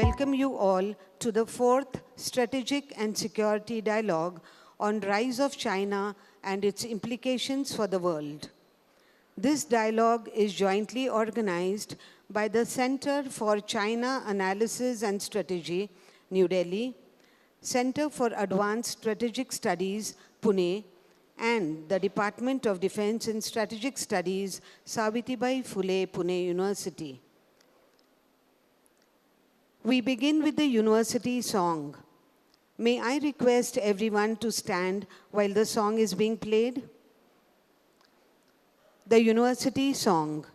welcome you all to the 4th Strategic and Security Dialogue on Rise of China and its implications for the world. This dialogue is jointly organized by the Center for China Analysis and Strategy, New Delhi, Center for Advanced Strategic Studies, Pune, and the Department of Defense and Strategic Studies, Savitribai, Phule, Pune University. We begin with the university song. May I request everyone to stand while the song is being played? The university song.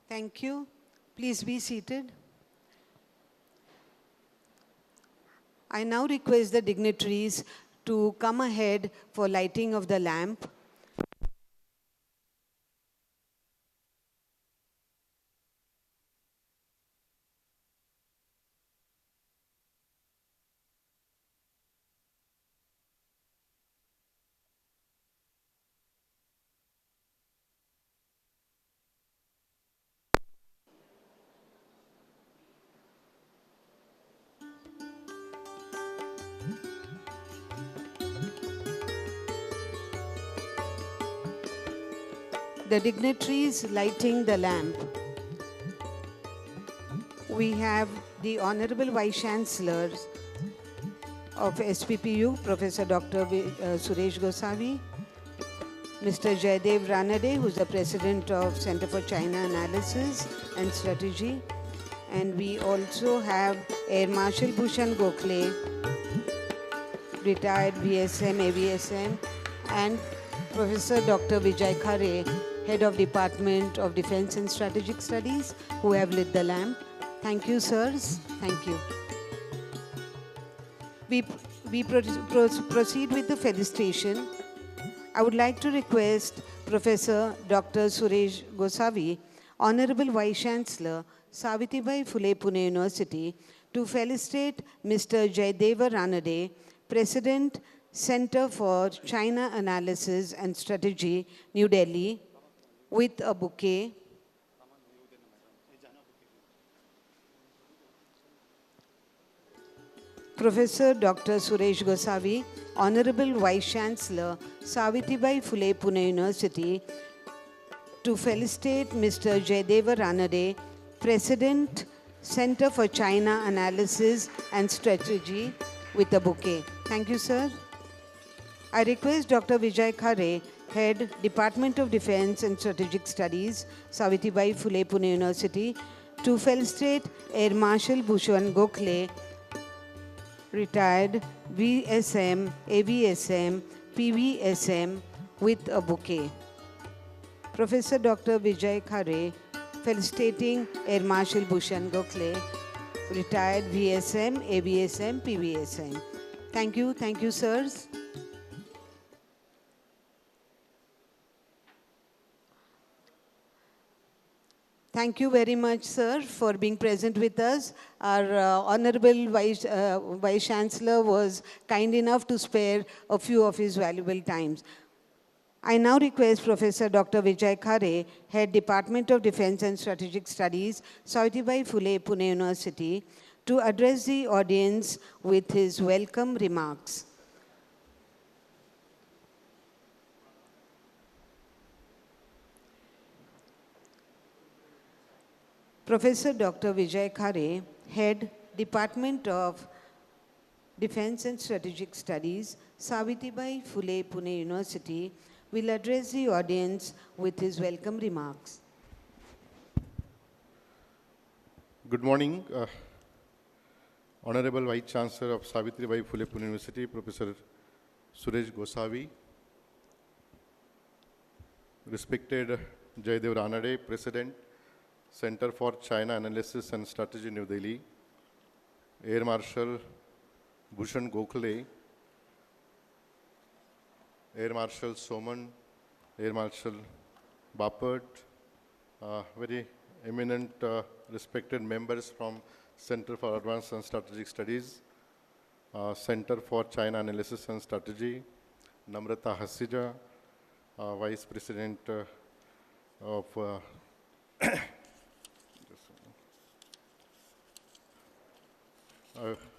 Thank you. Please be seated. I now request the dignitaries to come ahead for lighting of the lamp. The dignitaries lighting the lamp. We have the Honorable Vice Chancellor of SPPU, Professor Dr. Suresh Gosavi, Mr. Jaydev Ranade, who is the President of Center for China Analysis and Strategy, and we also have Air Marshal Bhushan Gokhale, retired VSM, AVSM, and Professor Dr. Vijay Khare, Head of Department of Defense and Strategic Studies, who have lit the lamp. Thank you, sirs. Thank you. We proceed with the felicitation. I would like to request Professor Dr. Suresh Gosavi, Honorable Vice Chancellor, Savitribai Phule Pune University, to felicitate Mr. Jaydev Ranade, President, Center for China Analysis and Strategy, New Delhi, with a bouquet. Professor Dr. Suresh Gosavi, Honorable Vice Chancellor, Savitribai Phule, Pune University, to felicitate Mr. Jayadeva Ranade, President, Center for China Analysis and Strategy, with a bouquet. Thank you, sir. I request Dr. Vijay Khare, Head, Department of Defense and Strategic Studies, Savitribai Phule, Pune University, to felicitate Air Marshal Bhushan Gokhale, retired, VSM, AVSM, PVSM, with a bouquet. Professor Dr. Vijay Khare, felicitating Air Marshal Bhushan Gokhale, retired, VSM, AVSM, PVSM. Thank you, sirs. Thank you very much, sir, for being present with us. Our Honorable Vice Chancellor was kind enough to spare a few of his valuable times. I now request Professor Dr. Vijay Khare, Head Department of Defense and Strategic Studies, Savitribai Phule, Pune University, to address the audience with his welcome remarks. Professor Dr. Vijay Khare, Head, Department of Defense and Strategic Studies, Savitribai Phule, Pune University, will address the audience with his welcome remarks. Good morning, Honorable Vice Chancellor of Savitribai Phule, Pune University, Professor Suresh Gosavi, respected Jayadeva Ranade, President, Center for China Analysis and Strategy, New Delhi, Air Marshal Bhushan Gokhale, Air Marshal Soman, Air Marshal Bapert, very eminent, respected members from Center for Advanced and Strategic Studies, Center for China Analysis and Strategy, Namrata Hasija, Vice President of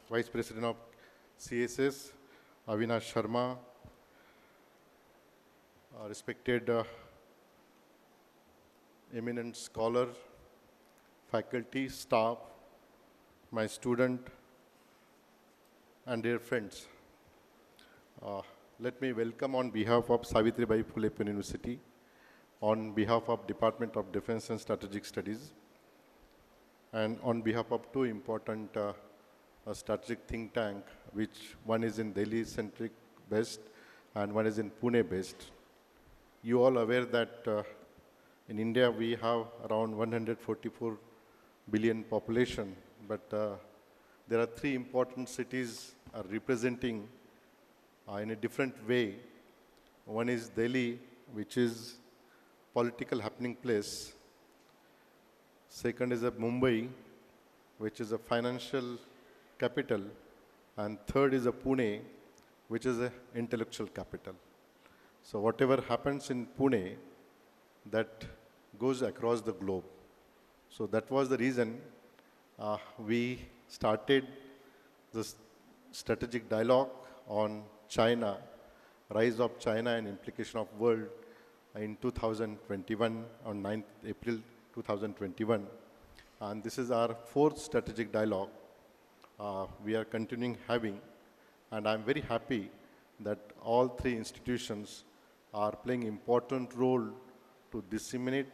Vice President of CSS, Avinash Sharma, respected eminent scholar, faculty, staff, my student, and dear friends. Let me welcome on behalf of Savitribai Phule Pune University, on behalf of Department of Defense and Strategic Studies, and on behalf of two important strategic think tank, which one is in Delhi-centric based and one is in Pune based. You all aware that in India we have around 144 billion population, but there are three important cities are representing in a different way. One is Delhi, which is political happening place. Second is Mumbai, which is a financial capital. And third is Pune, which is an intellectual capital. So whatever happens in Pune, that goes across the globe. So that was the reason we started this strategic dialogue on China, rise of China and implication of world in 2021, on 9th April 2021. And this is our fourth strategic dialogue we are continuing having. And I'm very happy that all three institutions are playing important role to disseminate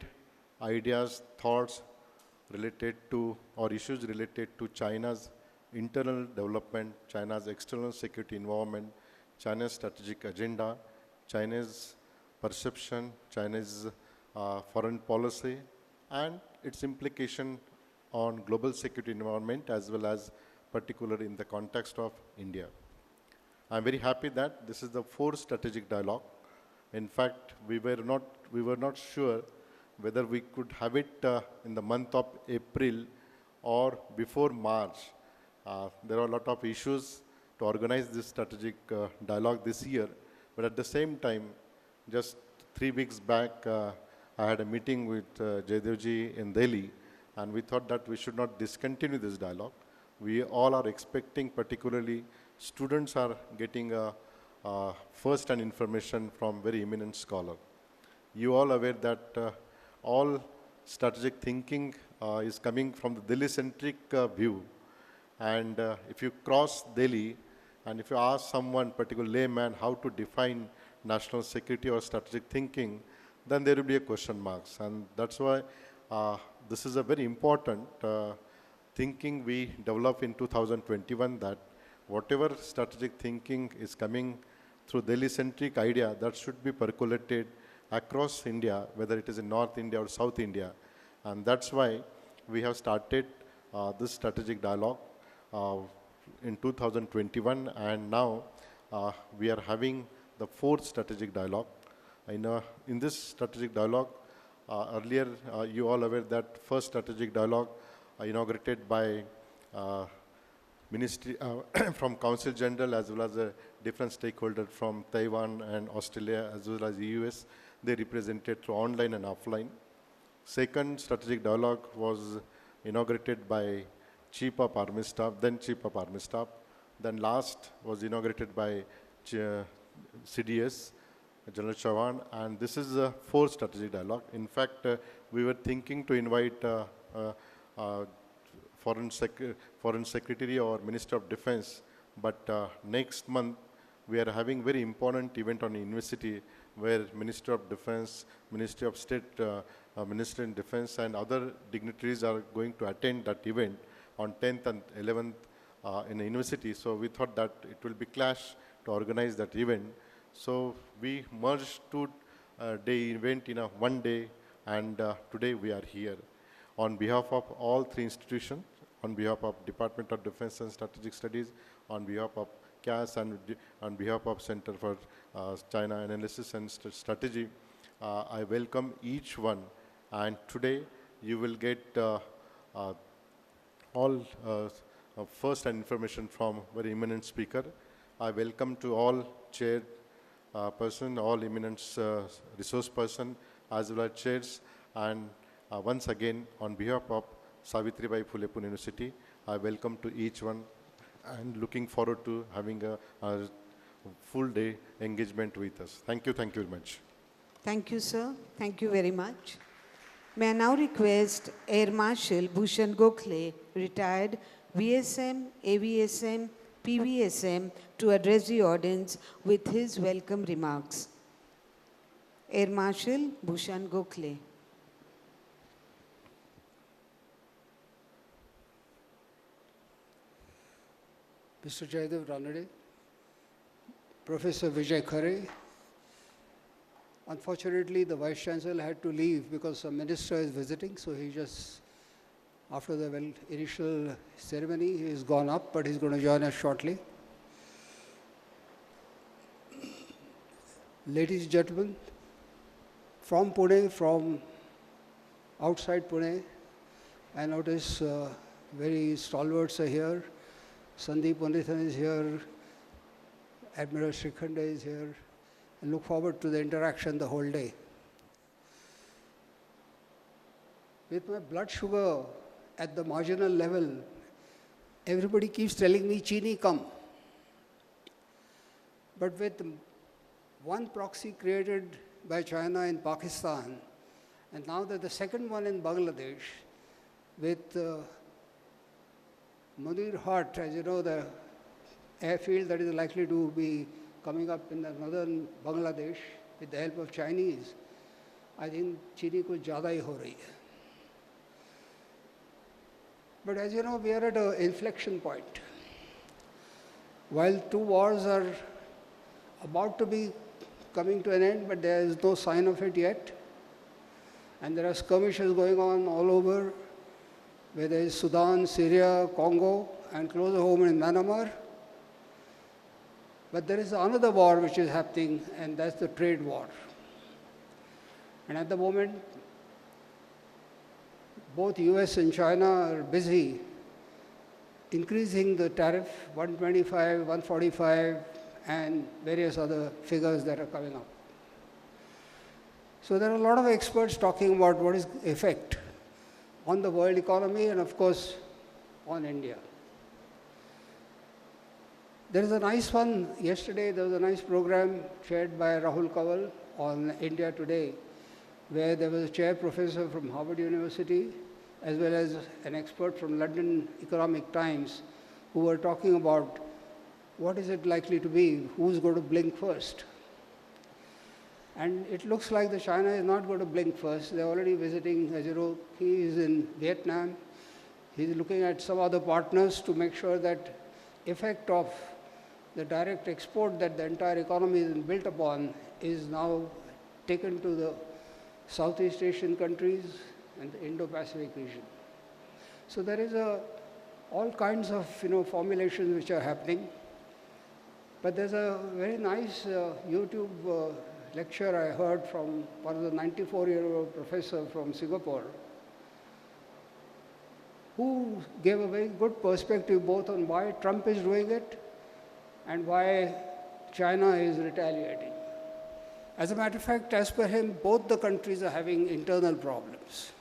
ideas, thoughts related to, or issues related to China's internal development, China's external security environment, China's strategic agenda, China's perception, China's foreign policy, and its implication on global security environment, as well as particularly in the context of India. I'm very happy that this is the fourth strategic dialogue. In fact, we were not sure whether we could have it in the month of April or before March. There are a lot of issues to organize this strategic dialogue this year, but at the same time, just 3 weeks back, I had a meeting with Jayadevji in Delhi, and we thought that we should not discontinue this dialogue. We all are expecting, particularly students are getting first-hand information from very eminent scholar. You all aware that all strategic thinking is coming from the Delhi-centric view. And if you cross Delhi, and if you ask someone, particular layman, how to define national security or strategic thinking, then there will be a question marks. And that's why this is a very important thinking we developed in 2021, that whatever strategic thinking is coming through Delhi-centric idea, that should be percolated across India, whether it is in North India or South India. And that's why we have started this strategic dialogue in 2021, and now we are having the fourth strategic dialogue. In this strategic dialogue, earlier you all aware that first strategic dialogue inaugurated by ministry from Council General, as well as different stakeholders from Taiwan and Australia, as well as the US. They represented through online and offline. Second strategic dialogue was inaugurated by Chief of Army Staff, then Chief of Army Staff. Then last was inaugurated by CDS, General Chavan, and this is a fourth strategic dialogue. In fact, we were thinking to invite Foreign Secretary or Minister of Defense, but next month we are having very important event on university where Minister of Defense, Ministry of State, Minister in Defense and other dignitaries are going to attend that event on 10th and 11th in the university. So we thought that it will be clash to organize that event. So we merged two-day event in a one day, and today we are here. On behalf of all three institutions, on behalf of Department of Defense and Strategic Studies, on behalf of CAS, and on behalf of Center for China Analysis and Strategy, I welcome each one. And today you will get all first-hand information from very eminent speaker. I welcome to all chair person, all eminent resource person, as well as chairs. And once again, on behalf of Savitribai Phule Pune University, I welcome to each one and looking forward to having a full day engagement with us. Thank you very much. Thank you, sir. Thank you very much. May I now request Air Marshal Bhushan Gokhale, retired VSM, AVSM, PVSM, to address the audience with his welcome remarks. Air Marshal Bhushan Gokhale. Mr. Jaydev Ranade, Professor Vijay Khare. Unfortunately, the Vice Chancellor had to leave because a minister is visiting, so he just, after the initial ceremony, he is gone up, but he's going to join us shortly. Ladies and gentlemen, from Pune, from outside Pune, I notice very stalwarts are here. Sandeep Pandithan is here, Admiral Srikhande is here, and look forward to the interaction the whole day. With my blood sugar at the marginal level, everybody keeps telling me, Chini, come. But with one proxy created by China in Pakistan, and now that the second one in Bangladesh, with Munir Hatt, as you know, the airfield that is likely to be coming up in the northern Bangladesh with the help of Chinese, I think Chini kuch zyada hi ho rahi hai. But as you know, we are at an inflection point. While two wars are about to be coming to an end, but there is no sign of it yet, and there are skirmishes going on all over, whether it's Sudan, Syria, Congo, and closer home in Myanmar. But there is another war which is happening, and that's the trade war. And at the moment, both US and China are busy increasing the tariff, 125, 145, and various other figures that are coming up. So there are a lot of experts talking about what is the effect on the world economy and, of course, on India. There is a nice one, yesterday there was a nice program chaired by Rahul Kawal on India Today, where there was a chair professor from Harvard University, as well as an expert from London Economic Times, who were talking about what is it likely to be, who's going to blink first. And it looks like the China is not going to blink first. They're already visiting, as you know, he is in Vietnam. He's looking at some other partners to make sure that effect of the direct export that the entire economy is built upon is now taken to the Southeast Asian countries and the Indo-Pacific region. So there is all kinds of formulations which are happening. But there's a very nice YouTube lecture I heard from one of the 94-year-old professor from Singapore, who gave a very good perspective both on why Trump is doing it and why China is retaliating. As a matter of fact, as per him, both the countries are having internal problems.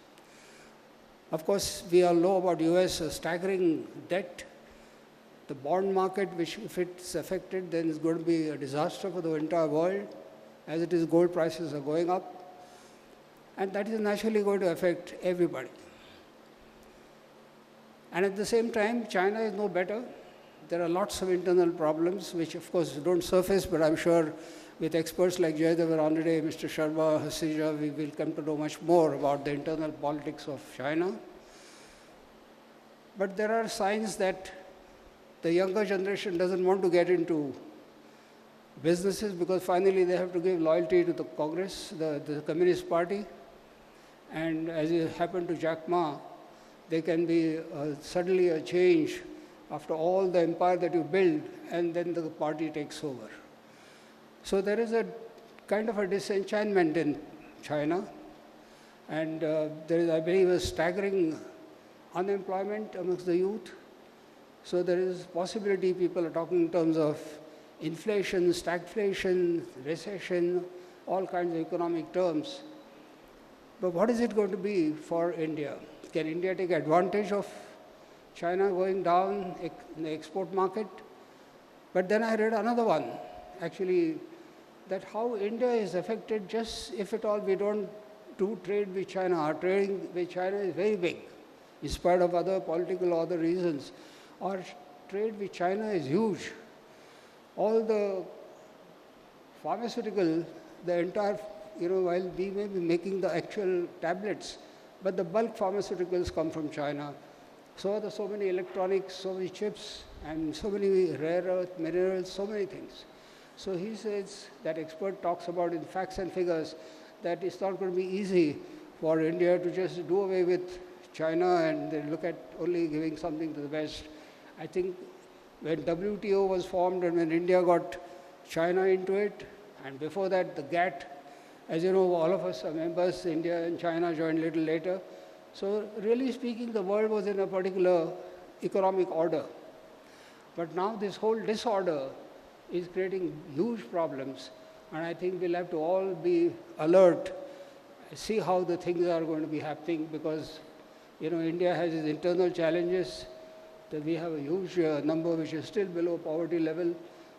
Of course, we all know about US, a staggering debt. The bond market, which if it's affected, then it's going to be a disaster for the entire world. As it is, gold prices are going up. And that is naturally going to affect everybody. And at the same time, China is no better. There are lots of internal problems, which of course don't surface, but I'm sure with experts like Jaydev Ranade, Mr. Sharma, Hasija, we will come to know much more about the internal politics of China. But there are signs that the younger generation doesn't want to get into businesses because finally they have to give loyalty to the Congress, the Communist Party. And as it happened to Jack Ma, there can be suddenly a change after all the empire that you build, and then the party takes over. So there is a kind of a disenchantment in China, and there is, I believe, a staggering unemployment amongst the youth. So there is possibility people are talking in terms of inflation, stagflation, recession, all kinds of economic terms. But what is it going to be for India? Can India take advantage of China going down in the export market? But then I read another one, actually, that how India is affected just if at all we don't do trade with China. Our trading with China is very big, in spite of other political or other reasons. Our trade with China is huge. All the pharmaceutical, the entire, while we may be making the actual tablets, but the bulk pharmaceuticals come from China. So are there so many electronics, so many chips, and so many rare earth minerals, so many things. So he says, that expert talks about in facts and figures, that it's not going to be easy for India to just do away with China and then look at only giving something to the West. I think when WTO was formed and when India got China into it, and before that the GATT, as you know, all of us are members, India and China joined a little later. So really speaking, the world was in a particular economic order. But now this whole disorder is creating huge problems, and I think we'll have to all be alert, see how the things are going to be happening, because India has its internal challenges. That we have a huge number which is still below poverty level.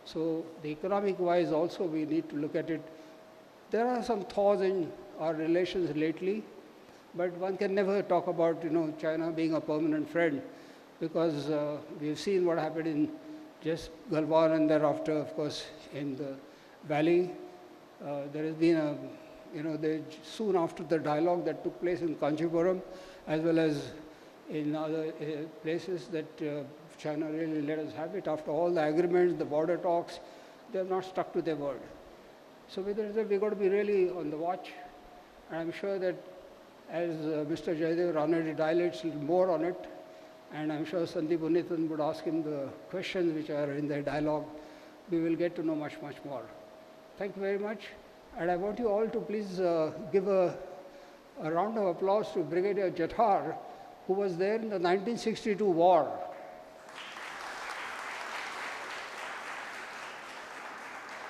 So the economic wise also we need to look at it. There are some thaws in our relations lately, but one can never talk about China being a permanent friend, because we've seen what happened in just Galwan and thereafter, of course, in the valley. There has been soon after the dialogue that took place in Kanchipuram, as well as in other places that China really let us have it. After all the agreements, the border talks, they have not stuck to their word. So with the result, we've got to be really on the watch. And I'm sure that as Mr. Jaydev Ranade dilates a little more on it, and I'm sure Sandeep Unithan would ask him the questions which are in their dialogue, we will get to know much, much more. Thank you very much. And I want you all to please give a round of applause to Brigadier Jathar, who was there in the 1962 war.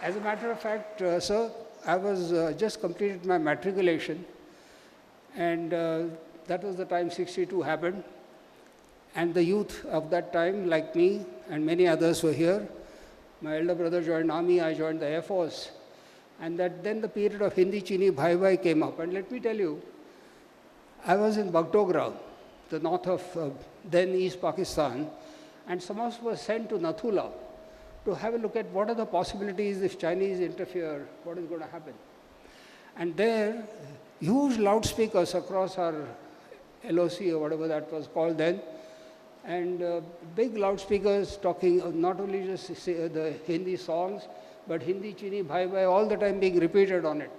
As a matter of fact, sir, I was just completed my matriculation, and that was the time 62 happened. And the youth of that time, like me and many others were here, My elder brother joined army, I joined the Air Force. And then the period of Hindi Chini Bhai Bhai came up. And let me tell you, I was in Bagdogra, the north of then East Pakistan, and some of us were sent to Nathula to have a look at what are the possibilities if Chinese interfere, what is going to happen. And there, huge loudspeakers across our LOC or whatever that was called then, and big loudspeakers talking not only just the Hindi songs, but Hindi Chini Bhai Bhai all the time being repeated on it.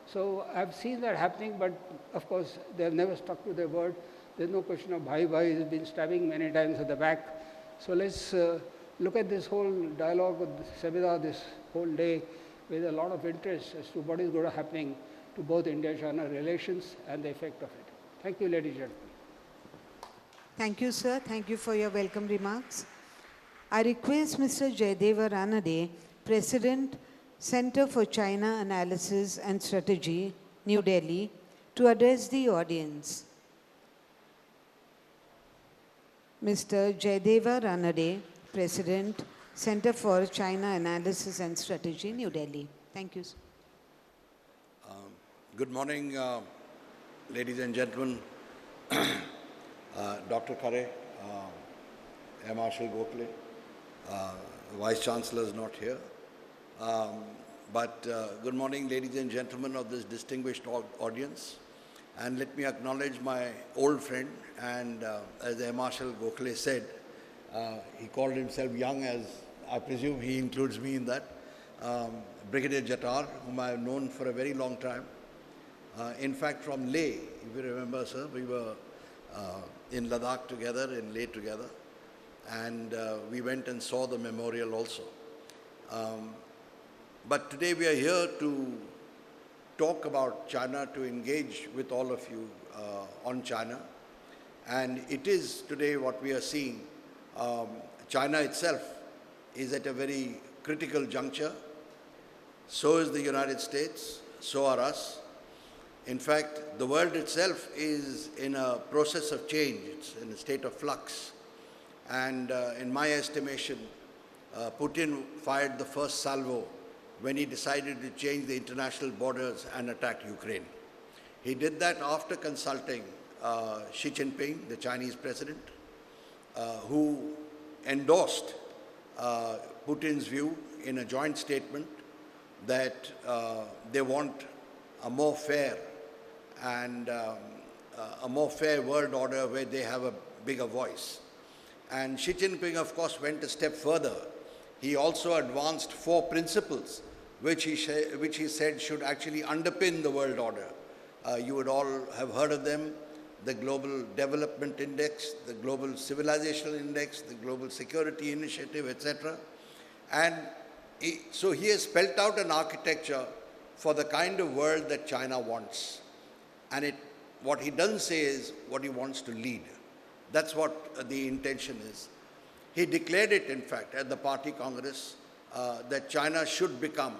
So I've seen that happening, but of course they have never stuck to their word. There's no question of Bhai Bhai, he's been stabbing many times at the back. So let's look at this whole dialogue of the seminar this whole day with a lot of interest as to what is going to happening to both India-China relations and the effect of it. Thank you, ladies and gentlemen. Thank you, sir. Thank you for your welcome remarks. I request Mr. Jayadeva Ranade, President, Center for China Analysis and Strategy, New Delhi, to address the audience. Mr. Jayadeva Ranade, President, Center for China Analysis and Strategy, New Delhi. Thank you, sir. Good morning, ladies and gentlemen. Dr. Khare, Air Marshal Gokhale, Vice Chancellor is not here. But good morning, ladies and gentlemen of this distinguished audience. And let me acknowledge my old friend, and as Air Marshal Gokhale said, he called himself young, as I presume he includes me in that, Brigadier Jatar, whom I have known for a very long time. In fact, from Leh, if you remember, sir, we were in Ladakh together, in Leh together, and we went and saw the memorial also. But today we are here to talk about China, to engage with all of you on China. And it is today what we are seeing. China itself is at a very critical juncture. So is the United States, so are us. In fact, the world itself is in a process of change. It's in a state of flux. And in my estimation, Putin fired the first salvo when he decided to change the international borders and attack Ukraine. He did that after consulting Xi Jinping, the Chinese president, who endorsed Putin's view in a joint statement that they want a more fair and a more fair world order where they have a bigger voice. And Xi Jinping, of course, went a step further. He also advanced 4 principles which he said should actually underpin the world order. You would all have heard of them: the Global Development Index, the Global Civilizational Index, the Global Security Initiative, etc. And so he has spelt out an architecture for the kind of world that China wants. And what he doesn't say is what he wants to lead. That's what the intention is. He declared it, in fact, at the party congress, that China should become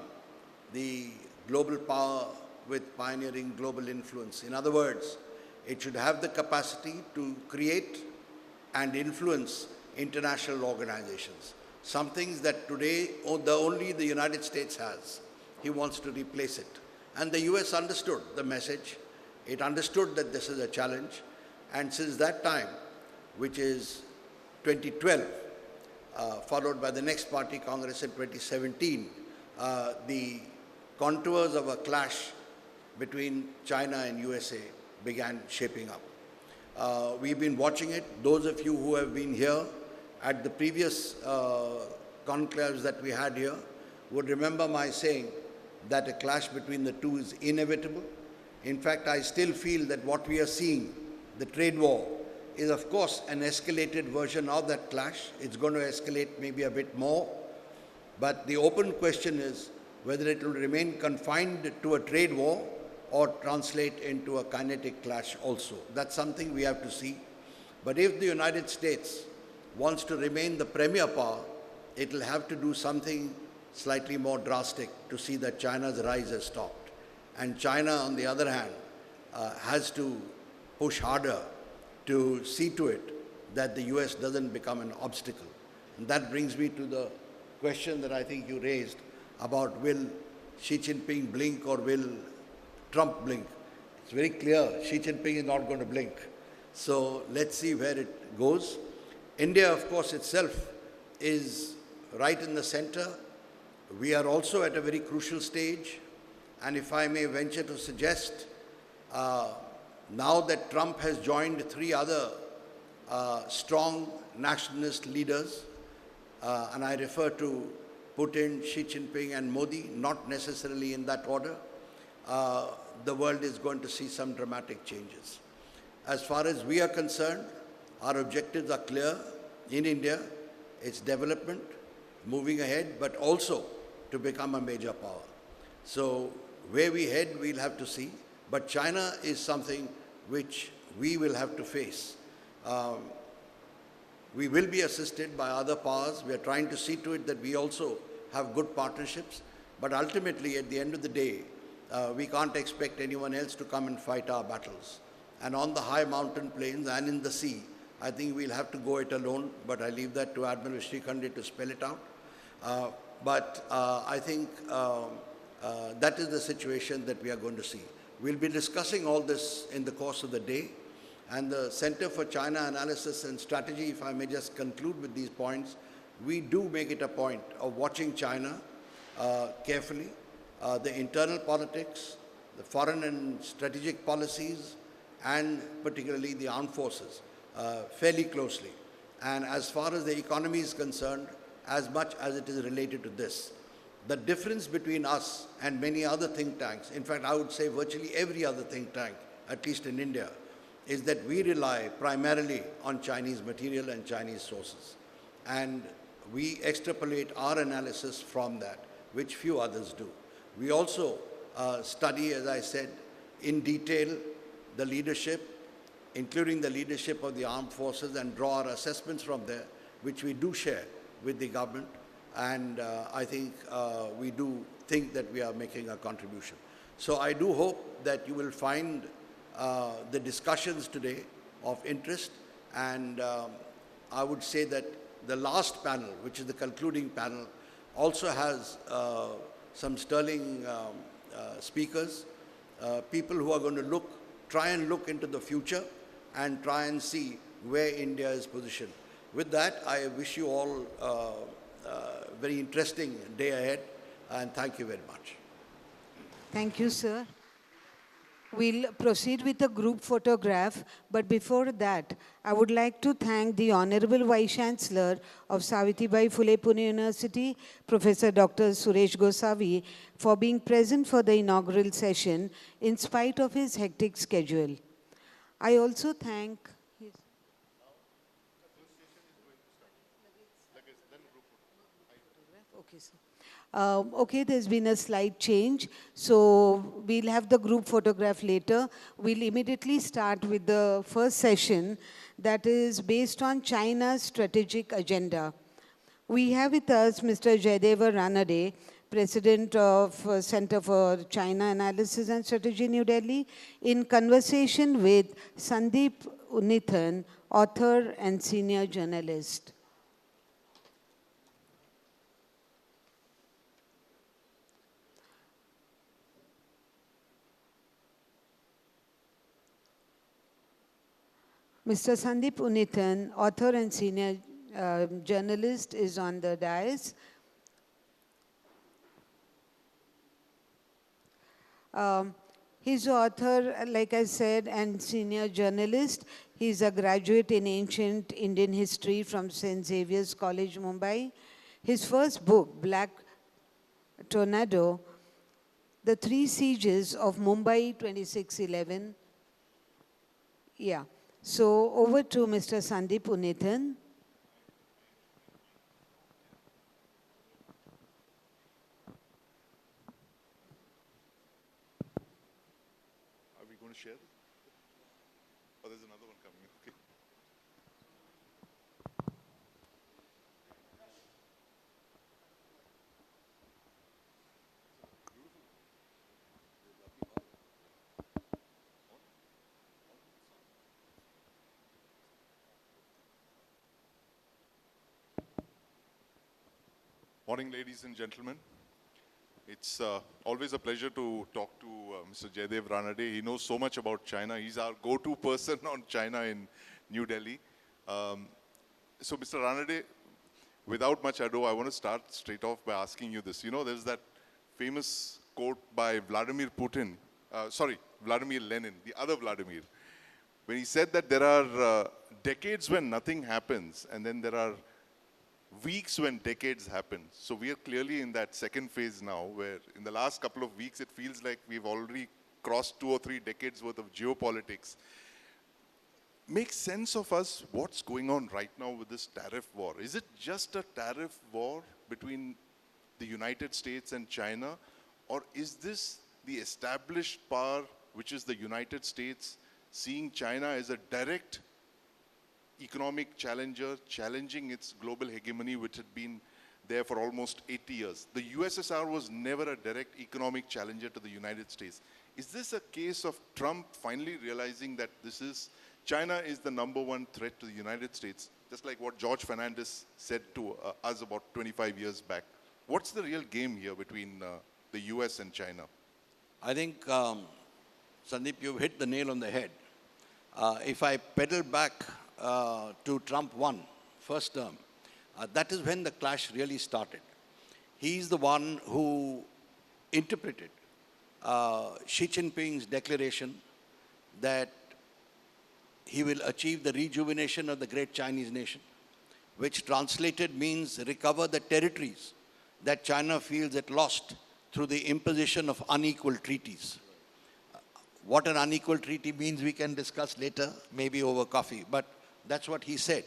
the global power with pioneering global influence. In other words, it should have the capacity to create and influence international organizations, some things that today only the United States has. He wants to replace it. And the US understood the message. It understood that this is a challenge. And since that time, which is 2012, followed by the next party congress in 2017, the contours of a clash between China and USA began shaping up. We've been watching it. Those of you who have been here at the previous conclaves that we had here would remember my saying that a clash between the two is inevitable. In fact, I still feel that what we are seeing, the trade war, is of course an escalated version of that clash. It's going to escalate maybe a bit more. But the open question is whether it will remain confined to a trade war or translate into a kinetic clash also. That's something we have to see. But if the United States wants to remain the premier power, it will have to do something slightly more drastic to see that China's rise has stopped. And China, on the other hand, has to push harder to see to it that the US doesn't become an obstacle. And that brings me to the question that I think you raised about will Xi Jinping blink or will Trump blink. It's very clear Xi Jinping is not going to blink. So let's see where it goes. India, of course, itself is right in the center. We are also at a very crucial stage. And if I may venture to suggest, now that Trump has joined three other strong nationalist leaders, and I refer to Putin, Xi Jinping and Modi, not necessarily in that order, the world is going to see some dramatic changes. As far as we are concerned, our objectives are clear. In India, it's development, moving ahead, but also to become a major power. So where we head, we'll have to see. But China is something which we will have to face. We will be assisted by other powers. We are trying to see to it that we also have good partnerships. But ultimately, at the end of the day, we can't expect anyone else to come and fight our battles. And on the high mountain plains and in the sea, I think we'll have to go it alone, but I leave that to Admiral Srikhande to spell it out. But I think that is the situation that we are going to see. We'll be discussing all this in the course of the day. And the Center for China Analysis and Strategy, if I may just conclude with these points, we do make it a point of watching China carefully, the internal politics, the foreign and strategic policies, and particularly the armed forces, fairly closely. And as far as the economy is concerned, as much as it is related to this. The difference between us and many other think tanks, in fact, I would say virtually every other think tank, at least in India, is that we rely primarily on Chinese material and Chinese sources. And we extrapolate our analysis from that, which few others do. We also study, as I said, in detail the leadership, including the leadership of the armed forces, and draw our assessments from there, which we do share with the government. And I think we do think that we are making a contribution. So I do hope that you will find the discussions today of interest, and I would say that the last panel, which is the concluding panel, also has some sterling speakers, people who are going to try and look into the future and try and see where India is positioned. With that, I wish you all a very interesting day ahead, and thank you very much. Thank you, sir. We'll proceed with a group photograph, but before that, I would like to thank the Honorable Vice Chancellor of Savitribai Phule Pune University, Professor Dr. Suresh Gosavi, for being present for the inaugural session in spite of his hectic schedule. I also thank his... Okay, sir. Okay, there's been a slight change, so we'll have the group photograph later. We'll immediately start with the first session that is based on China's strategic agenda. We have with us Mr. Jayadeva Ranade, President of Center for China Analysis and Strategy, New Delhi, in conversation with Sandeep Unithan, author and senior journalist. Mr. Sandeep Unithan, author and senior journalist, is on the dais. He's author, like I said, and senior journalist. He's a graduate in ancient Indian history from St. Xavier's College, Mumbai. His first book, Black Tornado, The Three Sieges of Mumbai 2611. Yeah. So over to Mr. Sandeep Unithan. Are we going to share? Oh, there's another one coming. Okay. Morning, ladies and gentlemen. It's always a pleasure to talk to Mr. Jaidev Ranade. He knows so much about China. He's our go-to person on China in New Delhi. So, Mr. Ranade, without much ado, I want to start straight off by asking you this. You know, there's that famous quote by Vladimir Lenin, the other Vladimir, when he said that there are decades when nothing happens, and then there are weeks when decades happen. So we are clearly in that second phase now, where in the last couple of weeks, it feels like we've already crossed 2 or 3 decades worth of geopolitics. Make sense of us what's going on right now with this tariff war. Is it just a tariff war between the United States and China, or is this the established power, which is the United States, seeing China as a direct economic challenger, challenging its global hegemony, which had been there for almost 80 years. The USSR was never a direct economic challenger to the United States. Is this a case of Trump finally realizing that China is the #1 threat to the United States, just like what George Fernandez said to us about 25 years back? What's the real game here between the US and China? I think, Sandeep, you've hit the nail on the head. If I pedal back to Trump 1, first term, that is when the clash really started. He's the one who interpreted Xi Jinping's declaration that he will achieve the rejuvenation of the great Chinese nation, which translated means recover the territories that China feels it lost through the imposition of unequal treaties. What an unequal treaty means we can discuss later, maybe over coffee, but that's what he said,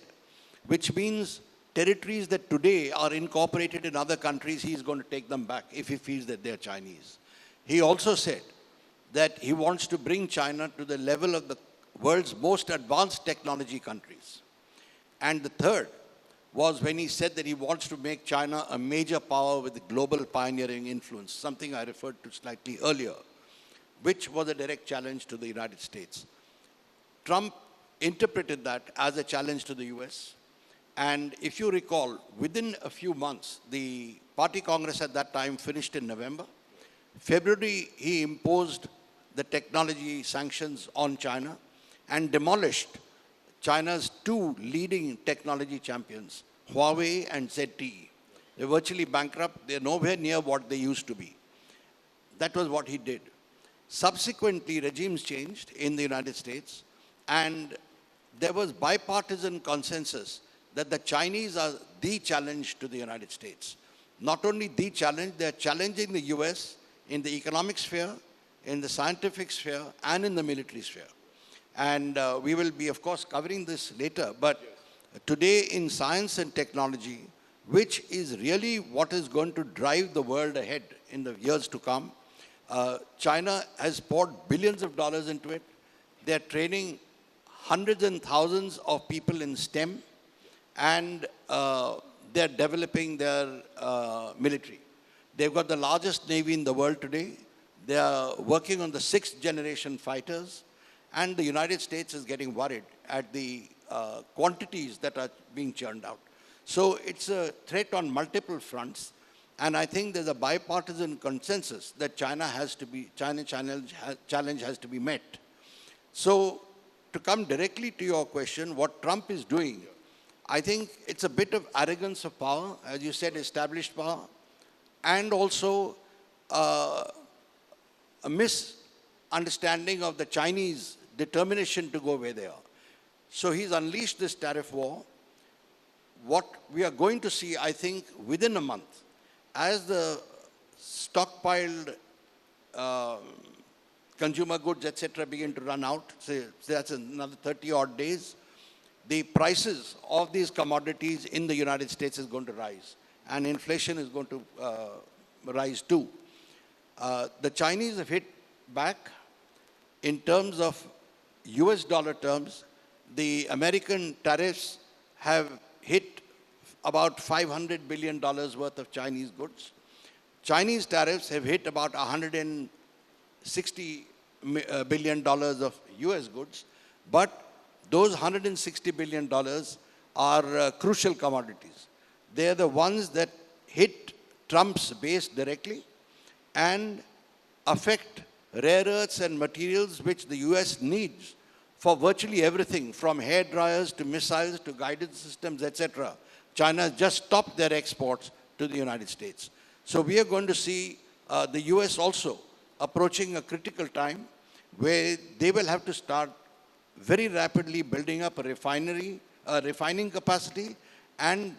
which means territories that today are incorporated in other countries, he's going to take them back if he feels that they're Chinese. He also said that he wants to bring China to the level of the world's most advanced technology countries. And the third was when he said that he wants to make China a major power with global pioneering influence, something I referred to slightly earlier, which was a direct challenge to the United States. Trump interpreted that as a challenge to the US. And if you recall, within a few months, the party congress at that time finished in November. February, he imposed the technology sanctions on China and demolished China's 2 leading technology champions, Huawei and ZTE. They're virtually bankrupt. They're nowhere near what they used to be. That was what he did. Subsequently, regimes changed in the United States, and there was bipartisan consensus that the Chinese are the challenge to the United States. Not only the challenge, they're challenging the US in the economic sphere, in the scientific sphere, and in the military sphere. And we will be, of course, covering this later. But today in science and technology, which is really what is going to drive the world ahead in the years to come, China has poured billions of dollars into it. They're training hundreds and thousands of people in STEM, and they're developing their military. They've got the largest navy in the world today. They are working on the 6th generation fighters, and the United States is getting worried at the quantities that are being churned out. So it's a threat on multiple fronts, and I think there's a bipartisan consensus that China challenge has to be met. So to come directly to your question, what Trump is doing, I think it's a bit of arrogance of power, as you said, established power, and also a misunderstanding of the Chinese determination to go where they are. So he's unleashed this tariff war. What we are going to see, I think, within a month, as the stockpiled consumer goods, etc., begin to run out, say that's another 30-odd days, the prices of these commodities in the United States is going to rise, and inflation is going to rise too. The Chinese have hit back in terms of US dollar terms. The American tariffs have hit about $500 billion worth of Chinese goods. Chinese tariffs have hit about $160 billion of US goods, but those $160 billion are crucial commodities. They're the ones that hit Trump's base directly and affect rare earths and materials which the US needs for virtually everything, from hair dryers to missiles to guidance systems, etc. China has just stopped their exports to the United States. So we are going to see the US also approaching a critical time where they will have to start very rapidly building up a refining capacity and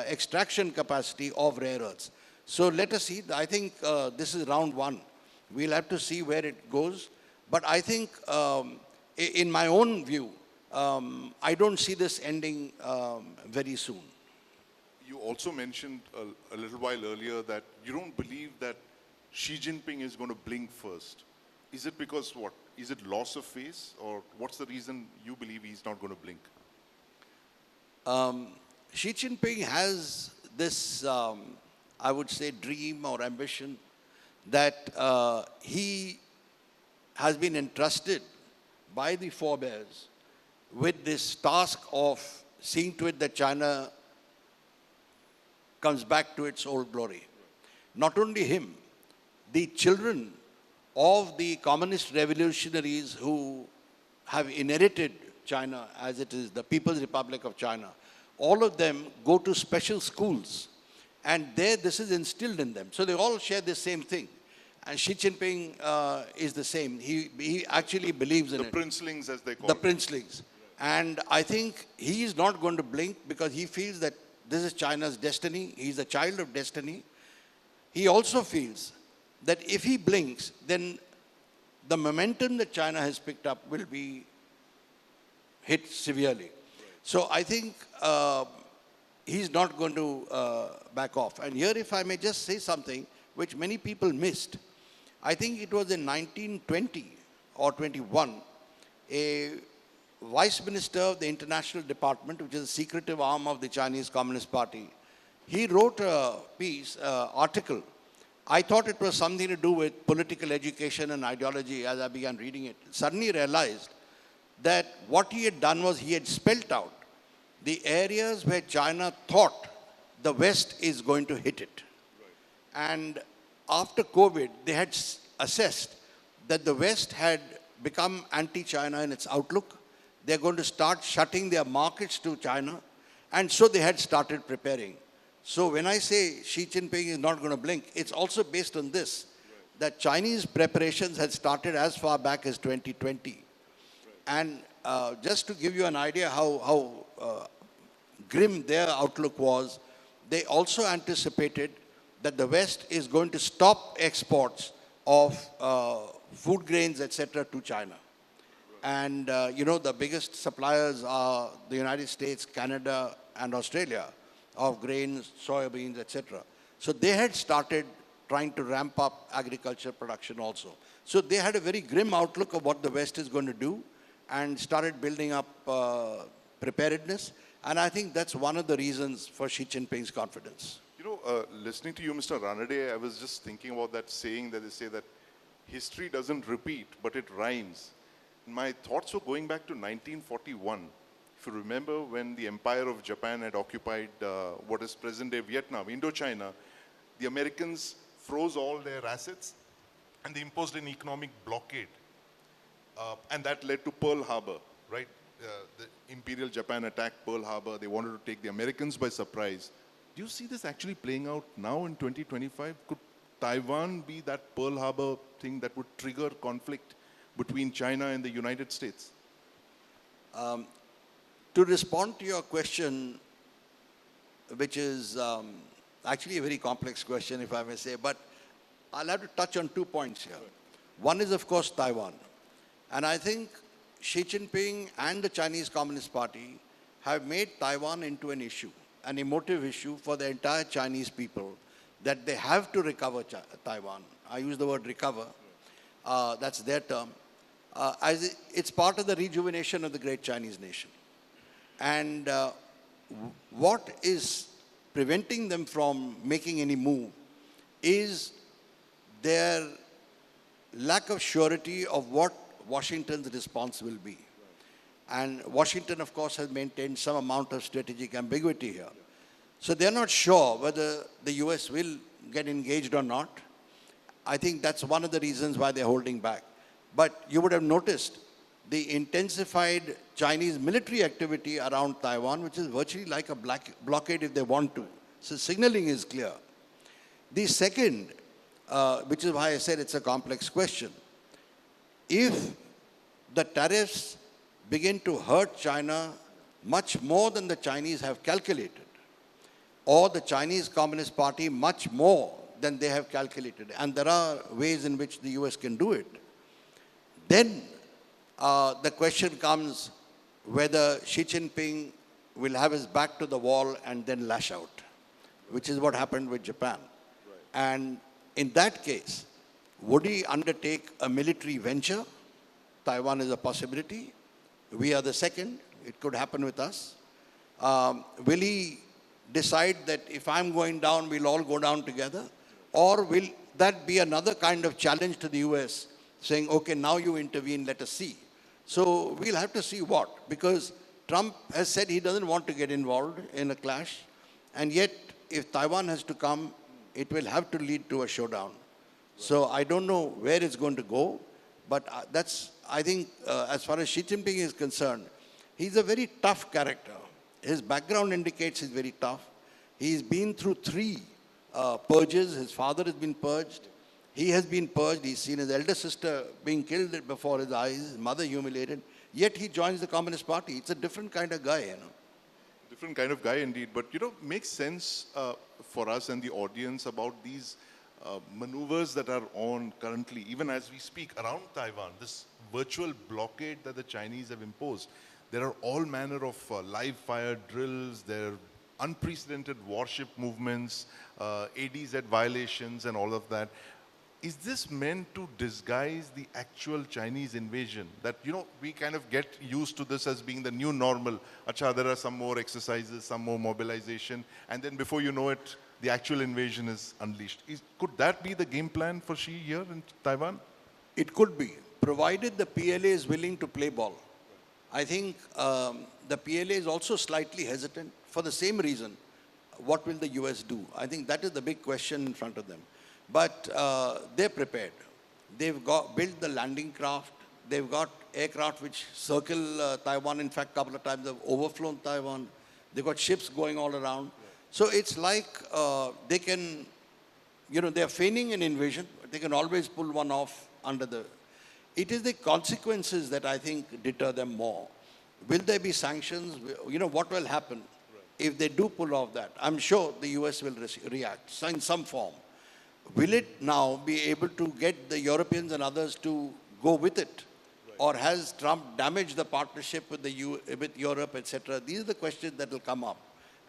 extraction capacity of rare earths. So let us see. I think this is round one. We'll have to see where it goes. But I think, in my own view, I don't see this ending very soon. You also mentioned a little while earlier that you don't believe that Xi Jinping is going to blink first. Is it because what? Is it loss of face, or what's the reason you believe he's not going to blink? Xi Jinping has this, I would say, dream or ambition that he has been entrusted by the forebears with this task of seeing to it that China comes back to its old glory. Not only him, the children of the communist revolutionaries who have inherited China as it is, the People's Republic of China, all of them go to special schools, and there this is instilled in them. So they all share the same thing. And Xi Jinping is the same. He actually believes in it. The princelings, as they call The it. princelings. And I think he is not going to blink because he feels that this is China's destiny. He's a child of destiny. He also feels that if he blinks, then the momentum that China has picked up will be hit severely. So I think he's not going to back off. And here, if I may just say something which many people missed. I think it was in 1920 or 21, a vice minister of the International Department, which is a secretive arm of the Chinese Communist Party, he wrote a piece, article. I thought it was something to do with political education and ideology as I began reading it. Suddenly realized that what he had done was he had spelt out the areas where China thought the West is going to hit it. And after COVID, they had assessed that the West had become anti-China in its outlook. They're going to start shutting their markets to China. And so they had started preparing. So when I say Xi Jinping is not going to blink, it's also based on this, that Chinese preparations had started as far back as 2020. And just to give you an idea how grim their outlook was, they also anticipated that the West is going to stop exports of food grains, etc., to China. And, you know, the biggest suppliers are the United States, Canada, and Australia of grains, soybeans, etc. So they had started trying to ramp up agriculture production also. So they had a very grim outlook of what the West is going to do and started building up preparedness. And I think that's one of the reasons for Xi Jinping's confidence. You know, listening to you, Mr. Ranade, I was just thinking about that saying that they say that history doesn't repeat, but it rhymes. My thoughts were going back to 1941. If you remember, when the Empire of Japan had occupied what is present-day Vietnam, Indochina, the Americans froze all their assets and they imposed an economic blockade. And that led to Pearl Harbor, right? The Imperial Japan attacked Pearl Harbor. They wanted to take the Americans by surprise. Do you see this actually playing out now in 2025? Could Taiwan be that Pearl Harbor thing that would trigger conflict between China and the United States? To respond to your question, which is actually a very complex question, if I may say, but I'll have to touch on 2 points here. One is, of course, Taiwan. And I think Xi Jinping and the Chinese Communist Party have made Taiwan into an issue, an emotive issue for the entire Chinese people, that they have to recover Taiwan. I use the word recover. That's their term. As it's part of the rejuvenation of the great Chinese nation. And what is preventing them from making any move is their lack of surety of what Washington's response will be. And Washington, of course, has maintained some amount of strategic ambiguity here. So they're not sure whether the US will get engaged or not. I think that's one of the reasons why they're holding back. But you would have noticed the intensified Chinese military activity around Taiwan, which is virtually like a blockade if they want to. So signaling is clear. The second, which is why I said it's a complex question, if the tariffs begin to hurt China much more than the Chinese have calculated, or the Chinese Communist Party much more than they have calculated, and there are ways in which the US can do it, then the question comes whether Xi Jinping will have his back to the wall and then lash out, which is what happened with Japan. And in that case, would he undertake a military venture? Taiwan is a possibility. We are the second. It could happen with us. Will he decide that if I'm going down, we'll all go down together? Or will that be another kind of challenge to the US, saying, okay, now you intervene, let us see. So we'll have to see what, because Trump has said he doesn't want to get involved in a clash, and yet if Taiwan has to come, it will have to lead to a showdown. So I don't know where it's going to go, but that's, I think, as far as Xi Jinping is concerned, he's a very tough character. His background indicates he's very tough. He's been through 3 purges. His father has been purged. He has been purged. He's seen his elder sister being killed before his eyes, his mother humiliated. Yet he joins the Communist Party. It's a different kind of guy, you know. Different kind of guy indeed, but makes sense for us and the audience about these maneuvers that are on currently, even as we speak, around Taiwan, this virtual blockade that the Chinese have imposed. There are all manner of live fire drills, there are unprecedented warship movements, ADZ violations and all of that. Is this meant to disguise the actual Chinese invasion? That, we kind of get used to this as being the new normal. Acha, there are some more exercises, some more mobilization, and then before you know it, the actual invasion is unleashed. Could that be the game plan for Xi here in Taiwan? It could be, provided the PLA is willing to play ball. I think the PLA is also slightly hesitant for the same reason. What will the US do? I think that is the big question in front of them. But they're prepared. They've built the landing craft. They've got aircraft which circle Taiwan. In fact, a couple of times they've overflown Taiwan. They've got ships going all around. So it's like they can, they're feigning an invasion. They can always pull one off under the... It is the consequences that I think deter them more. Will there be sanctions? What will happen if they do pull off that? I'm sure the US will react in some form. Will it now be able to get the Europeans and others to go with it? Right. Or has Trump damaged the partnership with with Europe, etc.? These are the questions that will come up.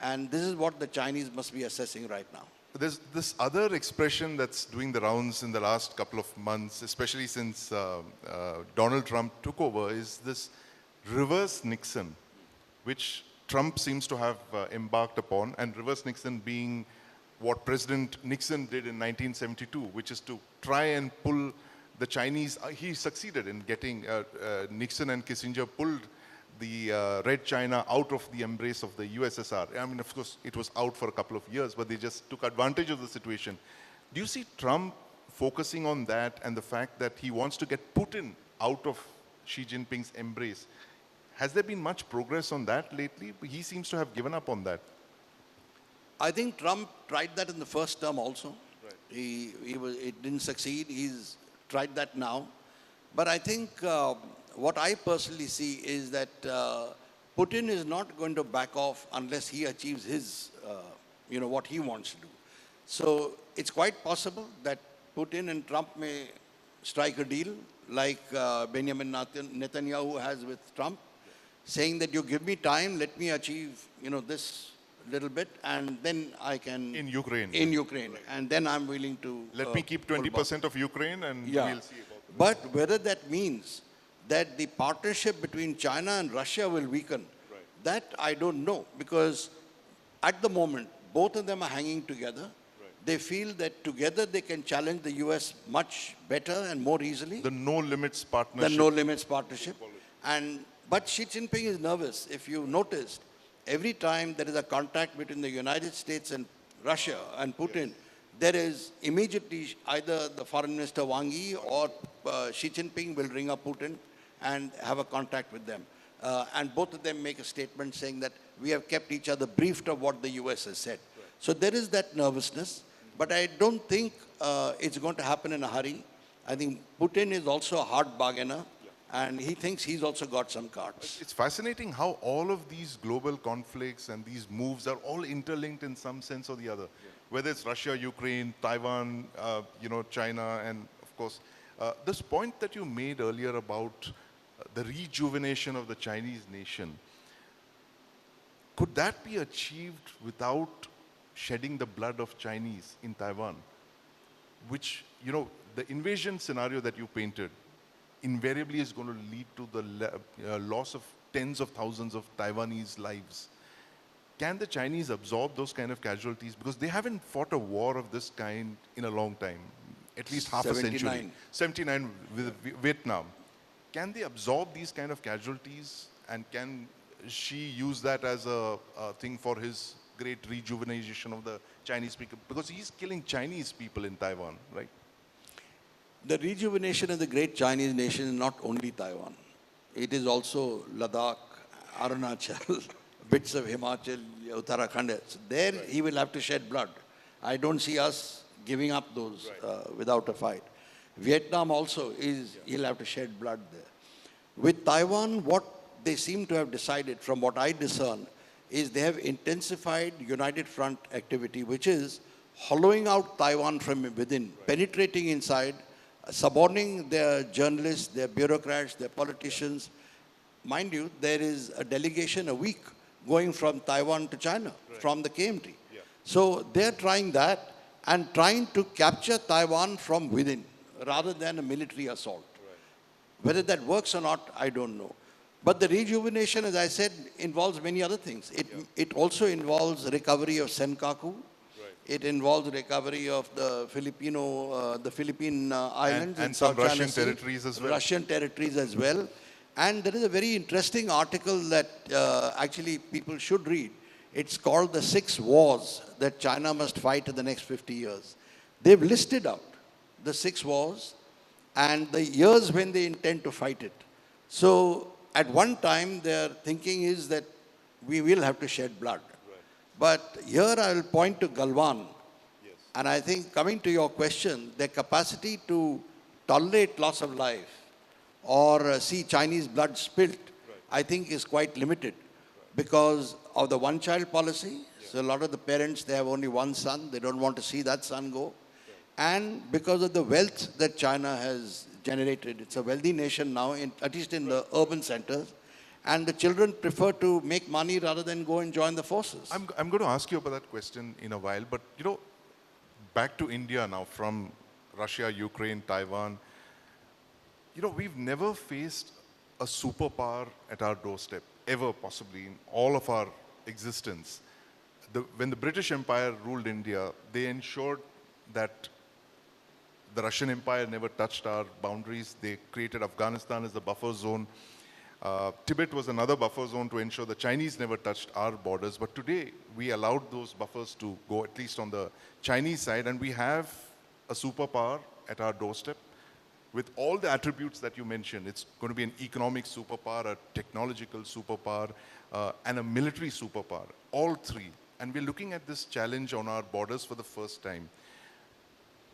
And this is what the Chinese must be assessing right now. There's this other expression that's doing the rounds in the last couple of months, especially since Donald Trump took over, is this reverse Nixon, which Trump seems to have embarked upon, and reverse Nixon being what President Nixon did in 1972, which is to try and pull the Chinese. He succeeded in getting Nixon and Kissinger pulled the Red China out of the embrace of the USSR. I mean, of course, it was out for a couple of years, but they just took advantage of the situation. Do you see Trump focusing on that and the fact that he wants to get Putin out of Xi Jinping's embrace? Has there been much progress on that lately? He seems to have given up on that. I think Trump tried that in the first term also. Right. It didn't succeed. He's tried that now. But I think what I personally see is that Putin is not going to back off unless he achieves his, what he wants to do. So it's quite possible that Putin and Trump may strike a deal like Benjamin Netanyahu has with Trump, saying that you give me time, let me achieve, this little bit, and then I can... In Ukraine. In Ukraine. Right. And then I'm willing to... Let me keep 20% of Ukraine and we'll see about that. But whether that means that the partnership between China and Russia will weaken, right, that I don't know. Because at the moment, both of them are hanging together. Right. They feel that together they can challenge the US much better and more easily. The no limits partnership. The no limits partnership. But Xi Jinping is nervous. If you noticed, every time there is a contact between the United States and Russia and Putin, yes, there is immediately either the Foreign Minister Wang Yi or Xi Jinping will ring up Putin and have a contact with them. And both of them make a statement saying that we have kept each other briefed of what the US has said. Right. So there is that nervousness, but I don't think it's going to happen in a hurry. I think Putin is also a hard bargainer, and he thinks he's also got some cards. It's fascinating how all of these global conflicts and these moves are all interlinked in some sense or the other. Yeah. Whether it's Russia, Ukraine, Taiwan, China, and of course, this point that you made earlier about the rejuvenation of the Chinese nation, could that be achieved without shedding the blood of Chinese in Taiwan? Which, the invasion scenario that you painted invariably is going to lead to the loss of tens of thousands of Taiwanese lives. Can the Chinese absorb those kind of casualties? Because they haven't fought a war of this kind in a long time, at least half 79. A century. 79 with Vietnam. Can they absorb these kind of casualties, and can Xi use that as a thing for his great rejuvenation of the Chinese people? Because he's killing Chinese people in Taiwan, right? The rejuvenation of the great Chinese nation is not only Taiwan. It is also Ladakh, Arunachal, bits of Himachal, Uttarakhand. There right. He will have to shed blood. I don't see us giving up those right. Without a fight. Vietnam also he'll have to shed blood there. With Taiwan, what they seem to have decided, from what I discern, is they have intensified United Front activity, which is hollowing out Taiwan from within, right. Penetrating inside, suborning their journalists, their bureaucrats, their politicians. Mind you, there is a delegation a week going from Taiwan to China, right. From the KMT. Yeah. So they're trying that and trying to capture Taiwan from within, rather than a military assault. Right. Whether that works or not, I don't know. But the rejuvenation, as I said, involves many other things. It also involves recovery of Senkaku. Right. It involves recovery of the Philippine islands and some Russian territories as well. Russian territories as well. And there is a very interesting article that actually people should read. It's called The 6 Wars that China must fight in the next 50 years. They've listed out the 6 wars and the years when they intend to fight it. So at one time their thinking is that we will have to shed blood. Right. But here I will point to Galwan. Yes. And I think, coming to your question, their capacity to tolerate loss of life or see Chinese blood spilt, right. I think is quite limited, right. Because of the one-child policy. Yeah. So a lot of the parents, they have only one son. They don't want to see that son go. And because of the wealth that China has generated. It's a wealthy nation now, at least in the urban centers. And the children prefer to make money rather than go and join the forces. I'm going to ask you about that question in a while. But, back to India now, from Russia, Ukraine, Taiwan. We've never faced a superpower at our doorstep, ever possibly, in all of our existence. When the British Empire ruled India, they ensured that the Russian Empire never touched our boundaries. They created Afghanistan as the buffer zone. Tibet was another buffer zone to ensure the Chinese never touched our borders. But today, we allowed those buffers to go, at least on the Chinese side, and we have a superpower at our doorstep with all the attributes that you mentioned. It's going to be an economic superpower, a technological superpower, and a military superpower, all three. And we're looking at this challenge on our borders for the first time.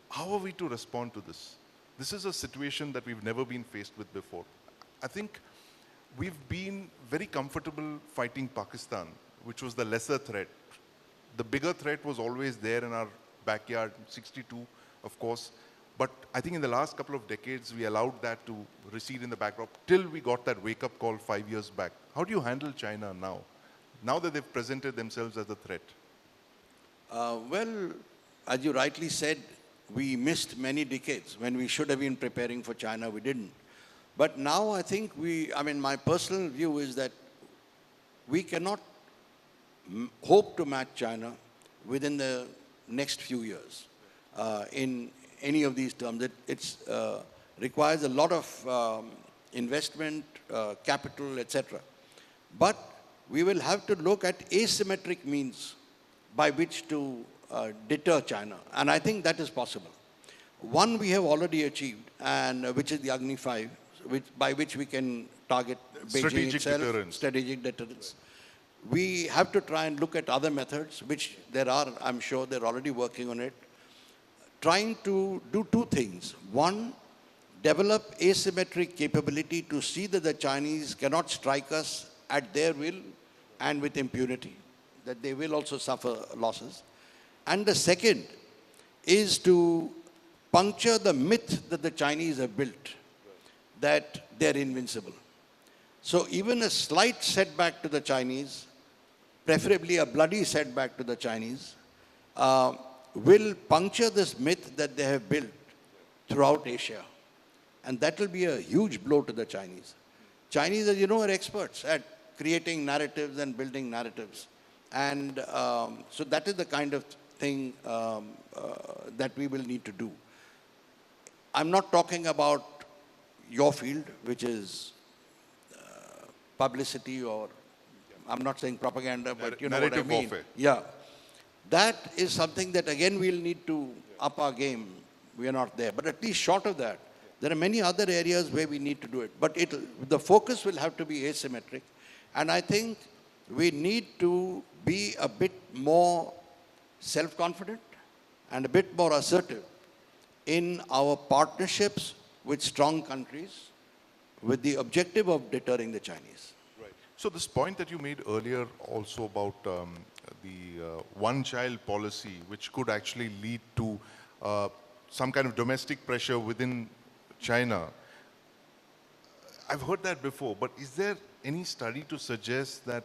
How are we to respond to this? This is a situation that we've never been faced with before. I think we've been very comfortable fighting Pakistan, which was the lesser threat. The bigger threat was always there in our backyard, 62, of course. But I think in the last couple of decades, we allowed that to recede in the backdrop till we got that wake-up call 5 years back. How do you handle China now that they've presented themselves as a threat? Well, as you rightly said, we missed many decades. When we should have been preparing for China, we didn't. But now I think my personal view is that we cannot hope to match China within the next few years in any of these terms. It requires a lot of investment, capital, etc. But we will have to look at asymmetric means by which to deter China. And I think that is possible. One we have already achieved, and which is the Agni 5, by which we can target Beijing Strategic itself, deterrence. strategic deterrence. We have to try and look at other methods, which there are, I'm sure they're already working on it, trying to do two things. One, develop asymmetric capability to see that the Chinese cannot strike us at their will and with impunity, that they will also suffer losses. And the second is to puncture the myth that the Chinese have built, that they're invincible. So even a slight setback to the Chinese, preferably a bloody setback to the Chinese, will puncture this myth that they have built throughout Asia. And that will be a huge blow to the Chinese. Chinese, as you know, are experts at creating narratives and building narratives. And so that is the kind of thing that we will need to do. I'm not talking about your field, which is publicity, or I'm not saying propaganda, but you know what I Narrative mean. warfare. Yeah. That is something that, again, we'll need to up our game. We are not there. But at least short of that, there are many other areas where we need to do it. But the focus will have to be asymmetric. And I think we need to be a bit more self-confident and a bit more assertive in our partnerships with strong countries with the objective of deterring the Chinese. Right. So this point that you made earlier also about the one-child policy, which could actually lead to some kind of domestic pressure within China. I've heard that before, but is there any study to suggest that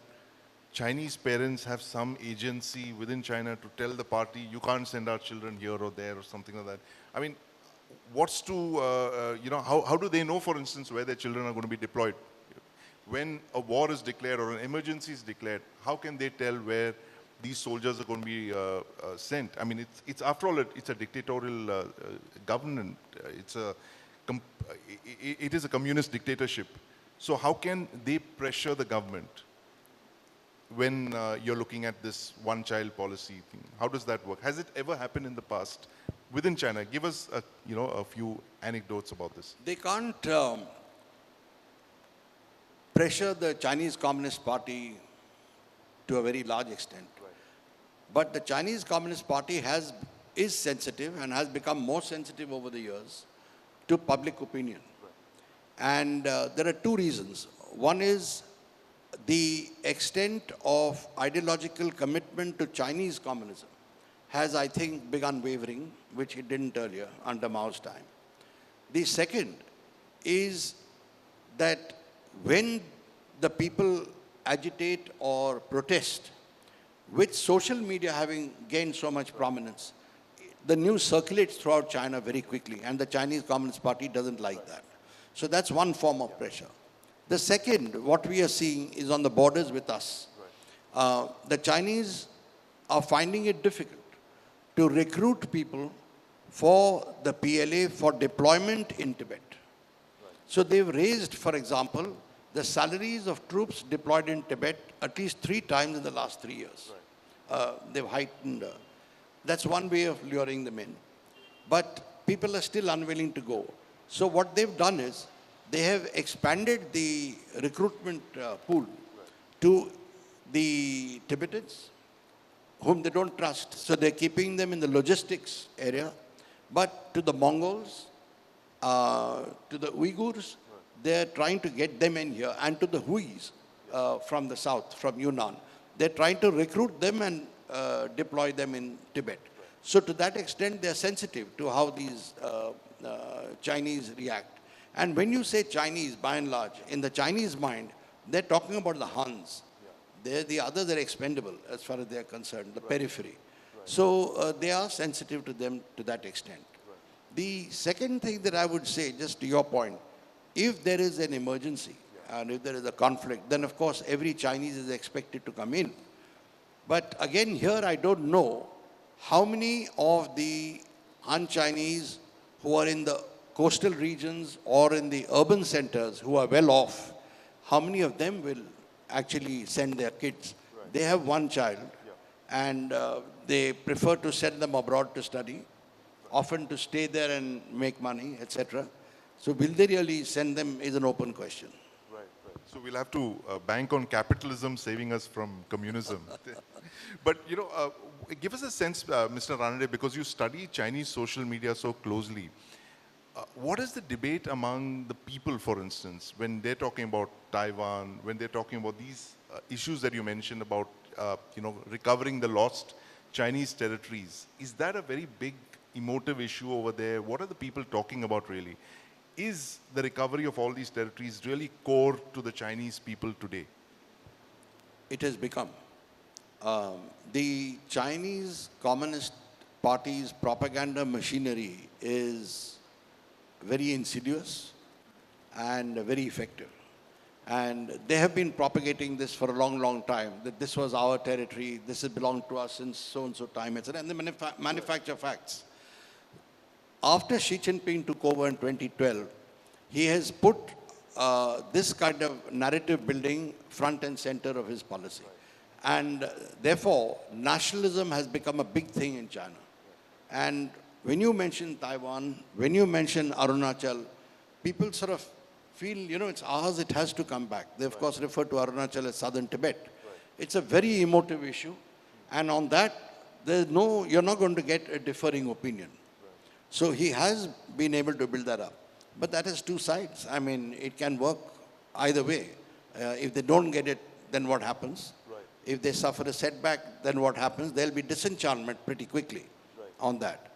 Chinese parents have some agency within China to tell the party, you can't send our children here or there or something like that? I mean, what's to, how do they know, for instance, where their children are going to be deployed? When a war is declared or an emergency is declared, how can they tell where these soldiers are going to be sent? I mean, it's after all, it's a dictatorial government. It is a communist dictatorship. So how can they pressure the government when you're looking at this one-child policy thing? How does that work? Has it ever happened in the past within China? Give us a few anecdotes about this. They can't pressure the Chinese Communist Party to a very large extent. Right. But the Chinese Communist Party is sensitive and has become more sensitive over the years to public opinion. Right. And there are two reasons. One is the extent of ideological commitment to Chinese communism has, I think, begun wavering, which it didn't earlier under Mao's time. The second is that when the people agitate or protest, with social media having gained so much prominence, the news circulates throughout China very quickly, and the Chinese Communist Party doesn't like that. So that's one form of pressure. The second, what we are seeing is on the borders with us. The Chinese are finding it difficult to recruit people for the PLA for deployment in Tibet. So they've raised, for example, the salaries of troops deployed in Tibet at least 3 times in the last 3 years. They've heightened. That's one way of luring them in. But people are still unwilling to go. So what they've done is, they have expanded the recruitment pool to the Tibetans, whom they don't trust. So they're keeping them in the logistics area. But to the Mongols, to the Uyghurs, they're trying to get them in here. And to the Huis from the south, from Yunnan, they're trying to recruit them and deploy them in Tibet. So to that extent, they're sensitive to how these Chinese react. And when you say Chinese, by and large, in the Chinese mind, they're talking about the Huns. The others are expendable as far as they're concerned, the periphery. So they are sensitive to them to that extent. The second thing that I would say, just to your point, if there is an emergency and if there is a conflict, then of course every Chinese is expected to come in. But again, here I don't know how many of the Han-Chinese who are in the coastal regions or in the urban centers who are well off, how many of them will actually send their kids? Right. They have one child, and they prefer to send them abroad to study, often to stay there and make money, etc. So will they really send them is an open question. Right, right. So we'll have to bank on capitalism saving us from communism. But, you know, give us a sense, Mr. Ranade, because you study Chinese social media so closely. What is the debate among the people, for instance, when they're talking about Taiwan, when they're talking about these issues that you mentioned about, you know, recovering the lost Chinese territories? Is that a very big emotive issue over there? What are the people talking about really? Is the recovery of all these territories really core to the Chinese people today? It has become. The Chinese Communist Party's propaganda machinery is very insidious and very effective. And they have been propagating this for a long, long time, that this was our territory, this has belonged to us since so-and-so time, etc. And they manufacture facts. After Xi Jinping took over in 2012, he has put this kind of narrative building front and center of his policy. And therefore, nationalism has become a big thing in China. And when you mention Taiwan, when you mention Arunachal, people sort of feel, you know, it's ours, it has to come back. They, of course, refer to Arunachal as southern Tibet. It's a very emotive issue. And on that, there's no, you're not going to get a differing opinion. So he has been able to build that up. But that has two sides. I mean, it can work either way. If they don't get it, then what happens? If they suffer a setback, then what happens? There'll be disenchantment pretty quickly on that.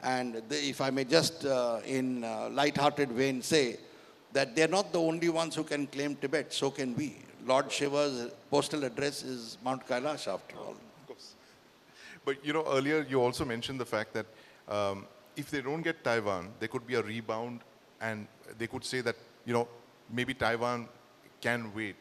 And if I may just, in a light-hearted vein, say that they're not the only ones who can claim Tibet, so can we. Lord Shiva's postal address is Mount Kailash, after all. Of course. But, you know, earlier you also mentioned the fact that if they don't get Taiwan, there could be a rebound, and they could say that, you know, maybe Taiwan can wait.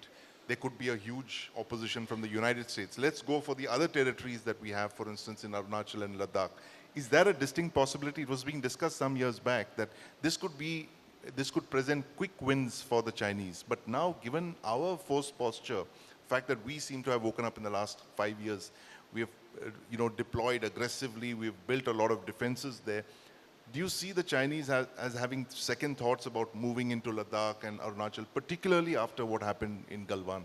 There could be a huge opposition from the United States. Let's go for the other territories that we have, for instance, in Arunachal and Ladakh. Is there a distinct possibility? It was being discussed some years back that this could present quick wins for the Chinese. But now, given our forced posture, the fact that we seem to have woken up in the last 5 years, we have, you know, deployed aggressively, we've built a lot of defenses there. Do you see the Chinese as having second thoughts about moving into Ladakh and Arunachal, particularly after what happened in Galwan?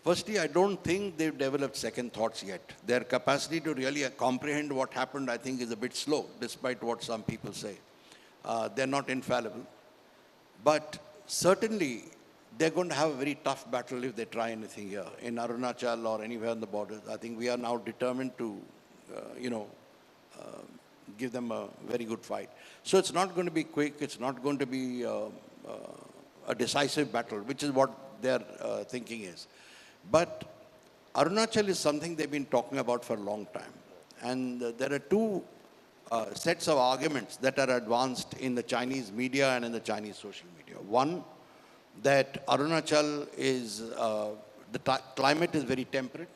Firstly, I don't think they've developed second thoughts yet. Their capacity to really comprehend what happened, I think, is a bit slow, despite what some people say. They're not infallible. But certainly, they're going to have a very tough battle if they try anything here. In Arunachal or anywhere on the borders, I think we are now determined to, give them a very good fight. So it's not going to be quick. It's not going to be a decisive battle, which is what their thinking is. But Arunachal is something they've been talking about for a long time. And there are two sets of arguments that are advanced in the Chinese media and in the Chinese social media. One, that Arunachal is, the climate is very temperate.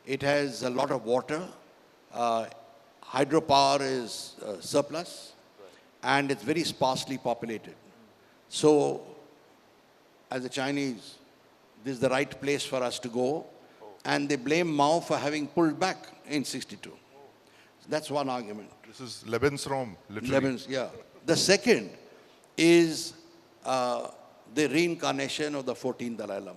It has a lot of water. Hydropower is surplus. And it's very sparsely populated. So, as the Chinese, this is the right place for us to go. And they blame Mao for having pulled back in '62. That's one argument. This is Lebensraum, literally. Yeah. The second is the reincarnation of the 14th Dalai Lama,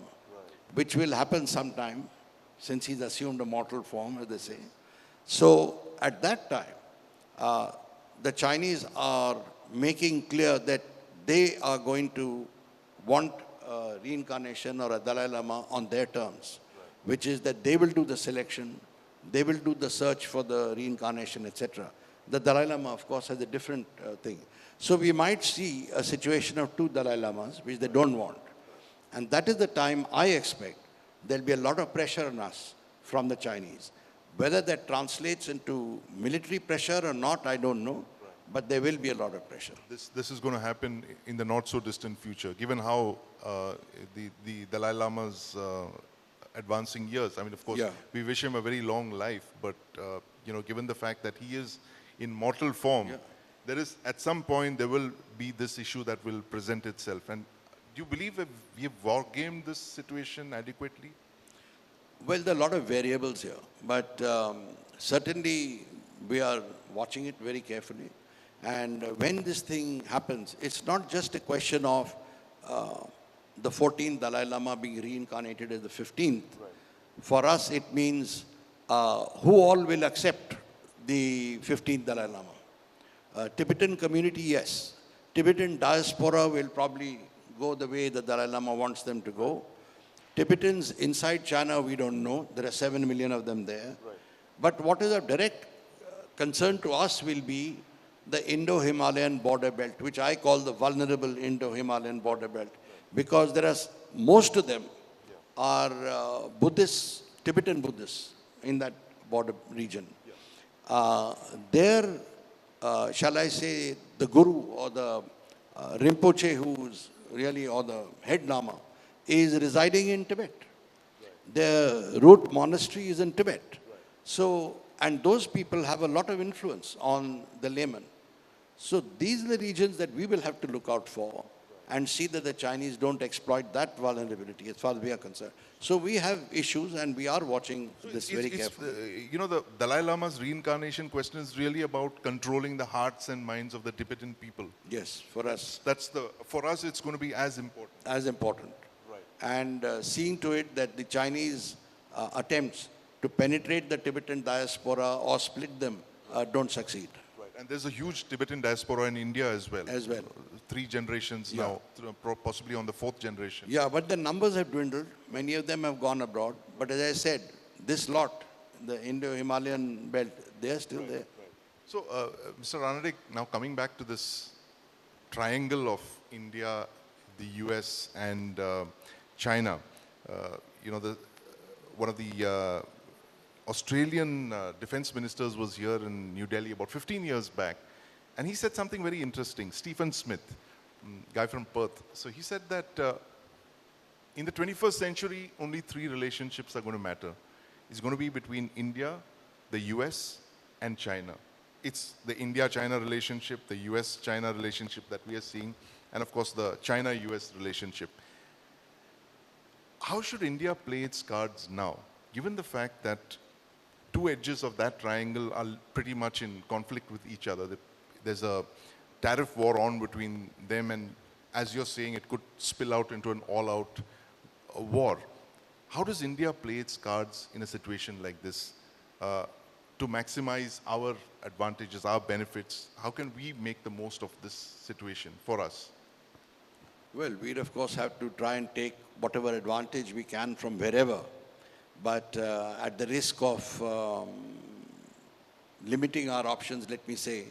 which will happen sometime, since he's assumed a mortal form, as they say. So, at that time, the Chinese are making clear that they are going to want reincarnation or a Dalai Lama on their terms, which is that they will do the selection, they will do the search for the reincarnation, etc. The Dalai Lama, of course, has a different thing. So we might see a situation of two Dalai Lamas, which they don't want. And that is the time I expect there'll be a lot of pressure on us from the Chinese. Whether that translates into military pressure or not, I don't know. But there will be a lot of pressure. This is going to happen in the not so distant future, given how the Dalai Lama's advancing years. I mean, of course, we wish him a very long life, but you know, given the fact that he is in mortal form, there is, at some point, there will be this issue that will present itself. And do you believe we have war gamed this situation adequately? Well, there are a lot of variables here, but certainly we are watching it very carefully. And when this thing happens, it's not just a question of the 14th Dalai Lama being reincarnated as the 15th. Right. For us, it means who all will accept the 15th Dalai Lama. Tibetan community, yes. Tibetan diaspora will probably go the way the Dalai Lama wants them to go. Tibetans inside China, we don't know. There are 7 million of them there. Right. But what is of direct concern to us will be the Indo-Himalayan border belt, which I call the vulnerable Indo-Himalayan border belt. Right. Because there are, most of them are Buddhists, Tibetan Buddhists in that border region. There, shall I say, the Guru or the Rinpoche, who's really, or the head Lama, is residing in Tibet. Right. The root monastery is in Tibet. Right. So, and those people have a lot of influence on the layman. So these are the regions that we will have to look out for and see that the Chinese don't exploit that vulnerability as far as we are concerned. So we have issues and we are watching this very carefully. You know, the Dalai Lama's reincarnation question is really about controlling the hearts and minds of the Tibetan people. Yes, for us. For us, it's going to be as important. As important. Right. And seeing to it that the Chinese attempts to penetrate the Tibetan diaspora or split them don't succeed. Right. And there's a huge Tibetan diaspora in India as well. 3 generations now, possibly on the 4th generation. Yeah, but the numbers have dwindled. Many of them have gone abroad. But as I said, this lot, the Indo-Himalayan belt, they are still there. Right. So, Mr. Ranadik, now coming back to this triangle of India, the US and China, you know, one of the Australian defense ministers was here in New Delhi about 15 years back. And he said something very interesting. Stephen Smith, guy from Perth. So he said that in the 21st century, only 3 relationships are going to matter. It's going to be between India, the US, and China. It's the India-China relationship, the US-China relationship that we are seeing, and of course the China-US relationship. How should India play its cards now, given the fact that 2 edges of that triangle are pretty much in conflict with each other? There's a tariff war on between them, and as you're saying, it could spill out into an all-out war. How does India play its cards in a situation like this to maximize our advantages, our benefits? How can we make the most of this situation for us? Well, we'd of course have to try and take whatever advantage we can from wherever, but at the risk of limiting our options, let me say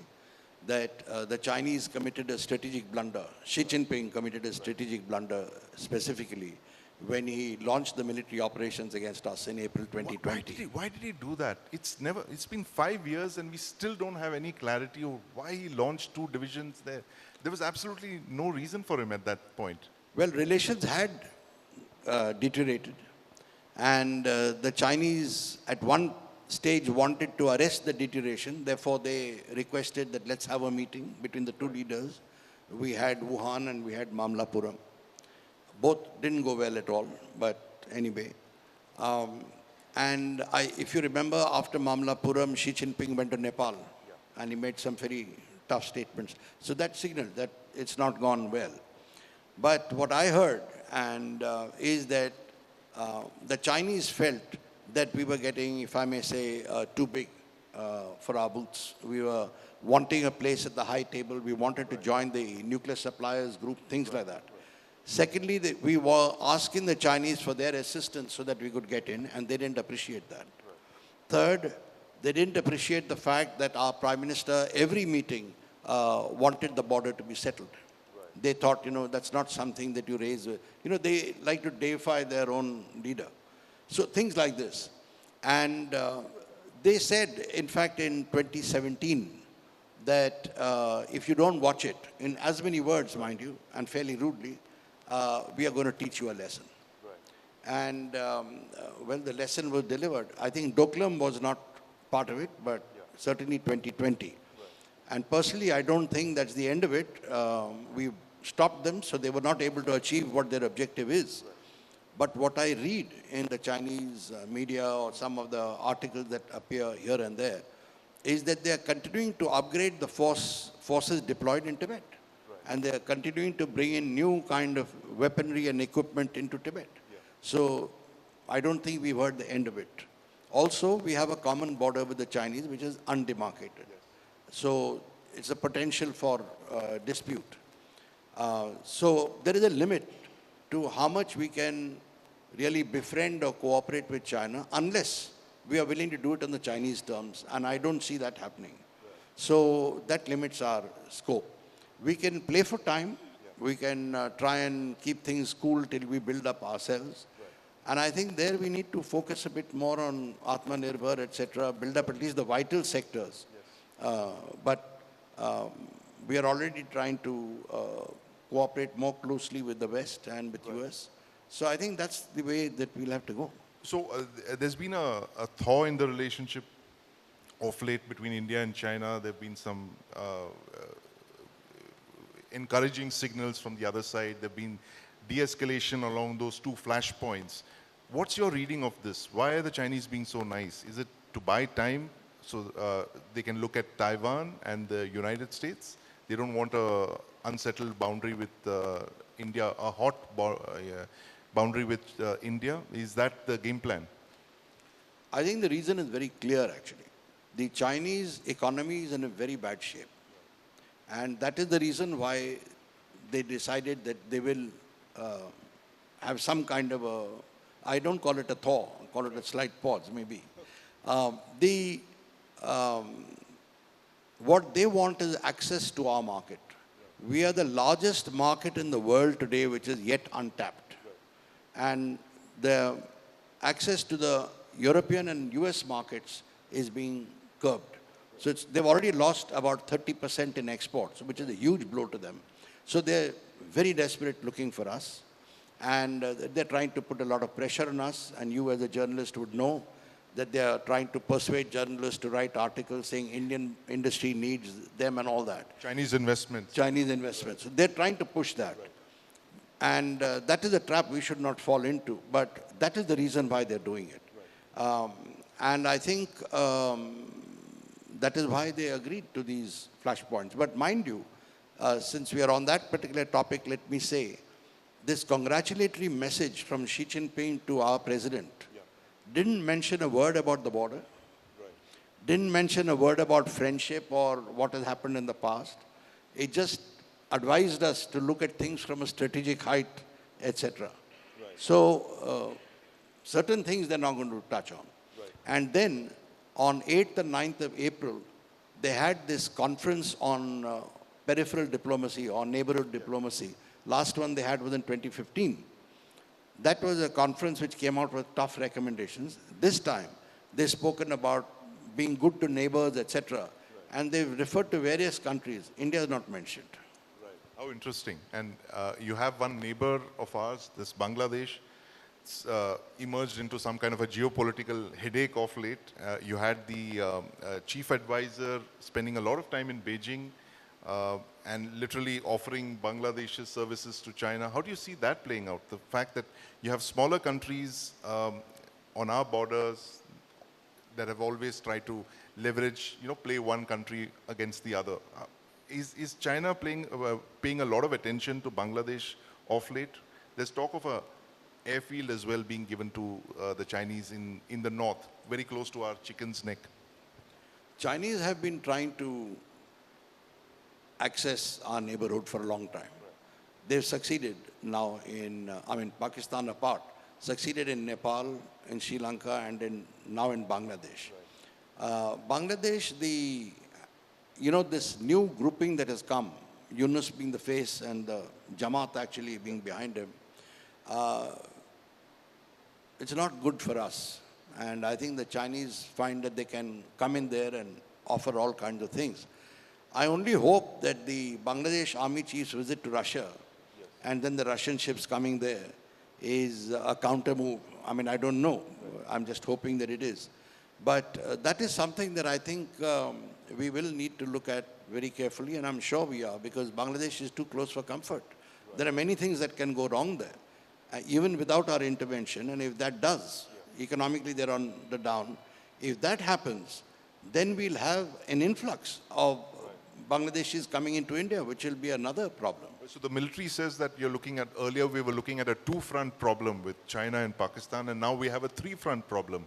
that the Chinese committed a strategic blunder. Xi Jinping committed a strategic blunder specifically when he launched the military operations against us in April 2020. Why did he do that? It's been 5 years and we still don't have any clarity of why he launched 2 divisions there. There was absolutely no reason for him at that point. Well, relations had deteriorated, and the Chinese at one stage wanted to arrest the deterioration. Therefore, they requested that let's have a meeting between the 2 leaders. We had Wuhan and we had Mamlapuram. Both didn't go well at all, but anyway. And if you remember, after Mamlapuram, Xi Jinping went to Nepal and he made some very tough statements. So that signaled that it's not gone well. But what I heard is that the Chinese felt that we were getting, if I may say, too big for our boots. We were wanting a place at the high table. We wanted to join the nuclear suppliers group, things like that. Secondly, we were asking the Chinese for their assistance so that we could get in, and they didn't appreciate that. Third, they didn't appreciate the fact that our Prime Minister, every meeting, wanted the border to be settled. They thought, that's not something that you raise. They like to deify their own leader. So things like this. And they said, in fact, in 2017, that if you don't watch it, in as many words, mind you, and fairly rudely, we are going to teach you a lesson. Right. And, well, the lesson was delivered. I think Doklam was not part of it, but certainly 2020. Right. And personally, I don't think that's the end of it. We stopped them, so they were not able to achieve what their objective is. Right. But what I read in the Chinese media or some of the articles that appear here and there is that they are continuing to upgrade the forces deployed in Tibet. And they are continuing to bring in new kind of weaponry and equipment into Tibet. So I don't think we've heard the end of it. Also, we have a common border with the Chinese, which is undemarcated. So it's a potential for dispute. So there is a limit to how much we can really befriend or cooperate with China unless we are willing to do it on the Chinese terms. And I don't see that happening. So that limits our scope. We can play for time. We can try and keep things cool till we build up ourselves. And I think there we need to focus a bit more on Atmanirbhar, etc., build up at least the vital sectors. But we are already trying to cooperate more closely with the West and with US. So I think that's the way that we'll have to go. So there's been a thaw in the relationship of late between India and China. There have been some encouraging signals from the other side. There have been de-escalation along those two flashpoints. What's your reading of this? Why are the Chinese being so nice? Is it to buy time so they can look at Taiwan and the United States? They don't want a unsettled boundary with India, a hot boundary with India. Is that the game plan? I think the reason is very clear, actually. The Chinese economy is in a very bad shape. And that is the reason why they decided that they will have some kind of a, I don't call it a thaw, I call it a slight pause, maybe. What they want is access to our market. We are the largest market in the world today, which is yet untapped. And the access to the European and US markets is being curbed. So they've already lost about 30% in exports, which is a huge blow to them. So they're very desperate looking for us. And they're trying to put a lot of pressure on us. And you as a journalist would know that they are trying to persuade journalists to write articles saying Indian industry needs them and all that. Chinese investments. Chinese investments. So they're trying to push that. And that is a trap we should not fall into. But that is the reason why they're doing it. And I think that is why they agreed to these flashpoints. But mind you, since we are on that particular topic, let me say, this congratulatory message from Xi Jinping to our president didn't mention a word about the border, didn't mention a word about friendship or what has happened in the past. It just advised us to look at things from a strategic height, etc. So certain things they're not going to touch on. And then on 8th and 9th of April, they had this conference on peripheral diplomacy or neighborhood diplomacy. Last one they had was in 2015. That was a conference which came out with tough recommendations. This time, they've spoken about being good to neighbors, etc. And they've referred to various countries. India is not mentioned. How interesting. And you have one neighbor of ours, this Bangladesh. It's emerged into some kind of a geopolitical headache of late. You had the chief advisor spending a lot of time in Beijing and literally offering Bangladesh's services to China. How do you see that playing out? The fact that you have smaller countries on our borders that have always tried to leverage, play one country against the other. Is China paying a lot of attention to Bangladesh of late? There's talk of a airfield as well being given to the Chinese in the north, very close to our chicken's neck. Chinese have been trying to access our neighborhood for a long time. They've succeeded now in, Pakistan apart, succeeded in Nepal, in Sri Lanka, and now in Bangladesh. Bangladesh, this new grouping that has come, Yunus being the face and the Jamaat actually being behind him, it's not good for us. And I think the Chinese find that they can come in there and offer all kinds of things. I only hope that the Bangladesh Army Chief's visit to Russia and then the Russian ships coming there is a counter move. I don't know. I'm just hoping that it is. But that is something that I think we will need to look at very carefully, and I'm sure we are, because Bangladesh is too close for comfort. There are many things that can go wrong there. even without our intervention, and if that does, economically they're on the down, if that happens, then we'll have an influx of Bangladeshis coming into India, which will be another problem. So the military says that you're looking at, earlier we were looking at a two-front problem with China and Pakistan, and now we have a three-front problem.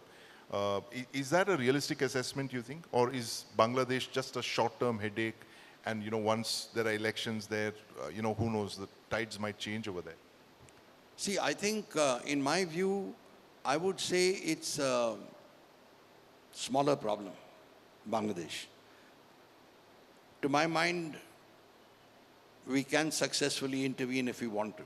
Is that a realistic assessment, you think? Or is Bangladesh just a short-term headache, and once there are elections there, who knows, the tides might change over there? See, I think, in my view, I would say it's a smaller problem, Bangladesh. To my mind, we can successfully intervene if we want to.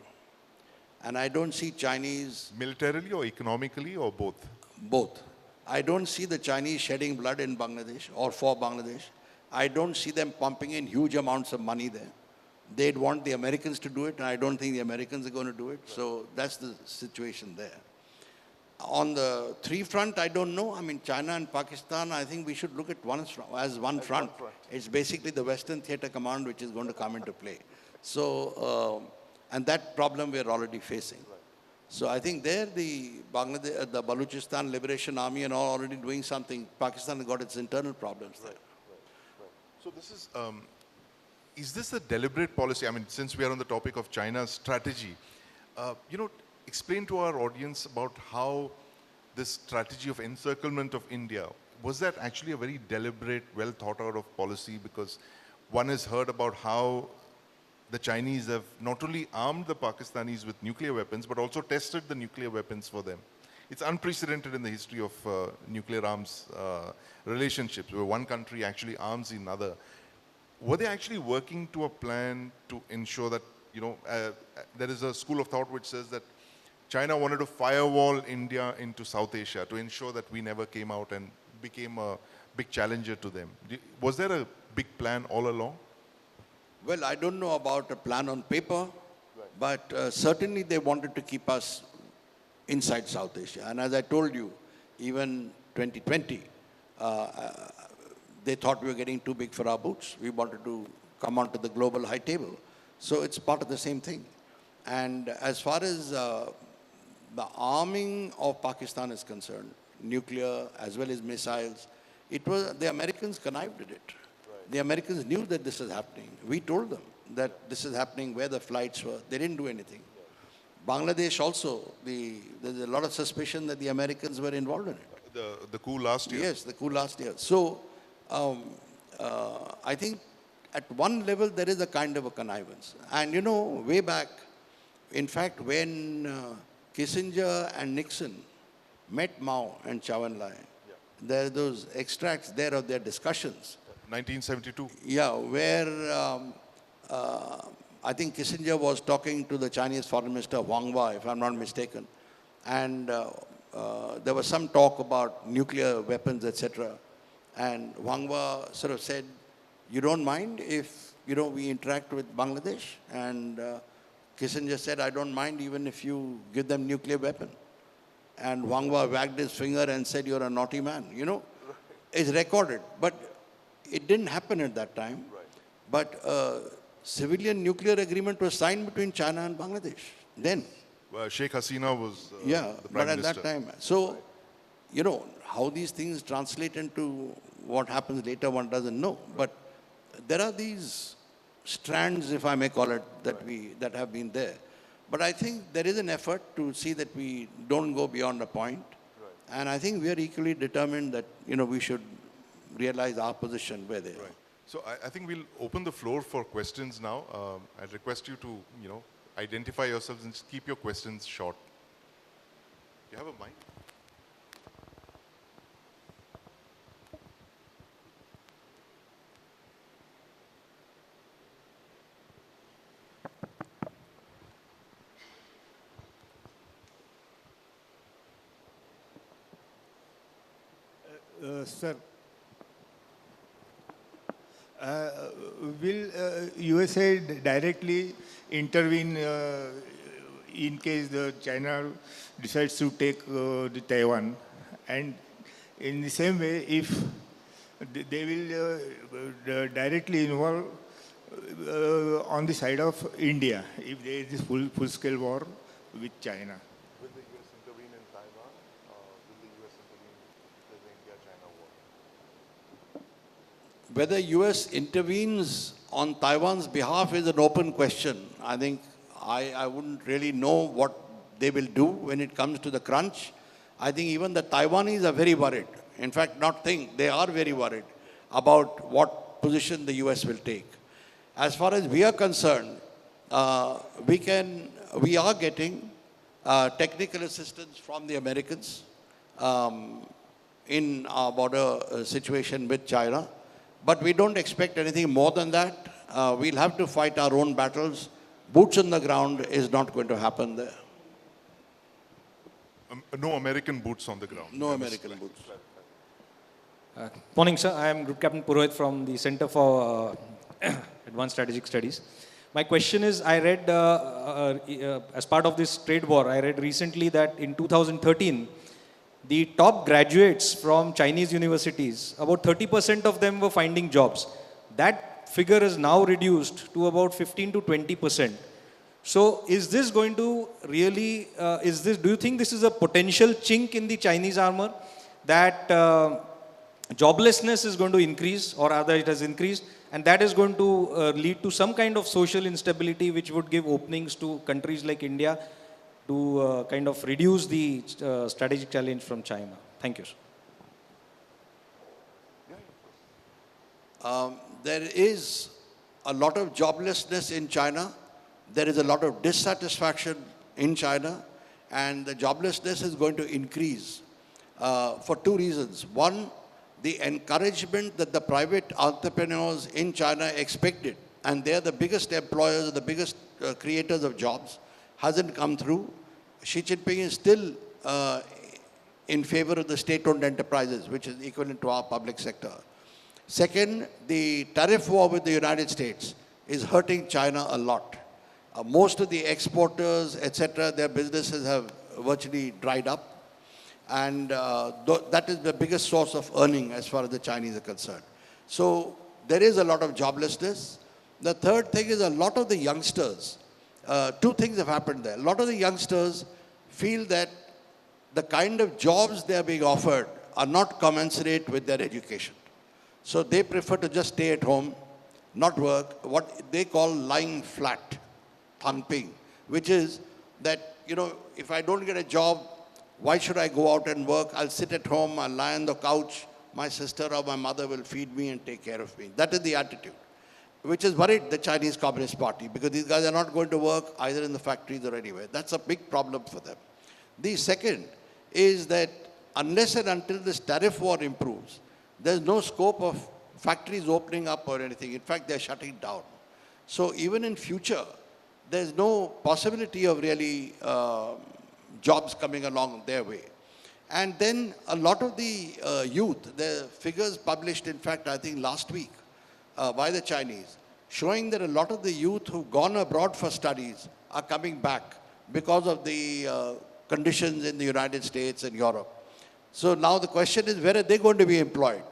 And I don't see Chinese... Militarily or economically or both? Both. I don't see the Chinese shedding blood in Bangladesh or for Bangladesh. I don't see them pumping in huge amounts of money there. They'd want the Americans to do it, and I don't think the Americans are going to do it. So that's the situation there. On the three front, I don't know. I mean, China and Pakistan, I think we should look at as one front. It's basically the Western Theatre Command which is going to come into play. So, and that problem we're already facing. So I think there the Baluchistan Liberation Army and all already doing something. Pakistan has got its internal problems there. So this is this a deliberate policy? I mean, since we are on the topic of China's strategy, explain to our audience about how this strategy of encirclement of India, was that actually a very deliberate, well thought out of policy? Because one has heard about how the Chinese have not only armed the Pakistanis with nuclear weapons, but also tested the nuclear weapons for them. It's unprecedented in the history of nuclear arms relationships, where one country actually arms another. Were they actually working to a plan to ensure that, there is a school of thought which says that China wanted to firewall India into South Asia to ensure that we never came out and became a big challenger to them. Was there a big plan all along? Well, I don't know about a plan on paper, but certainly they wanted to keep us inside South Asia. And as I told you, even 2020, they thought we were getting too big for our boots. We wanted to come onto the global high table. So it's part of the same thing. And as far as the arming of Pakistan is concerned, nuclear as well as missiles, it was the Americans connived at it. Right. The Americans knew that this is happening. We told them that this is happening, where the flights were. They didn't do anything. Yeah. Bangladesh also, there's a lot of suspicion that the Americans were involved in it. The coup last year? Yes, the coup last year. So I think at one level there is a kind of a connivance. And way back, in fact, when Kissinger and Nixon met Mao and Chou En-lai, there are those extracts there of their discussions. 1972? Yeah, where I think Kissinger was talking to the Chinese Foreign Minister Wang Wa, if I'm not mistaken, and there was some talk about nuclear weapons, etc. And Wang Wa sort of said, you don't mind if, we interact with Bangladesh? And Kissinger said, I don't mind even if you give them nuclear weapon. And Wang Wa wagged his finger and said, you're a naughty man. It's recorded. But it didn't happen at that time. Right. But a civilian nuclear agreement was signed between China and Bangladesh then. Well, Sheikh Hasina was the but Prime Minister. At that time. So, how these things translate into what happens later, one doesn't know. But there are these strands, if I may call it, that have been there. But I think there is an effort to see that we don't go beyond a point. Right. And I think we are equally determined that, we should realize our position where they are. So I think we'll open the floor for questions now. I'd request you to, identify yourselves and just keep your questions short. Do you have a mic? Sir, will USA directly intervene in case the China decides to take the Taiwan? And in the same way, if they will directly involve on the side of India, if there is this full-scale war with China. Will the US intervene in Taiwan? Will the US intervene in the India-China war? Whether US intervenes on Taiwan's behalf is an open question. I think I wouldn't really know what they will do when it comes to the crunch. I think even the Taiwanese are very worried. In fact, not think, they are very worried about what position the US will take. As far as we are concerned, we are getting technical assistance from the Americans in our border situation with China. But we don't expect anything more than that. We'll have to fight our own battles. Boots on the ground is not going to happen there. No American boots on the ground. No American boots. Morning, sir. I am Group Captain Purohit from the Center for Advanced Strategic Studies. My question is, I read, as part of this trade war, I read recently that in 2013, the top graduates from Chinese universities, about 30% of them were finding jobs. That figure is now reduced to about 15 to 20%. So is this going to really, do you think this is a potential chink in the Chinese armor that joblessness is going to increase, or rather it has increased, and that is going to lead to some kind of social instability which would give openings to countries like India to kind of reduce the strategic challenge from China? Thank you, sir. There is a lot of joblessness in China. There is a lot of dissatisfaction in China, and the joblessness is going to increase for two reasons. One, the encouragement that the private entrepreneurs in China expected, and they're the biggest employers, the biggest creators of jobs, hasn't come through. Xi Jinping is still in favor of the state-owned enterprises, which is equivalent to our public sector. Second, the tariff war with the United States is hurting China a lot. Most of the exporters, etc., their businesses have virtually dried up. And that is the biggest source of earning as far as the Chinese are concerned. So there is a lot of joblessness. The third thing is a lot of the youngsters, two things have happened there. A lot of the youngsters feel that the kind of jobs they are being offered are not commensurate with their education. So they prefer to just stay at home, not work, what they call lying flat, thumping, which is that, you know, if I don't get a job, why should I go out and work? I'll sit at home, I'll lie on the couch, my sister or my mother will feed me and take care of me. That is the attitude, which has worried the Chinese Communist Party, because these guys are not going to work either in the factories or anywhere. That's a big problem for them. The second is that unless and until this tariff war improves, there's no scope of factories opening up or anything. In fact, they're shutting down. So even in future, there's no possibility of really jobs coming along their way. And then a lot of the youth, the figures published, in fact, I think last week by the Chinese, showing that a lot of the youth who've gone abroad for studies are coming back because of the conditions in the United States and Europe. So now the question is, where are they going to be employed?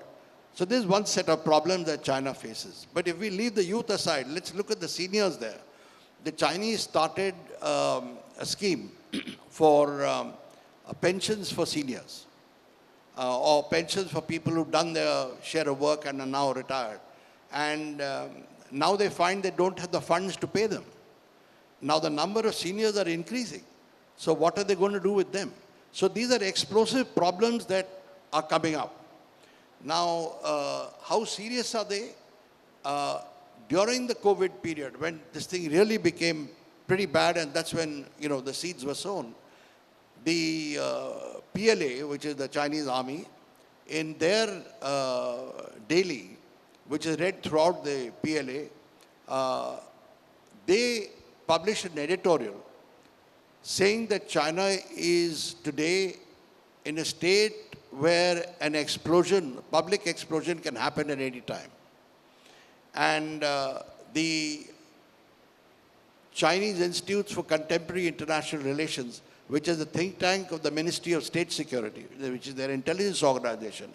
So there's one set of problems that China faces. But if we leave the youth aside, let's look at the seniors there. The Chinese started a scheme for pensions for seniors, or pensions for people who've done their share of work and are now retired. And now they find they don't have the funds to pay them. Now the number of seniors are increasing. So what are they going to do with them? So these are explosive problems that are coming up. Now, how serious are they? During the COVID period, when this thing really became pretty bad, and that's when, you know, the seeds were sown, the PLA, which is the Chinese army, in their daily, which is read throughout the PLA, they published an editorial saying that China is today in a state where an explosion, public explosion, can happen at any time. And the Chinese Institutes for Contemporary International Relations, which is a think tank of the Ministry of State Security, which is their intelligence organization,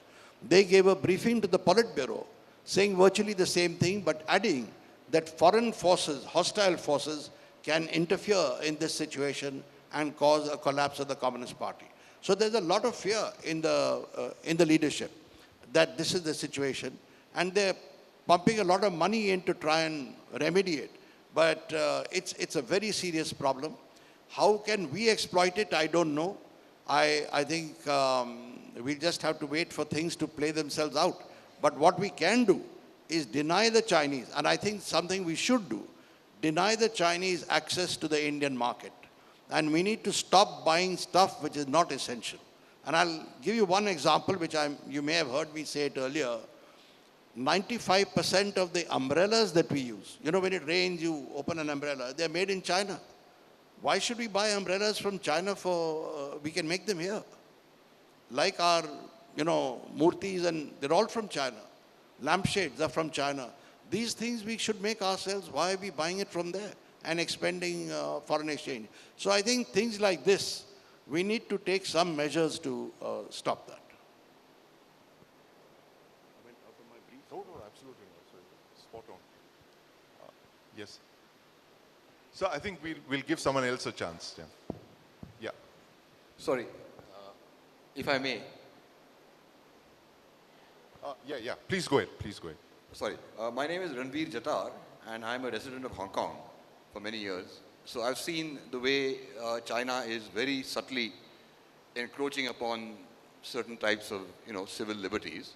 they gave a briefing to the Politburo saying virtually the same thing, but adding that foreign forces, hostile forces, can interfere in this situation and cause a collapse of the Communist Party. So there's a lot of fear in the leadership that this is the situation, and they're pumping a lot of money in to try and remedy it. But it's a very serious problem. How can we exploit it? I don't know. I think we'll just have to wait for things to play themselves out. But what we can do is deny the Chinese, and I think something we should do, deny the Chinese access to the Indian market. And we need to stop buying stuff which is not essential. And I'll give you one example, which you may have heard me say it earlier. 95% of the umbrellas that we use, you know, when it rains, you open an umbrella, they're made in China. Why should we buy umbrellas from China we can make them here? Like our, you know, murtis, and they're all from China. Lampshades are from China. These things we should make ourselves. Why are we buying it from there and expending foreign exchange? So I think things like this, we need to take some measures to stop that. No, absolutely not. So, spot on. Yes. So I think we'll give someone else a chance. Yeah. Sorry, if I may. Yeah. Please go ahead. Sorry, my name is Ranveer Jatar, and I'm a resident of Hong Kong for many years. So I've seen the way China is very subtly encroaching upon certain types of, you know, civil liberties.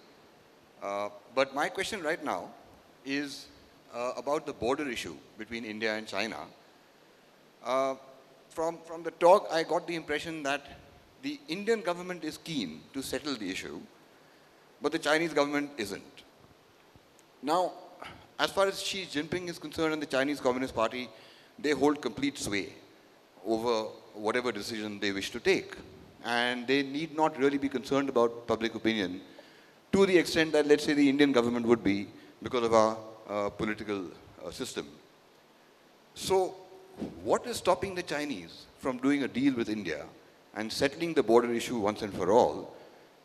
But my question right now is about the border issue between India and China. From the talk, I got the impression that the Indian government is keen to settle the issue, but the Chinese government isn't. Now, as far as Xi Jinping is concerned and the Chinese Communist Party, they hold complete sway over whatever decision they wish to take. And they need not really be concerned about public opinion to the extent that, let's say, the Indian government would be because of our political system. So, what is stopping the Chinese from doing a deal with India and settling the border issue once and for all?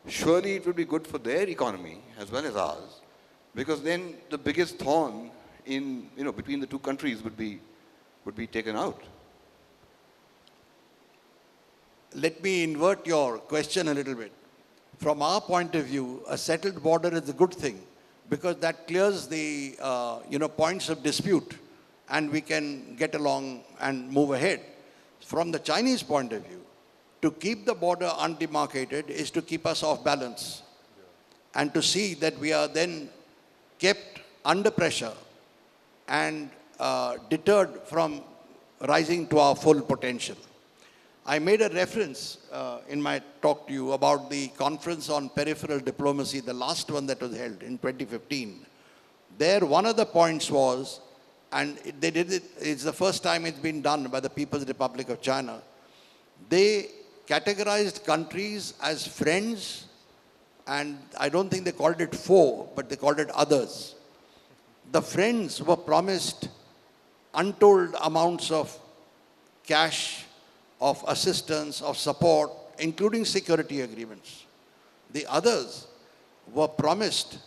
Surely it would be good for their economy as well as ours, because then the biggest thorn in, you know, between the two countries would be taken out. Let me invert your question a little bit. From our point of view, a settled border is a good thing because that clears the points of dispute, and we can get along and move ahead. From the Chinese point of view, to keep the border undemarcated is to keep us off balance and to see that we are then kept under pressure and deterred from rising to our full potential. I made a reference in my talk to you about the conference on peripheral diplomacy, the last one that was held in 2015. There, one of the points was, and they did it, it's the first time it's been done by the People's Republic of China, they categorized countries as friends, and I don't think they called it foe, but they called it others. The friends were promised untold amounts of cash, of assistance, of support, including security agreements. The others were promised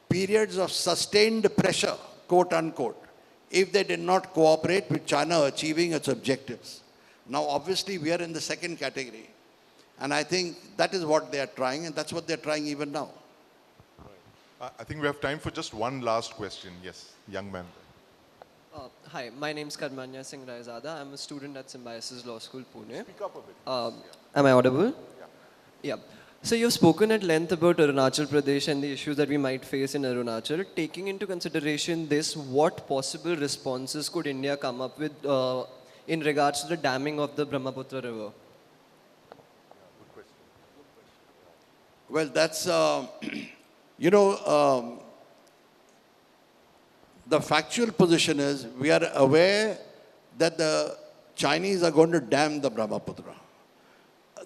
periods of sustained pressure, quote unquote, if they did not cooperate with China achieving its objectives. Now, obviously, we are in the second category. And I think that is what they are trying, and that's what they're trying even now. Right. I think we have time for just one last question. Yes, young man. Hi, my name is Karmanya Singh Raizada. I'm a student at Symbiosis Law School, Pune. Speak up a bit. Am I audible? Yeah. So you've spoken at length about Arunachal Pradesh and the issues that we might face in Arunachal. Taking into consideration this, what possible responses could India come up with in regards to the damming of the Brahmaputra River? Well, that's, the factual position is we are aware that the Chinese are going to dam the Brahmaputra.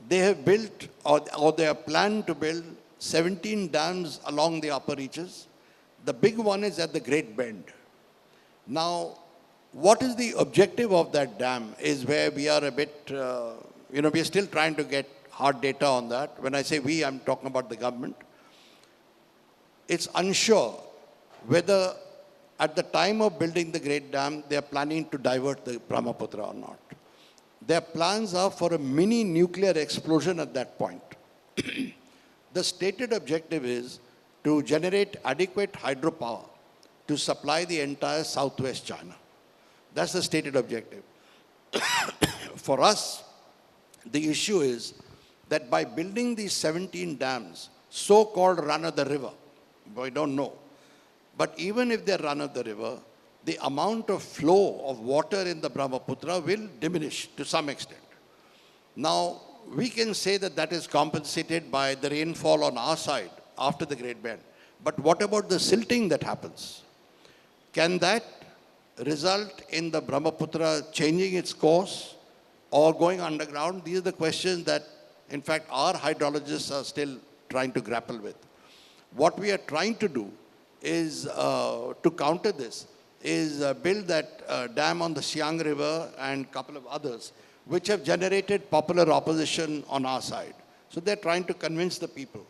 They have built, or they are planned to build 17 dams along the upper reaches. The big one is at the Great Bend. Now, what is the objective of that dam is where we are a bit, we are still trying to get hard data on that. When I say we, I'm talking about the government. It's unsure whether at the time of building the Great Dam, they are planning to divert the Brahmaputra or not. their plans are for a mini nuclear explosion at that point. The stated objective is to generate adequate hydropower to supply the entire southwest China. That's the stated objective. For us, the issue is that by building these 17 dams, so-called run of the river, we don't know, but even if they run of the river, the amount of flow of water in the Brahmaputra will diminish to some extent. Now, we can say that that is compensated by the rainfall on our side after the Great Bend. But what about the silting that happens? Can that result in the Brahmaputra changing its course or going underground? These are the questions that, in fact, our hydrologists are still trying to grapple with. What we are trying to do is, to counter this, is build that dam on the Siang River and a couple of others, which have generated popular opposition on our side. So they're trying to convince the people.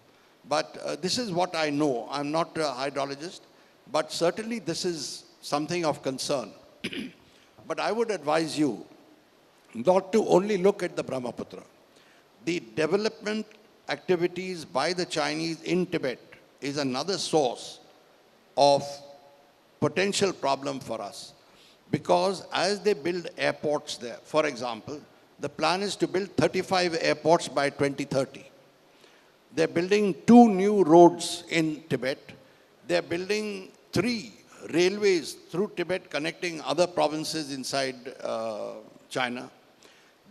But this is what I know. I'm not a hydrologist, but certainly this is something of concern. But I would advise you not to only look at the Brahmaputra. The development activities by the Chinese in Tibet is another source of potential problem for us. Because as they build airports there, for example, the plan is to build 35 airports by 2030. They're building 2 new roads in Tibet. They're building 3 railways through Tibet connecting other provinces inside China.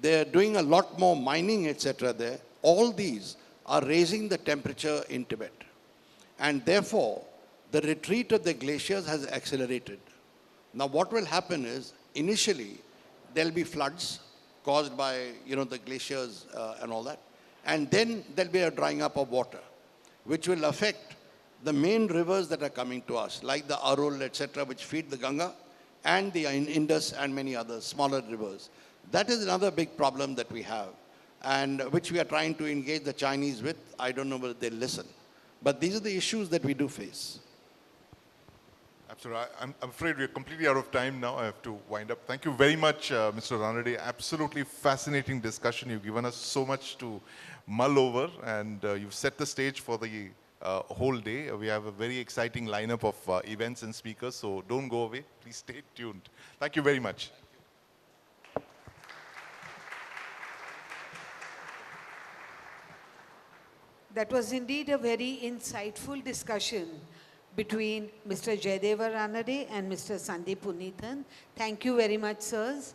They're doing a lot more mining, etc. there. All these are raising the temperature in Tibet. And therefore, the retreat of the glaciers has accelerated. Now what will happen is, initially, there'll be floods caused by, the glaciers and all that. And then there'll be a drying up of water, which will affect the main rivers that are coming to us, like the Arul, etc., which feed the Ganga, and the Indus and many others, smaller rivers. That is another big problem that we have, and which we are trying to engage the Chinese with. I don't know whether they'll listen. But these are the issues that we do face. Absolutely. I'm afraid we're completely out of time now. I have to wind up. Thank you very much, Mr. Ranade. Absolutely fascinating discussion. You've given us so much to mull over, and you've set the stage for the whole day. We have a very exciting lineup of events and speakers, so don't go away. Please stay tuned. Thank you very much. That was indeed a very insightful discussion between Mr. Jayadeva Ranade and Mr. Sandeep Punithan. Thank you very much, sirs.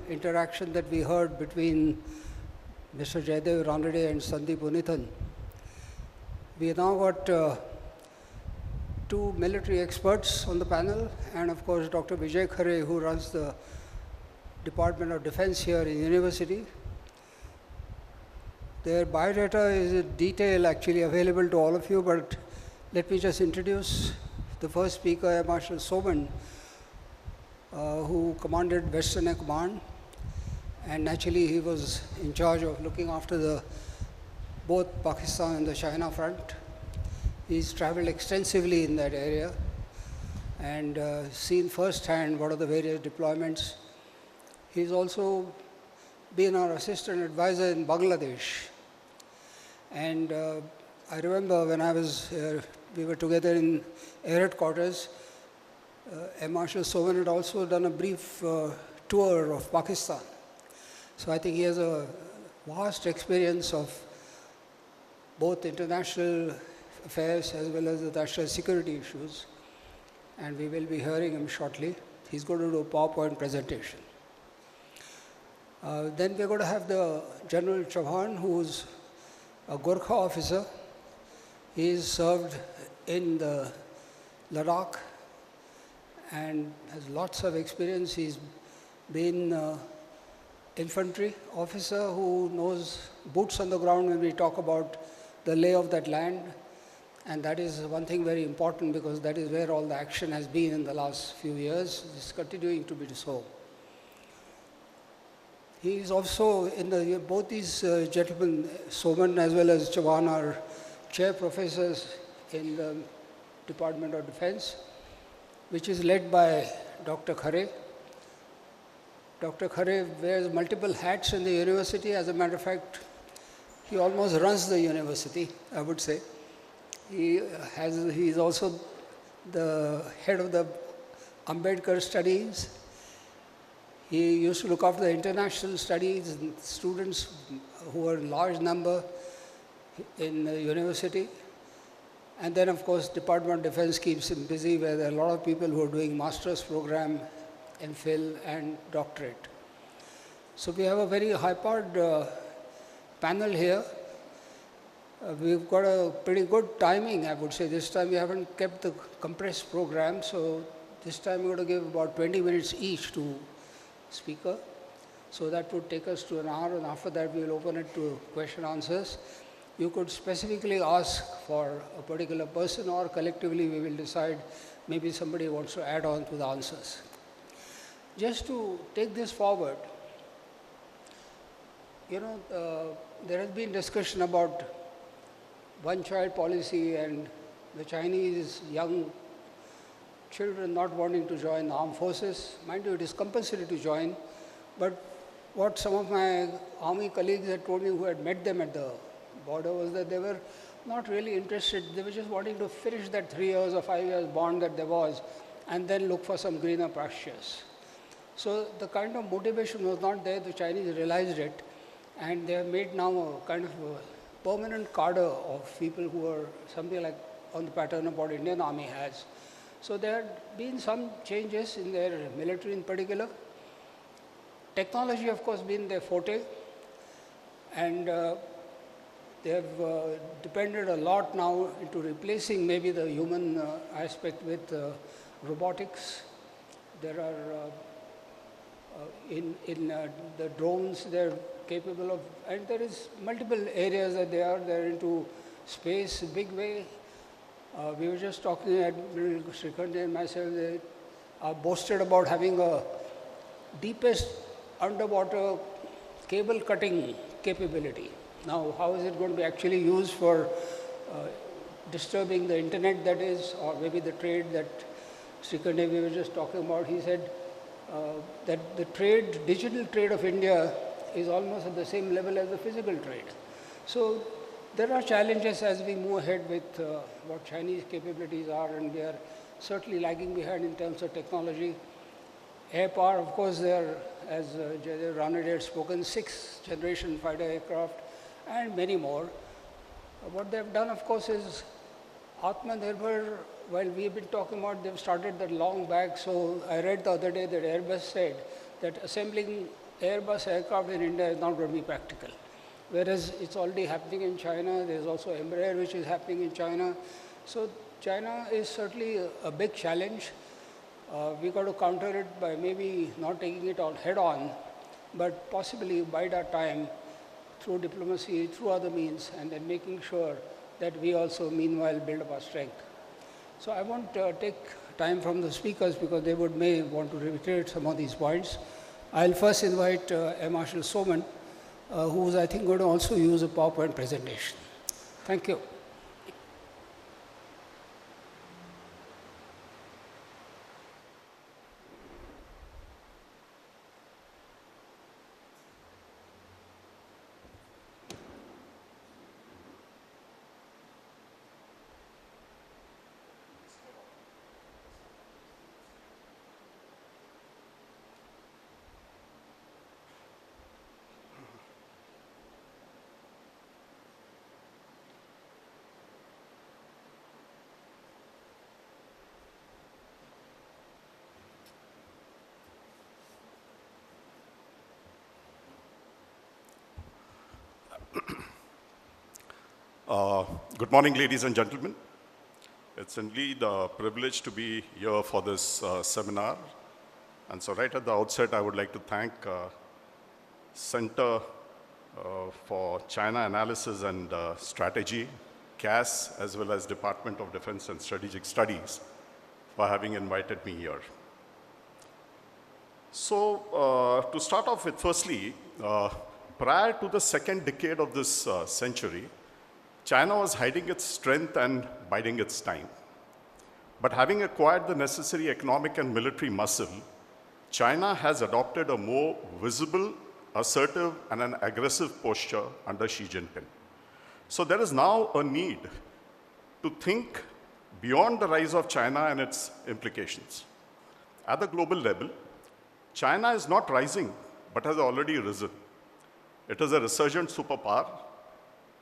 Interaction that we heard between Mr. Jayadeva Ranade and Sandeep Punithan. We now got 2 military experts on the panel, and of course Dr. Vijay Khare, who runs the Department of Defense here in university. Their biodata is in detail actually available to all of you, but let me just introduce the first speaker, Air Marshal Soman, who commanded Western Air Command. And naturally, he was in charge of looking after both Pakistan and the China front. He's traveled extensively in that area and seen firsthand what are the various deployments. He's also been our assistant advisor in Bangladesh. And I remember when we were together in air headquarters, Air Marshal Sovan had also done a brief tour of Pakistan. So I think he has a vast experience of both international affairs as well as the national security issues. And we will be hearing him shortly. He's going to do a PowerPoint presentation. Then we're going to have the General Chauhan, who's a Gorkha officer. He's served in the Ladakh and has lots of experience. He's been infantry officer who knows boots on the ground when we talk about the lay of that land. And that is one thing very important because that is where all the action has been in the last few years. It's continuing to be so. He is also both these gentlemen, Soman as well as Chauhan, are chair professors in the Department of Defense, which is led by Dr. Khare. Dr. Khare wears multiple hats in the university. As a matter of fact, he almost runs the university, I would say. He is also the head of the Ambedkar studies. He used to look after the international studies and students who are a large number in the university. And then, of course, Department of Defense keeps him busy, where there are a lot of people who are doing master's program, MPhil, and doctorate. So we have a very high-powered panel here. We've got a pretty good timing, I would say. This time we haven't kept the compressed program, so this time we're going to give about 20 minutes each to speaker. So that would take us to an hour, and after that we'll open it to question answers. You could specifically ask for a particular person, or collectively we will decide maybe somebody wants to add on to the answers. Just to take this forward, there has been discussion about one-child policy and the Chinese young children not wanting to join the armed forces. Mind you, it is compulsory to join, but what some of my army colleagues had told me who had met them at the border was that they were not really interested. They were just wanting to finish that 3 years or 5 years bond that there was and then look for some greener pastures. So the kind of motivation was not there. The Chinese realized it, and they have made now a kind of a permanent cadre of people who are something like on the pattern of what Indian Army has. So there have been some changes in their military in particular. Technology, of course, been their forte, and they have depended a lot now into replacing maybe the human aspect with robotics. There are in the drones, they're capable of, and there is multiple areas that they're into space big way. We were just talking at Srikanth and myself, they are boasted about having a deepest underwater cable cutting capability. Now, how is it going to be actually used for disturbing the internet, that is, or maybe the trade that Srikanth we were just talking about? He said that the digital trade of India is almost at the same level as the physical trade. So there are challenges as we move ahead with what Chinese capabilities are, and we are certainly lagging behind in terms of technology. Air power, of course, there, as Jaydev Ranade had spoken, 6th generation fighter aircraft and many more. What they've done, of course, is Atmanirbhar. While we've been talking about, they've started that long back. So I read the other day that Airbus said that assembling Airbus aircraft in India is not going to be practical. Whereas it's already happening in China. There's also Embraer, which is happening in China. So China is certainly a big challenge. We got to counter it by maybe not taking it on head on, but possibly bide our time through diplomacy, through other means, and then making sure that we also meanwhile build up our strength. So I won't take time from the speakers because they may want to reiterate some of these points. I'll first invite Air Marshal Soman, who's, I think, going to also use a PowerPoint presentation. Thank you. Good morning, ladies and gentlemen. It's indeed a privilege to be here for this seminar. And so right at the outset, I would like to thank Center for China Analysis and Strategy, CAS, as well as Department of Defense and Strategic Studies for having invited me here. So to start off with, firstly, prior to the second decade of this century, China was hiding its strength and biding its time. But having acquired the necessary economic and military muscle, China has adopted a more visible, assertive, and an aggressive posture under Xi Jinping. So there is now a need to think beyond the rise of China and its implications. At the global level, China is not rising, but has already risen. It is a resurgent superpower,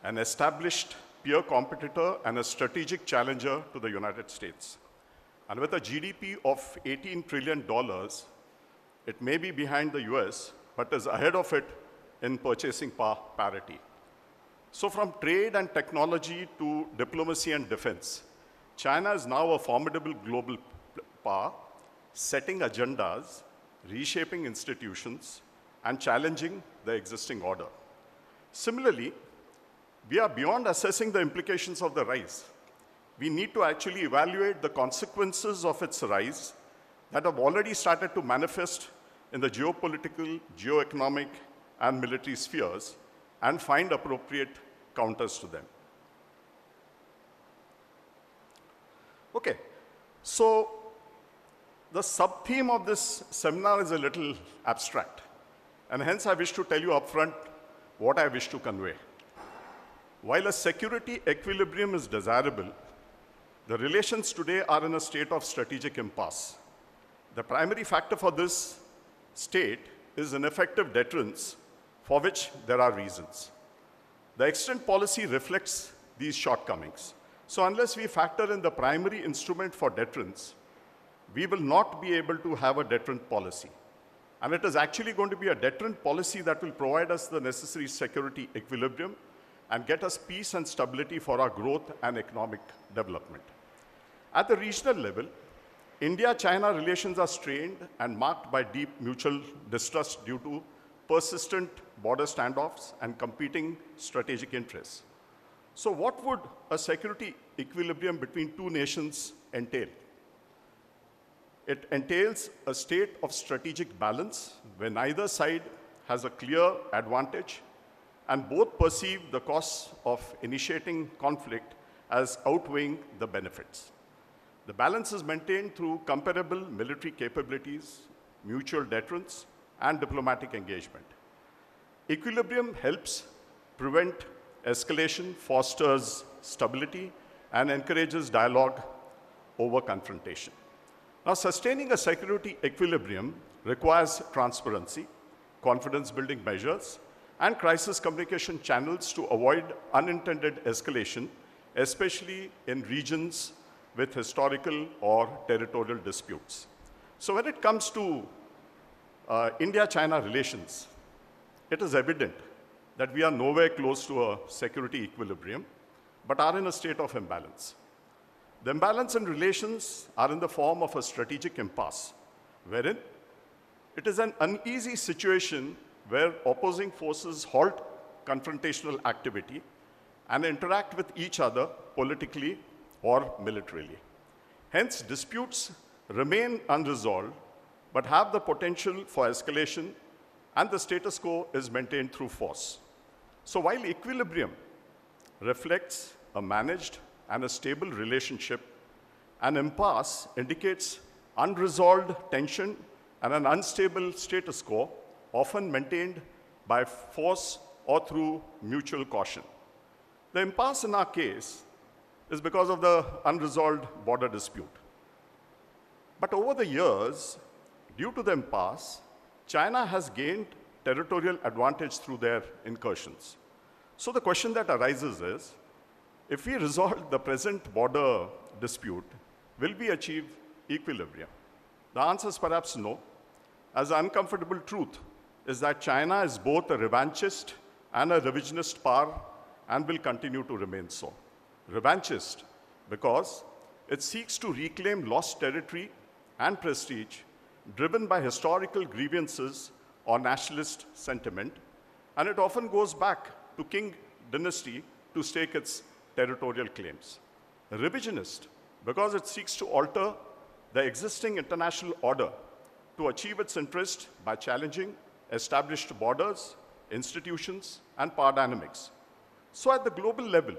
an established peer competitor, and a strategic challenger to the United States. And with a GDP of $18 trillion, it may be behind the US, but is ahead of it in purchasing power parity. So from trade and technology to diplomacy and defense, China is now a formidable global power, setting agendas, reshaping institutions, and challenging the existing order. Similarly, we are beyond assessing the implications of the rise. We need to actually evaluate the consequences of its rise that have already started to manifest in the geopolitical, geoeconomic, and military spheres, and find appropriate counters to them. Okay, so the sub-theme of this seminar is a little abstract, and hence I wish to tell you upfront what I wish to convey. While a security equilibrium is desirable, the relations today are in a state of strategic impasse. The primary factor for this state is ineffective deterrence, for which there are reasons. The extant policy reflects these shortcomings. So unless we factor in the primary instrument for deterrence, we will not be able to have a deterrent policy. And it is actually going to be a deterrent policy that will provide us the necessary security equilibrium and get us peace and stability for our growth and economic development. At the regional level, India-China relations are strained and marked by deep mutual distrust due to persistent border standoffs and competing strategic interests. So what would a security equilibrium between two nations entail? It entails a state of strategic balance where neither side has a clear advantage and both perceive the costs of initiating conflict as outweighing the benefits. The balance is maintained through comparable military capabilities, mutual deterrence, and diplomatic engagement. Equilibrium helps prevent escalation, fosters stability, and encourages dialogue over confrontation. Now, sustaining a security equilibrium requires transparency, confidence-building measures, and crisis communication channels to avoid unintended escalation, especially in regions with historical or territorial disputes. So when it comes to India-China relations, it is evident that we are nowhere close to a security equilibrium, but are in a state of imbalance. The imbalance in relations are in the form of a strategic impasse, wherein it is an uneasy situation where opposing forces halt confrontational activity and interact with each other politically or militarily. Hence, disputes remain unresolved, but have the potential for escalation and the status quo is maintained through force. So while equilibrium reflects a managed and a stable relationship, an impasse indicates unresolved tension and an unstable status quo, often maintained by force or through mutual caution. The impasse in our case is because of the unresolved border dispute. But over the years, due to the impasse, China has gained territorial advantage through their incursions. So the question that arises is, if we resolve the present border dispute, will we achieve equilibrium? The answer is perhaps no, as the uncomfortable truth is that China is both a revanchist and a revisionist power and will continue to remain so. Revanchist because it seeks to reclaim lost territory and prestige driven by historical grievances or nationalist sentiment, and it often goes back to King dynasty to stake its territorial claims. Revisionist because it seeks to alter the existing international order to achieve its interest by challenging established borders, institutions, and power dynamics. So at the global level,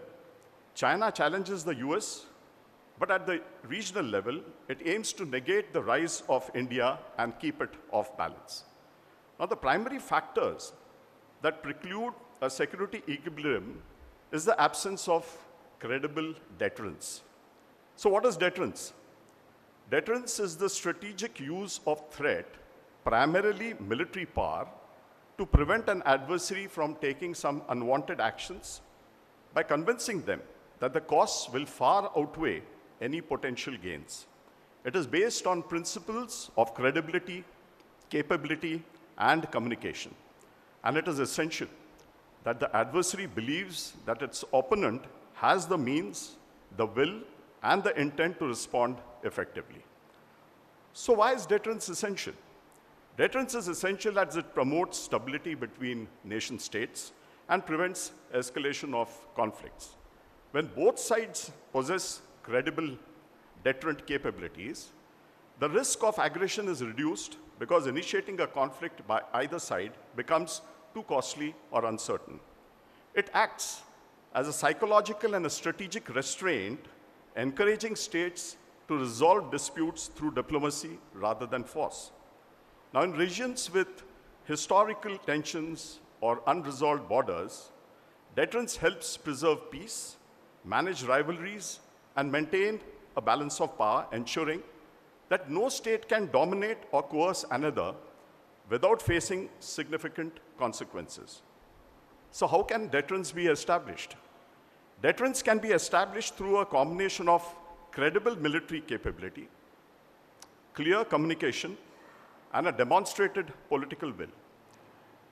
China challenges the US, but at the regional level, it aims to negate the rise of India and keep it off balance. Now, the primary factors that preclude a security equilibrium is the absence of credible deterrence. So what is deterrence? Deterrence is the strategic use of threat, primarily military power, to prevent an adversary from taking some unwanted actions by convincing them that the costs will far outweigh any potential gains. It is based on principles of credibility, capability, and communication. And it is essential that the adversary believes that its opponent has the means, the will, and the intent to respond effectively. So why is deterrence essential? Deterrence is essential as it promotes stability between nation states and prevents escalation of conflicts. When both sides possess credible deterrent capabilities, the risk of aggression is reduced because initiating a conflict by either side becomes too costly or uncertain. It acts as a psychological and a strategic restraint, encouraging states to resolve disputes through diplomacy rather than force. Now, in regions with historical tensions or unresolved borders, deterrence helps preserve peace, manage rivalries, and maintain a balance of power, ensuring that no state can dominate or coerce another without facing significant consequences. So how can deterrence be established? Deterrence can be established through a combination of credible military capability, clear communication, and a demonstrated political will.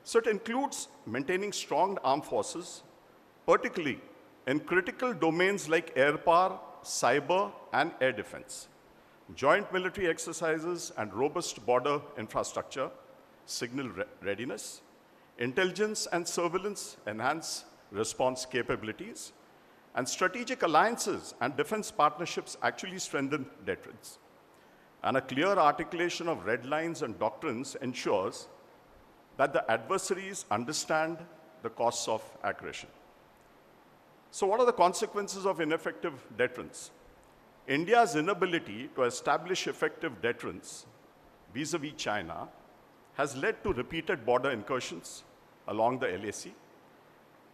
So it includes maintaining strong armed forces, particularly in critical domains like air power, cyber, and air defense. Joint military exercises and robust border infrastructure signal readiness. Intelligence and surveillance enhance response capabilities. And strategic alliances and defense partnerships actually strengthen deterrence. And a clear articulation of red lines and doctrines ensures that the adversaries understand the costs of aggression. So what are the consequences of ineffective deterrence? India's inability to establish effective deterrence vis-a-vis China has led to repeated border incursions along the LAC.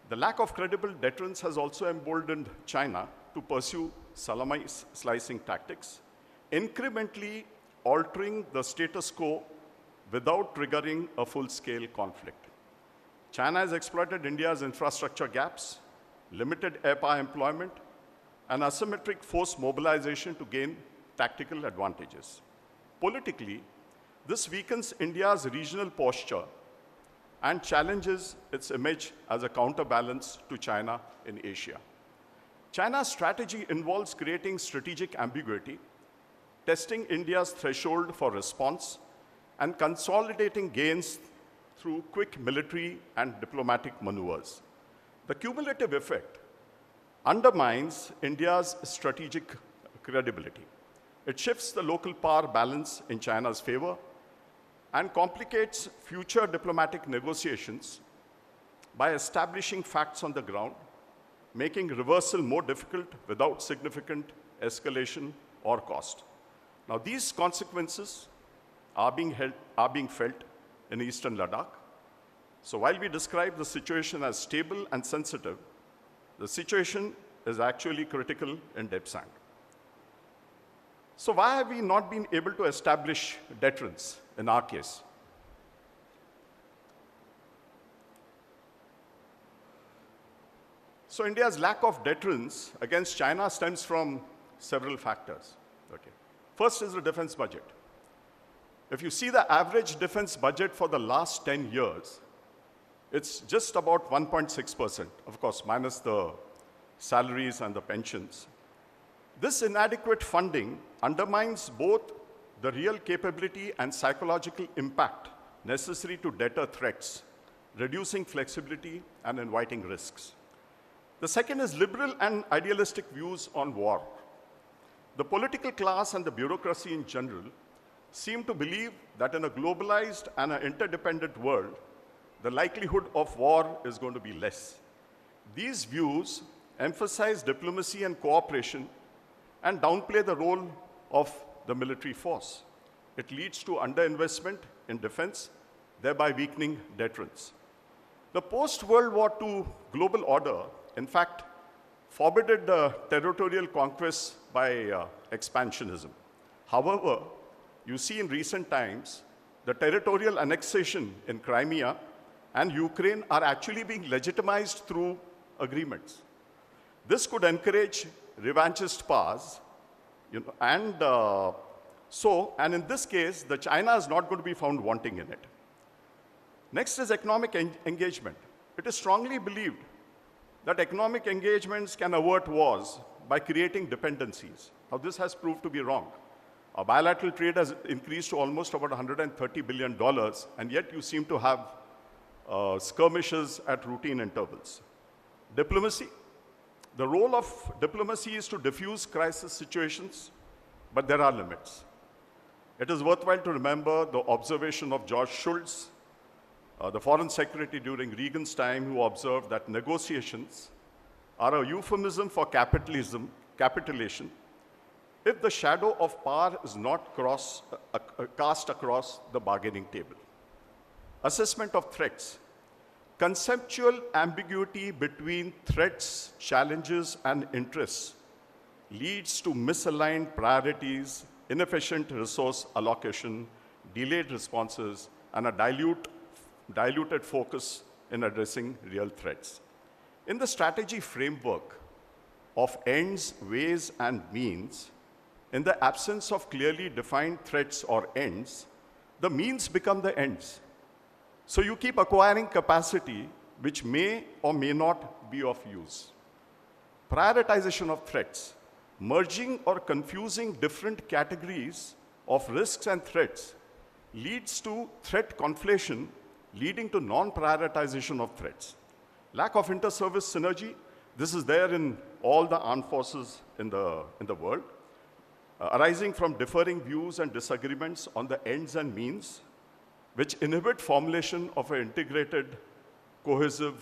The lack of credible deterrence has also emboldened China to pursue salami slicing tactics, incrementally altering the status quo without triggering a full-scale conflict. China has exploited India's infrastructure gaps, limited air power employment, and asymmetric force mobilization to gain tactical advantages. Politically, this weakens India's regional posture and challenges its image as a counterbalance to China in Asia. China's strategy involves creating strategic ambiguity, testing India's threshold for response, and consolidating gains through quick military and diplomatic maneuvers. The cumulative effect undermines India's strategic credibility. It shifts the local power balance in China's favor, and complicates future diplomatic negotiations by establishing facts on the ground, making reversal more difficult without significant escalation or cost. Now, these consequences are being felt in eastern Ladakh. So while we describe the situation as stable and sensitive, the situation is actually critical in Depsang. So why have we not been able to establish deterrence in our case? So India's lack of deterrence against China stems from several factors. Okay. First is the defense budget. If you see the average defense budget for the last 10 years, it's just about 1.6%, of course, minus the salaries and the pensions. This inadequate funding undermines both the real capability and psychological impact necessary to deter threats, reducing flexibility and inviting risks. The second is liberal and idealistic views on war. The political class and the bureaucracy in general seem to believe that in a globalized and an interdependent world, the likelihood of war is going to be less. These views emphasize diplomacy and cooperation and downplay the role of the military force. It leads to underinvestment in defense, thereby weakening deterrence. The post-World War II global order, in fact, forbidded territorial conquest by expansionism. However, you see in recent times, the territorial annexation in Crimea and Ukraine are actually being legitimized through agreements. This could encourage revanchist powers, and in this case, the China is not going to be found wanting in it. Next is economic engagement. It is strongly believed that economic engagements can avert wars by creating dependencies. Now, this has proved to be wrong. Our bilateral trade has increased to almost about $130 billion, and yet you seem to have skirmishes at routine intervals. Diplomacy. The role of diplomacy is to diffuse crisis situations, but there are limits. It is worthwhile to remember the observation of George Shultz, the foreign secretary during Reagan's time, who observed that negotiations are a euphemism for capitulation, if the shadow of power is not cast across the bargaining table. Assessment of threats. Conceptual ambiguity between threats, challenges, and interests leads to misaligned priorities, inefficient resource allocation, delayed responses, and a diluted focus in addressing real threats. In the strategy framework of ends, ways, and means, in the absence of clearly defined threats or ends, the means become the ends. So you keep acquiring capacity which may or may not be of use. Prioritization of threats. Merging or confusing different categories of risks and threats leads to threat conflation, leading to non-prioritization of threats. Lack of inter-service synergy. This is there in all the armed forces in the world, arising from differing views and disagreements on the ends and means, which inhibit formulation of an integrated, cohesive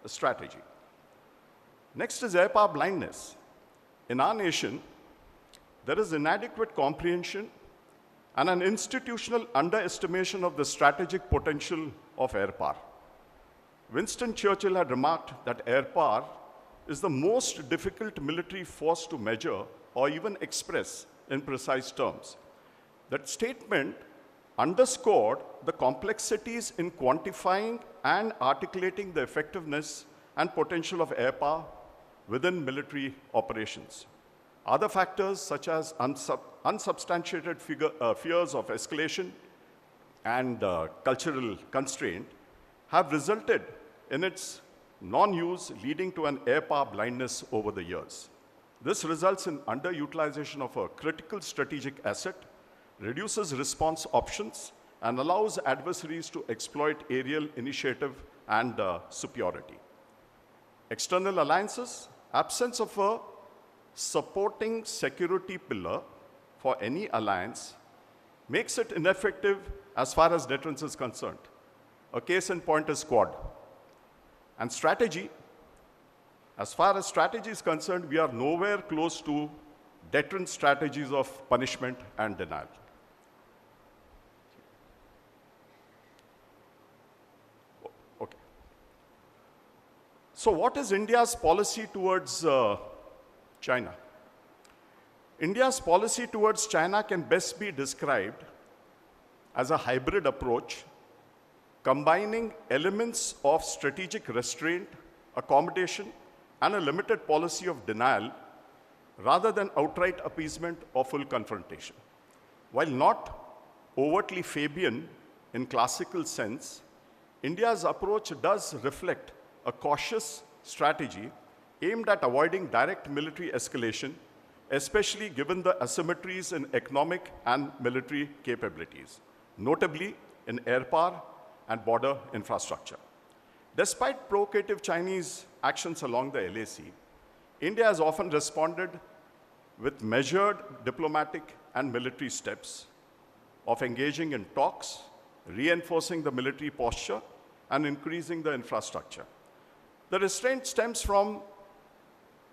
strategy. Next is air power blindness. In our nation, there is inadequate comprehension and an institutional underestimation of the strategic potential of air power. Winston Churchill had remarked that air power is the most difficult military force to measure or even express in precise terms. That statement underscored the complexities in quantifying and articulating the effectiveness and potential of air power within military operations. Other factors such as unsubstantiated fears of escalation and cultural constraint have resulted in its non-use, leading to an air power blindness over the years. This results in underutilization of a critical strategic asset, reduces response options, and allows adversaries to exploit aerial initiative and superiority. External alliances. Absence of a supporting security pillar for any alliance makes it ineffective as far as deterrence is concerned. A case in point is Quad. And strategy, as far as strategy is concerned, we are nowhere close to deterrent strategies of punishment and denial. Okay. So what is India's policy towards China? India's policy towards China can best be described as a hybrid approach, combining elements of strategic restraint, accommodation, and a limited policy of denial, rather than outright appeasement or full confrontation. While not overtly Fabian in classical sense, India's approach does reflect a cautious strategy aimed at avoiding direct military escalation, especially given the asymmetries in economic and military capabilities, notably in air power and border infrastructure. Despite provocative Chinese actions along the LAC, India has often responded with measured diplomatic and military steps of engaging in talks, reinforcing the military posture, and increasing the infrastructure. The restraint stems from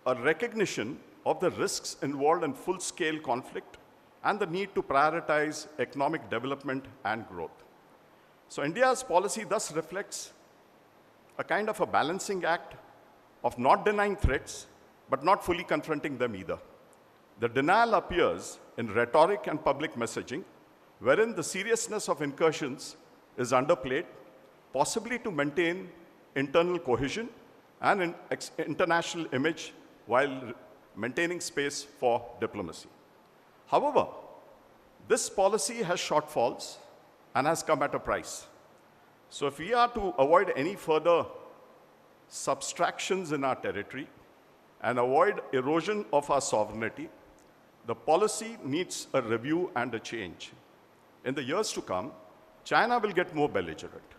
a recognition of the risks involved in full-scale conflict and the need to prioritize economic development and growth. So India's policy thus reflects a kind of a balancing act of not denying threats, but not fully confronting them either. The denial appears in rhetoric and public messaging, wherein the seriousness of incursions is underplayed, possibly to maintain internal cohesion and an international image while maintaining space for diplomacy. However, this policy has shortfalls and has come at a price. So if we are to avoid any further subtractions in our territory and avoid erosion of our sovereignty, the policy needs a review and a change. In the years to come, China will get more belligerent.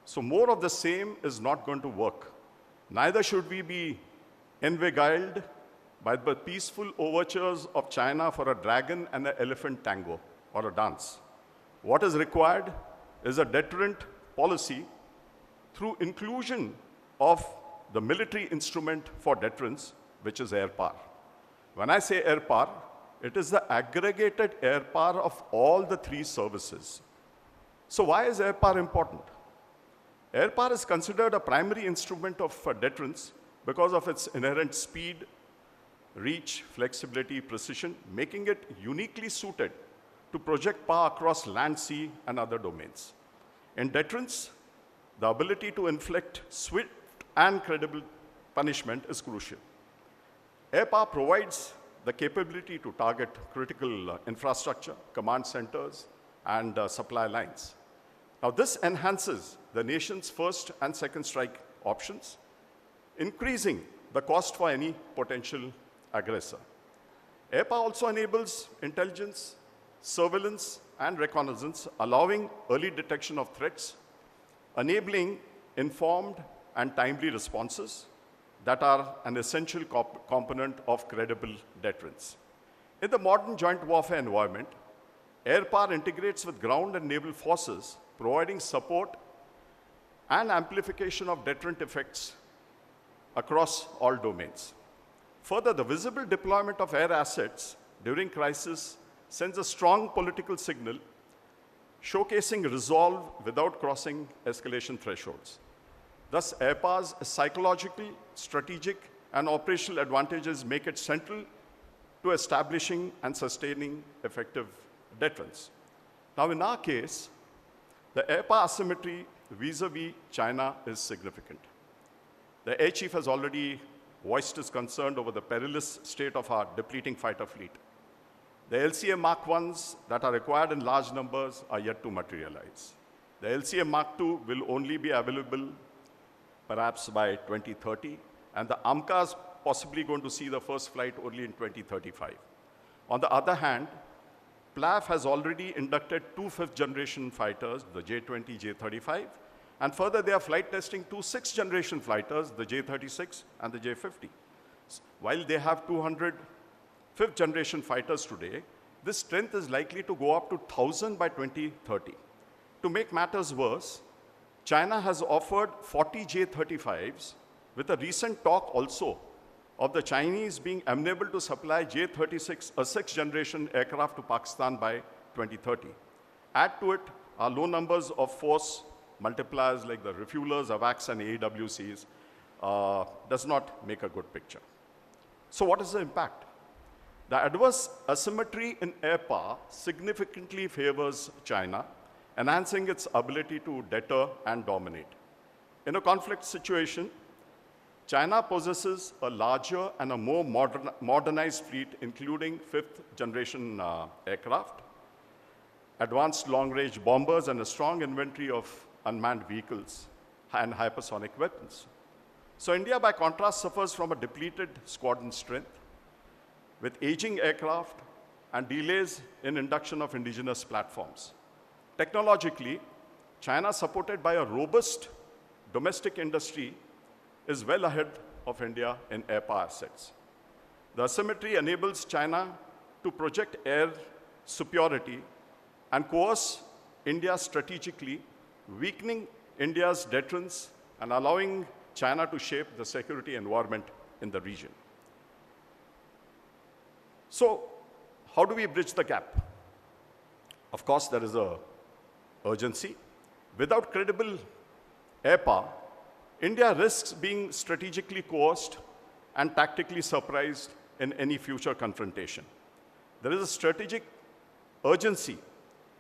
So more of the same is not going to work. Neither should we be inveigled by the peaceful overtures of China for a dragon and an elephant tango or a dance. What is required is a deterrent policy through inclusion of the military instrument for deterrence, which is air power. When I say air power, it is the aggregated air power of all the three services. So why is air power important? Air power is considered a primary instrument of deterrence because of its inherent speed, reach, flexibility, precision, making it uniquely suited to project power across land, sea, and other domains. In deterrence, the ability to inflict swift and credible punishment is crucial. Air power provides the capability to target critical infrastructure, command centers, and supply lines. Now, this enhances the nation's first and second strike options, increasing the cost for any potential aggressor. Air power also enables intelligence, surveillance, and reconnaissance, allowing early detection of threats, enabling informed and timely responses that are an essential component of credible deterrence. In the modern joint warfare environment, air power integrates with ground and naval forces, providing support and amplification of deterrent effects across all domains. Further, the visible deployment of air assets during crisis sends a strong political signal, showcasing resolve without crossing escalation thresholds. Thus, air power's psychological, strategic, and operational advantages make it central to establishing and sustaining effective deterrence. Now, in our case, the air power asymmetry vis-a-vis China is significant. The Air Chief has already voiced his concern over the perilous state of our depleting fighter fleet. The LCA Mark 1s that are required in large numbers are yet to materialize. The LCA Mark 2 will only be available perhaps by 2030, and the AMCA is possibly going to see the first flight only in 2035. On the other hand, PLAF has already inducted two fifth-generation fighters, the J-20, J-35, and further they are flight testing two sixth-generation fighters, the J-36 and the J-50. While they have 200 fifth-generation fighters today, this strength is likely to go up to 1,000 by 2030. To make matters worse, China has offered 40 J-35s, with a recent talk also of the Chinese being unable to supply J-36, a sixth-generation aircraft, to Pakistan by 2030. Add to it our low numbers of force multipliers like the refuelers, AWACS, and AWCs does not make a good picture. So what is the impact? The adverse asymmetry in air power significantly favors China, enhancing its ability to deter and dominate. In a conflict situation, China possesses a larger and a more modernized fleet, including fifth-generation aircraft, advanced long-range bombers, and a strong inventory of unmanned vehicles and hypersonic weapons. So India, by contrast, suffers from a depleted squadron strength, with aging aircraft and delays in induction of indigenous platforms. Technologically, China, supported by a robust domestic industry, is well ahead of India in air power assets. The asymmetry enables China to project air superiority and coerce India strategically, weakening India's deterrence and allowing China to shape the security environment in the region. So, how do we bridge the gap? Of course, there is an urgency. Without credible air power, India risks being strategically coerced and tactically surprised in any future confrontation. There is a strategic urgency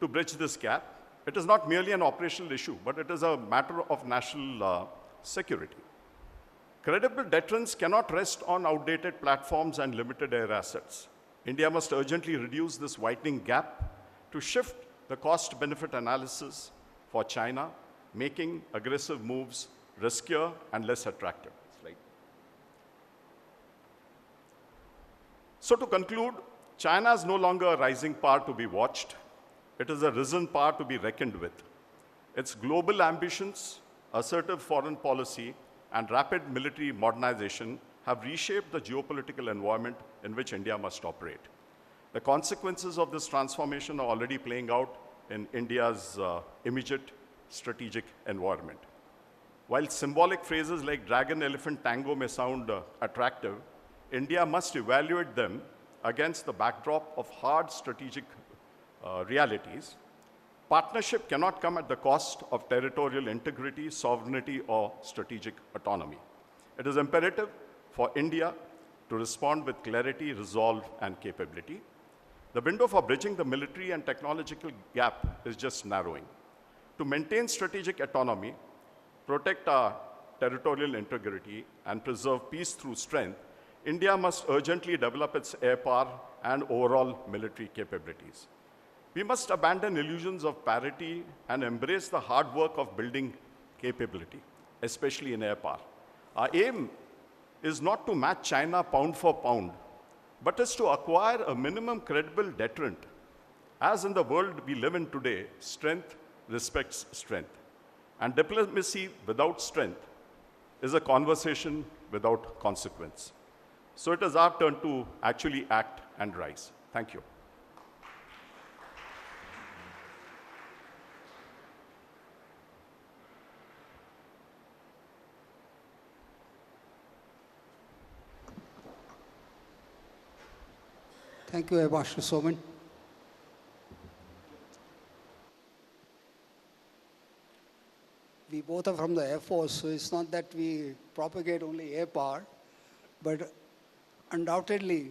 to bridge this gap. It is not merely an operational issue, but it is a matter of national security. Credible deterrence cannot rest on outdated platforms and limited air assets. India must urgently reduce this widening gap to shift the cost-benefit analysis for China, making aggressive moves riskier and less attractive. So to conclude, China is no longer a rising power to be watched. It is a risen power to be reckoned with. Its global ambitions, assertive foreign policy, and rapid military modernization have reshaped the geopolitical environment in which India must operate. The consequences of this transformation are already playing out in India's immediate strategic environment. While symbolic phrases like dragon, elephant, tango may sound attractive, India must evaluate them against the backdrop of hard strategic realities. Partnership cannot come at the cost of territorial integrity, sovereignty, or strategic autonomy. It is imperative for India to respond with clarity, resolve, and capability. The window for bridging the military and technological gap is just narrowing. To maintain strategic autonomy, protect our territorial integrity, and preserve peace through strength, India must urgently develop its air power and overall military capabilities. We must abandon illusions of parity and embrace the hard work of building capability, especially in air power. Our aim is not to match China pound for pound, but is to acquire a minimum credible deterrent. As in the world we live in today, strength respects strength. And diplomacy without strength is a conversation without consequence. So it is our turn to actually act and rise. Thank you. Thank you, Master Soman. We both are from the Air Force, so it's not that we propagate only air power, but undoubtedly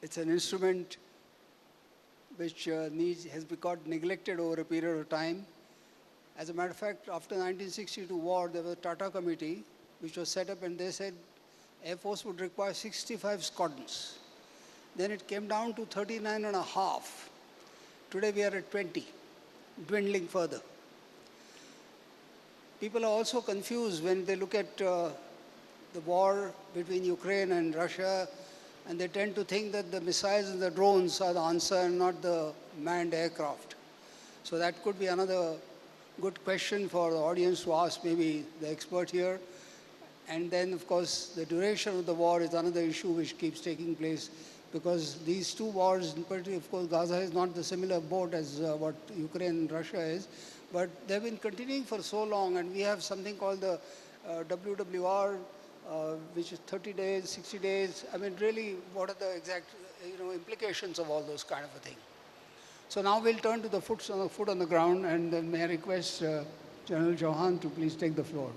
it's an instrument which has got neglected over a period of time. As a matter of fact, after the 1962 war, there was a Tata committee which was set up, and they said Air Force would require 65 squadrons. Then it came down to 39 and a half. Today we are at 20, dwindling further. People are also confused when they look at the war between Ukraine and Russia, and they tend to think that the missiles and the drones are the answer and not the manned aircraft. So that could be another good question for the audience to ask maybe the expert here. And then, of course, the duration of the war is another issue which keeps taking place, because these two wars, in particular, of course, Gaza is not the similar boat as what Ukraine and Russia is, But they've been continuing for so long, and we have something called the WWR, which is 30 days, 60 days. I mean, really, what are the exact implications of all those kind of a thing? So now we'll turn to the foot on the ground, and then may I request General Chauhan to please take the floor.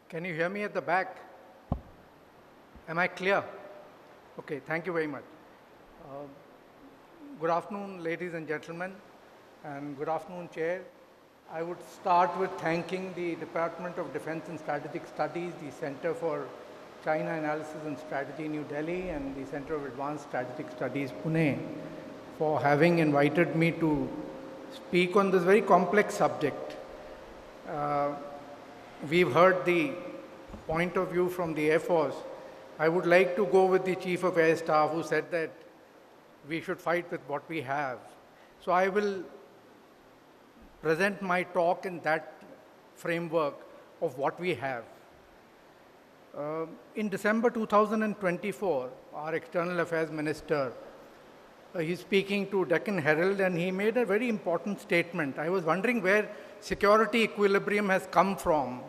Can you hear me at the back? Am I clear? Okay, thank you very much. Good afternoon, ladies and gentlemen, and good afternoon, Chair. I would start with thanking the Department of Defense and Strategic Studies, the Center for China Analysis and Strategy, New Delhi, and the Center of Advanced Strategic Studies, Pune, for having invited me to speak on this very complex subject. We've heard the point of view from the Air Force. I would like to go with the Chief of Air Staff, who said that we should fight with what we have. So I will present my talk in that framework of what we have. In December 2024, our External Affairs Minister, he's speaking to Deccan Herald, and he made a very important statement. I was wondering where security equilibrium has come from.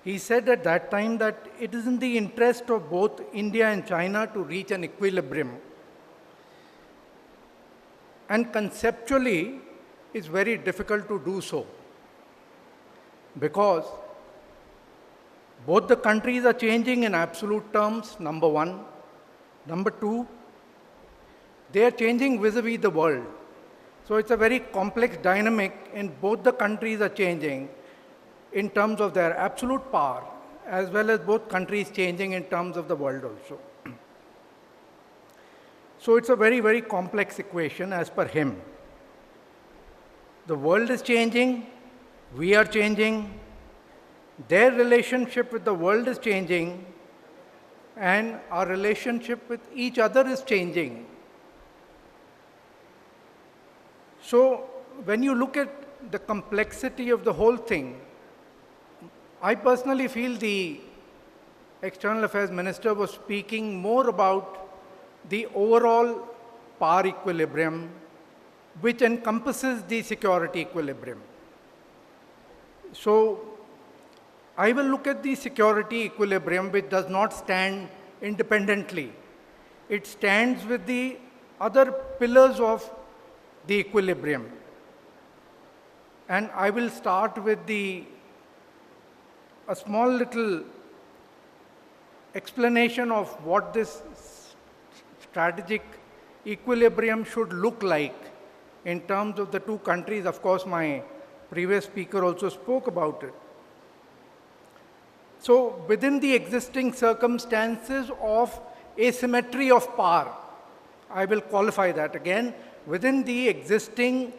He said at that time that it is in the interest of both India and China to reach an equilibrium. And conceptually, it's very difficult to do so, because both the countries are changing in absolute terms, number one. Number two, they are changing vis-a-vis the world. So it's a very complex dynamic, and both the countries are changing in terms of their absolute power, as well as both countries changing in terms of the world also. So it's a very, very complex equation as per him. The world is changing, we are changing, their relationship with the world is changing, and our relationship with each other is changing. So when you look at the complexity of the whole thing, I personally feel the External Affairs Minister was speaking more about the overall power equilibrium, which encompasses the security equilibrium. So I will look at the security equilibrium, which does not stand independently. It stands with the other pillars of the equilibrium. And I will start with a small little explanation of what this strategic equilibrium should look like in terms of the two countries. Of course, my previous speaker also spoke about it. So within the existing circumstances of asymmetry of power, I will qualify that again, within the existing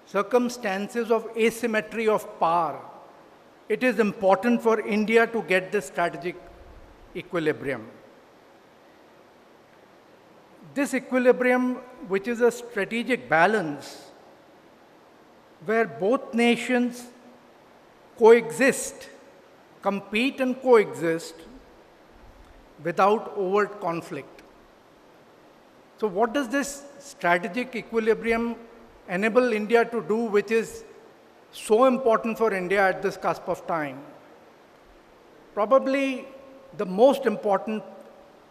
circumstances of asymmetry of power, it is important for India to get this strategic equilibrium. This equilibrium, which is a strategic balance, where both nations coexist, compete and coexist without overt conflict. So what does this strategic equilibrium enable India to do, which is so important for India at this cusp of time? Probably the most important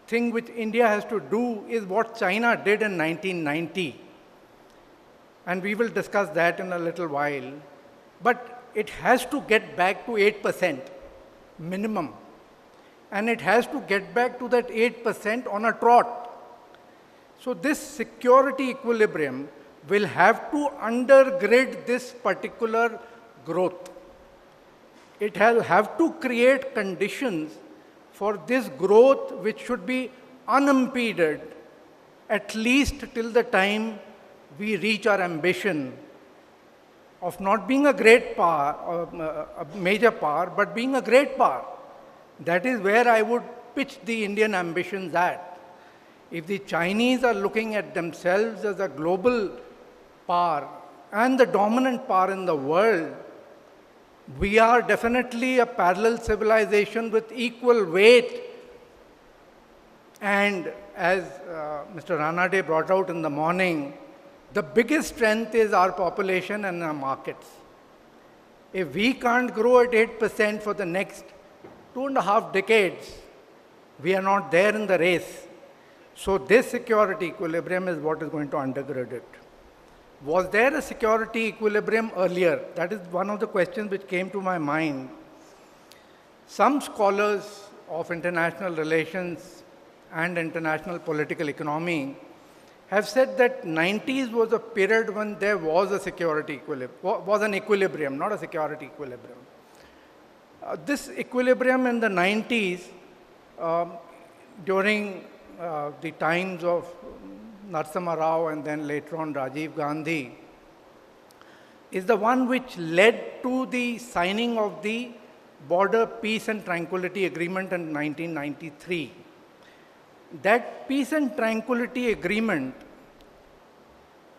thing which India has to do is what China did in 1990. And we will discuss that in a little while. But it has to get back to 8% minimum. And it has to get back to that 8% on a trot. So this security equilibrium will have to undergird this particular growth. It will have to create conditions for this growth, which should be unimpeded, at least till the time we reach our ambition of not being a great power, or a major power, but being a great power. That is where I would pitch the Indian ambitions at. If the Chinese are looking at themselves as a global power, and the dominant power in the world, we are definitely a parallel civilization with equal weight. And as Mr. Ranade brought out in the morning, the biggest strength is our population and our markets. If we can't grow at 8% for the next 2.5 decades, we are not there in the race. So this security equilibrium is what is going to undergird it. Was there a security equilibrium earlier? That is one of the questions which came to my mind. Some scholars of international relations and international political economy have said that 90s was a period when there was a security equilibrium, was an equilibrium, not a security equilibrium. This equilibrium in the 90s, during the times of Narasimha Rao and then later on Rajiv Gandhi, is the one which led to the signing of the Border Peace and Tranquility Agreement in 1993. That Peace and Tranquility Agreement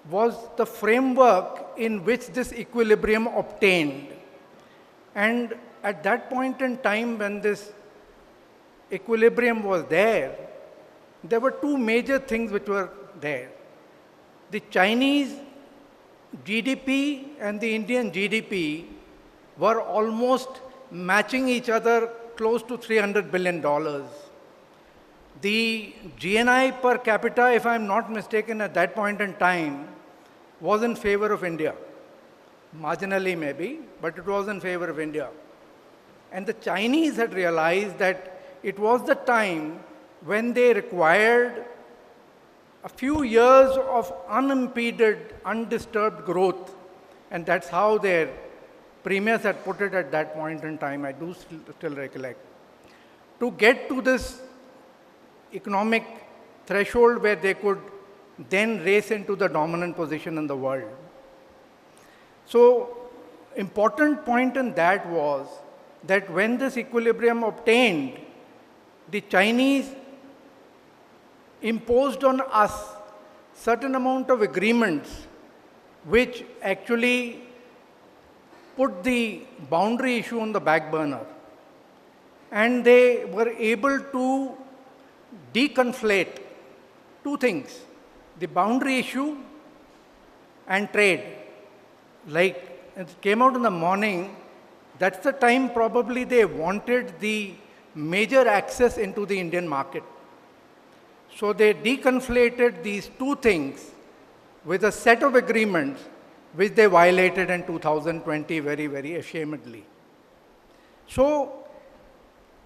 was the framework in which this equilibrium obtained. And at that point in time when this equilibrium was there were two major things which were there. The Chinese GDP and the Indian GDP were almost matching each other close to $300 billion. The GNI per capita, if I'm not mistaken, at that point in time, was in favor of India. Marginally maybe, but it was in favor of India. And the Chinese had realized that it was the time when they required a few years of unimpeded, undisturbed growth. And that's how their premiers had put it at that point in time, I do still recollect. To get to this economic threshold where they could then race into the dominant position in the world. So, important point in that was that when this equilibrium obtained, the Chinese imposed on us certain amount of agreements which actually put the boundary issue on the back burner. And they were able to deconflate two things, the boundary issue and trade. Like it came out in the morning, that's the time probably they wanted the major access into the Indian market. So they deconflated these two things with a set of agreements which they violated in 2020 very, very ashamedly. So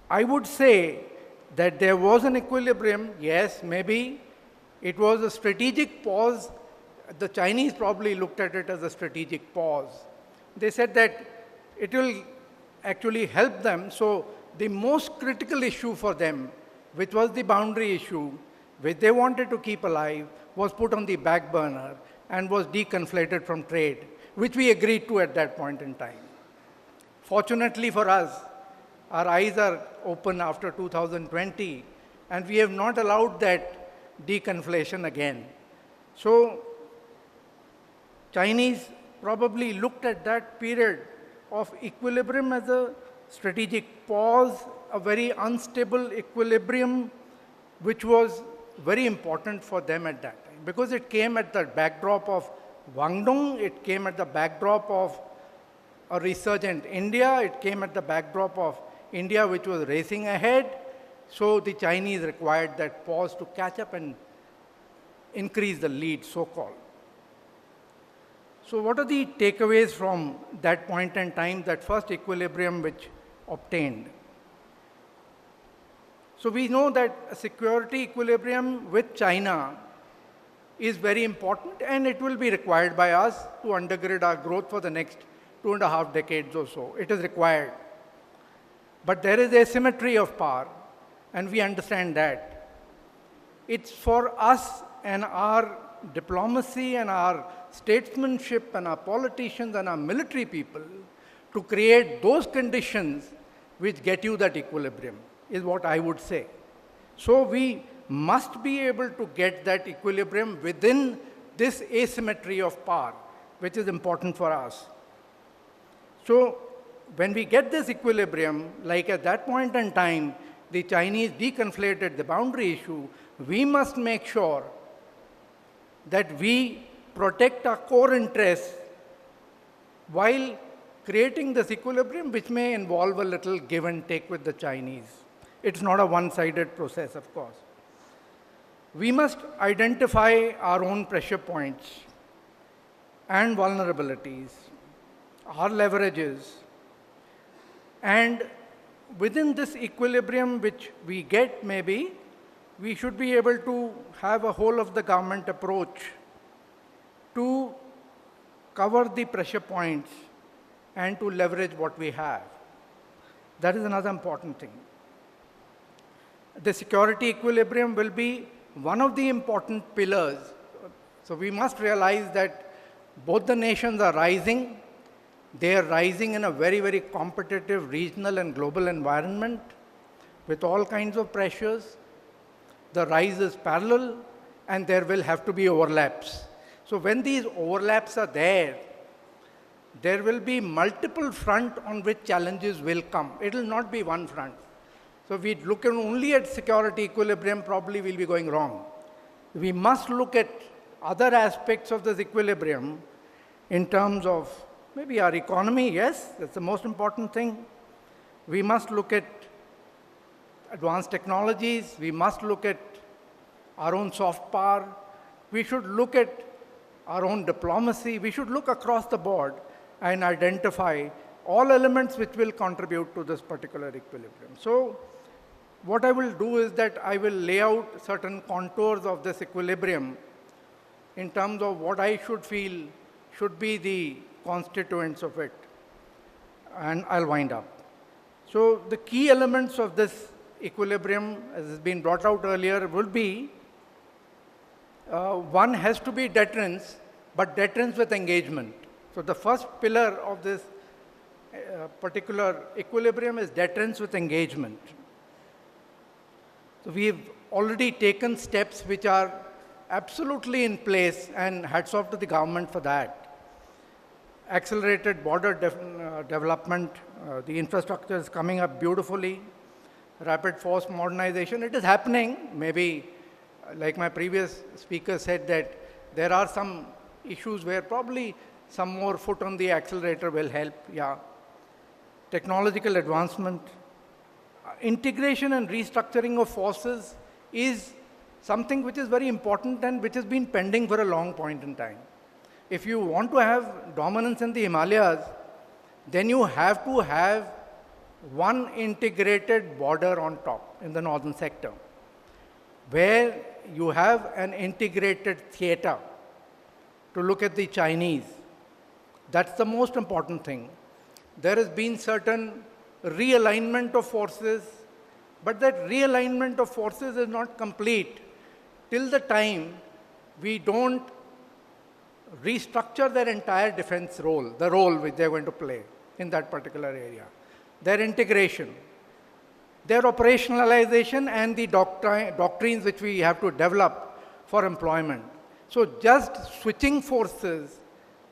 I would say that there was an equilibrium. Yes, maybe it was a strategic pause. The Chinese probably looked at it as a strategic pause. They said that it will actually help them. So the most critical issue for them, which was the boundary issue, which they wanted to keep alive, was put on the back burner and was deconflated from trade, which we agreed to at that point in time. Fortunately for us, our eyes are open after 2020, and we have not allowed that deconflation again. So Chinese probably looked at that period of equilibrium as a strategic pause, a very unstable equilibrium, which was very important for them at that time, because it came at the backdrop of Guangdong, it came at the backdrop of a resurgent India, it came at the backdrop of India which was racing ahead. So the Chinese required that pause to catch up and increase the lead, so-called. So what are the takeaways from that point in time, that first equilibrium which obtained? So we know that a security equilibrium with China is very important, and it will be required by us to undergird our growth for the next 2.5 decades or so. It is required. But there is asymmetry of power, and we understand that. It's for us and our diplomacy and our statesmanship and our politicians and our military people to create those conditions which get you that equilibrium, is what I would say. So we must be able to get that equilibrium within this asymmetry of power. which is important for us. So when we get this equilibrium, like at that point in time, the Chinese deconflated the boundary issue, we must make sure that we protect our core interests while creating this equilibrium, which may involve a little give and take with the Chinese. It's not a one-sided process, of course. We must identify our own pressure points and vulnerabilities, our leverages, and within this equilibrium which we get, maybe, we should be able to have a whole of the government approach to cover the pressure points and to leverage what we have. That is another important thing. The security equilibrium will be one of the important pillars. So we must realize that both the nations are rising. They are rising in a very, very competitive regional and global environment with all kinds of pressures. The rise is parallel, and there will have to be overlaps. So when these overlaps are there will be multiple fronts on which challenges will come. It will not be one front. So if we look only at security equilibrium, probably we'll be going wrong. We must look at other aspects of this equilibrium in terms of maybe our economy, yes, that's the most important thing. We must look at advanced technologies. We must look at our own soft power. We should look at our own diplomacy. We should look across the board and identify all elements which will contribute to this particular equilibrium. So what I will do is that I will lay out certain contours of this equilibrium in terms of what I should feel should be the constituents of it. And I'll wind up. So the key elements of this equilibrium, as has been brought out earlier, will be one has to be deterrence, but deterrence with engagement. So the first pillar of this particular equilibrium is deterrence with engagement. So we've already taken steps which are absolutely in place, and hats off to the government for that. Accelerated border development, the infrastructure is coming up beautifully. Rapid force modernization, it is happening. Maybe, like my previous speaker said, that there are some issues where probably some more foot on the accelerator will help, yeah. Technological advancement. Integration and restructuring of forces is something which is very important and which has been pending for a long point in time. If you want to have dominance in the Himalayas, then you have to have one integrated border on top in the northern sector, where you have an integrated theater to look at the Chinese. That's the most important thing. There has been certain realignment of forces, but that realignment of forces is not complete till the time we don't restructure their entire defense role, the role which they're going to play in that particular area. Their integration, their operationalization, and the doctrines which we have to develop for employment. So just switching forces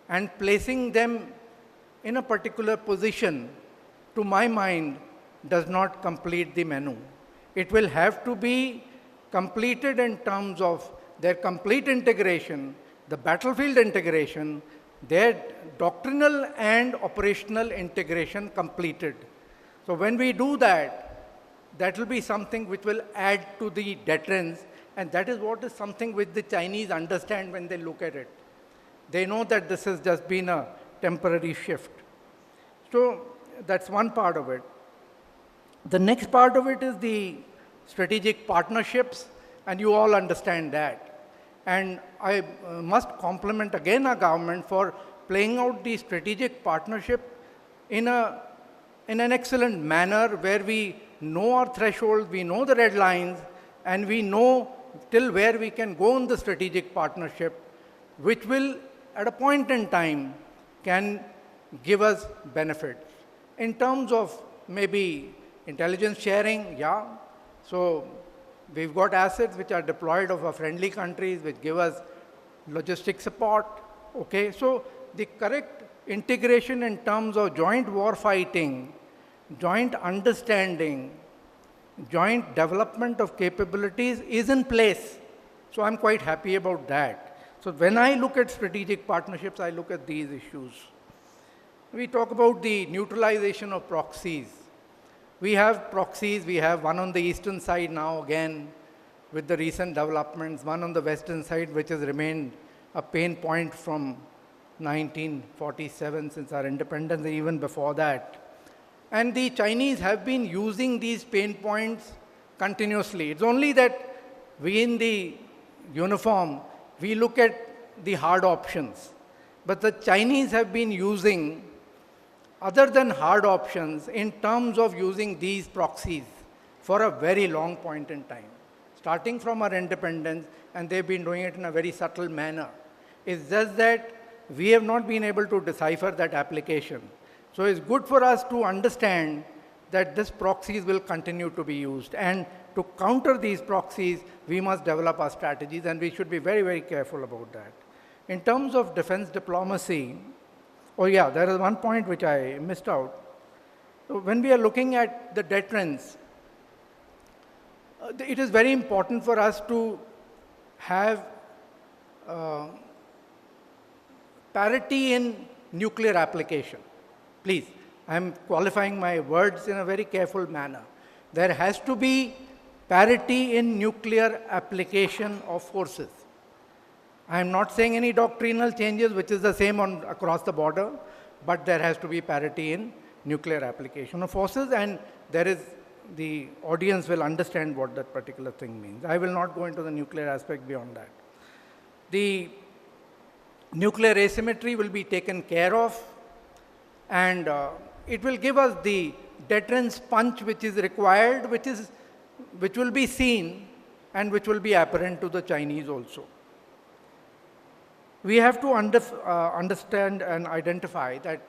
and placing them in a particular position, to my mind, does not complete the menu. It will have to be completed in terms of their complete integration, the battlefield integration, their doctrinal and operational integration completed. So when we do that, that will be something which will add to the deterrence, and that is what is something which the Chinese understand when they look at it. They know that this has just been a temporary shift. So that's one part of it. The next part of it is the strategic partnerships, and you all understand that. And I must compliment again our government for playing out the strategic partnership in an excellent manner, where we know our thresholds, we know the red lines, and we know till where we can go in the strategic partnership, which will, at a point in time, can give us benefits. In terms of maybe intelligence sharing, yeah. So we've got assets which are deployed of our friendly countries, which give us logistic support. Okay, so the correct integration in terms of joint war fighting, joint understanding, joint development of capabilities is in place. So I'm quite happy about that. So when I look at strategic partnerships, I look at these issues. We talk about the neutralization of proxies. We have proxies. We have one on the eastern side now again with the recent developments, one on the western side which has remained a pain point from 1947 since our independence and even before that. And the Chinese have been using these pain points continuously. It's only that we in the uniform, we look at the hard options. But the Chinese have been using other than hard options in terms of using these proxies for a very long point in time, starting from our independence, and they've been doing it in a very subtle manner. It's just that we have not been able to decipher that application. So it's good for us to understand that these proxies will continue to be used. And to counter these proxies, we must develop our strategies, and we should be very, very careful about that. In terms of defense diplomacy, oh yeah, there is one point which I missed out. So when we are looking at the deterrence, it is very important for us to have parity in nuclear application. Please, I am qualifying my words in a very careful manner. There has to be parity in nuclear application of forces. I am not saying any doctrinal changes, which is the same across the border, but there has to be parity in nuclear application of forces, and the audience will understand what that particular thing means. I will not go into the nuclear aspect beyond that. The nuclear asymmetry will be taken care of, and it will give us the deterrence punch which is required, which will be seen and which will be apparent to the Chinese also. We have to understand and identify that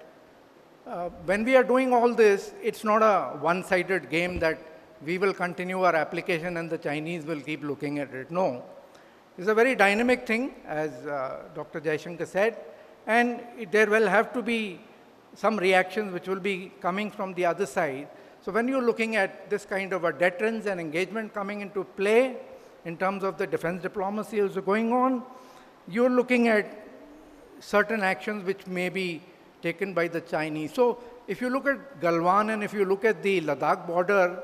when we are doing all this, it's not a one-sided game that we will continue our application and the Chinese will keep looking at it. No. It's a very dynamic thing, as Dr. Jaishankar said, and there will have to be some reactions which will be coming from the other side. So when you're looking at this kind of a deterrence and engagement coming into play in terms of the defense diplomacy also going on, you're looking at certain actions which may be taken by the Chinese. So if you look at Galwan and if you look at the Ladakh border,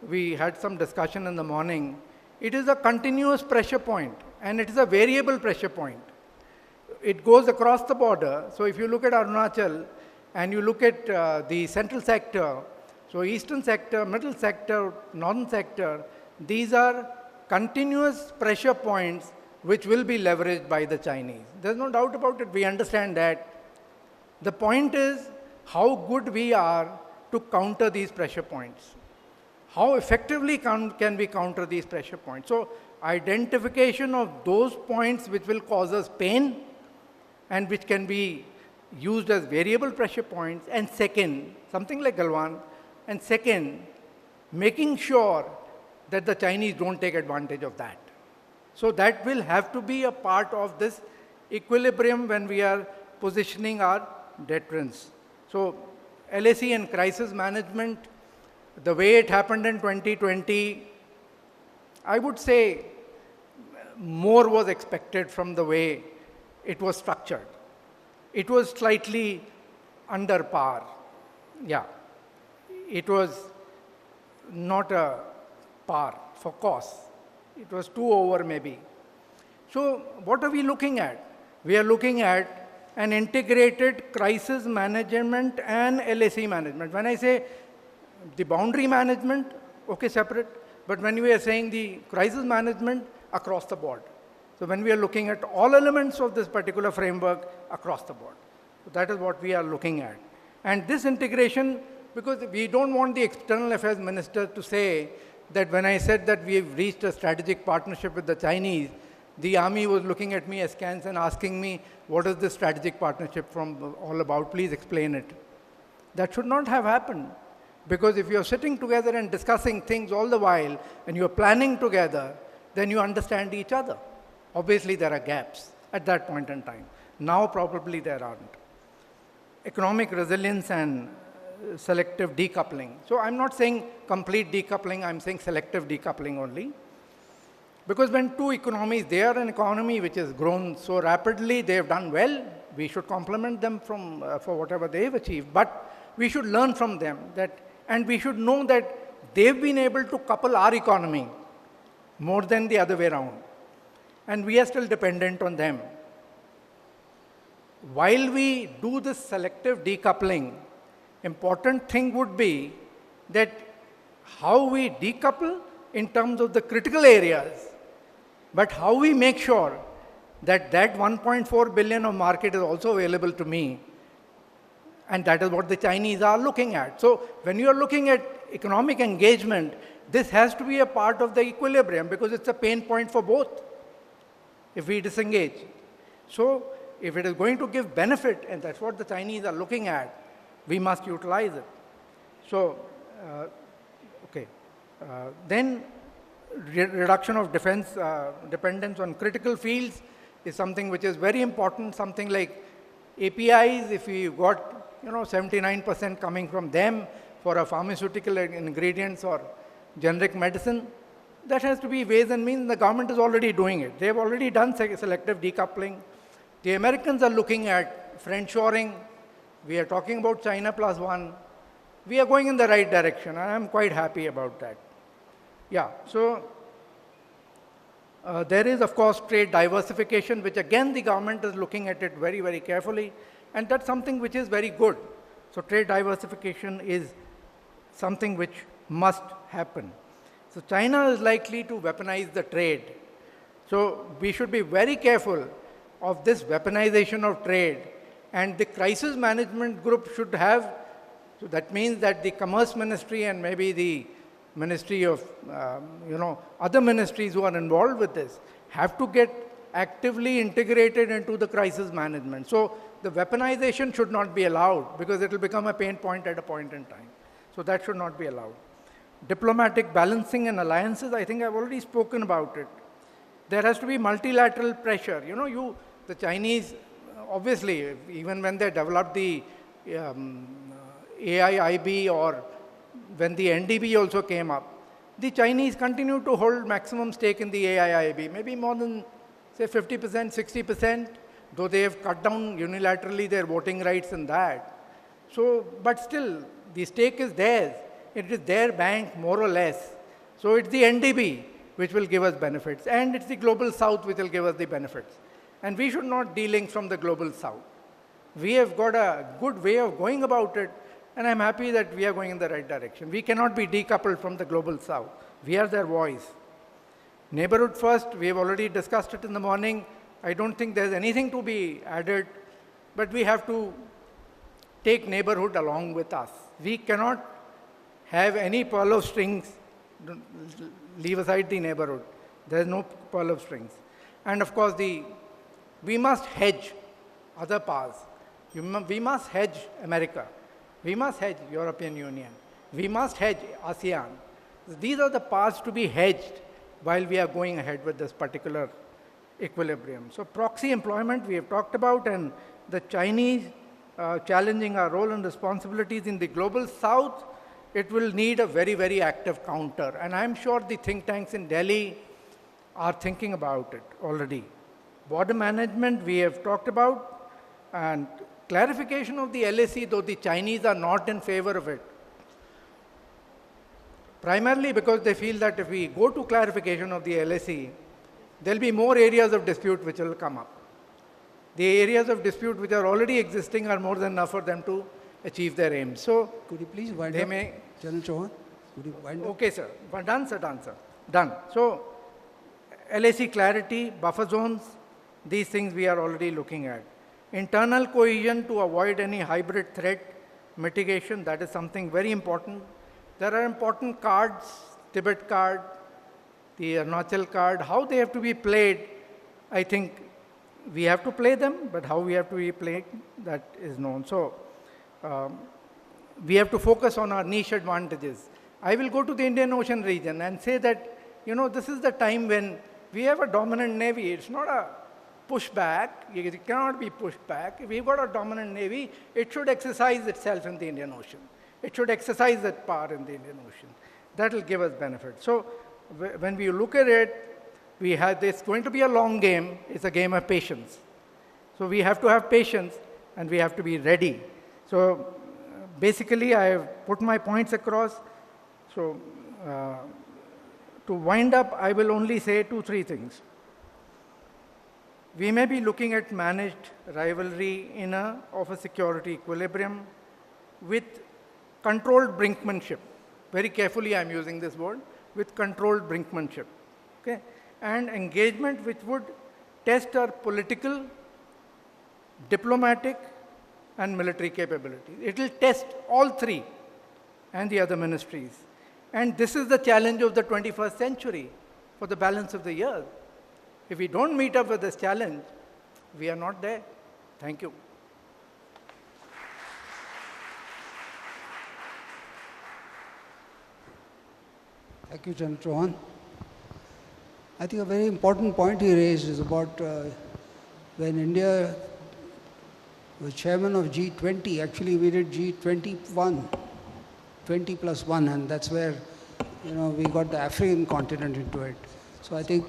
we had some discussion in the morning. It is a continuous pressure point, and it is a variable pressure point. It goes across the border. So if you look at Arunachal and you look at the central sector, so eastern sector, middle sector, northern sector, these are continuous pressure points which will be leveraged by the Chinese. There's no doubt about it. We understand that. The point is how good we are to counter these pressure points. How effectively can we counter these pressure points? So identification of those points which will cause us pain and which can be used as variable pressure points, and second, something like Galwan, and second, making sure that the Chinese don't take advantage of that. So that will have to be a part of this equilibrium when we are positioning our deterrence. So LAC and crisis management, the way it happened in 2020, I would say more was expected from the way it was structured. It was slightly under par. Yeah. It was not a par for cost. It was 2 over maybe. So what are we looking at? We are looking at an integrated crisis management and LAC management. When I say the boundary management, okay, separate. But when we are saying the crisis management, across the board. So when we are looking at all elements of this particular framework across the board. So that is what we are looking at. And this integration, because we don't want the external affairs minister to say that when I said that we have reached a strategic partnership with the Chinese, the army was looking at me askance and asking me, what is this strategic partnership all about? Please explain it. That should not have happened. Because if you're sitting together and discussing things all the while, and you're planning together, then you understand each other. Obviously, there are gaps at that point in time. Now, probably there aren't. economic resilience and selective decoupling. So I'm not saying complete decoupling, I'm saying selective decoupling only. Because when two economies, they are an economy which has grown so rapidly, they have done well, we should compliment them for whatever they have achieved, but we should learn from them and we should know that they've been able to couple our economy more than the other way around. And we are still dependent on them. While we do this selective decoupling, important thing would be that how we decouple in terms of the critical areas, but how we make sure that that 1.4 billion of market is also available to me. And that is what the Chinese are looking at. So when you are looking at economic engagement, this has to be a part of the equilibrium because it's a pain point for both if we disengage. So if it is going to give benefit, and that's what the Chinese are looking at, we must utilize it. So, then reduction of defense dependence on critical fields is something which is very important. Something like APIs, if we got 79% coming from them for a pharmaceutical ingredients or generic medicine, that has to be ways and means. The government is already doing it. They have already done selective decoupling. The Americans are looking at friendshoring. We are talking about China plus one. We are going in the right direction, and I'm quite happy about that. Yeah, so there is, of course, trade diversification, which again the government is looking at it very, very carefully, and that's something which is very good. So trade diversification is something which must happen. So China is likely to weaponize the trade. So we should be very careful of this weaponization of trade, and the crisis management group should have, so that means that the Commerce Ministry and maybe the Ministry of, other ministries who are involved with this have to get actively integrated into the crisis management. So the weaponization should not be allowed because it will become a pain point at a point in time. So that should not be allowed. Diplomatic balancing and alliances, I think I've already spoken about it. There has to be multilateral pressure. The Chinese, obviously, even when they developed the AIIB or when the NDB also came up, the Chinese continue to hold maximum stake in the AIIB, maybe more than, say, 50%, 60%, though they have cut down unilaterally their voting rights in that. So, but still, the stake is theirs. It is their bank, more or less. So it's the NDB which will give us benefits, and it's the Global South which will give us the benefits. And we should not de-link from the Global South. We have got a good way of going about it, and I'm happy that we are going in the right direction. We cannot be decoupled from the Global South. We are their voice. Neighborhood first, we have already discussed it in the morning. I don't think there's anything to be added, but we have to take neighborhood along with us. We cannot have any pearl of strings, leave aside the neighborhood. There's no pearl of strings. And of course, we must hedge other powers. We must hedge America. We must hedge European Union. We must hedge ASEAN. These are the paths to be hedged while we are going ahead with this particular equilibrium. So proxy employment we have talked about, and the Chinese challenging our role and responsibilities in the Global South, it will need a very, very active counter. And I'm sure the think tanks in Delhi are thinking about it already. Border management we have talked about, and clarification of the LAC, though the Chinese are not in favor of it. Primarily because they feel that if we go to clarification of the LAC, there will be more areas of dispute which will come up. The areas of dispute which are already existing are more than enough for them to achieve their aims. So, could you please wind up, General Chauhan? Could you wind up? Okay, sir. Done, sir. Done, sir. Done. So, LAC clarity, buffer zones, these things we are already looking at. Internal cohesion to avoid any hybrid threat mitigation, that is something very important. There are important cards, Tibet card, the Arunachal card, how they have to be played. I think we have to play them, but how we have to be played, that is known. So, we have to focus on our niche advantages. I will go to the Indian Ocean region and say that, this is the time when we have a dominant navy. It's not a pushed back. It cannot be pushed back. If we've got a dominant navy, it should exercise itself in the Indian Ocean. It should exercise that power in the Indian Ocean. That will give us benefit. So when we look at it, it's going to be a long game. It's a game of patience. So we have to have patience and we have to be ready. So basically, I have put my points across. So to wind up, I will only say 2-3 things. We may be looking at managed rivalry of a security equilibrium with controlled brinkmanship. Very carefully I'm using this word, with controlled brinkmanship. Okay? And engagement which would test our political, diplomatic, and military capabilities. It will test all three and the other ministries. And this is the challenge of the 21st century for the balance of the years. If we don't meet up with this challenge, we are not there. Thank you. Thank you, General Chauhan. I think a very important point he raised is about when India was chairman of G20, actually we did G21, 20 plus 1, and that's where we got the African continent into it. So I think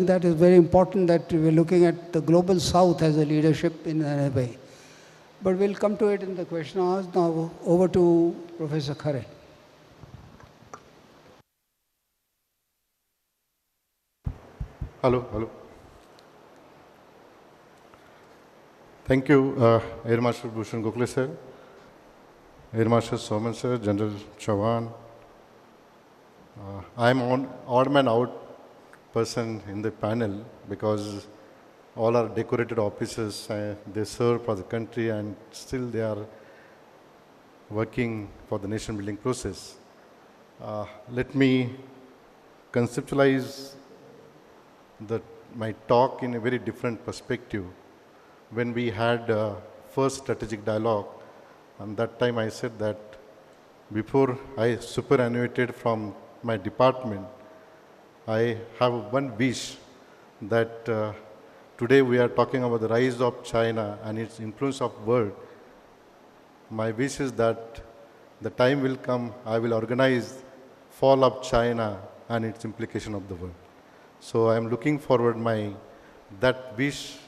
that is very important that we're looking at the global south as a leadership in a way. But we'll come to it in the question asked. Now over to Professor Khare. Hello. Thank you, Air Marshal Bhushan Gokhale sir, Air Marshal Soman sir, General Chauhan. I am an odd man out person in the panel because all are decorated officers. They serve for the country and still they are working for the nation building process. Let me conceptualize my talk in a very different perspective. When we had first strategic dialogue, and that time I said that before I superannuated from my department, I have one wish that today we are talking about the rise of China and its influence of world. My wish is that the time will come, I will organize fall of China and its implication of the world. So I am looking forward that wish.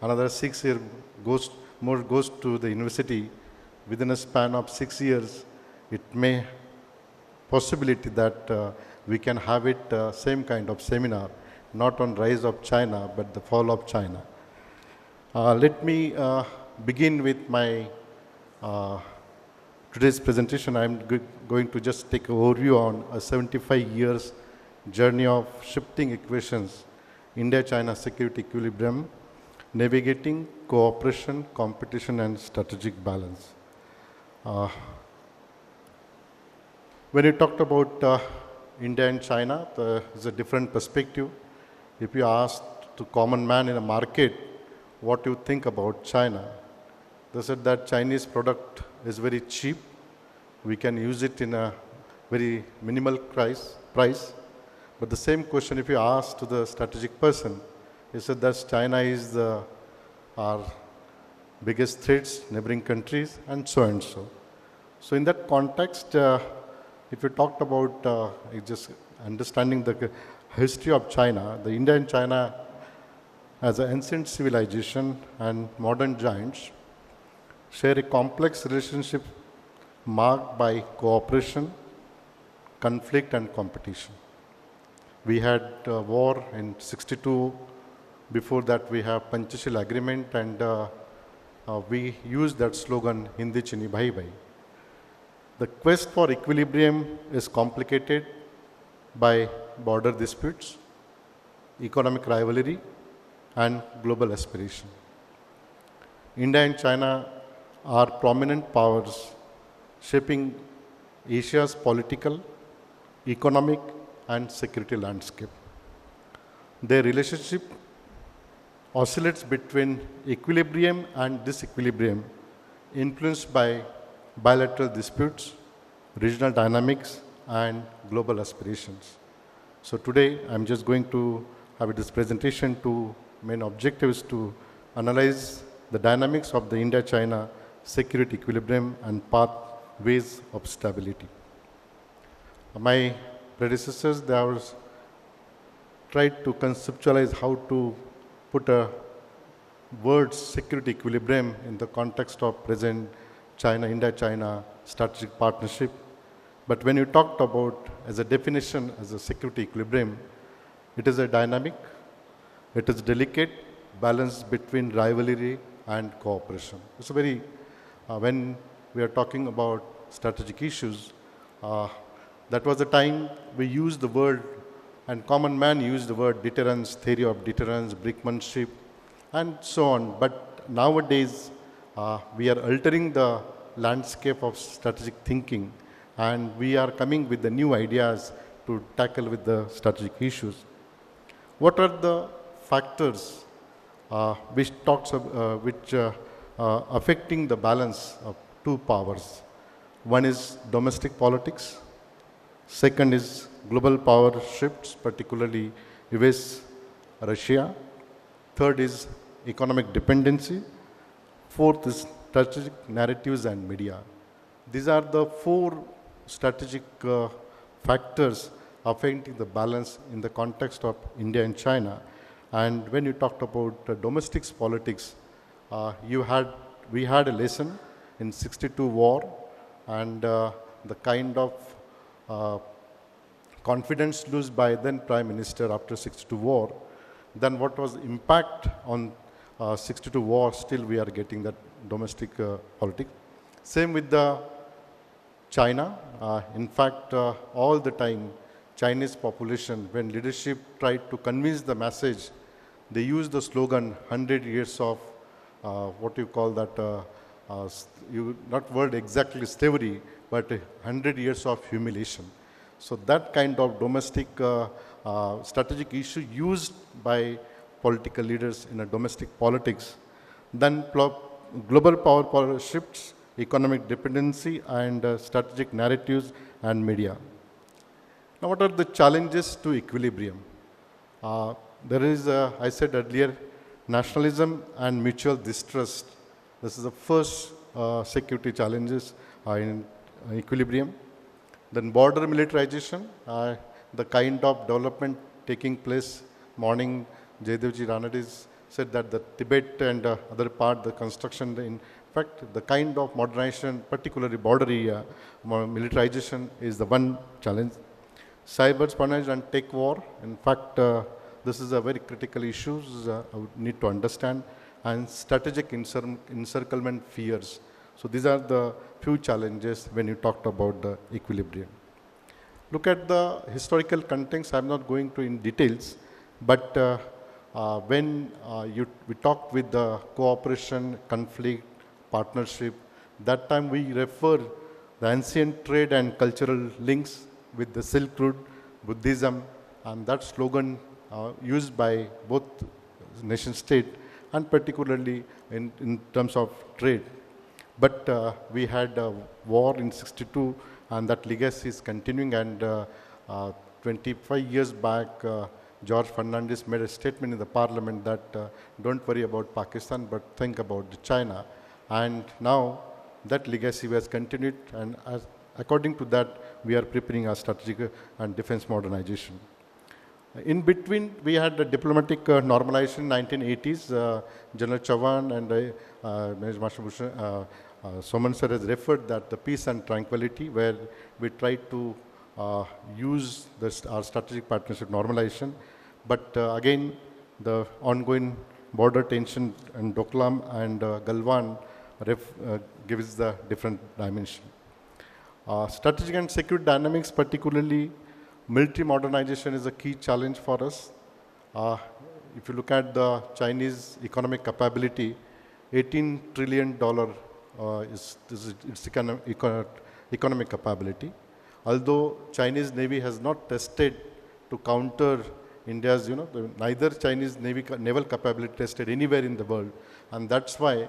Another 6 years goes to the university. Within a span of 6 years, it may possibility that we can have it same kind of seminar, not on rise of China, but the fall of China. Let me begin with my today's presentation. I'm going to just take an overview on a 75 years journey of shifting equations, India-China security equilibrium, navigating cooperation, competition, and strategic balance. When you talked about India and China, there's a different perspective. If you ask the common man in a market, what you think about China, they said that Chinese product is very cheap. We can use it in a very minimal price. But the same question, if you ask to the strategic person, he said that China is our biggest threats, neighboring countries, and so and so. So in that context, if you talked about just understanding the history of China, the India and China as an ancient civilization and modern giants share a complex relationship marked by cooperation, conflict, and competition. We had war in 62. Before that, we have Panchashila agreement, and we used that slogan, Hindi Chini Bhai Bhai. The quest for equilibrium is complicated by border disputes, economic rivalry, and global aspiration. India and China are prominent powers shaping Asia's political, economic, and security landscape. Their relationship oscillates between equilibrium and disequilibrium, influenced by bilateral disputes, regional dynamics, and global aspirations. So today, I'm just going to have this presentation to main objective is to analyze the dynamics of the India-China security equilibrium and pathways of stability. My predecessors, they have tried to conceptualize how to put a word security equilibrium in the context of present India-China strategic partnership. But when you talked about as a definition as a security equilibrium, it is a dynamic, it is delicate balance between rivalry and cooperation. It's a very, when we are talking about strategic issues, that was the time we used the word, and common man used the word deterrence, theory of deterrence, brinkmanship, and so on. But nowadays, we are altering the landscape of strategic thinking, and we are coming with the new ideas to tackle with the strategic issues. What are the factors which affecting the balance of two powers? One is domestic politics. Second is global power shifts, particularly US, Russia. Third is economic dependency. Fourth is strategic narratives and media. These are the four strategic factors affecting the balance in the context of India and China. And when you talked about domestic politics, we had a lesson in 62 war, and the kind of confidence lost by then Prime Minister after 62 war. Then what was the impact on 62 war? Still we are getting that domestic politics. Same with the China. In fact, all the time, Chinese population, when leadership tried to convince the message, they used the slogan 100 years of what you call that, not word exactly slavery, but 100 years of humiliation. So that kind of domestic strategic issue used by political leaders in a domestic politics. Then global power shifts, economic dependency, and strategic narratives and media. Now, what are the challenges to equilibrium? There is, I said earlier, nationalism and mutual distrust. This is the first security challenges in equilibrium. Then border militarization, the kind of development taking place. Morning, Jaydevji Ranade said that the Tibet and other part, the construction, in fact, the kind of modernization, particularly border area, militarization is the one challenge. Cyber espionage and tech war, in fact, this is a very critical issue we need to understand, and strategic encirclement fears. So these are the few challenges when you talked about the equilibrium. Look at the historical context. I'm not going to in details, but when we talked with the cooperation, conflict, partnership, that time we refer the ancient trade and cultural links with the Silk Road, Buddhism, and that slogan used by both nation state and particularly in terms of trade. But we had a war in 62, and that legacy is continuing, and 25 years back, George Fernandez made a statement in the parliament that don't worry about Pakistan, but think about China. And now that legacy has continued, and according to that, we are preparing our strategic and defense modernization. In between, we had a diplomatic normalization in 1980s. General Chavan and Soman sir has referred that the peace and tranquility, where we tried to use our strategic partnership normalization. But again, the ongoing border tension in Doklam and Galwan gives the different dimension. Strategic and security dynamics, particularly military modernization, is a key challenge for us. If you look at the Chinese economic capability, $18 trillion is its economic capability. Although Chinese Navy has not tested to counter India's, neither Chinese naval capability tested anywhere in the world. And that's why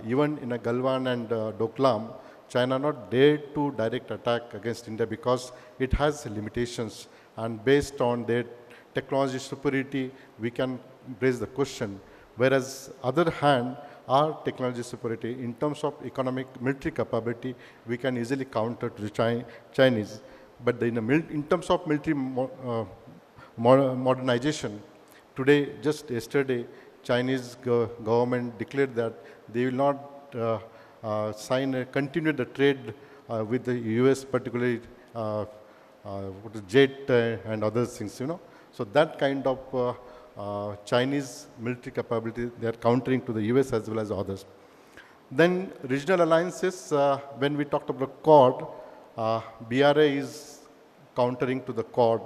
even in a Galwan and Doklam, China not dared to direct attack against India because it has limitations. And based on their technology superiority, we can raise the question. Whereas other hand, our technology superiority in terms of economic military capability, we can easily counter to the Chinese. But in terms of military modernization, today, just yesterday, Chinese government declared that they will not continue the trade with the US, particularly jet and other things, So that kind of Chinese military capability, they are countering to the US as well as others. Then regional alliances, when we talked about Quad, BRA is countering to the Quad,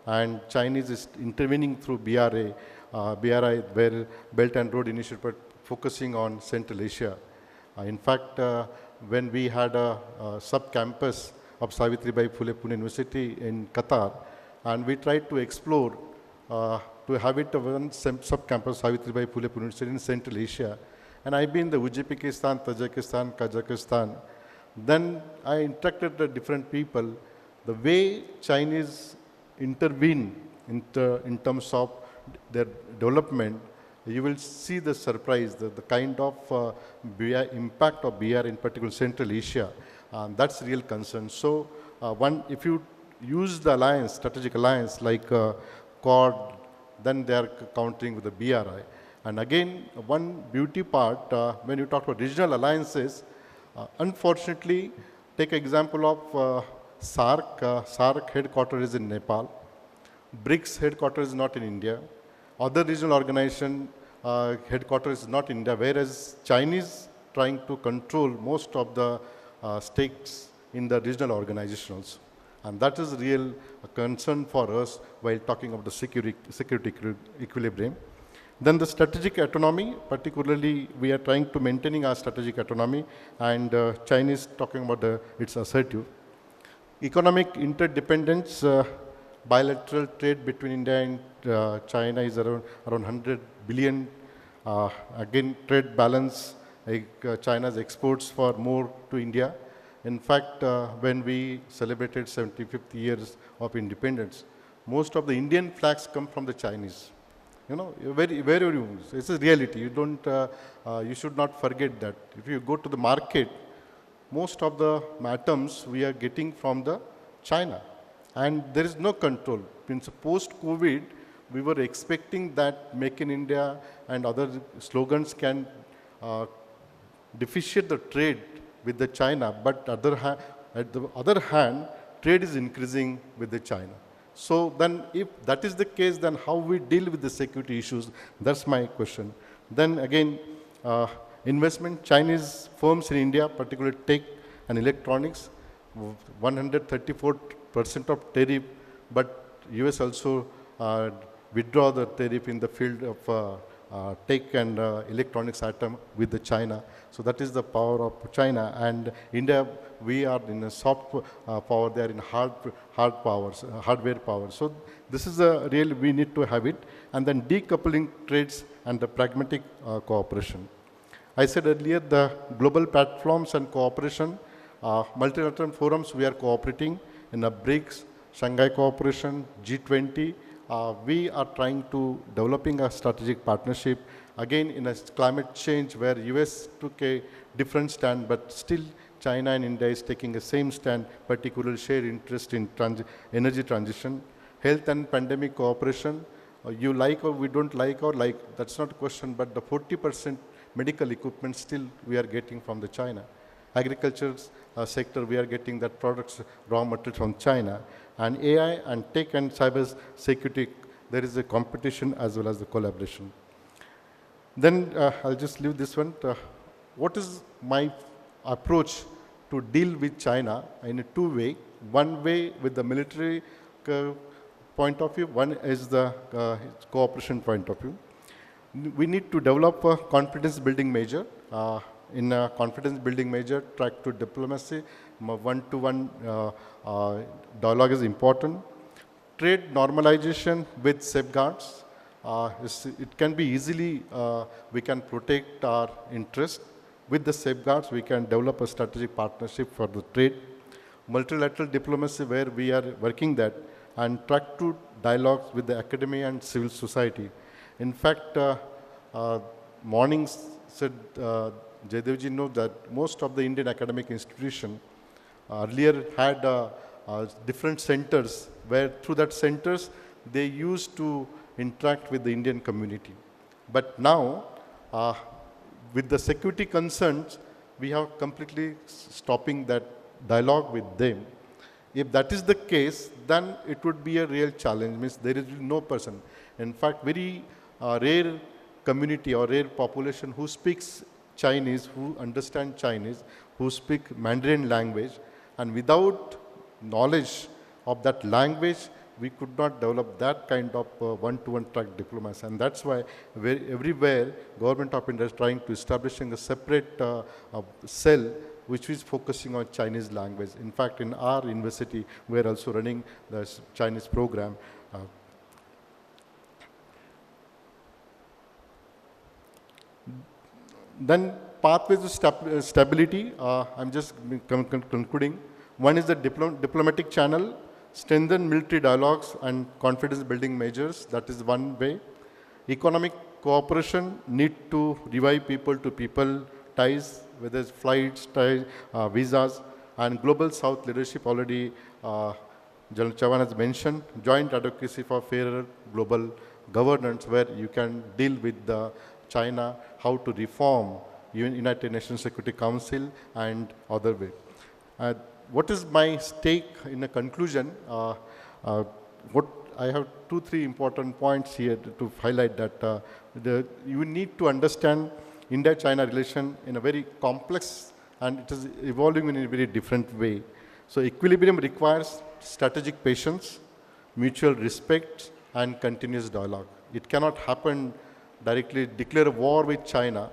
and Chinese is intervening through BRA, where Belt and Road Initiative focusing on Central Asia. In fact, when we had a sub-campus of Savitribai Phule Pune University in Qatar, and we tried to explore to have it one sub-campus Savitribai Phule Pune University in Central Asia. And I've been in the Uzbekistan, Tajikistan, Kazakhstan. Then I interacted with different people. The way Chinese intervene in terms of their development, you will see the surprise, the kind of impact of BR in particular Central Asia. That's real concern. So if you use the alliance, strategic alliance like Quad, then they are countering with the BRI. And again, one beauty part, when you talk about regional alliances, unfortunately, take example of SARC. SARC headquarters is in Nepal. BRICS headquarters is not in India. Other regional organization headquarters is not in India, whereas Chinese trying to control most of the stakes in the regional organizations. And that is real concern for us while talking of the security equilibrium. Then the strategic autonomy, particularly we are trying to maintaining our strategic autonomy, and Chinese talking about its assertive. Economic interdependence, bilateral trade between India and China is around 100 billion. Again, trade balance, China's exports for more to India. In fact, when we celebrated 75th years of independence, most of the Indian flags come from the Chinese. Wherever you, it's a reality. You should not forget that. If you go to the market, most of the atoms we are getting from the China, and there is no control. Means post-COVID, we were expecting that Make in India and other slogans can deficient the trade with the China, but at the other hand, trade is increasing with the China. So then if that is the case, then how we deal with the security issues? That's my question. Then again, investment, Chinese firms in India, particularly tech and electronics, 134% of tariff, but US also withdraw the tariff in the field of tech and electronics atom with the China. So that is the power of China. And India, we are in a soft power, they are in hardware power. So this is a real, we need to have it. And then decoupling trades and the pragmatic cooperation. I said earlier, the global platforms and cooperation, multilateral forums, we are cooperating in the BRICS, Shanghai Cooperation, G20. We are trying to developing a strategic partnership, again in a climate change where US took a different stand, but still China and India is taking the same stand, particularly shared interest in energy transition. Health and pandemic cooperation, you like or we don't like or like, that's not a question, but the 40% medical equipment still we are getting from the China. Agriculture sector, we are getting that products, raw material from China. And AI and tech and cyber security, there is a competition as well as the collaboration. Then I'll just leave this one. What is my approach to deal with China in a two way? One way with the military point of view, one is the cooperation point of view. We need to develop a confidence building measure. In a confidence building measure, track to diplomacy, one-to-one dialogue is important. Trade normalization with safeguards. It can be easily, we can protect our interest. With the safeguards, we can develop a strategic partnership for the trade. Multilateral diplomacy, where we are working that, and track to dialogues with the academia and civil society. In fact, Mornings said, Jaydevji knows that most of the Indian academic institution earlier had different centers where through that centers they used to interact with the Indian community. But now, with the security concerns, we have completely stopping that dialogue with them. If that is the case, then it would be a real challenge. Means there is no person. In fact, very rare community or rare population who speaks Chinese, who understand Chinese, who speak Mandarin language, and without knowledge of that language, we could not develop that kind of one-to-one track diplomacy. And that's why everywhere, Government of India is trying to establishing a separate cell which is focusing on Chinese language. In fact, in our university, we are also running the Chinese program. Then pathways to stability, I'm just concluding. One is the diplomatic channel, strengthen military dialogues and confidence building measures. That is one way. Economic cooperation, need to revive people-to-people ties, whether it's flights, ties, visas, and global South leadership already General Chavan has mentioned, joint advocacy for fairer global governance where you can deal with China, how to reform United Nations Security Council and other way. What is my stake in a conclusion? What I have 2-3 important points here to highlight that you need to understand India-China relation in a very complex and it is evolving in a very different way. So equilibrium requires strategic patience, mutual respect and continuous dialogue. It cannot happen directly declare a war with China,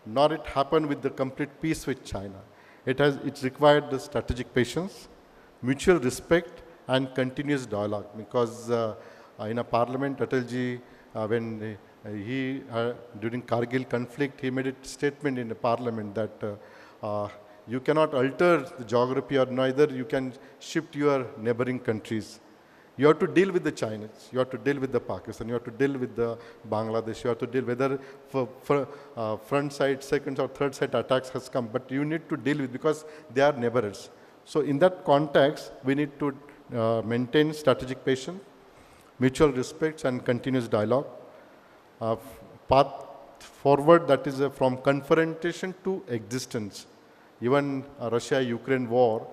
nor it happen with the complete peace with China. It's required the strategic patience, mutual respect and continuous dialogue because in a parliament, Atalji, when he, during Kargil conflict, he made a statement in the parliament that you cannot alter the geography or neither you can shift your neighboring countries. You have to deal with the Chinese, you have to deal with the Pakistan, you have to deal with the Bangladesh, you have to deal whether front side, second or third side attacks has come, but you need to deal with because they are neighbors. So in that context, we need to maintain strategic patience, mutual respect and continuous dialogue. Path forward that is from confrontation to existence. Even Russia-Ukraine war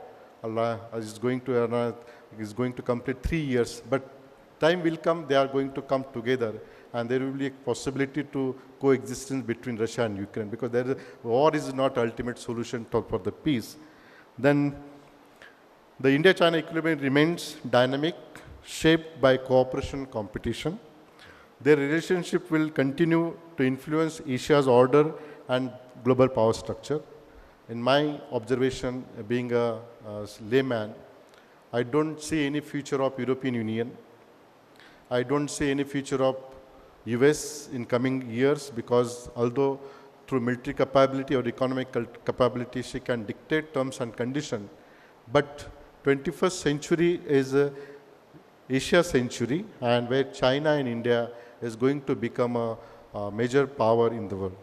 is going to complete 3 years, but time will come, they are going to come together and there will be a possibility to coexistence between Russia and Ukraine because war is not ultimate solution for the peace. Then the India-China equilibrium remains dynamic, shaped by cooperation competition. Their relationship will continue to influence Asia's order and global power structure. In my observation, being a layman, I don't see any future of European Union. I don't see any future of US in coming years because although through military capability or economic capability she can dictate terms and conditions, but 21st century is a Asia century and where China and India is going to become a major power in the world.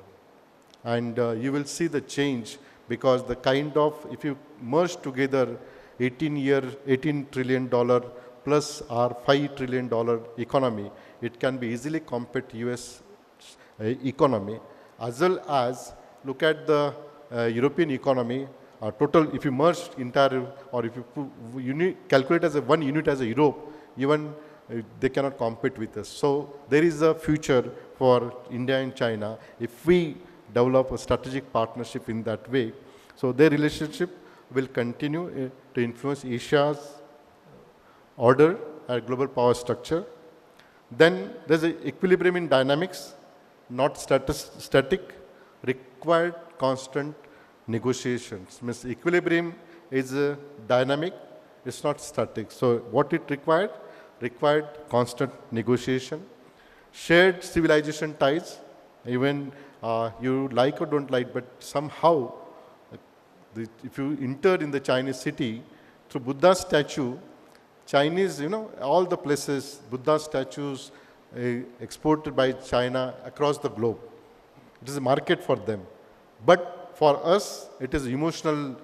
And you will see the change because the kind of, if you merge together $18 trillion plus our $5 trillion economy, it can be easily compete US economy, as well as look at the European economy, total, if you merge entire, or if you calculate as one unit as a Europe, even they cannot compete with us. So there is a future for India and China if we develop a strategic partnership in that way. So their relationship will continue to influence Asia's order and global power structure. Then there's an equilibrium in dynamics, not static, required constant negotiations. Means equilibrium is dynamic, it's not static. So what it required? Required constant negotiation, shared civilization ties, even you like or don't like, but somehow if you enter in the Chinese city through Buddha statue, Chinese, all the places, Buddha statues, exported by China across the globe. It is a market for them. But for us, it is emotional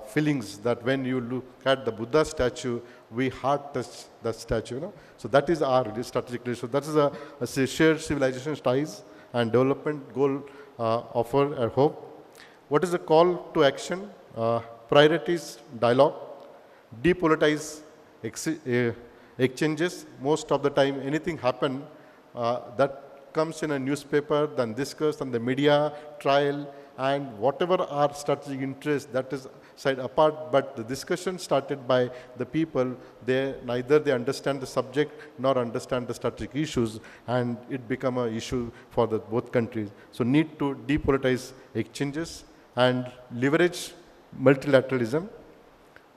feelings that when you look at the Buddha statue, we heart touch the statue. You know? So that is our strategic relationship. That is a shared civilization ties and development goal offer, I hope. What is the call to action? Priorities, dialogue, depolitize exchanges. Most of the time, anything happen that comes in a newspaper, then discussed on the media, trial, and whatever our strategic interest, that is side apart, but the discussion started by the people, neither they understand the subject nor understand the strategic issues, and it become an issue for both countries. So need to depolitize exchanges and leverage multilateralism.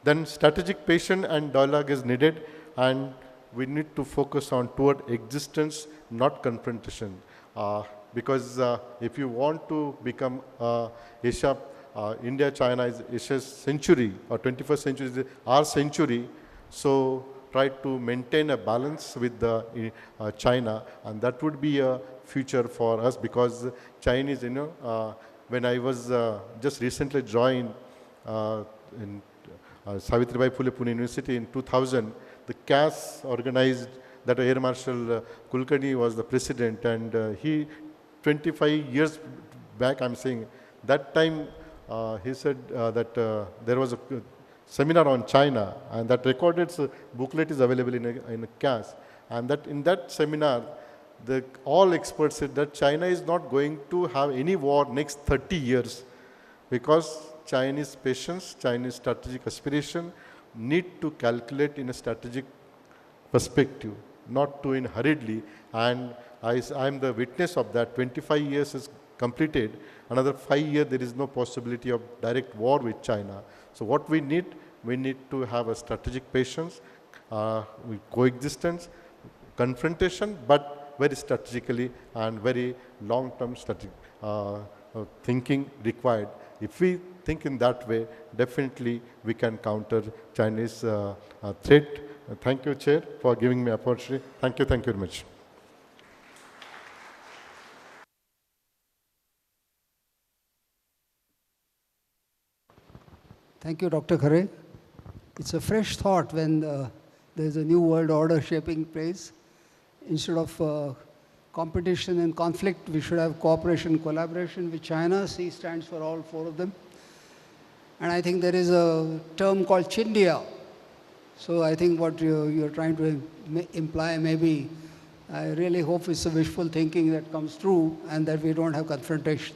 Then strategic patience and dialogue is needed, and we need to focus on toward existence, not confrontation. Because if you want to become Asia, India, China is Asia's century, or 21st century is our century. So try to maintain a balance with China, and that would be a future for us, because Chinese, when I was just recently joined in Savitribai Phule Pune University in 2000, the CAS organized that Air Marshal Kulkarni was the president, and he 25 years back, I'm saying, that time he said that there was a seminar on China, and that recorded booklet is available in a CAS, and that in that seminar, all experts said that China is not going to have any war next 30 years, because Chinese patience, Chinese strategic aspiration need to calculate in a strategic perspective, not too hurriedly. And I am the witness of that. 25 years is completed. Another 5 years, there is no possibility of direct war with China. So what we need to have a strategic patience, coexistence, confrontation, but very strategically and very long-term strategic thinking required. If we think in that way, definitely we can counter Chinese threat. Thank you, Chair, for giving me opportunity. Thank you very much. Thank you, Dr. Khare. It's a fresh thought when there's a new world order shaping place. Instead of competition and conflict, we should have cooperation, collaboration with China. C stands for all four of them. And I think there is a term called Chindia. So I think what you're trying to imply, maybe, I really hope it's a wishful thinking that comes true and that we don't have confrontation.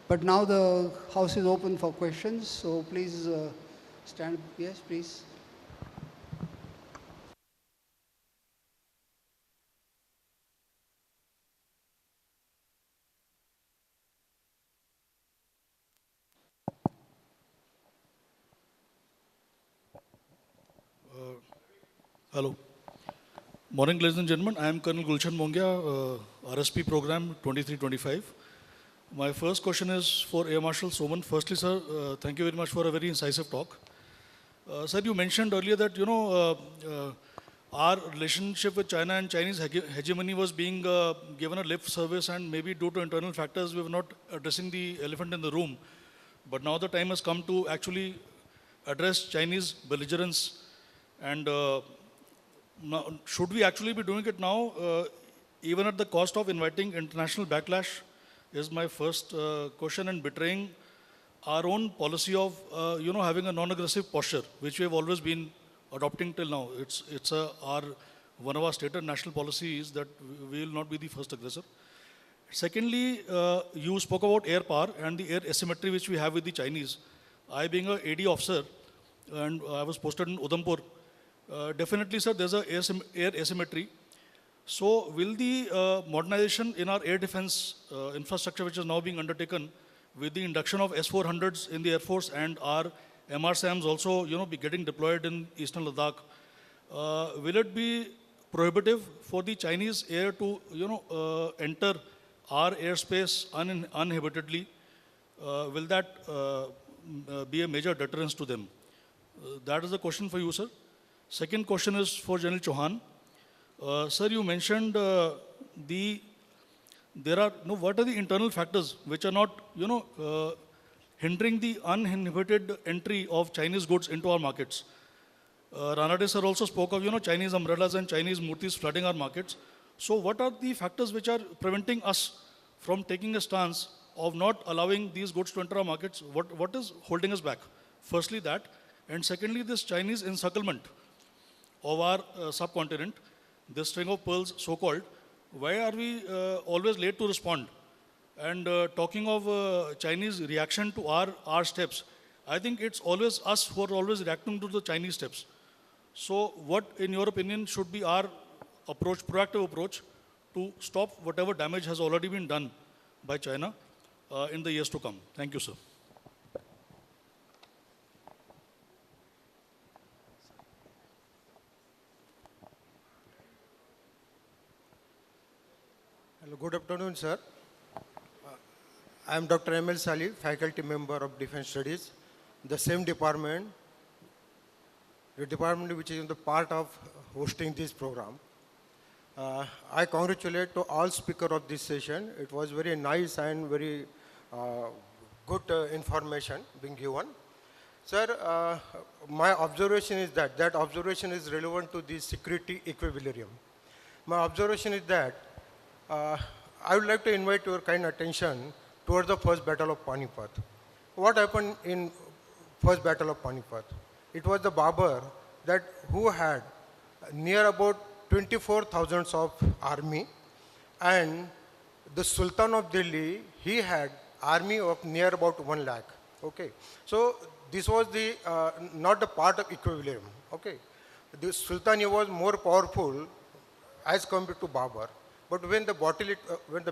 But now the House is open for questions, so please stand. Yes, please. Hello. Morning, ladies and gentlemen. I am Colonel Gulshan Mongia, RSP program 2325. My first question is for Air Marshal Soman. Firstly, sir, thank you very much for a very incisive talk. Sir, you mentioned earlier that, our relationship with China and Chinese hegemony was being given a lip service, and maybe due to internal factors, we were not addressing the elephant in the room. But now the time has come to actually address Chinese belligerence. And now, should we actually be doing it now, even at the cost of inviting international backlash, is my first question, and betraying our own policy of, having a non-aggressive posture, which we have always been adopting till now. It's one of our stated national policies that we will not be the first aggressor. Secondly, you spoke about air power and the air asymmetry which we have with the Chinese. I, being an AD officer, and I was posted in Udhampur, definitely, sir, there's an air asymmetry. So will the modernization in our air defense infrastructure, which is now being undertaken with the induction of S-400s in the Air Force and our MRSAMs also, be getting deployed in Eastern Ladakh, will it be prohibitive for the Chinese air to, enter our airspace uninhibitedly? Will that be a major deterrence to them? That is the question for you, sir. Second question is for General Chauhan. Sir, you mentioned what are the internal factors which are not, hindering the uninhibited entry of Chinese goods into our markets? Ranade sir also spoke of, Chinese umbrellas and Chinese murtis flooding our markets. So what are the factors which are preventing us from taking a stance of not allowing these goods to enter our markets? What is holding us back? Firstly, that. And secondly, this Chinese encirclement of our subcontinent, this string of pearls, so-called, why are we always late to respond? And talking of Chinese reaction to our steps, I think it's always us who are always reacting to the Chinese steps. So what, in your opinion, should be our approach, proactive approach, to stop whatever damage has already been done by China in the years to come? Thank you, sir. Hello, good afternoon, sir. I am Dr. M.L. Salih, faculty member of Defense Studies, the same department, the department which is in the part of hosting this program. I congratulate to all speakers of this session. It was very nice and very good information being given. Sir, my observation is that observation is relevant to the security equilibrium. My observation is that I would like to invite your kind attention towards the first battle of Panipat. What happened in first battle of Panipat? It was the Babur that who had near about 24,000 of army, and the Sultan of Delhi, he had army of near about 1 lakh. Okay, so this was the not the part of equilibrium. Okay, the Sultan, he was more powerful as compared to Babur. But when the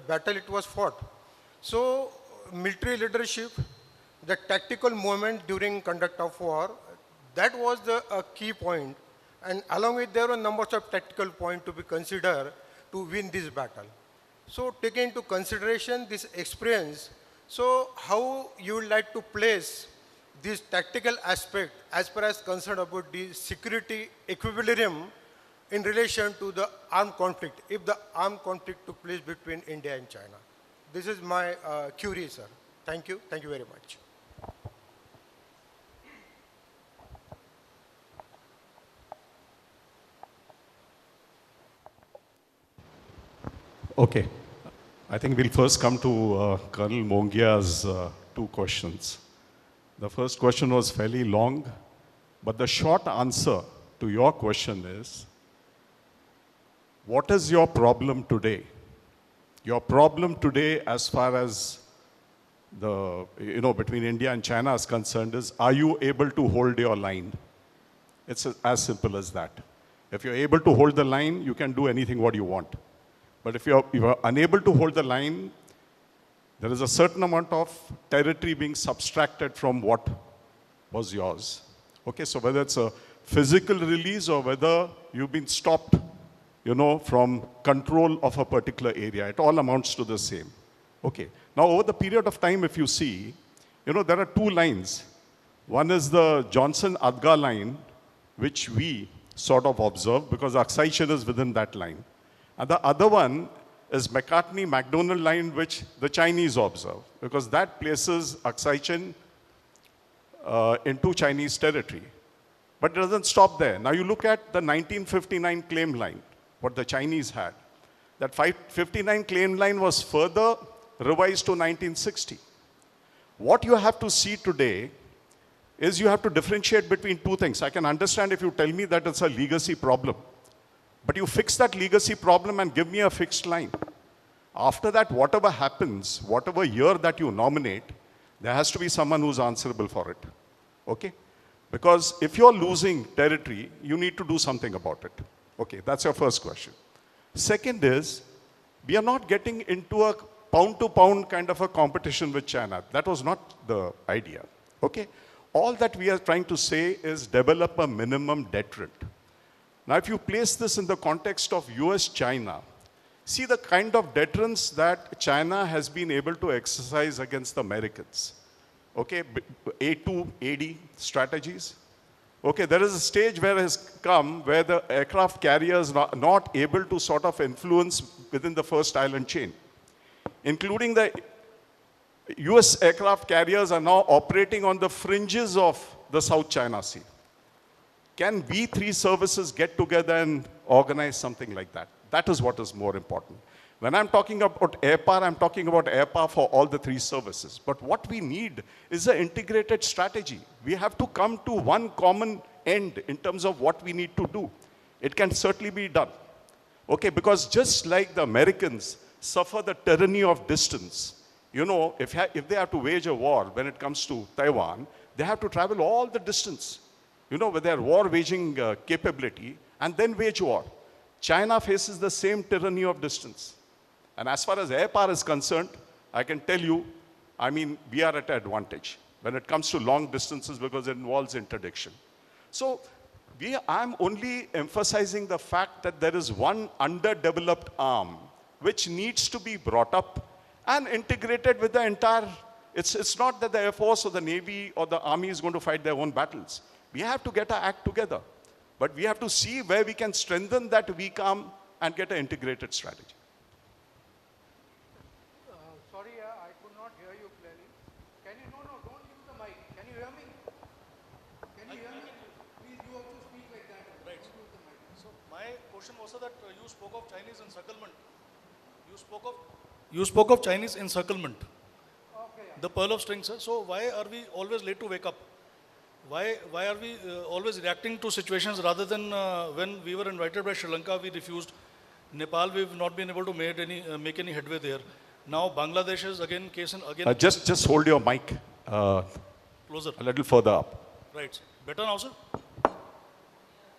battle it was fought, so military leadership, the tactical movement during conduct of war, that was the key point. And along with there were numbers of tactical points to be considered to win this battle. So taking into consideration this experience, so how you would like to place this tactical aspect as far as concerned about the security equilibrium in relation to the armed conflict, if the armed conflict took place between India and China? This is my query, sir. Thank you. Thank you very much. Okay. I think we'll first come to Colonel Mongia's 2 questions. The first question was fairly long, but the short answer to your question is, what is your problem today? Your problem today, as far as the, between India and China is concerned, is, are you able to hold your line? It's as simple as that. If you're able to hold the line, you can do anything what you want. But if you're unable to hold the line, there is a certain amount of territory being subtracted from what was yours. Okay, so whether it's a physical release or whether you've been stopped, from control of a particular area, it all amounts to the same. Okay, now over the period of time, if you see, there are 2 lines. One is the Johnson-Adga line, which we sort of observe because Aksai Chin is within that line. And the other one is McCartney-MacDonald line, which the Chinese observe, because that places Aksai Chin into Chinese territory. But it doesn't stop there. Now you look at the 1959 claim line, what the Chinese had. That 59 claim line was further revised to 1960. What you have to see today is you have to differentiate between 2 things. I can understand if you tell me that it's a legacy problem. But you fix that legacy problem and give me a fixed line. After that, whatever happens, whatever year that you nominate, there has to be someone who's answerable for it. Okay? Because if you're losing territory, you need to do something about it. Okay, that's your first question. Second is, we are not getting into a pound-to-pound kind of a competition with China. That was not the idea. Okay? All that we are trying to say is develop a minimum deterrent. Now, if you place this in the context of US-China, see the kind of deterrence that China has been able to exercise against the Americans. Okay, A2, AD strategies. Okay, there is a stage where has come where the aircraft carriers are not able to sort of influence within the first island chain, including the US aircraft carriers are now operating on the fringes of the South China Sea. Can we three services get together and organize something like that? That is what is more important. When I'm talking about air power, I'm talking about air power for all the three services. But what we need is an integrated strategy. We have to come to one common end in terms of what we need to do. It can certainly be done. Okay, because just like the Americans suffer the tyranny of distance, you know, if they have to wage a war when it comes to Taiwan, they have to travel all the distance, you know, with their war waging capability and then wage war. China faces the same tyranny of distance. And as far as air power is concerned, I can tell you, I mean, we are at an advantage when it comes to long distances because it involves interdiction. So I'm only emphasizing the fact that there is one underdeveloped arm which needs to be brought up and integrated with the entire, it's not that the Air Force or the Navy or the Army is going to fight their own battles. We have to get our act together. But we have to see where we can strengthen that weak arm and get an integrated strategy. Sorry, I could not hear you clearly. Can you, no, don't use the mic. Can you hear me? Can you hear me? Please, you have to speak like that. Right. Don't use the mic. So my question was that you spoke of Chinese encirclement. You spoke of Chinese encirclement. Okay. The pearl of strings, sir. So why are we always late to wake up? Why are we always reacting to situations rather than when we were invited by Sri Lanka, we refused. Nepal, we've not been able to make any headway there. Now Bangladesh is again case and again. Just hold your mic Closer. a little further up. Right. Better now, sir?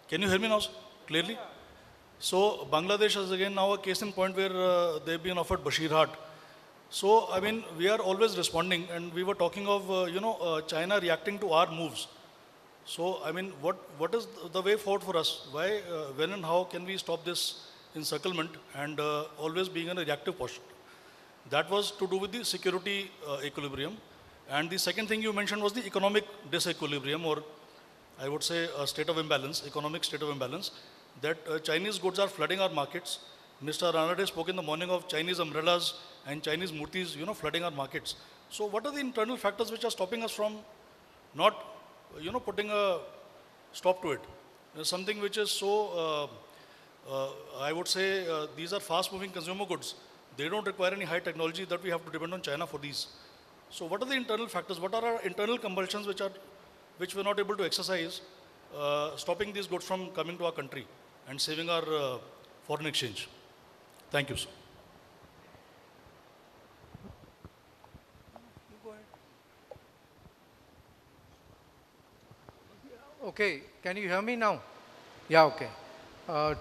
Can you hear me now, sir? Clearly? So Bangladesh is again now a case in point where they've been offered Bashir Hat. So, I mean, we are always responding, and we were talking of, China reacting to our moves. So, I mean, what is the way forward for us? Why, when and how can we stop this encirclement and always being in a reactive posture? That was to do with the security equilibrium. And the second thing you mentioned was the economic disequilibrium, or I would say a state of imbalance, economic state of imbalance, that Chinese goods are flooding our markets. Mr. Ranade spoke in the morning of Chinese umbrellas and Chinese murtis, flooding our markets. So what are the internal factors which are stopping us from not, putting a stop to it? There's something which is so, I would say, these are fast-moving consumer goods. They don't require any high technology that we have to depend on China for these. So what are the internal factors? What are our internal compulsions which we're not able to exercise, stopping these goods from coming to our country and saving our foreign exchange? Thank you, sir. Okay, can you hear me now? Yeah, okay.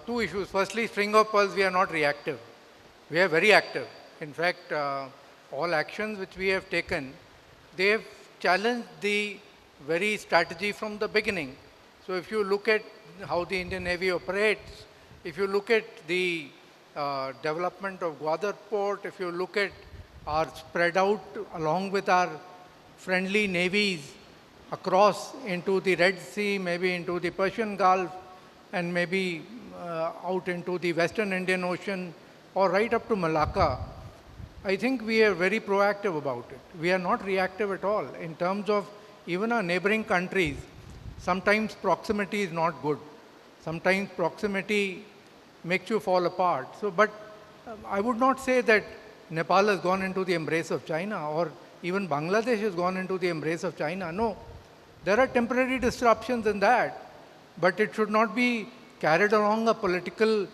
Two issues. Firstly, string of pearls, we are not reactive. We are very active. In fact, all actions which we have taken, they have challenged the very strategy from the beginning. So if you look at how the Indian Navy operates, if you look at the development of Gwadar port, if you look at our spread out along with our friendly navies across into the Red Sea, maybe into the Persian Gulf, and maybe out into the Western Indian Ocean, or right up to Malacca, I think we are very proactive about it. We are not reactive at all. In terms of even our neighboring countries, sometimes proximity is not good. Sometimes proximity makes you fall apart. So, but I would not say that Nepal has gone into the embrace of China, or even Bangladesh has gone into the embrace of China. No, there are temporary disruptions in that, but it should not be carried along a political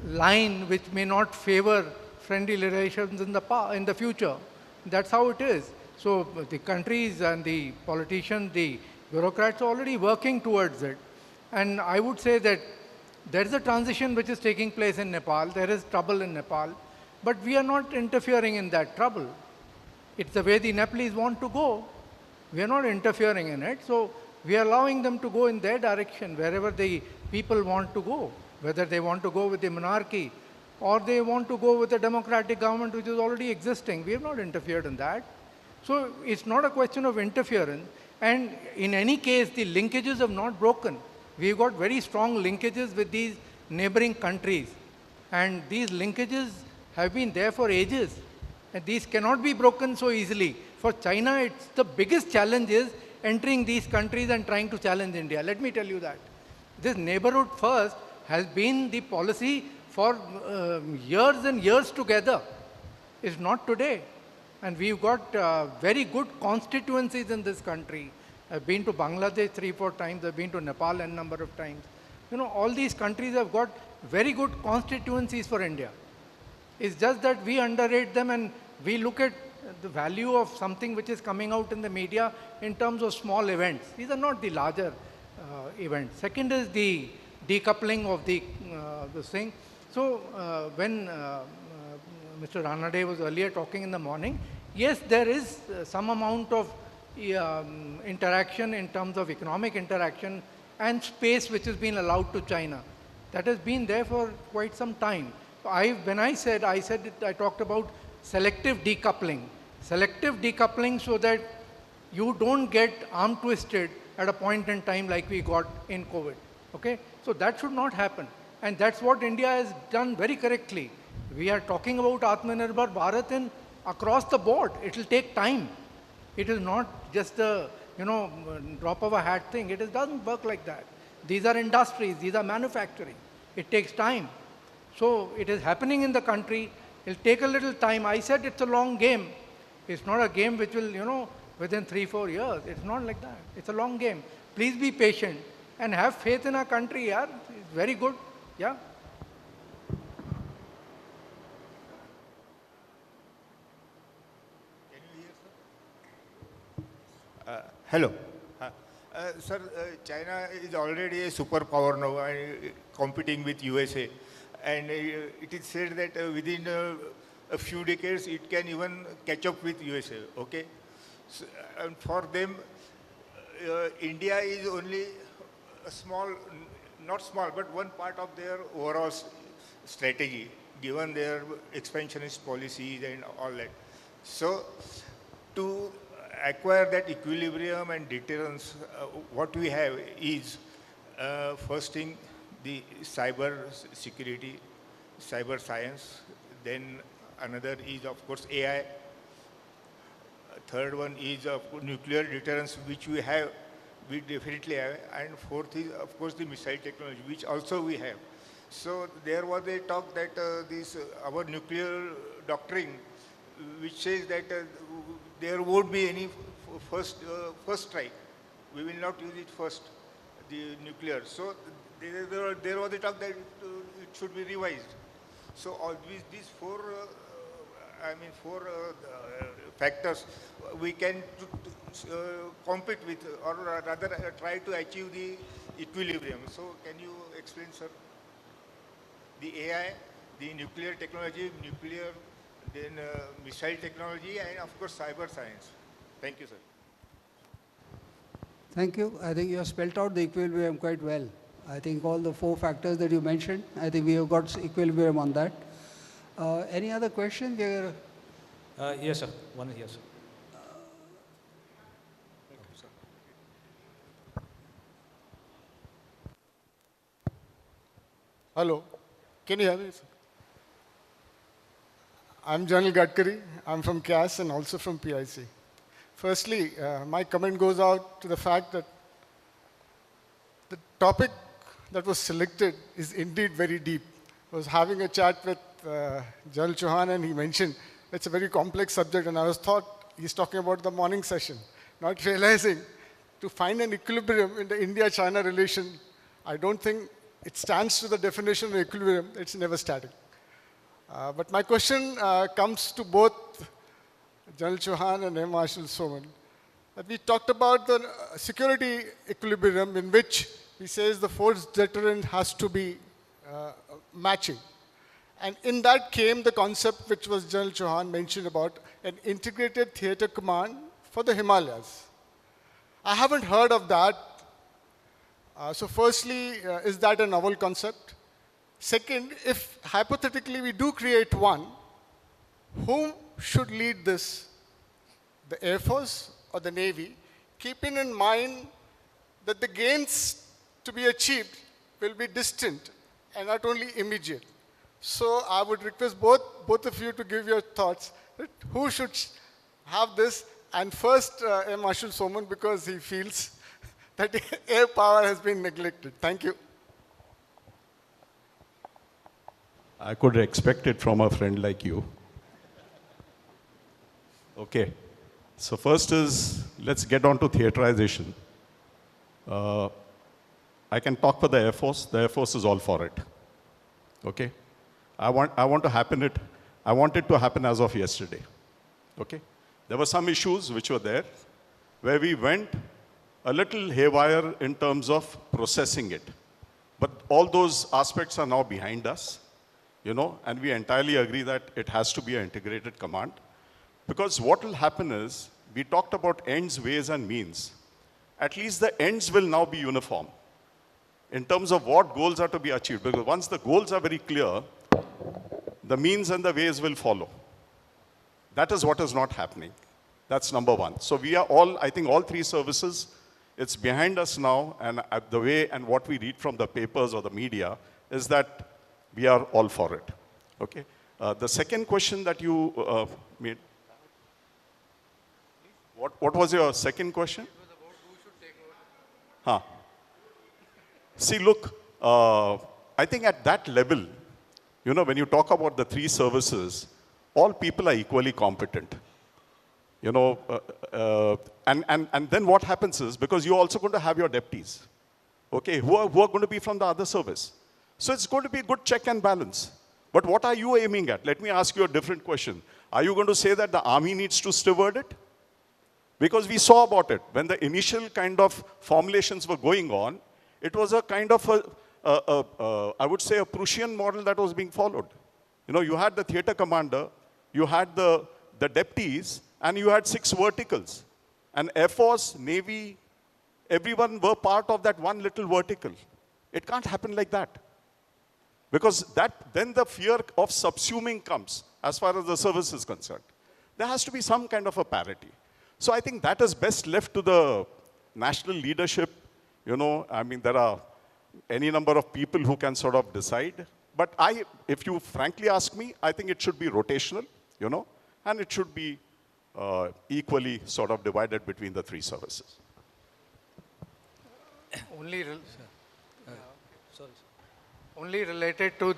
line which may not favor friendly relations in the future. That's how it is. So the countries and the politicians, the bureaucrats are already working towards it. And I would say that there is a transition which is taking place in Nepal. There is trouble in Nepal, but we are not interfering in that trouble. It's the way the Nepalese want to go. We are not interfering in it. So we are allowing them to go in their direction, wherever the people want to go, whether they want to go with the monarchy or they want to go with a democratic government which is already existing. We have not interfered in that. So it's not a question of interference. And in any case, the linkages have not broken. We've got very strong linkages with these neighboring countries. And these linkages have been there for ages. And these cannot be broken so easily. For China, it's the biggest challenge is entering these countries and trying to challenge India. Let me tell you that. This neighborhood first has been the policy for years and years together. It's not today. And we've got very good constituencies in this country. I've been to Bangladesh 3-4 times. I've been to Nepal a number of times. You know, all these countries have got very good constituencies for India. It's just that we underrate them and we look at the value of something which is coming out in the media in terms of small events. These are not the larger events. Second is the decoupling of the this thing. So when Mr. Ranade was earlier talking in the morning, yes, there is some amount of interaction in terms of economic interaction and space which has been allowed to China. That has been there for quite some time. When I talked about selective decoupling. Selective decoupling so that you don't get arm twisted at a point in time like we got in COVID. Okay? So that should not happen. And that's what India has done very correctly. We are talking about Atmanirbhar Bharat in across the board. It will take time. It is not just a drop of a hat thing. It doesn't work like that. These are industries. These are manufacturing. It takes time. So it is happening in the country. It will take a little time. I said it's a long game. It's not a game which will, within 3-4 years. It's not like that. It's a long game. Please be patient and have faith in our country. Yeah, it's very good. Yeah. Hello. Sir, China is already a superpower now, competing with USA. And it is said that within a few decades, it can even catch up with USA, okay? So, and for them, India is only a small, not small, but one part of their overall strategy, given their expansionist policies and all that. So, to acquire that equilibrium and deterrence, what we have is, first thing, the cyber security, cyber science. Then another is, of course, AI. Third one is nuclear deterrence, which we have, we definitely have. And fourth is, of course, the missile technology, which also we have. So there was a talk that our nuclear doctrine, which says that there won't be any first strike. We will not use it first, the nuclear. So there was a talk that it should be revised. So all these four factors we can compete with, or rather try to achieve the equilibrium. So can you explain, sir? The AI, the nuclear technology, then missile technology, and of course cyber science. Thank you, sir. Thank you. I think you have spelled out the equilibrium quite well. I think all the 4 factors that you mentioned, I think we have got equilibrium on that. Any other questions? Yes, sir. One here, sir. Hello. Can you hear me, sir? I'm Janil Gadkari. I'm from CAS and also from PIC. Firstly, my comment goes out to the fact that the topic that was selected is indeed very deep. I was having a chat with Janil Chauhan and he mentioned it's a very complex subject, and I thought he's talking about the morning session, not realizing to find an equilibrium in the India-China relation, I don't think it stands to the definition of equilibrium. It's never static. But my question comes to both Janil Chauhan and Air Marshal Soman. We talked about the security equilibrium in which he says the force deterrent has to be matching. And in that came the concept which was Janil Chauhan mentioned about an integrated theater command for the Himalayas. I haven't heard of that. So firstly, is that a novel concept? Second, if hypothetically we do create one, whom should lead this? The Air Force or the Navy? keeping in mind that the gains to be achieved will be distant and not only immediate. So I would request both of you to give your thoughts that who should have this, and first Air Marshal Soman, because he feels that air power has been neglected. Thank you. I could expect it from a friend like you. Okay. So first is, let's get on to theaterization. I can talk for the Air Force. The Air Force is all for it. Okay? I want it to happen as of yesterday. Okay? There were some issues which were there, where we went a little haywire in terms of processing it. But all those aspects are now behind us, you know, and we entirely agree that it has to be an integrated command. Because what will happen is, we talked about ends, ways, and means. At least the ends will now be uniform in terms of what goals are to be achieved. Because once the goals are very clear, the means and the ways will follow. That is what is not happening. That's number one. So we are all, I think all three services, it's behind us now, and the way and what we read from the papers or the media is that we are all for it. Okay? The second question that you made, what was your second question? It was about who should take over. See, look, I think at that level, you know, when you talk about the three services, all people are equally competent. You know, and then what happens is, because you're also going to have your deputies, okay, who are going to be from the other service. So it's going to be a good check and balance. But what are you aiming at? Let me ask you a different question. Are you going to say that the army needs to steward it? Because we saw about it. When the initial kind of formulations were going on, it was a kind of I would say a Prussian model that was being followed. You know, you had the theater commander, you had the deputies, and you had 6 verticals. And Air Force, Navy, everyone were part of that one little vertical. It can't happen like that. Because then the fear of subsuming comes as far as the service is concerned. There has to be some kind of a parity. So I think that is best left to the national leadership. You know, I mean, there are any number of people who can sort of decide. But if you frankly ask me, I think it should be rotational, you know, and it should be equally sort of divided between the three services. Only related to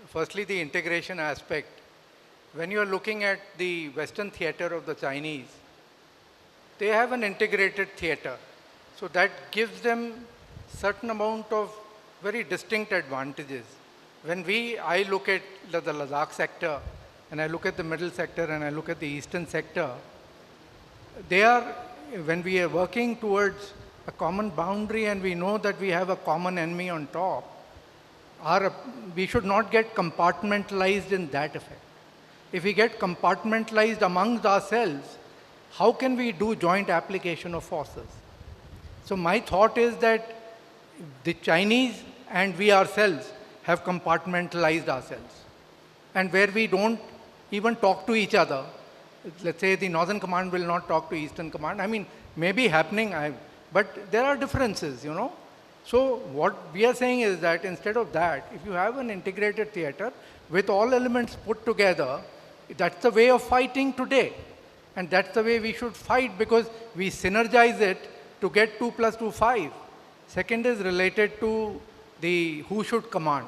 firstly the integration aspect. When you are looking at the Western theater of the Chinese, they have an integrated theater. So that gives them certain amount of very distinct advantages. When I look at the Ladakh sector, and I look at the middle sector, and I look at the eastern sector, when we are working towards a common boundary and we know that we have a common enemy on top, we should not get compartmentalized in that effect. If we get compartmentalized amongst ourselves, how can we do joint application of forces? So my thought is that the Chinese and we ourselves have compartmentalized ourselves. And where we don't even talk to each other, let's say the Northern Command will not talk to Eastern Command. I mean, maybe happening, but there are differences, you know. So what we are saying is that instead of that, if you have an integrated theater with all elements put together, that's the way of fighting today. And that's the way we should fight, because we synergize it to get 2 + 2 = 5. Second is related to the who should command.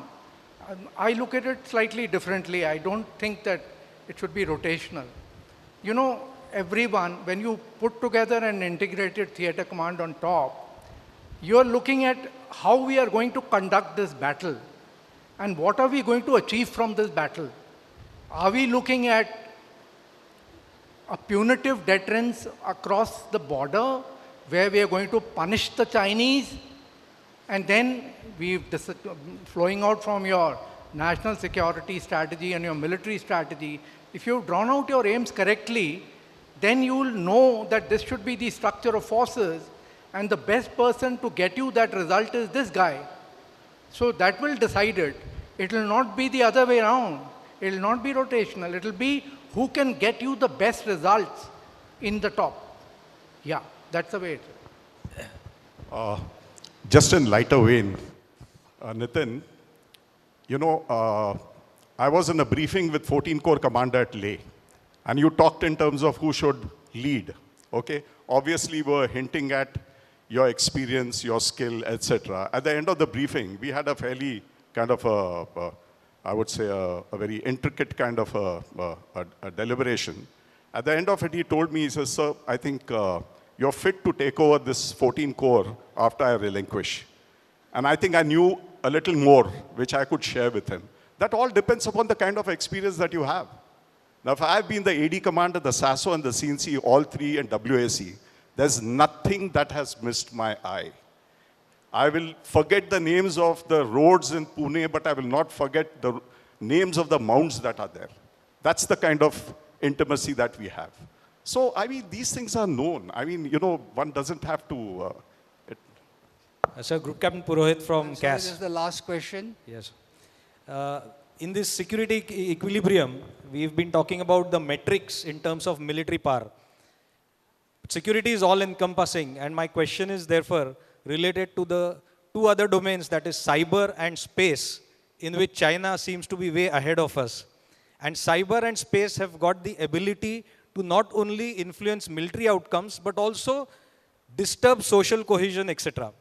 I look at it slightly differently. I don't think that it should be rotational. You know, everyone, when you put together an integrated theater command on top, you're looking at how we are going to conduct this battle and what are we going to achieve from this battle. Are we looking at a punitive deterrence across the border where we are going to punish the Chinese, and then flowing out from your national security strategy and your military strategy, if you've drawn out your aims correctly, then you will know that this should be the structure of forces, and the best person to get you that result is this guy. So that will decide it. It will not be the other way around. It will not be rotational. It will be who can get you the best results in the top. Yeah, that's the way it is. Just in lighter vein, Nitin, you know, I was in a briefing with 14 Corps Commander at Leh, and you talked in terms of who should lead, okay? Obviously, we're hinting at your experience, your skill, etc. At the end of the briefing, we had a fairly kind of I would say a very intricate kind of a deliberation. At the end of it, he told me, he says, sir, I think you're fit to take over this 14 Corps after I relinquish. And I think I knew a little more, which I could share with him. That all depends upon the kind of experience that you have. Now, if I've been the AD commander, the SASO and the CNC, all three, and WAC, there's nothing that has missed my eye. I will forget the names of the roads in Pune, but I will not forget the names of the mounds that are there. That's the kind of intimacy that we have. So, I mean, these things are known. I mean, you know, one doesn't have to... Sir, Group Captain Purohit from CAS. This is the last question. Yes. In this security equilibrium, we've been talking about the metrics in terms of military power. Security is all-encompassing, and my question is therefore related to the two other domains, that is cyber and space, in which China seems to be way ahead of us. And cyber and space have got the ability to not only influence military outcomes, but also disturb social cohesion, etc.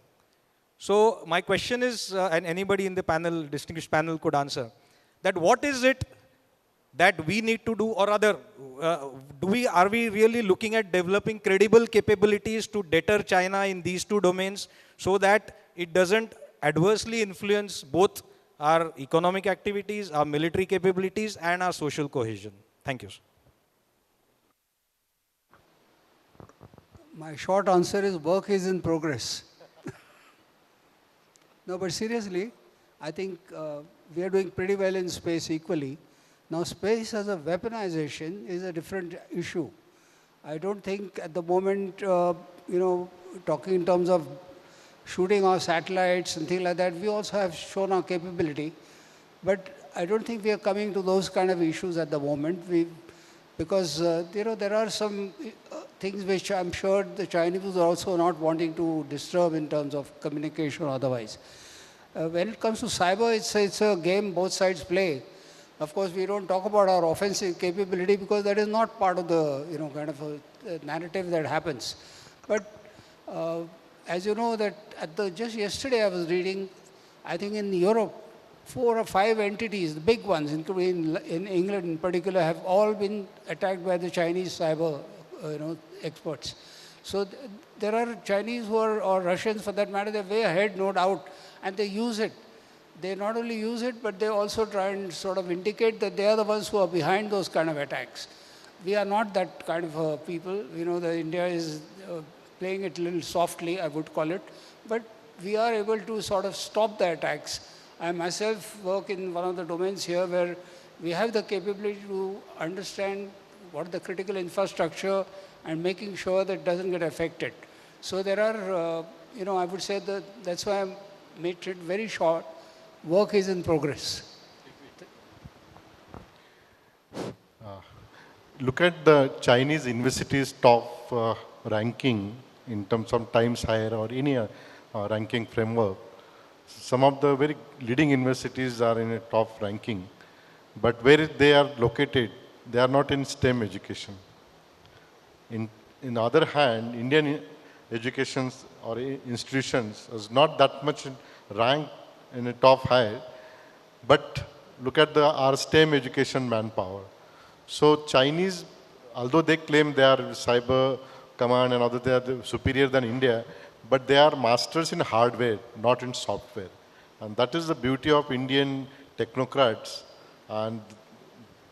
So my question is, and anybody in the panel, distinguished panel could answer, that what is it that we need to do, or rather, are we really looking at developing credible capabilities to deter China in these two domains so that it doesn't adversely influence both our economic activities, our military capabilities, and our social cohesion? Thank you, sir. My short answer is work is in progress. No, but seriously, I think we are doing pretty well in space equally. Now, space as a weaponization is a different issue. I don't think at the moment, talking in terms of shooting our satellites and things like that, we also have shown our capability. But I don't think we are coming to those kind of issues at the moment. Because there are some things which I'm sure the Chinese are also not wanting to disturb in terms of communication or otherwise. When it comes to cyber, it's a game both sides play. Of course, we don't talk about our offensive capability because that is not part of the kind of a narrative that happens. But as you know, that just yesterday I was reading, I think in Europe, 4 or 5 entities, the big ones, including in England in particular, have all been attacked by the Chinese cyber experts. So there are Chinese or Russians for that matter, they're way ahead, no doubt, and they use it. They not only use it, but they also try and sort of indicate that they are the ones who are behind those kind of attacks. We are not that kind of people. India is playing it a little softly, I would call it, but we are able to sort of stop the attacks. I myself work in one of the domains here where we have the capability to understand what the critical infrastructure and making sure that it doesn't get affected. So there are, I would say that that's why I made it very short. Work is in progress. Look at the Chinese universities' top ranking in terms of Times Higher or any ranking framework. Some of the very leading universities are in a top ranking, but where they are located, they are not in STEM education. In the other hand, Indian education or institutions is not that much ranked in a top high, but look at our STEM education manpower. So Chinese, although they claim they are cyber command and other, they are superior than India, but they are masters in hardware, not in software. And that is the beauty of Indian technocrats. And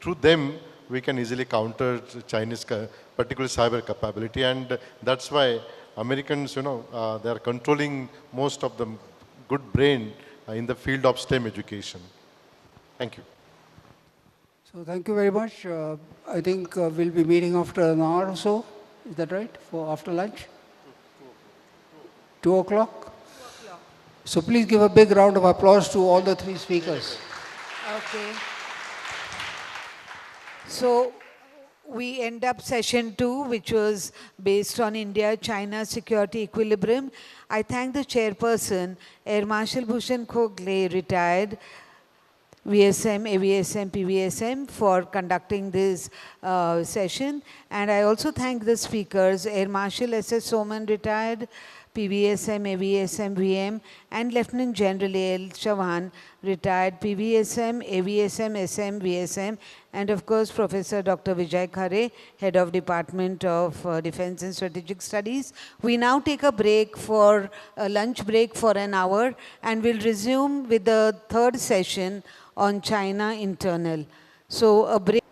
through them, we can easily counter Chinese, particularly cyber capability. And that's why Americans, they are controlling most of the good brain in the field of STEM education. Thank you. So thank you very much. I think we'll be meeting after an hour or so. Is that right? For after lunch? 2 o'clock? So please give a big round of applause to all the 3 speakers. Okay. So we end up session 2, which was based on India-China security equilibrium. I thank the chairperson, Air Marshal Bhushan Khogle, retired, VSM, AVSM, PVSM, for conducting this session. And I also thank the speakers, Air Marshal S.S. Soman, retired, PVSM, AVSM, VM, and Lieutenant General A.L. Chauhan, retired, PVSM, AVSM, SM, VSM, and of course, Professor Dr. Vijay Khare, Head of Department of Defense and Strategic Studies. We now take a break for a lunch break for an hour, and we'll resume with the third session on China internal. So a break.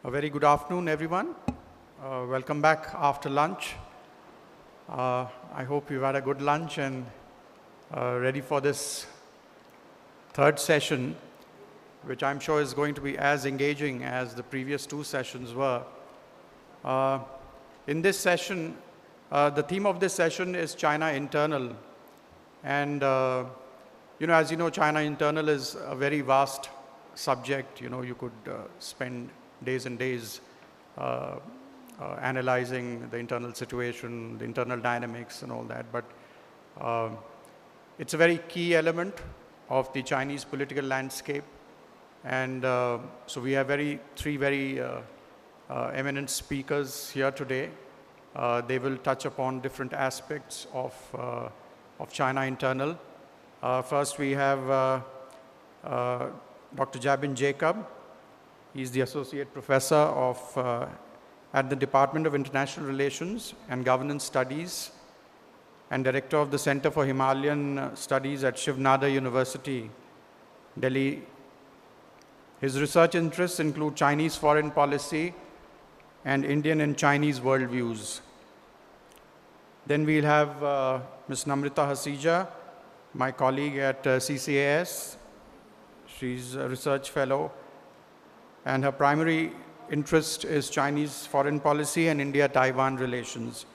A very good afternoon, everyone. Welcome back after lunch. I hope you've had a good lunch and ready for this third session, which I'm sure is going to be as engaging as the previous two sessions were. In this session, the theme of this session is China internal. And as you know, China internal is a very vast subject. You could spend days and days analyzing the internal situation, the internal dynamics and all that. But it's a very key element of the Chinese political landscape. And so we have three very eminent speakers here today. They will touch upon different aspects of China internal. First, we have Dr. Jabin Jacob. He's the Associate Professor at the Department of International Relations and Governance Studies and Director of the Center for Himalayan Studies at Shiv Nada University, Delhi. His research interests include Chinese foreign policy and Indian and Chinese worldviews. Then we'll have Ms. Namrita Hasija, my colleague at CCAS. She's a research fellow, and her primary interest is Chinese foreign policy and India-Taiwan relations.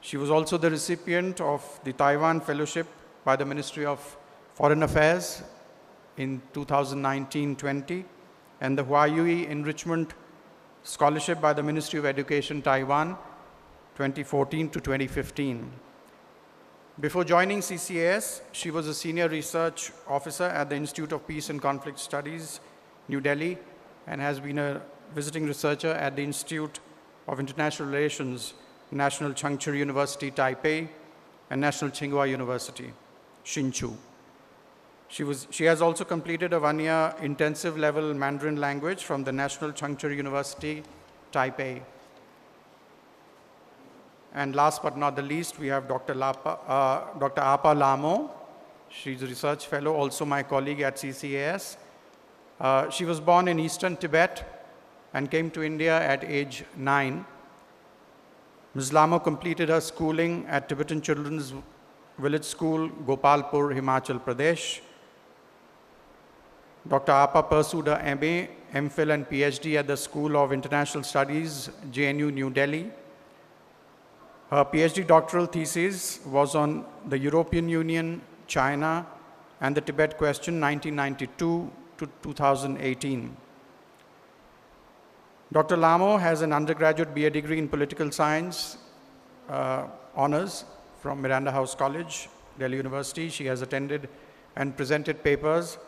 She was also the recipient of the Taiwan Fellowship by the Ministry of Foreign Affairs in 2019-20, and the Huayui Enrichment Scholarship by the Ministry of Education, Taiwan, 2014 to 2015. Before joining CCAS, she was a senior research officer at the Institute of Peace and Conflict Studies, New Delhi, and has been a visiting researcher at the Institute of International Relations, National Chengchi University, Taipei, and National Tsinghua University, Hsinchu. She has also completed a one-year intensive level Mandarin language from the National Chengchi University, Taipei. And last but not the least, we have Dr. Apa Lamo. She's a research fellow, also my colleague at CCAS. She was born in eastern Tibet and came to India at age 9. Ms. Lamo completed her schooling at Tibetan Children's Village School, Gopalpur, Himachal Pradesh. Dr. Apa pursued her MA, MPhil and PhD at the School of International Studies, JNU, New Delhi. Her PhD doctoral thesis was on the European Union, China, and the Tibet question 1992 to 2018. Dr. Lamo has an undergraduate BA degree in political science honors from Miranda House College, Delhi University. She has attended and presented papers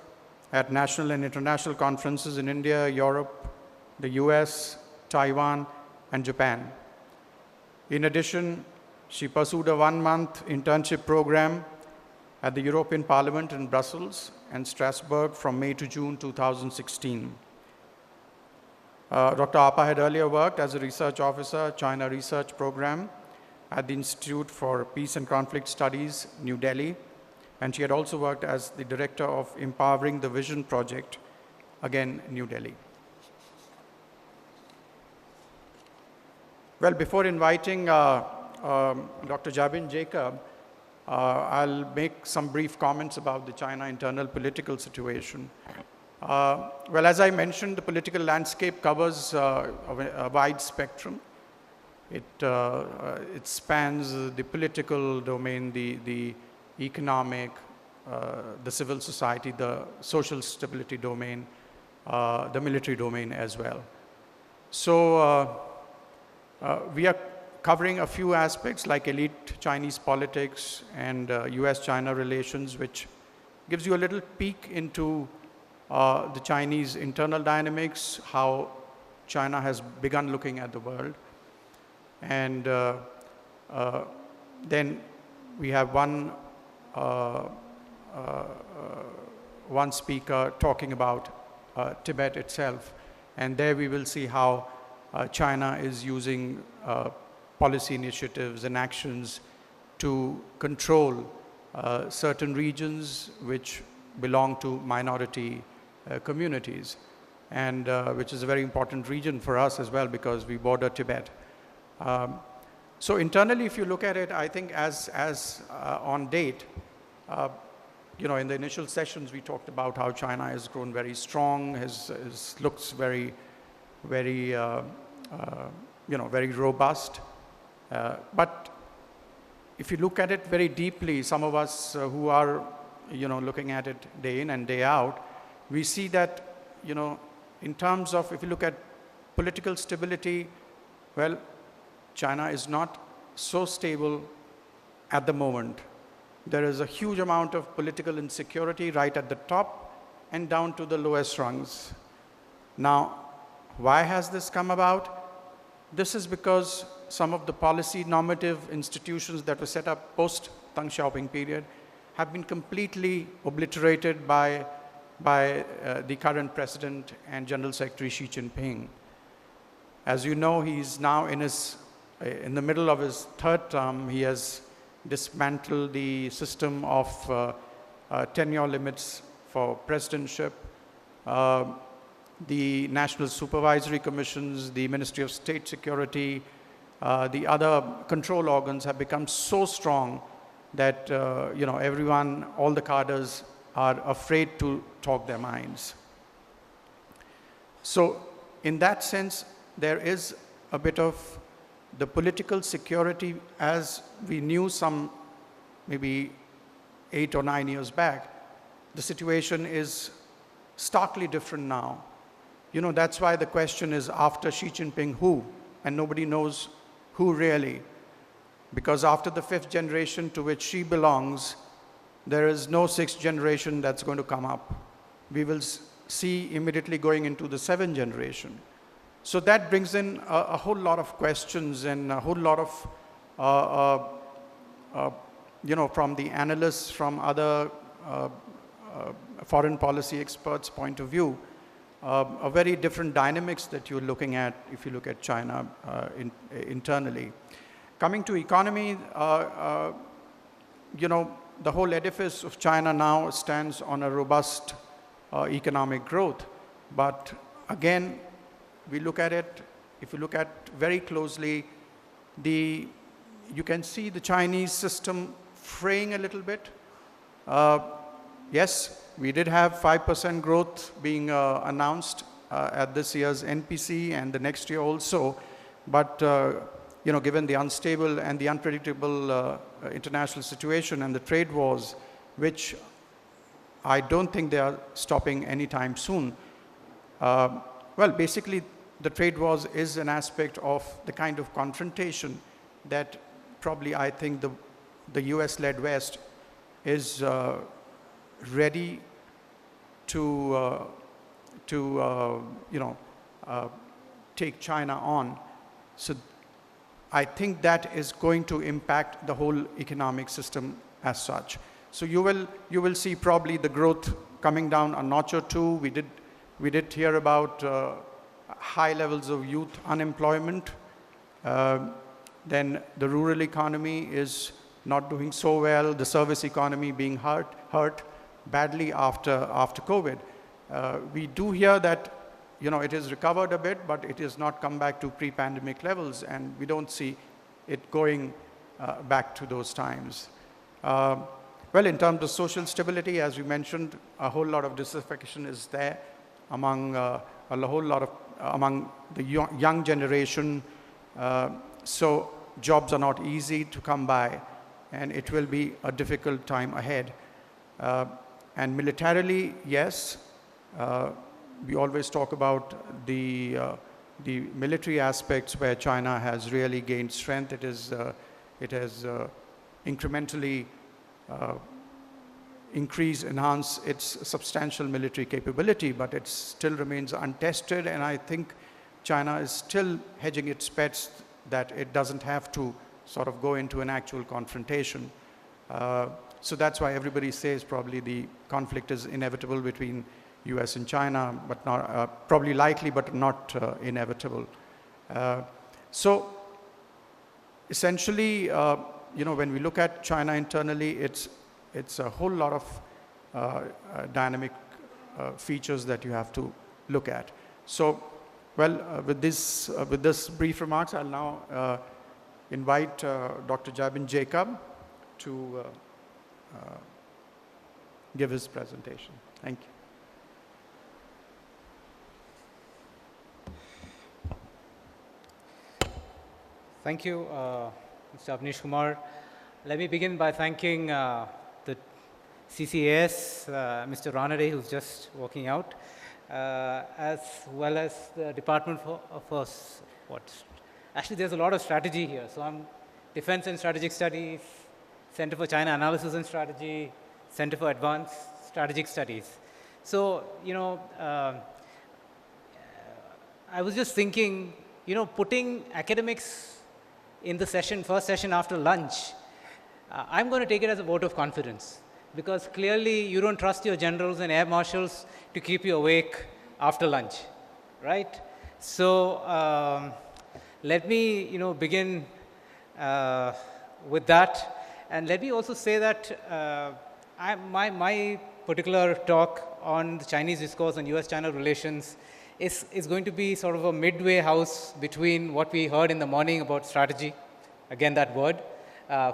at national and international conferences in India, Europe, the US, Taiwan, and Japan. In addition, she pursued a one-month internship program at the European Parliament in Brussels and Strasbourg from May to June 2016. Dr. Apa had earlier worked as a research officer, China Research Program at the Institute for Peace and Conflict Studies, New Delhi, and she had also worked as the director of Empowering the Vision Project, again, New Delhi. Well, before inviting Dr. Jabin Jacob, I'll make some brief comments about the China internal political situation. Well, as I mentioned, the political landscape covers a wide spectrum. It spans the political domain, the economic, the civil society, the social stability domain, the military domain as well. So we are covering a few aspects like elite Chinese politics and US-China relations, which gives you a little peek into the Chinese internal dynamics, how China has begun looking at the world. And then we have one speaker talking about Tibet itself. And there we will see how China is using policy initiatives and actions to control certain regions which belong to minority communities, and which is a very important region for us as well because we border Tibet. So internally, if you look at it, I think as on date, you know, in the initial sessions, we talked about how China has grown very strong, looks very, very, you know, very robust. But if you look at it very deeply, some of us who are, you know, looking at it day in and day out, we see that, you know, in terms of, if you look at political stability, well, China is not so stable at the moment. There is a huge amount of political insecurity right at the top and down to the lowest rungs. Now, why has this come about? This is because some of the policy normative institutions that were set up post-Deng Xiaoping period have been completely obliterated by the current president and General Secretary Xi Jinping. As you know, he's now in the middle of his third term. He has dismantled the system of tenure limits for presidentship. The National Supervisory Commissions, the Ministry of State Security, the other control organs have become so strong that you know, everyone, all the cadres are afraid to talk their minds. So in that sense, there is a bit of the political security as we knew some maybe 8 or 9 years back. The situation is starkly different now. You know, that's why the question is, after Xi Jinping, who? And nobody knows who really. Because after the 5th generation to which Xi belongs, there is no 6th generation that's going to come up. We will see immediately going into the 7th generation. So that brings in a whole lot of questions and a whole lot of, you know, from the analysts, from other foreign policy experts' point of view, a very different dynamics that you're looking at if you look at China internally. Coming to economy, you know, the whole edifice of China now stands on a robust economic growth. But again, we look at it, if you look at very closely, you can see the Chinese system fraying a little bit. Yes, we did have 5% growth being announced at this year's NPC and the next year also. But you know, given the unstable and the unpredictable international situation and the trade wars, which I don't think they are stopping anytime soon. Well, basically, the trade wars is an aspect of the kind of confrontation that probably I think the US-led West is ready to you know, take China on. So I think that is going to impact the whole economic system as such. So you will see probably the growth coming down a notch or two. We did hear about high levels of youth unemployment. Then the rural economy is not doing so well. The service economy being hurt badly after COVID. We do hear that, you know, it has recovered a bit, but it has not come back to pre-pandemic levels, and we don't see it going back to those times. Well, in terms of social stability, as we mentioned, a whole lot of disaffection is there among a whole lot of among the young generation. So jobs are not easy to come by, and it will be a difficult time ahead. And militarily, yes, we always talk about the the military aspects where China has really gained strength. It has incrementally enhance its substantial military capability, but it still remains untested, and I think China is still hedging its bets that it doesn't have to sort of go into an actual confrontation. So that's why everybody says probably the conflict is inevitable between US and China, but not, probably likely, but not inevitable. So essentially, when we look at China internally, it's a whole lot of dynamic features that you have to look at. So, well, with this brief remarks, I'll now invite Dr. Jabin Jacob to give his presentation. Thank you. Thank you, Mr. Dnyaneshwar. Let me begin by thanking the CCAS, Mr. Ranade, who's just walking out, as well as the Department for Actually, there's a lot of strategy here. So I'm Defense and Strategic Studies, Center for China Analysis and Strategy, Center for Advanced Strategic Studies. So, I was just thinking, putting academics in the first session after lunch, I'm going to take it as a vote of confidence, because clearly you don't trust your generals and air marshals to keep you awake after lunch, right? So let me, begin with that. And let me also say that my particular talk on the Chinese discourse on US-China relations is going to be sort of a midway house between what we heard in the morning about strategy, again that word,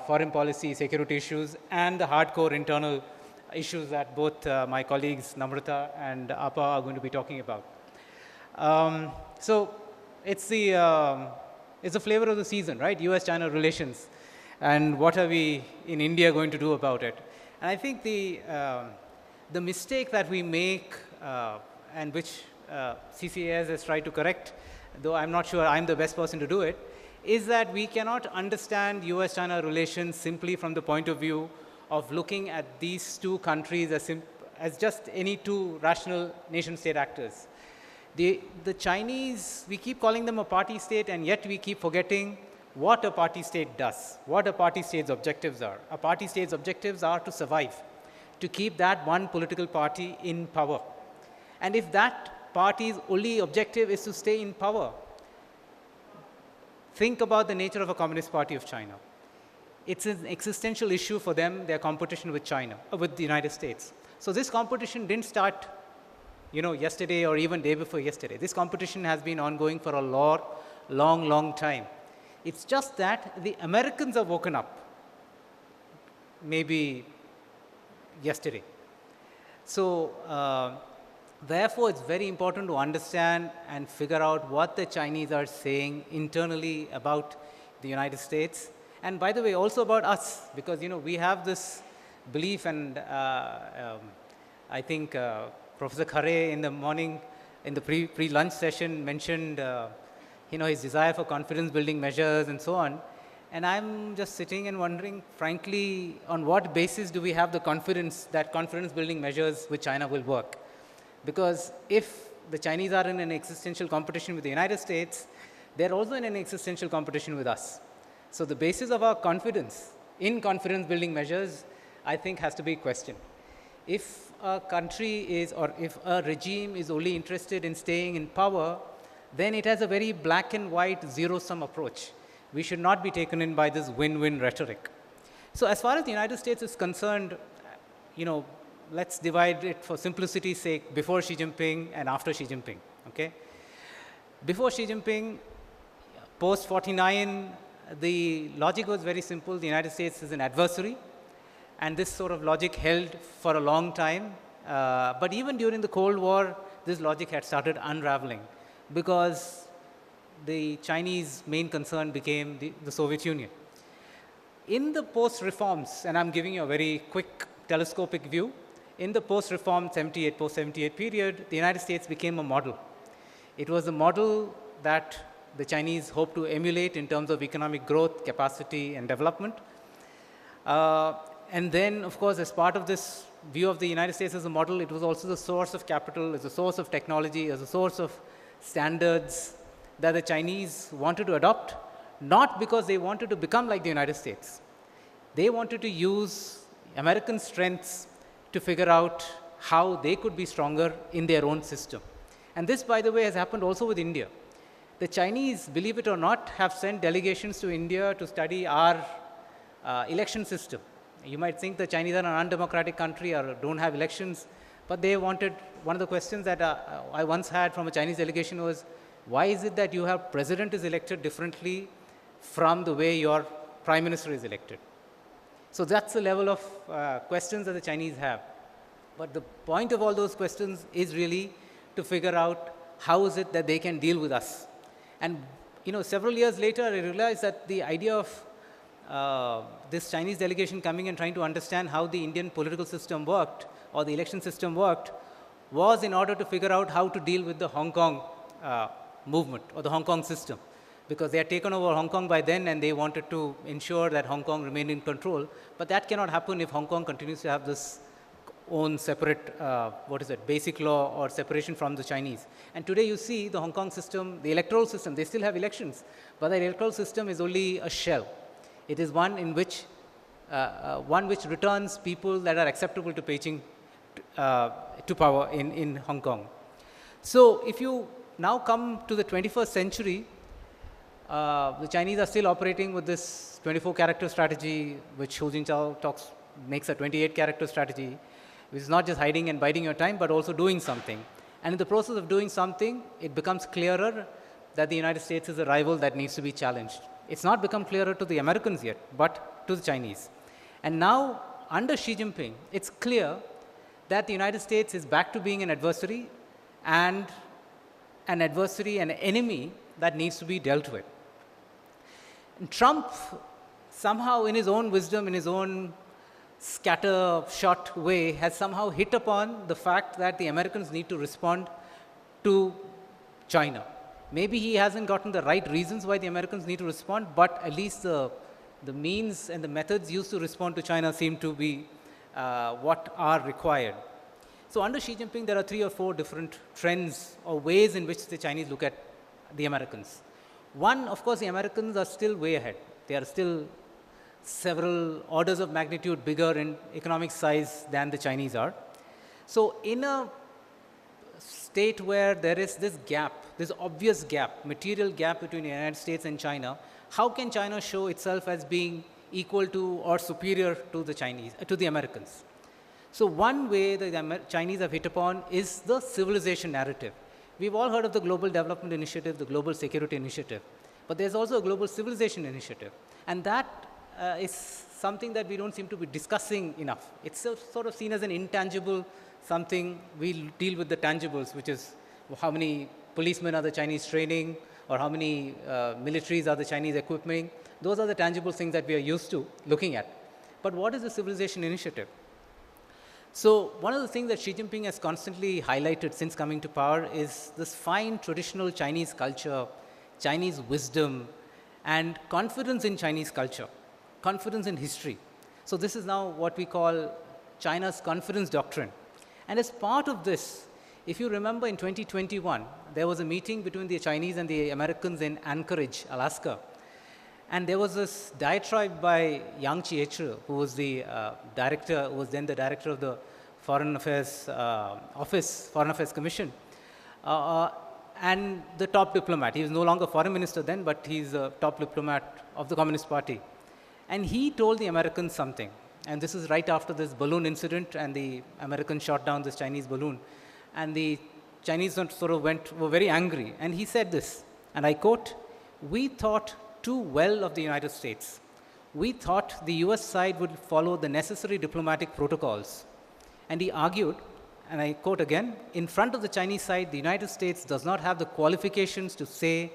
foreign policy, security issues, and the hardcore internal issues that both my colleagues Namrata and Appa are going to be talking about. So it's the flavor of the season, right? US-China relations. And what are we in India going to do about it? And I think the mistake that we make, and which CCAS has tried to correct, though I'm not sure I'm the best person to do it, is that we cannot understand US-China relations simply from the point of view of looking at these two countries as just any two rational nation-state actors. The Chinese, we keep calling them a party state, and yet we keep forgetting what a party state does, what a party state's objectives are. A party state's objectives are to survive, to keep that one political party in power. And if that party's only objective is to stay in power, think about the nature of a Communist Party of China. It's an existential issue for them, their competition with China, with the United States. So this competition didn't start, yesterday or even day before yesterday. This competition has been ongoing for a long time. It's just that the Americans have woken up, maybe yesterday. So, therefore, it's very important to understand and figure out what the Chinese are saying internally about the United States. And by the way, also about us, because, we have this belief, and I think Professor Khare in the morning, in the pre-lunch session mentioned his desire for confidence-building measures and so on. And I'm just sitting and wondering, frankly, on what basis do we have the confidence that confidence-building measures with China will work? Because if the Chinese are in an existential competition with the United States, they're also in an existential competition with us. So the basis of our confidence in confidence-building measures, I think, has to be questioned. If a country is, or if a regime is only interested in staying in power, then it has a very black and white zero-sum approach. We should not be taken in by this win-win rhetoric. So as far as the United States is concerned, let's divide it for simplicity's sake before Xi Jinping and after Xi Jinping, okay? Before Xi Jinping, post-49, the logic was very simple. The United States is an adversary, and this sort of logic held for a long time. But even during the Cold War, this logic had started unraveling, because the Chinese main concern became the Soviet Union. In the post-reforms, and I'm giving you a very quick telescopic view, in the post-reform post-78 period, the United States became a model. It was a model that the Chinese hope to emulate in terms of economic growth, capacity, and development. And then, of course, as part of this view of the United States as a model, it was also the source of capital, as a source of technology, as a source of standards that the Chinese wanted to adopt, not because they wanted to become like the United States. They wanted to use American strengths to figure out how they could be stronger in their own system. And this, by the way, has happened also with India. The Chinese, believe it or not, have sent delegations to India to study our election system. You might think the Chinese are an undemocratic country or don't have elections, but they wanted, one of the questions that I once had from a Chinese delegation was, why is it that you have president is elected differently from the way your prime minister is elected? So that's the level of questions that the Chinese have. But the point of all those questions is really to figure out how is it that they can deal with us. And several years later, I realized that the idea of this Chinese delegation coming and trying to understand how the Indian political system worked or the election system worked was in order to figure out how to deal with the Hong Kong movement or the Hong Kong system, because they had taken over Hong Kong by then and they wanted to ensure that Hong Kong remained in control. But that cannot happen if Hong Kong continues to have this own separate, basic law or separation from the Chinese. And today you see the Hong Kong system, the electoral system, they still have elections, but the electoral system is only a shell. It is one in which, which returns people that are acceptable to Beijing to power in Hong Kong. So if you now come to the 21st century, the Chinese are still operating with this 24-character strategy, which Hu Jintao makes a 28-character strategy, which is not just hiding and biding your time, but also doing something. And in the process of doing something, it becomes clearer that the United States is a rival that needs to be challenged. It's not become clearer to the Americans yet, but to the Chinese. And now, under Xi Jinping, it's clear that the United States is back to being an adversary, and an enemy that needs to be dealt with. And Trump, somehow in his own wisdom, in his own scattershot way, has somehow hit upon the fact that the Americans need to respond to China. Maybe he hasn't gotten the right reasons why the Americans need to respond, but at least the means and the methods used to respond to China seem to be what are required. So under Xi Jinping, there are 3 or 4 different trends or ways in which the Chinese look at the Americans. One, of course, the Americans are still way ahead. They are still several orders of magnitude bigger in economic size than the Chinese are. So in a state where there is this gap, this obvious gap, material gap between the United States and China, how can China show itself as being equal to or superior to the Chinese, to the Americans? So one way the Chinese have hit upon is the civilization narrative. We've all heard of the Global Development Initiative, the Global Security Initiative, but there's also a Global Civilization Initiative. And that is something that we don't seem to be discussing enough. It's sort of seen as an intangible something. We deal with the tangibles, which is how many policemen are the Chinese training, or how many militaries are the Chinese equipping. Those are the tangible things that we are used to looking at. But what is the Civilization Initiative? So one of the things that Xi Jinping has constantly highlighted since coming to power is this fine traditional Chinese culture, Chinese wisdom, and confidence in Chinese culture, confidence in history. So this is now what we call China's confidence doctrine. And as part of this, if you remember in 2021, there was a meeting between the Chinese and the Americans in Anchorage, Alaska. And there was this diatribe by Yang Jiechi, who was the director, who was then the director of the Foreign Affairs Foreign Affairs Commission, and the top diplomat. He was no longer foreign minister then, but he's a top diplomat of the Communist Party. And he told the Americans something. And this is right after this balloon incident, and the Americans shot down this Chinese balloon. And the Chinese sort of were very angry. And he said this, and I quote, "We thought too well of the United States. We thought the US side would follow the necessary diplomatic protocols." And he argued, and I quote again, "In front of the Chinese side, the United States does not have the qualifications to say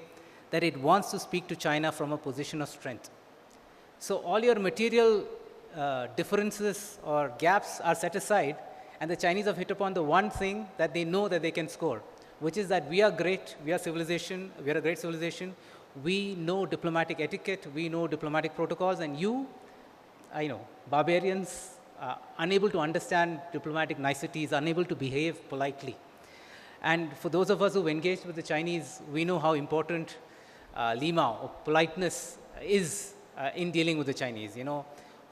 that it wants to speak to China from a position of strength." So all your material differences or gaps are set aside, and the Chinese have hit upon the one thing that they know that they can score. which is that we are great, we are civilization, we are a great civilization, we know diplomatic etiquette, we know diplomatic protocols, and you, barbarians, unable to understand diplomatic niceties, unable to behave politely. And for those of us who've engaged with the Chinese, we know how important lima, or politeness, is in dealing with the Chinese.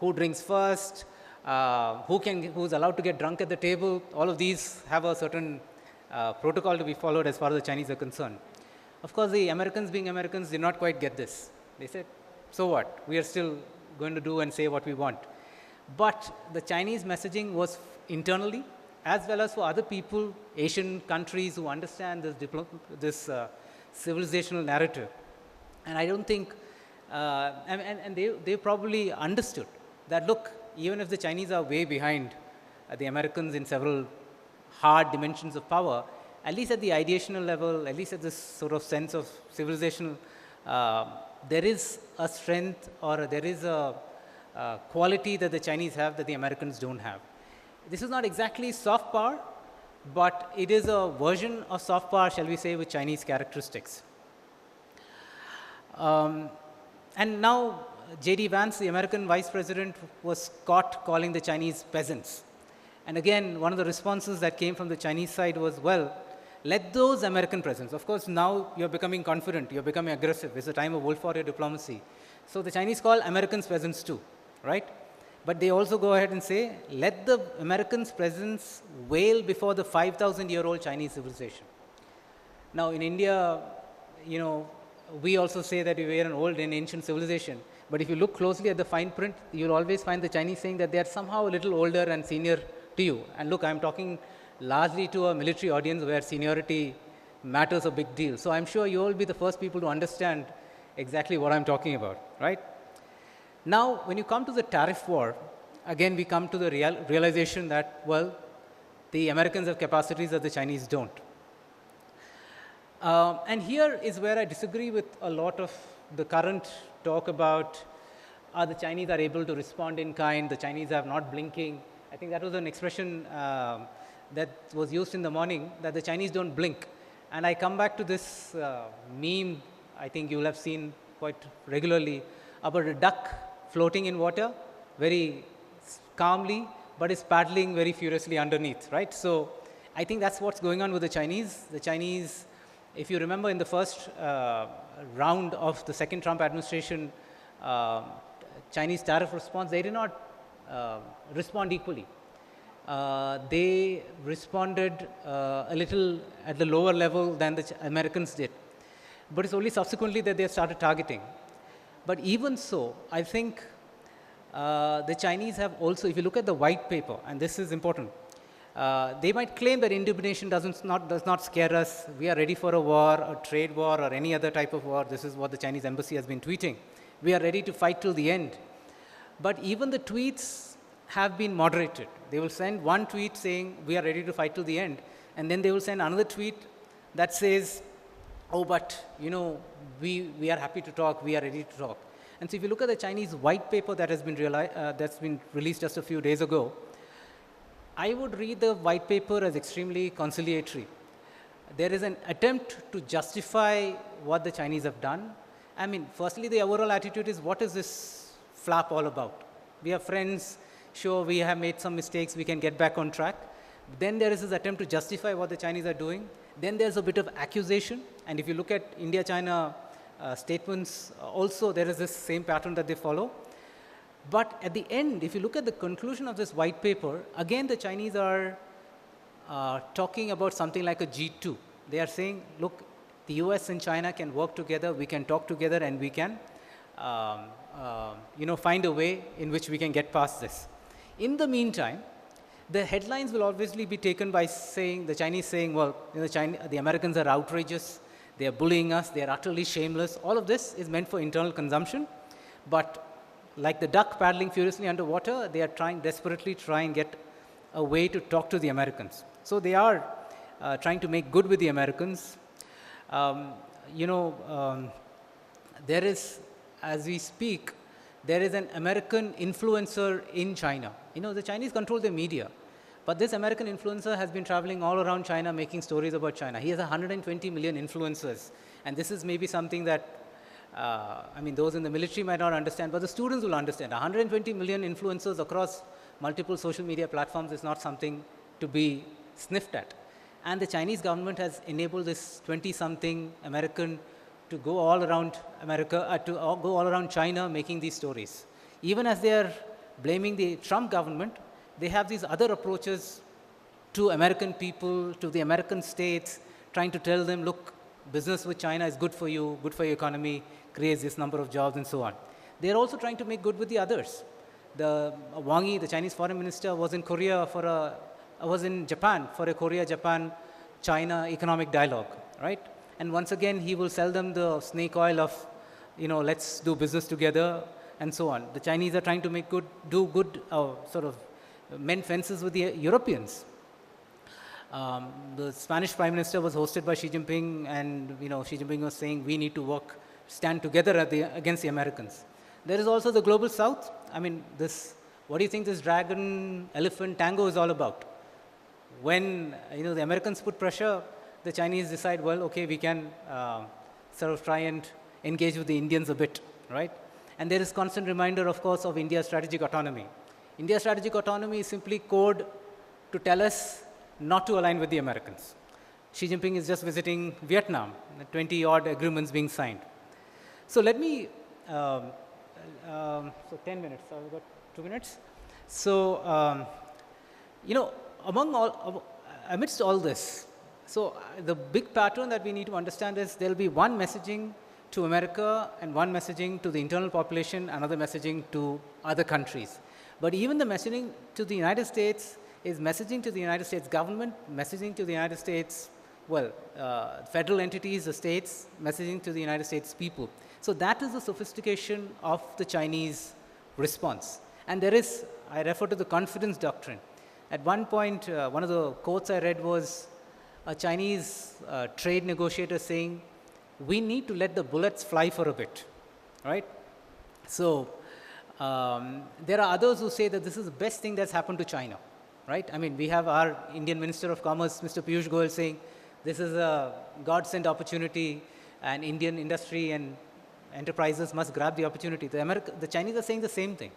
Who drinks first, who's allowed to get drunk at the table, all of these have a certain protocol to be followed as far as the Chinese are concerned. Of course, the Americans, being Americans, did not quite get this. They said, so what? We are still going to do and say what we want. But the Chinese messaging was internally, as well as for other people, Asian countries who understand this civilizational narrative. And I don't think, and they probably understood that, look, even if the Chinese are way behind the Americans in several hard dimensions of power, at least at the ideational level, at least at this sort of sense of civilization, there is a strength, or there is a quality that the Chinese have that the Americans don't have. This is not exactly soft power, but it is a version of soft power, shall we say, with Chinese characteristics. And now J.D. Vance, the American vice president, was caught calling the Chinese peasants. And again, one of the responses that came from the Chinese side was, well, let those American peasants, of course, now you're becoming confident, you're becoming aggressive, it's a time of Wolf Warrior diplomacy. So the Chinese call Americans peasants too, right? But they also go ahead and say, let the Americans' presence wail before the 5,000-year-old Chinese civilization. Now, in India, we also say that we are an old and ancient civilization. But if you look closely at the fine print, you'll always find the Chinese saying that they are somehow a little older and senior to you. And look, I'm talking largely to a military audience where seniority matters a big deal. So I'm sure you will be the first people to understand exactly what I'm talking about, right? Now, when you come to the tariff war, again, we come to the realization that, well, the Americans have capacities that the Chinese don't. And here is where I disagree with a lot of the current talk about the Chinese are able to respond in kind, the Chinese are not blinking. I think that was an expression that was used in the morning, that the Chinese don't blink. And I come back to this meme, I think you will have seen quite regularly, about a duck floating in water very calmly, but is paddling very furiously underneath, right? So I think that's what's going on with the Chinese. The Chinese, if you remember in the first round of the second Trump administration, Chinese tariff response, they did not respond equally. They responded a little at the lower level than the Americans did. But it's only subsequently that they started targeting. But even so, I think the Chinese have also, if you look at the white paper, and this is important, they might claim that indignation does not scare us. We are ready for a war, a trade war, or any other type of war. This is what the Chinese embassy has been tweeting. We are ready to fight till the end. But even the tweets have been moderated. They will send one tweet saying, we are ready to fight till the end. And then they will send another tweet that says, oh, but, we are happy to talk, we are ready to talk. And so if you look at the Chinese white paper that has been that's been released just a few days ago, I would read the white paper as extremely conciliatory. There is an attempt to justify what the Chinese have done. I mean, firstly, the overall attitude is, what is this flap all about? We are friends, sure, we have made some mistakes, we can get back on track. Then there is this attempt to justify what the Chinese are doing. Then there's a bit of accusation. And if you look at India-China statements, also there is this same pattern that they follow. But at the end, if you look at the conclusion of this white paper, again, the Chinese are talking about something like a G2. They are saying, look, the US and China can work together, we can talk together, and we can find a way in which we can get past this. In the meantime, the headlines will obviously be taken by saying, the Chinese saying, well, the Americans are outrageous, they are bullying us, they are utterly shameless. All of this is meant for internal consumption. But like the duck paddling furiously underwater, they are desperately trying to get a way to talk to the Americans. So they are trying to make good with the Americans. There is, as we speak, there is an American influencer in China. The Chinese control the media, But this American influencer has been traveling all around China making stories about China. He has 120 million influencers. And this is maybe something that, I mean, those in the military might not understand, but the students will understand. 120 million influencers across multiple social media platforms is not something to be sniffed at. And the Chinese government has enabled this 20-something American to go all around America, go all around China making these stories. Even as they are blaming the Trump government, they have these other approaches to American people, to the American states, trying to tell them, look, business with China is good for you, good for your economy, creates this number of jobs and so on. They are also trying to make good with the others. The Wang Yi, the Chinese foreign minister, was in Korea was in Japan for a Korea-Japan-China economic dialogue, right? And once again, he will sell them the snake oil of, let's do business together and so on. The Chinese are trying to do good, sort of mend fences with the Europeans. The Spanish Prime Minister was hosted by Xi Jinping, and Xi Jinping was saying we need to stand together against the Americans. There is also the global South. I mean, what do you think this dragon elephant tango is all about? When the Americans put pressure, the Chinese decide, well, okay, we can sort of try and engage with the Indians a bit, right? And there is constant reminder, of course, of India's strategic autonomy. India's strategic autonomy is simply code to tell us not to align with the Americans. Xi Jinping is just visiting Vietnam, 20-odd agreements being signed. So let me, so 10 minutes, so I've got 2 minutes. So, amidst all this, so the big pattern that we need to understand is there will be one messaging to America and one messaging to the internal population, another messaging to other countries. But even the messaging to the United States is messaging to the United States government, messaging to the United States, federal entities, the states, messaging to the United States people. So that is the sophistication of the Chinese response. And I refer to the confidence doctrine. At one point, one of the quotes I read was a Chinese trade negotiator saying, we need to let the bullets fly for a bit, right? So there are others who say that this is the best thing that's happened to China, right? I mean, we have our Indian Minister of Commerce, Mr. Piyush Goyal, saying this is a God-sent opportunity and Indian industry and enterprises must grab the opportunity. The Chinese are saying the same thing.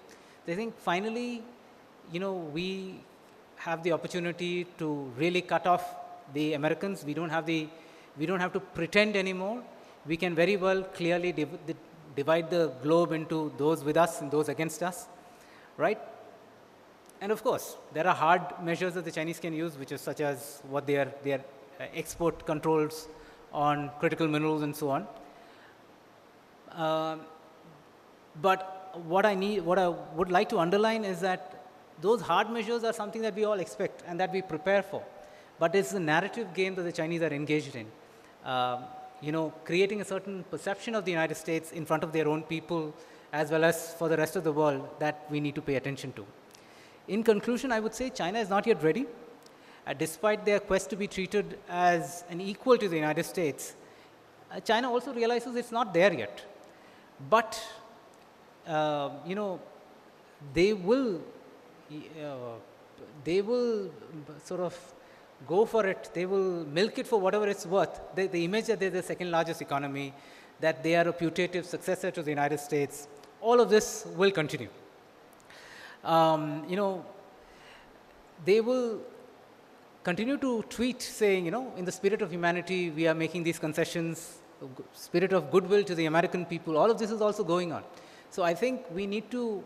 They think finally, we have the opportunity to really cut off the Americans. We don't have to pretend anymore. We can very well clearly divide the globe into those with us and those against us, right? And of course, there are hard measures that the Chinese can use, which is such as what their export controls on critical minerals and so on. But what I would like to underline is that those hard measures are something that we all expect and that we prepare for. But it's the narrative game that the Chinese are engaged in. Creating a certain perception of the United States in front of their own people, as well as for the rest of the world, that we need to pay attention to. In conclusion, I would say China is not yet ready. Despite their quest to be treated as an equal to the United States, China also realizes it's not there yet. But, they will sort of go for it. They will milk it for whatever it's worth. The image that they're the second largest economy, that they are a putative successor to the United States, all of this will continue. They will continue to tweet saying, in the spirit of humanity, we are making these concessions, spirit of goodwill to the American people. All of this is also going on. So I think we need to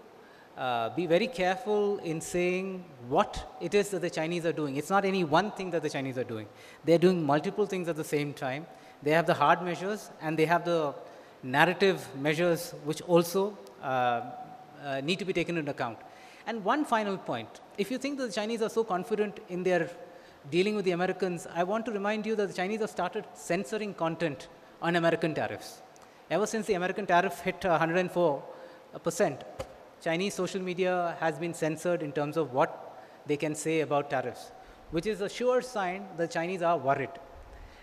be very careful in saying what it is that the Chinese are doing. It's not any one thing that the Chinese are doing. They're doing multiple things at the same time. They have the hard measures and they have the narrative measures which also need to be taken into account. And one final point. If you think that the Chinese are so confident in their dealing with the Americans, I want to remind you that the Chinese have started censoring content on American tariffs. Ever since the American tariff hit 104%, Chinese social media has been censored in terms of what they can say about tariffs, which is a sure sign the Chinese are worried.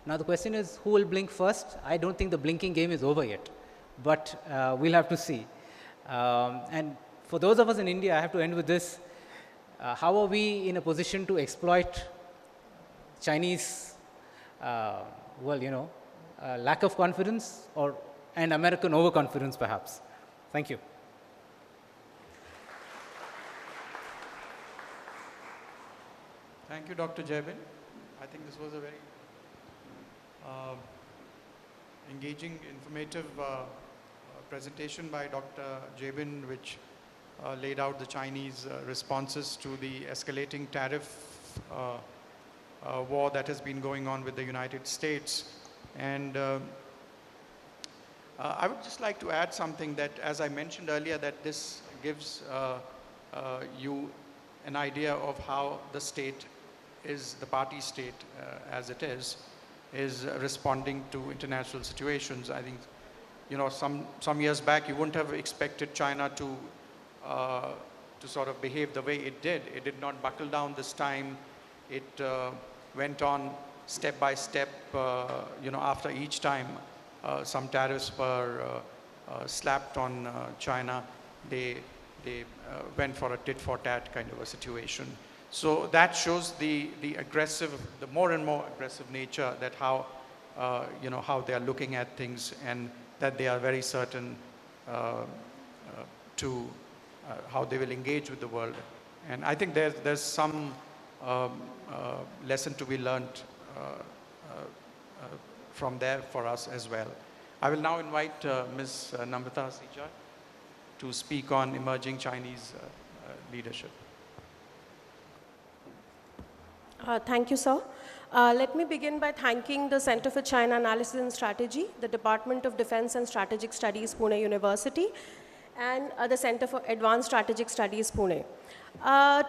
Now the question is, who will blink first? I don't think the blinking game is over yet, but we'll have to see. And for those of us in India, I have to end with this. how are we in a position to exploit Chinese, lack of confidence and American overconfidence perhaps? Thank you. Thank you, Dr. Jebin. I think this was a very engaging, informative presentation by Dr. Jebin, which laid out the Chinese responses to the escalating tariff war that has been going on with the United States. And I would just like to add something that, as I mentioned earlier, that this gives you an idea of how the state the party state as it is responding to international situations. I think, some years back you wouldn't have expected China to sort of behave the way it did. It did not buckle down this time. It went on step by step, after each time some tariffs were slapped on China, they went for a tit for tat kind of a situation. So that shows the more and more aggressive nature, that how they are looking at things, and that they are very certain to how they will engage with the world. And I think there's some lesson to be learned from there for us as well. I will now invite Ms. Namrata Sijai to speak on emerging Chinese leadership. Thank you, sir. Let me begin by thanking the Center for China Analysis and Strategy, the Department of Defense and Strategic Studies, Pune University, and the Center for Advanced Strategic Studies, Pune.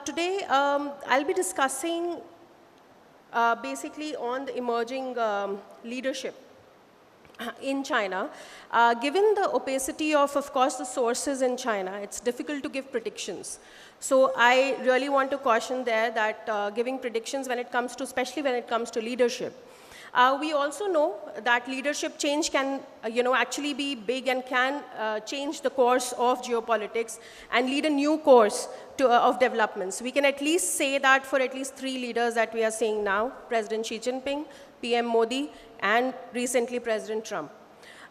Today, I'll be discussing basically on the emerging leadership in China. Given the opacity of course, the sources in China, it's difficult to give predictions. So I really want to caution there that giving predictions when it comes to, especially when it comes to leadership. We also know that leadership change can, actually be big and can change the course of geopolitics and lead a new course of developments. We can at least say that for at least 3 leaders that we are seeing now: President Xi Jinping, PM Modi, and recently President Trump.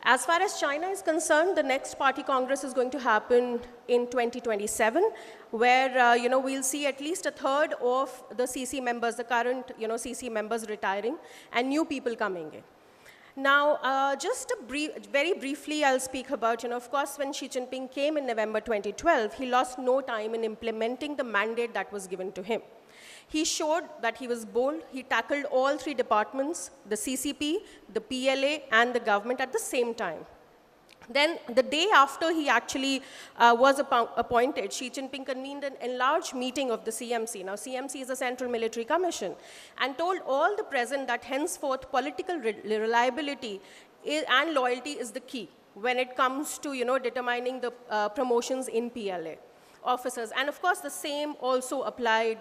As far as China is concerned, the next Party Congress is going to happen in 2027, where we'll see at least a third of the CC members, the current CC members retiring, and new people coming in. Now, just very briefly, I'll speak about, of course, when Xi Jinping came in November 2012, he lost no time in implementing the mandate that was given to him. He showed that he was bold. He tackled all 3 departments, the CCP, the PLA, and the government at the same time. Then the day after he actually was appointed, Xi Jinping convened an enlarged meeting of the CMC. Now, CMC is a Central Military Commission, and told all the present that henceforth political reliability and loyalty is the key when it comes to determining the promotions in PLA officers. And of course, the same also applied,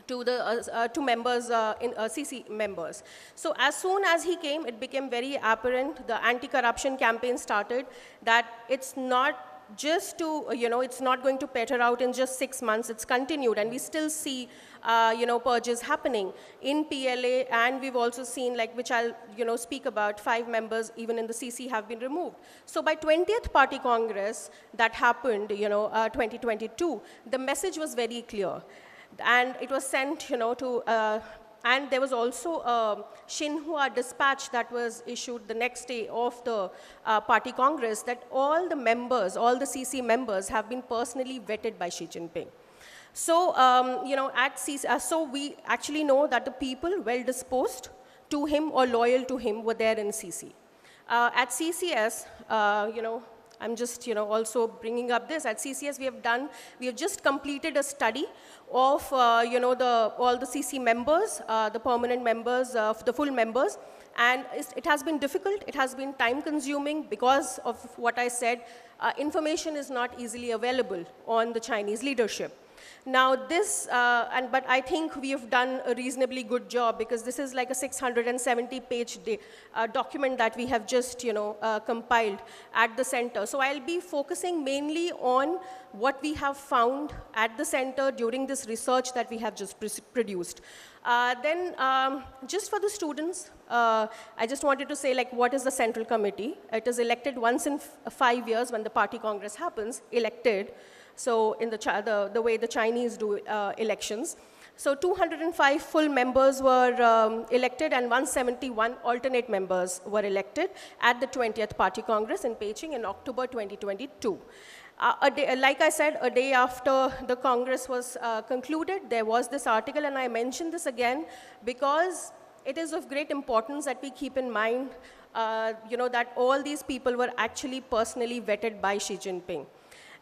to the members, CC members. So as soon as he came, it became very apparent, the anti-corruption campaign started, that it's not just to, it's not going to peter out in just 6 months, it's continued, and we still see, purges happening in PLA, and we've also seen, like, which I'll, speak about, 5 members, even in the CC, have been removed. So by 20th Party Congress that happened, 2022, the message was very clear. And it was sent, to, and there was also a Xinhua dispatch that was issued the next day of the Party Congress, that all the members, all the CC members have been personally vetted by Xi Jinping. So, at CC, so we actually know that the people well disposed to him or loyal to him were there in CC. At CCS, I'm just, also bringing up this. At CCS, we have just completed a study of, all the CC members, the permanent members, the full members. And it has been difficult. It has been time-consuming because of what I said. Information is not easily available on the Chinese leadership. Now this, but I think we have done a reasonably good job because this is like a 670-page document that we have just, compiled at the center. So I'll be focusing mainly on what we have found at the center during this research that we have just produced. Then, just for the students, I just wanted to say, like, what is the Central Committee? It is elected once in 5 years when the party congress happens, elected. So in the way the Chinese do elections. So 205 full members were elected and 171 alternate members were elected at the 20th Party Congress in Beijing in October 2022. Like I said, a day after the Congress was concluded, there was this article, and I mention this again because it is of great importance that we keep in mind, that all these people were actually personally vetted by Xi Jinping.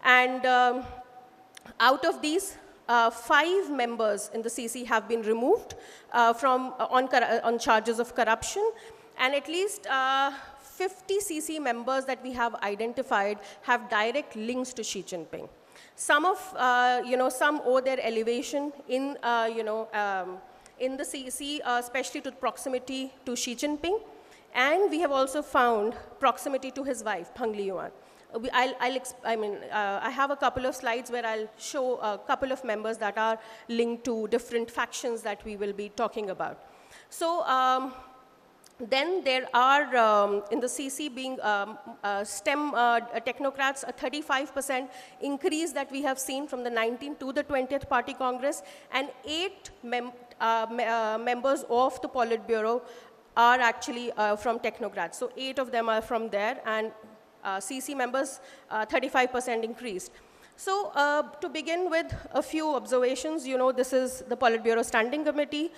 And out of these, 5 members in the CC have been removed on charges of corruption, and at least 50 CC members that we have identified have direct links to Xi Jinping. Some owe their elevation in the CC, especially to proximity to Xi Jinping, and we have also found proximity to his wife, Peng Liyuan. I have a couple of slides where I'll show a couple of members that are linked to different factions that we will be talking about. So then there are, in the CC being STEM technocrats, a 35% increase that we have seen from the 19th to the 20th Party Congress, and 8 members of the Politburo are actually from technocrats. So 8 of them are from there, and CC members, 35% increased. So to begin with a few observations, this is the Politburo Standing Committee.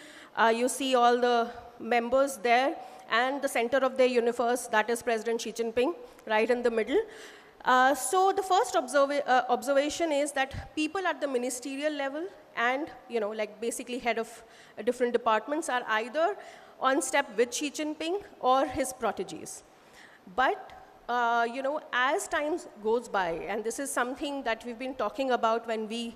You see all the members there, and the center of their universe, that is President Xi Jinping, right in the middle. So the first observation is that people at the ministerial level and, like basically head of different departments are either on step with Xi Jinping or his proteges. But as time goes by, and this is something that we've been talking about when we,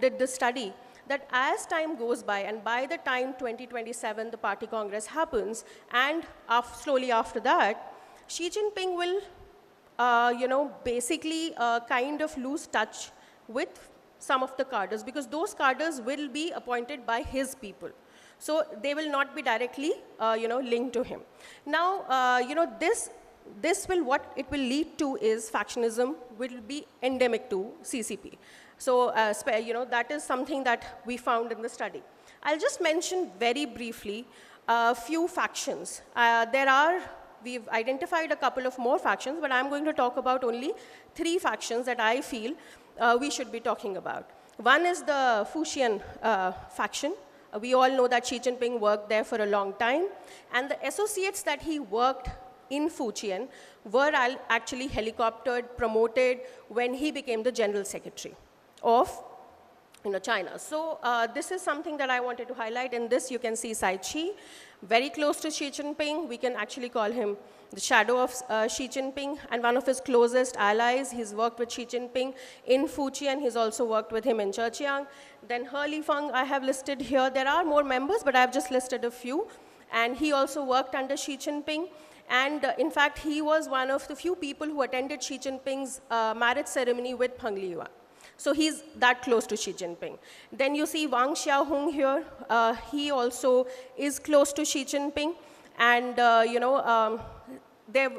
did the study, that as time goes by, and by the time 2027 the Party Congress happens, and slowly after that, Xi Jinping will, basically kind of lose touch with some of the cadres, because those cadres will be appointed by his people. So they will not be directly, linked to him. Now, what it will lead to is factionism will be endemic to CCP. So, that is something that we found in the study. I'll just mention very briefly a few factions. We've identified a couple of more factions, but I'm going to talk about only 3 factions that I feel we should be talking about. One is the Fujian faction. We all know that Xi Jinping worked there for a long time, and the associates that he worked in Fujian were actually helicoptered, promoted when he became the General Secretary of China. So this is something that I wanted to highlight. In this, you can see Sai Chi, very close to Xi Jinping. We can actually call him the shadow of Xi Jinping, and one of his closest allies. He's worked with Xi Jinping in Fujian. He's also worked with him in Zhejiang. Then He Lifeng I have listed here. There are more members, but I've just listed a few. And he also worked under Xi Jinping. And in fact, he was one of the few people who attended Xi Jinping's marriage ceremony with Peng Liyuan. So he's that close to Xi Jinping. Then you see Wang Xiaohong here. He also is close to Xi Jinping. And, there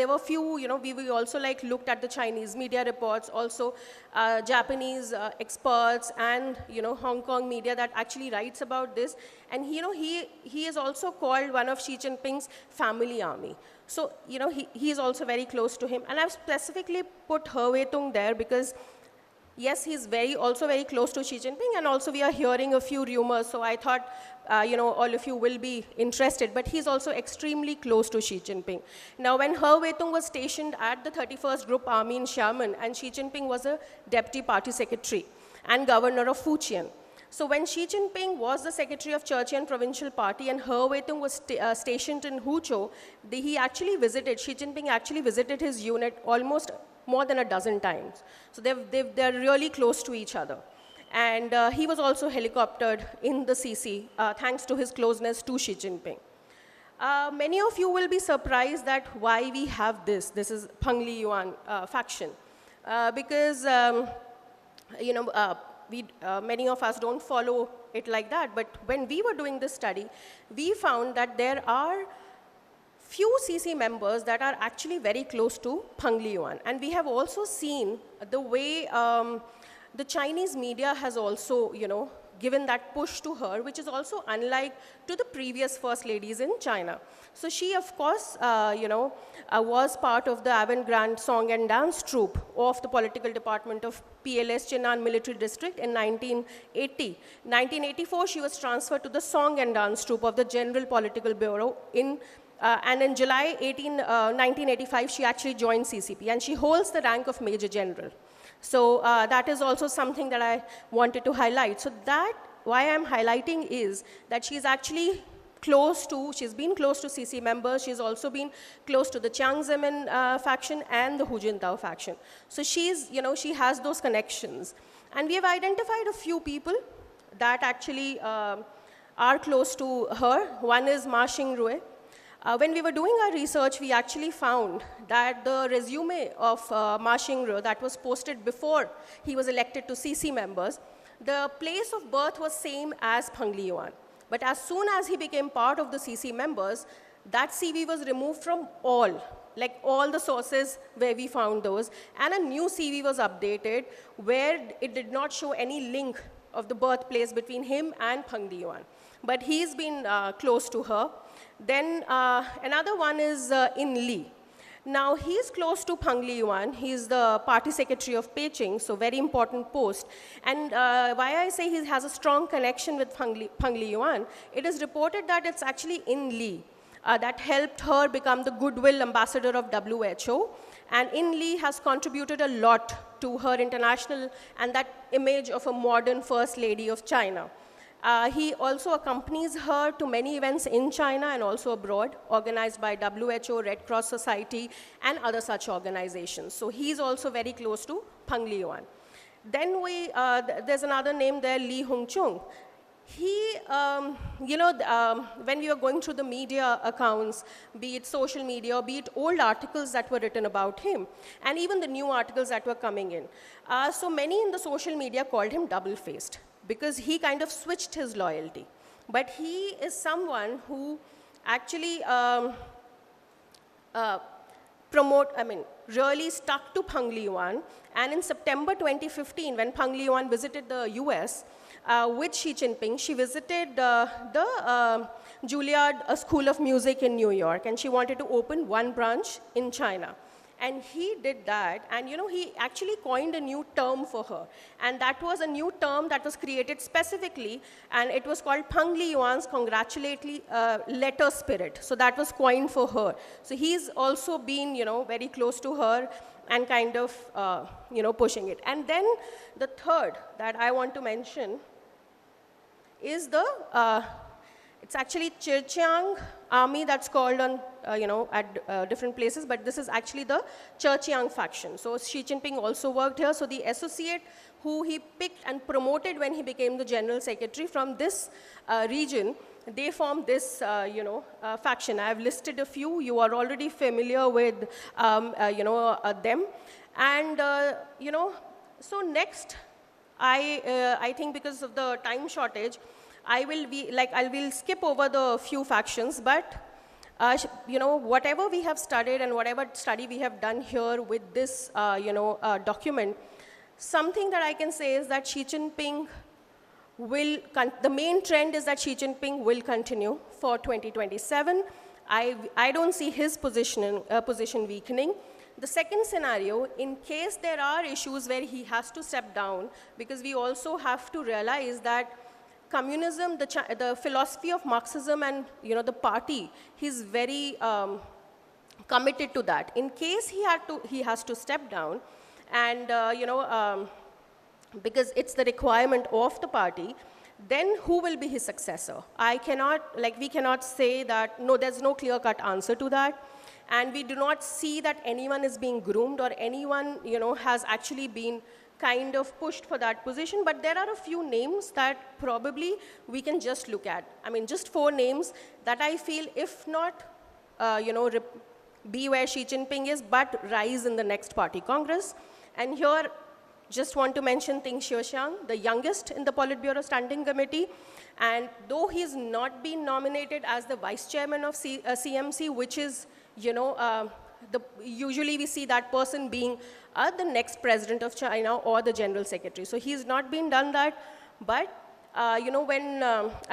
were few, we also looked at the Chinese media reports, also Japanese experts and, Hong Kong media that actually writes about this. And, he is also called one of Xi Jinping's family army. So, he is also very close to him. And I've specifically put He Weitung there because, yes, he's also very close to Xi Jinping, and also we are hearing a few rumors, so I thought, all of you will be interested, but he's also extremely close to Xi Jinping. Now, when He Weitung was stationed at the 31st Group Army in Xiamen, and Xi Jinping was a deputy party secretary and governor of Fujian. So when Xi Jinping was the secretary of Zhejiang Provincial Party and He Weitung was stationed in Huzhou, Xi Jinping actually visited his unit almost more than a dozen times. So they're really close to each other. And he was also helicoptered in the CC, thanks to his closeness to Xi Jinping. Many of you will be surprised that why we have this. This is Peng Liyuan faction. Because, many of us don't follow it like that. But when we were doing this study, we found that there are few CC members that are actually very close to Peng Liyuan. And we have also seen the way the Chinese media has also, given that push to her, which is also unlike to the previous first ladies in China. So she, of course, was part of the avant-garde song and dance troupe of the political department of PLS Chinnan Military District in 1980. 1984, she was transferred to the song and dance troupe of the General Political Bureau and in July 1985, she actually joined CCP, and she holds the rank of Major General. So that is also something that I wanted to highlight. So that, why I'm highlighting is that she's actually she's been close to CC members, she's also been close to the Jiang Zemin faction and the Hu Jintao faction. So she's, she has those connections. And we have identified a few people that actually are close to her. One is Ma Xingrui. When we were doing our research, we actually found that the resume of Ma Xingrui that was posted before he was elected to CC members, the place of birth was same as Peng Liyuan. But as soon as he became part of the CC members, that CV was removed from all the sources where we found those, and a new CV was updated where it did not show any link of the birthplace between him and Peng Liyuan. But he's been close to her. Then another one is In Li. Now he's close to Peng Liyuan. He's the party secretary of Beijing, so very important post. And why I say he has a strong connection with Peng Liyuan, it is reported that it's actually In Li that helped her become the goodwill ambassador of WHO. And In Li has contributed a lot to her international and that image of a modern first lady of China. He also accompanies her to many events in China and also abroad, organized by WHO, Red Cross Society, and other such organizations. So he's also very close to Peng Liyuan. Then there's another name there, Li Hongchung. He, when we were going through the media accounts, be it social media, or be it old articles that were written about him, and even the new articles that were coming in, so many in the social media called him double-faced, because he kind of switched his loyalty. But he is someone who actually really stuck to Peng Liyuan. And in September 2015, when Peng Liyuan visited the US with Xi Jinping, she visited the Juilliard School of Music in New York, and she wanted to open one branch in China. And he did that, and he actually coined a new term for her. And that was a new term that was created specifically, and it was called Peng Liyuan's congratulatory letter spirit. So that was coined for her. So he's also been, very close to her and kind of, pushing it. And then the third that I want to mention is it's actually Zhejiang army that's called on, at different places, but this is actually the Zhejiang faction. So Xi Jinping also worked here. So the associate who he picked and promoted when he became the general secretary from this region, they formed this, faction. I've listed a few. You are already familiar with, them. And, so next, I think because of the time shortage, I will skip over the few factions, but whatever we have studied and whatever study we have done here with this, document, something that I can say is that Xi Jinping the main trend is that Xi Jinping will continue for 2027. I don't see his position weakening. The second scenario, in case there are issues where he has to step down, because we also have to realize that communism, the philosophy of Marxism and the party, he's very committed to that. In case he has to step down, and because it's the requirement of the party, then who will be his successor? We cannot say that, no, there's no clear-cut answer to that. And we do not see that anyone is being groomed or anyone, has actually been kind of pushed for that position. But there are a few names that probably we can just look at. I mean, just 4 names that I feel, if not, be where Xi Jinping is, but rise in the next party congress. And here, just want to mention Ting Xiuxiang, the youngest in the Politburo Standing Committee. And though he's not been nominated as the vice chairman of CMC, which is, usually we see that person being the next president of China or the general secretary. So he's not been done that. But,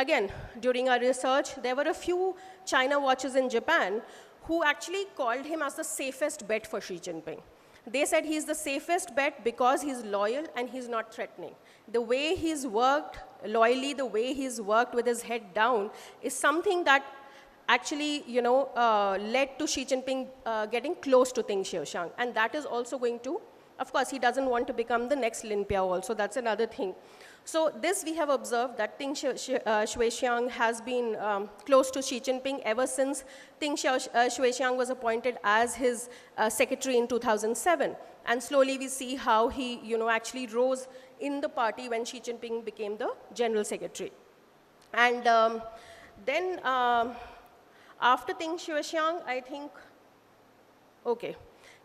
again, during our research, there were a few China watchers in Japan who actually called him as the safest bet for Xi Jinping. They said he's the safest bet because he's loyal and he's not threatening. The way he's worked loyally, the way he's worked with his head down is something that actually, led to Xi Jinping getting close to Ting Xiuxiang. And that is also going to, of course, he doesn't want to become the next Lin Piao also. That's another thing. So this we have observed that Ting Xiuxiang has been close to Xi Jinping ever since Ting Xiuxiang was appointed as his secretary in 2007. And slowly we see how he, actually rose in the party when Xi Jinping became the general secretary. And then after Ting Xiuxiang, I think, okay,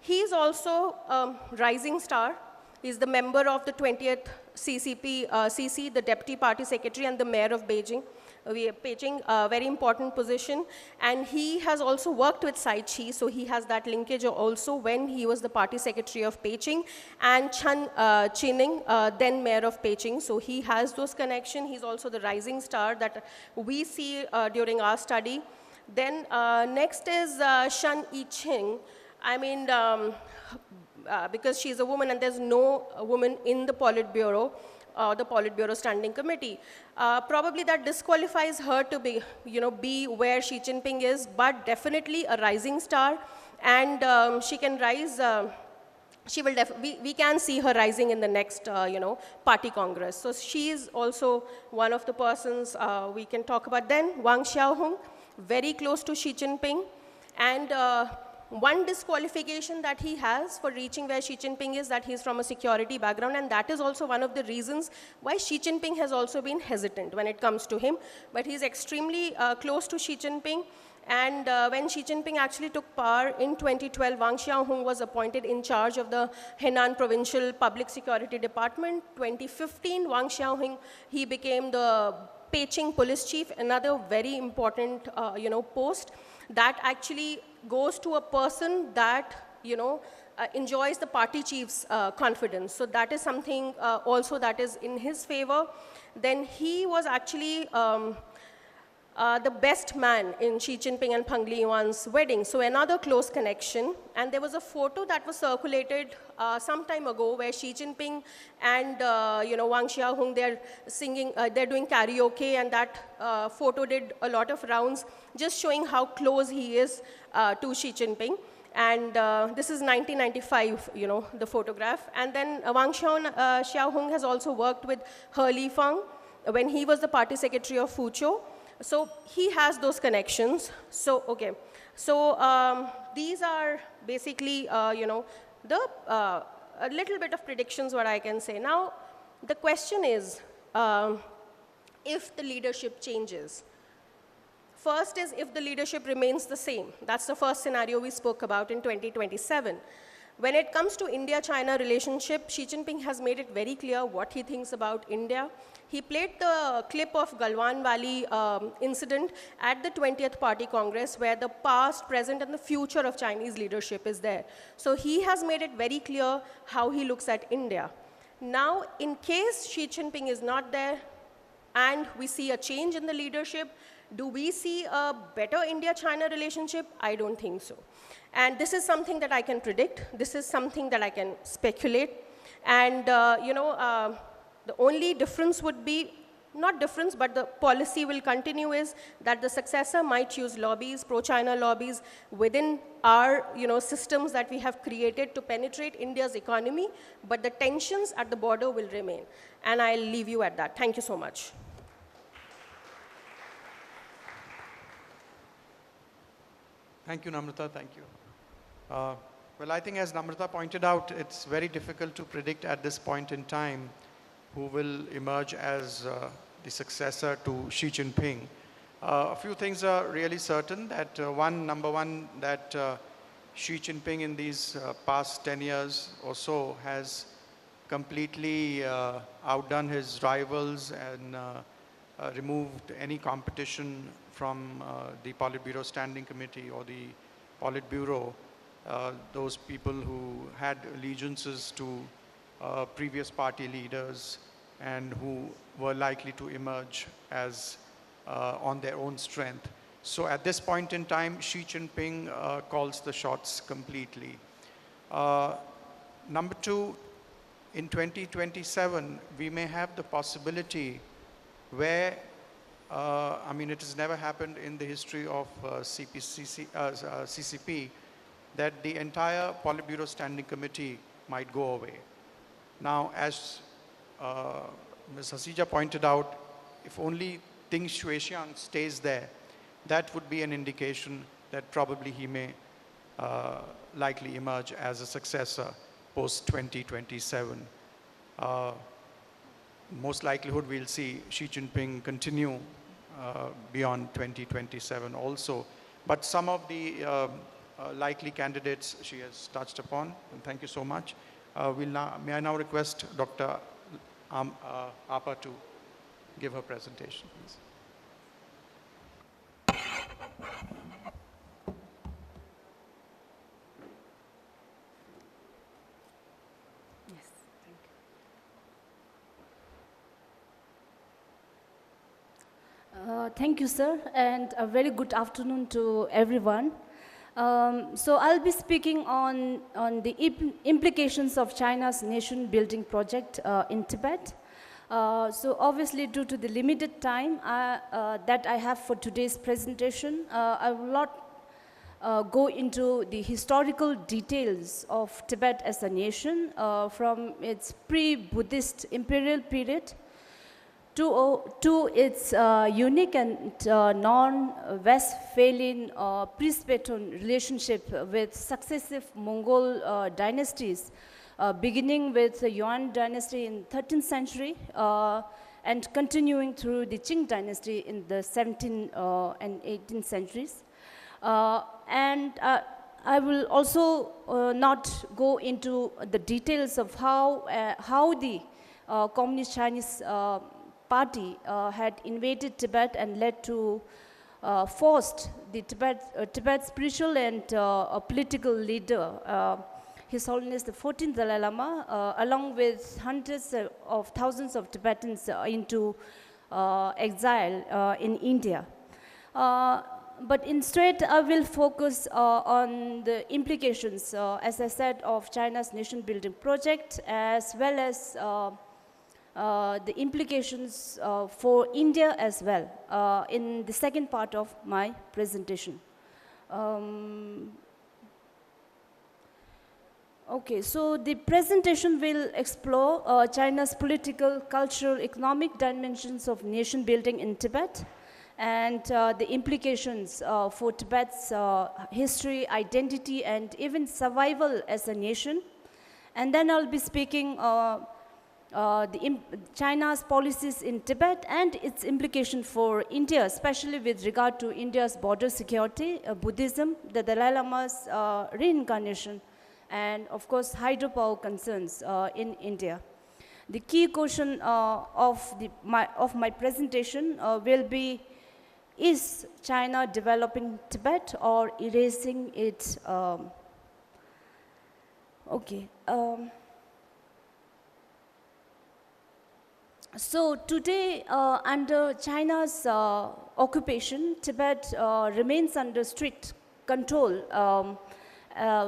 he's also a rising star. He's the member of the 20th CC, the deputy party secretary and the mayor of Beijing. Beijing, a very important position. And he has also worked with Tsai Chi, so he has that linkage also when he was the party secretary of Beijing, and Chen Qining, then mayor of Beijing. So he has those connections. He's also the rising star that we see during our study. Then next is Shen Yiqing. I mean, because she's a woman and there's no woman in the Politburo, the Politburo Standing Committee. Probably that disqualifies her to be, be where Xi Jinping is, but definitely a rising star, and she can rise. We can see her rising in the next, party congress. So she is also one of the persons we can talk about. Then Wang Xiaohong, very close to Xi Jinping, and one disqualification that he has for reaching where Xi Jinping is that he's from a security background, and that is also one of the reasons why Xi Jinping has also been hesitant when it comes to him. But he's extremely close to Xi Jinping, and when Xi Jinping actually took power in 2012, Wang Xiaohong was appointed in charge of the Henan Provincial Public Security Department. 2015, Wang Xiaohong, he became the Beijing police chief, another very important post that actually goes to a person that, enjoys the party chief's confidence. So that is something also that is in his favor. Then he was actually the best man in Xi Jinping and Peng Liyuan's wedding. So another close connection. And there was a photo that was circulated some time ago where Xi Jinping and Wang Xiaohong, they're singing, they're doing karaoke, and that photo did a lot of rounds, just showing how close he is to Xi Jinping. And this is 1995, the photograph. And then Wang Xiaohong has also worked with He Lifeng when he was the party secretary of Fuzhou. So he has those connections. So, okay. So these are basically, the a little bit of predictions, what I can say. Now, the question is, if the leadership changes. First is if the leadership remains the same. That's the first scenario we spoke about in 2027. When it comes to India-China relationship, Xi Jinping has made it very clear what he thinks about India. He played the clip of Galwan Valley incident at the 20th Party Congress, where the past, present, and the future of Chinese leadership is there. So he has made it very clear how he looks at India. Now, in case Xi Jinping is not there, and we see a change in the leadership, do we see a better India-China relationship? I don't think so. And this is something that I can predict. This is something that I can speculate. And, the only difference would be, not difference, but the policy will continue is that the successor might use lobbies, pro-China lobbies within our, systems that we have created to penetrate India's economy, but the tensions at the border will remain. And I'll leave you at that. Thank you so much. Thank you, Namrata. Thank you. Well, I think as Namrata pointed out, it's very difficult to predict at this point in time who will emerge as the successor to Xi Jinping. A few things are really certain that number one, that Xi Jinping in these past 10 years or so has completely outdone his rivals and removed any competition from the Politburo Standing Committee or the Politburo, those people who had allegiances to previous party leaders and who were likely to emerge as on their own strength. So at this point in time, Xi Jinping calls the shots completely. Number two, in 2027, we may have the possibility where, I mean, it has never happened in the history of CCP, that the entire Politburo Standing Committee might go away. Now, as Ms. Hasija pointed out, if only Deng Xuexiang stays there, that would be an indication that probably he may likely emerge as a successor post-2027. Most likelihood we'll see Xi Jinping continue beyond 2027 also. But some of the likely candidates she has touched upon, and thank you so much. May I now request Dr. Apa to give her presentation, please. Thank you, sir, and a very good afternoon to everyone. So I'll be speaking on the implications of China's nation-building project in Tibet. So obviously, due to the limited time that I have for today's presentation, I will not go into the historical details of Tibet as a nation from its pre-Buddhist imperial period to its unique and non-Westphalian Presbyterian relationship with successive Mongol dynasties, beginning with the Yuan dynasty in 13th century and continuing through the Qing dynasty in the 17th and 18th centuries. I will also not go into the details of how the Communist Chinese Party had invaded Tibet and led to forced the Tibet spiritual and political leader, His Holiness the 14th Dalai Lama, along with hundreds of thousands of Tibetans into exile in India. But instead, I will focus on the implications, as I said, of China's nation-building project, as well as the implications for India as well in the second part of my presentation. Okay, so the presentation will explore China's political, cultural, economic dimensions of nation building in Tibet and the implications for Tibet's history, identity, and even survival as a nation. And then I'll be speaking China's policies in Tibet and its implication for India, especially with regard to India's border security, Buddhism, the Dalai Lama's reincarnation, and of course hydropower concerns in India. The key question of my presentation will be, is China developing Tibet or erasing it? So today, under China's occupation, Tibet remains under strict control,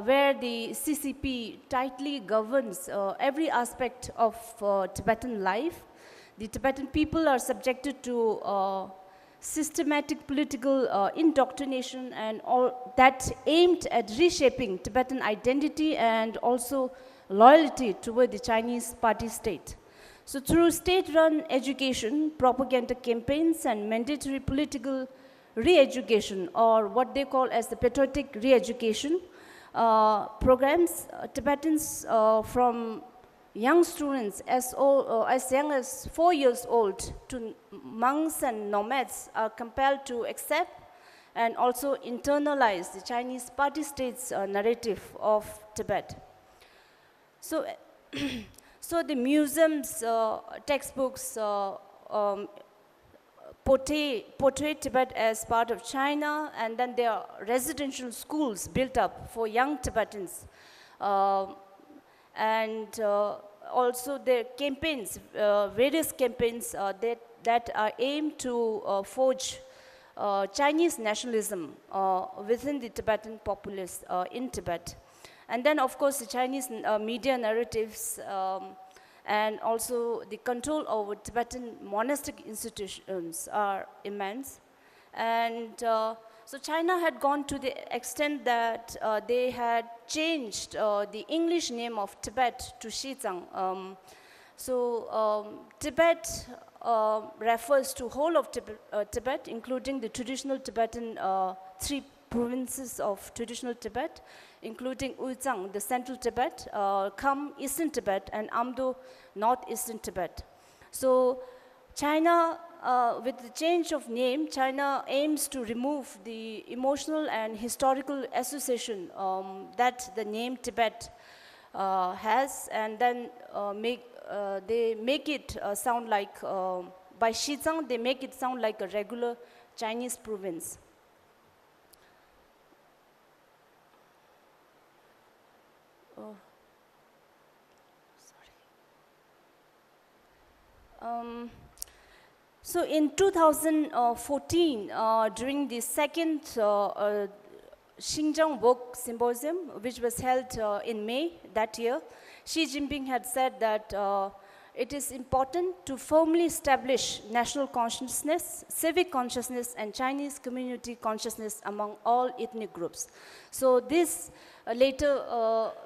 where the CCP tightly governs every aspect of Tibetan life. The Tibetan people are subjected to systematic political indoctrination and all that aimed at reshaping Tibetan identity and also loyalty toward the Chinese party state. So through state-run education, propaganda campaigns, and mandatory political re-education, or what they call as the patriotic re-education, programs Tibetans from young students as young as 4 years old to monks and nomads are compelled to accept and also internalize the Chinese party state's narrative of Tibet. So, so the museums, textbooks portray Tibet as part of China, and then there are residential schools built up for young Tibetans. And also there are campaigns, various campaigns that are aimed to forge Chinese nationalism within the Tibetan populace in Tibet. And then, of course, the Chinese media narratives and also the control over Tibetan monastic institutions are immense. And so China had gone to the extent that they had changed the English name of Tibet to Xizang. Tibet refers to whole of Tibet, including the traditional Tibetan 3 provinces of traditional Tibet, including Uyghur, the central Tibet, Kham, eastern Tibet, and Amdo, northeastern Tibet. So China, with the change of name, China aims to remove the emotional and historical association that the name Tibet has, and then they make it sound like, by Xizang, they make it sound like a regular Chinese province. So in 2014, during the second Xinjiang Work Symposium, which was held in May that year, Xi Jinping had said that it is important to firmly establish national consciousness, civic consciousness, and Chinese community consciousness among all ethnic groups. So this later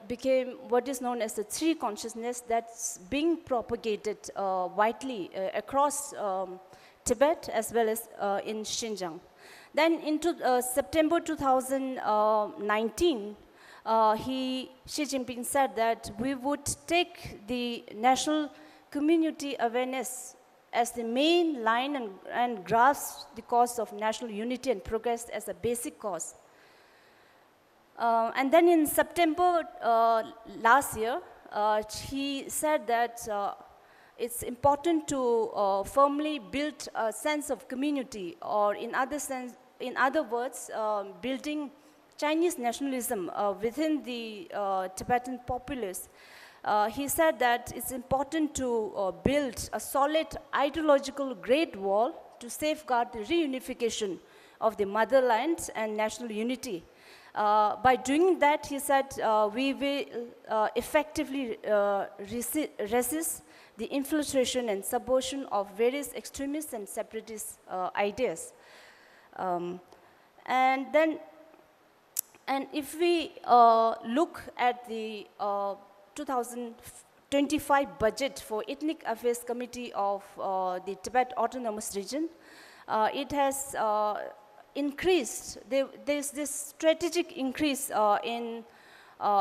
became what is known as the 3 consciousness that's being propagated widely across Tibet as well as in Xinjiang. Then in September 2019, Xi Jinping said that we would take the national community awareness as the main line and grasp the cause of national unity and progress as a basic cause. And then in September last year, he said that it's important to firmly build a sense of community, or in other words, building Chinese nationalism within the Tibetan populace. He said that it's important to build a solid ideological Great Wall to safeguard the reunification of the motherland and national unity. By doing that, he said, we will effectively resist the infiltration and subversion of various extremist and separatist ideas. And if we look at the 2025 budget for Ethnic Affairs Committee of the Tibet Autonomous Region, it has increased. There's this strategic increase in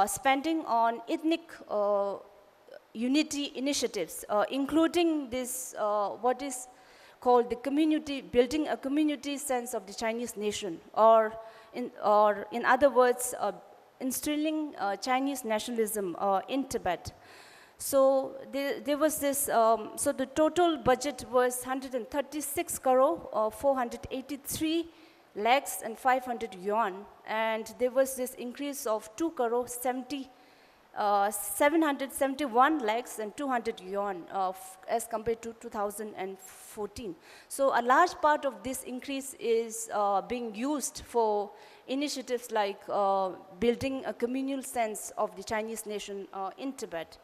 spending on ethnic unity initiatives, including this what is called the community, building a community sense of the Chinese nation, or in other words, instilling Chinese nationalism in Tibet. So there was this, so the total budget was 136 crore, 483 lakhs and 500 yuan, and there was this increase of 2 crore 771 lakhs and 200 yuan as compared to 2014. So a large part of this increase is being used for initiatives like building a communal sense of the Chinese nation in Tibet.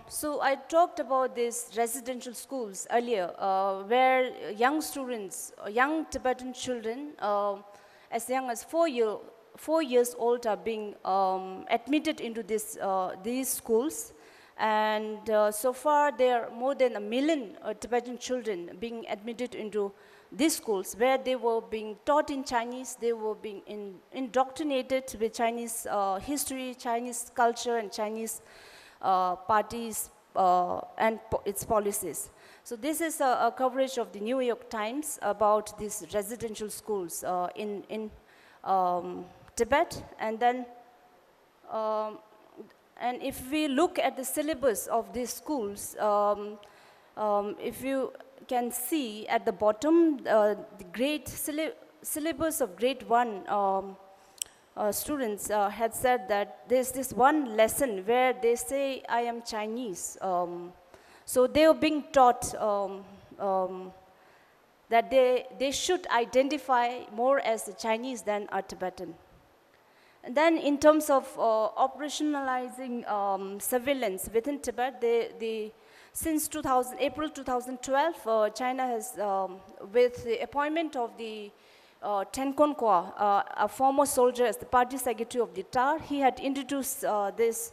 So I talked about these residential schools earlier, where young students, young Tibetan children, as young as 4 years old, are being admitted into these schools. And so far, there are more than 1 million Tibetan children being admitted into these schools where they were being taught in Chinese, they were being indoctrinated with Chinese history, Chinese culture, and Chinese parties and its policies. So this is a coverage of the New York Times about these residential schools in Tibet. And then, and if we look at the syllabus of these schools, if you can see at the bottom, the grade syllabus of grade 1 students had said that there's this one lesson where they say, I am Chinese. So they are being taught that they should identify more as a Chinese than a Tibetan. And then in terms of operationalizing surveillance within Tibet, since April 2012, China has, with the appointment of the Tenkon Kwa, a former soldier as the party secretary of the TAR, he had introduced this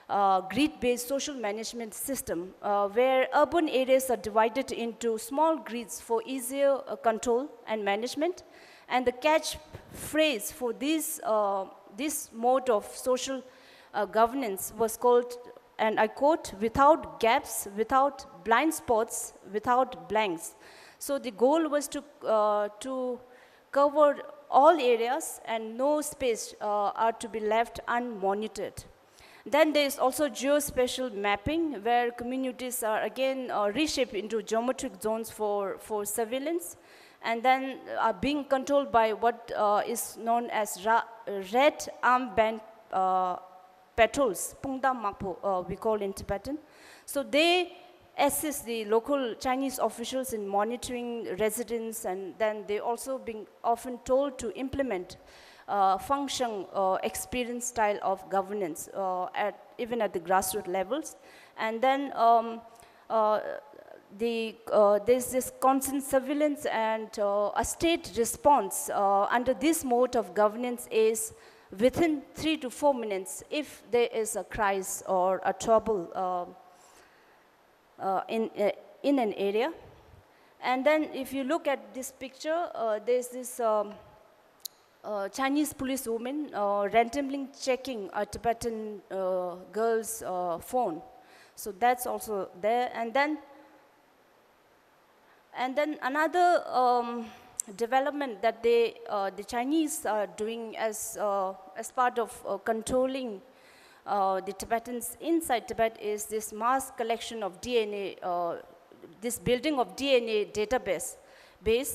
grid-based social management system where urban areas are divided into small grids for easier control and management. And the catchphrase for this mode of social governance was called, and I quote, without gaps, without blind spots, without blanks. So the goal was to cover all areas and no space are to be left unmonitored. Then there is also geospatial mapping, where communities are again reshaped into geometric zones for surveillance, and then are being controlled by what is known as red armband patrols, Pungda Mapo, we call in Tibetan. So they assist the local Chinese officials in monitoring residents, and then they also being often told to implement function experience style of governance even at the grassroots levels. And then there's this constant surveillance, and a state response under this mode of governance is within 3 to 4 minutes if there is a crisis or a trouble in an area. And then if you look at this picture, there's this Chinese policewoman randomly checking a Tibetan girl's phone. So that's also there. And then another development that the Chinese are doing as part of controlling the Tibetans inside Tibet is this mass collection of DNA, this building of DNA database.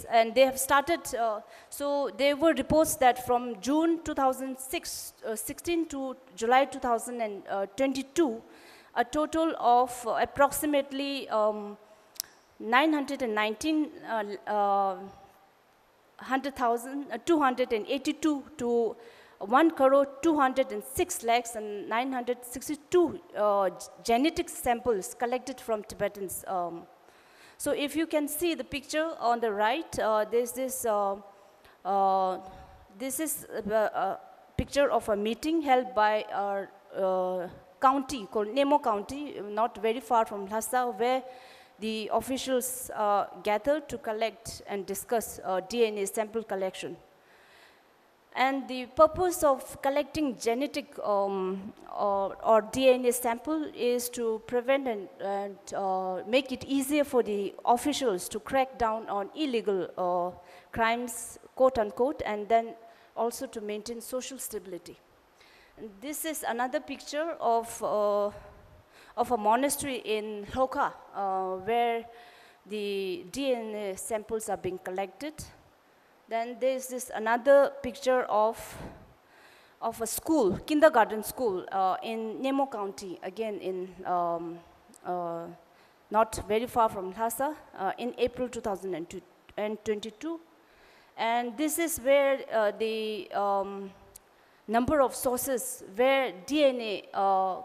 And they have started, so there were reports that from June 2016 to July 2022, a total of approximately 282 to 1,206,962 genetic samples collected from Tibetans. So if you can see the picture on the right, there's this, this is a picture of a meeting held by our county called Nemo County, not very far from Lhasa, where the officials gathered to collect and discuss DNA sample collection. And the purpose of collecting genetic or DNA sample is to prevent and make it easier for the officials to crack down on illegal crimes, quote unquote, and then also to maintain social stability. And this is another picture of a monastery in Hoka, where the DNA samples are being collected. Then there's this another picture of a school, kindergarten school in Nemo County, again in not very far from Lhasa, in April 2022. And this is where the number of sources where DNA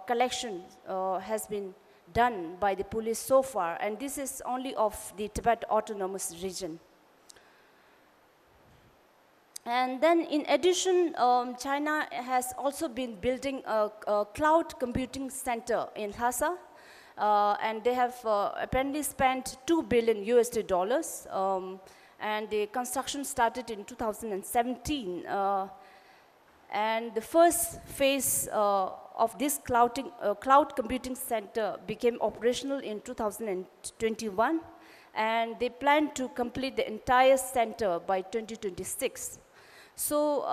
collection has been done by the police so far, and this is only of the Tibet Autonomous Region. And then in addition, China has also been building a cloud computing center in Lhasa, and they have apparently spent $2 billion USD, and the construction started in 2017. And the first phase of this cloud computing center became operational in 2021, and they plan to complete the entire center by 2026. So,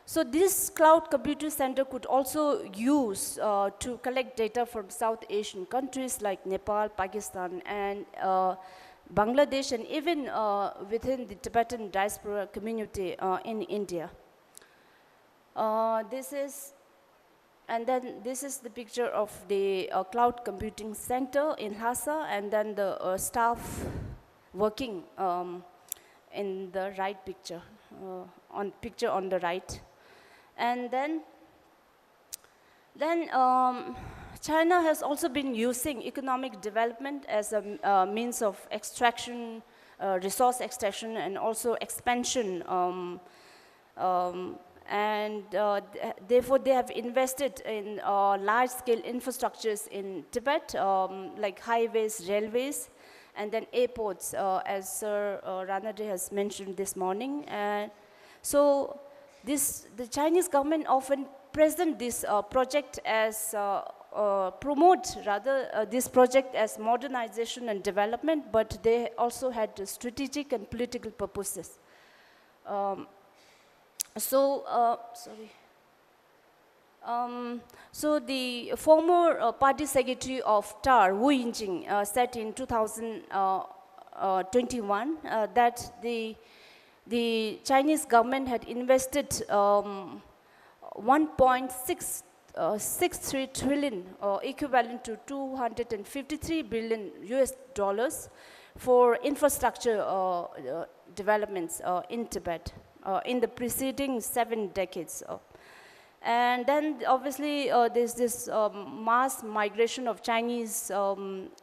so this cloud computing center could also use to collect data from South Asian countries like Nepal, Pakistan, and Bangladesh, and even within the Tibetan diaspora community in India. This is the picture of the cloud computing center in Lhasa, and then the staff working in the right picture, on the right. And then China has also been using economic development as a means of extraction, resource extraction, and also expansion. Therefore, they have invested in large-scale infrastructures in Tibet, like highways, railways, and then airports, as Sir Ranade has mentioned this morning. So the Chinese government often present this project as, promote rather this project as modernization and development, but they also had strategic and political purposes. So the former party secretary of TAR, Wu Yinjing, said in 2021 that the Chinese government had invested 1.663 trillion, equivalent to $253 billion US, for infrastructure developments in Tibet in the preceding 7 decades. And then obviously there's this mass migration of Chinese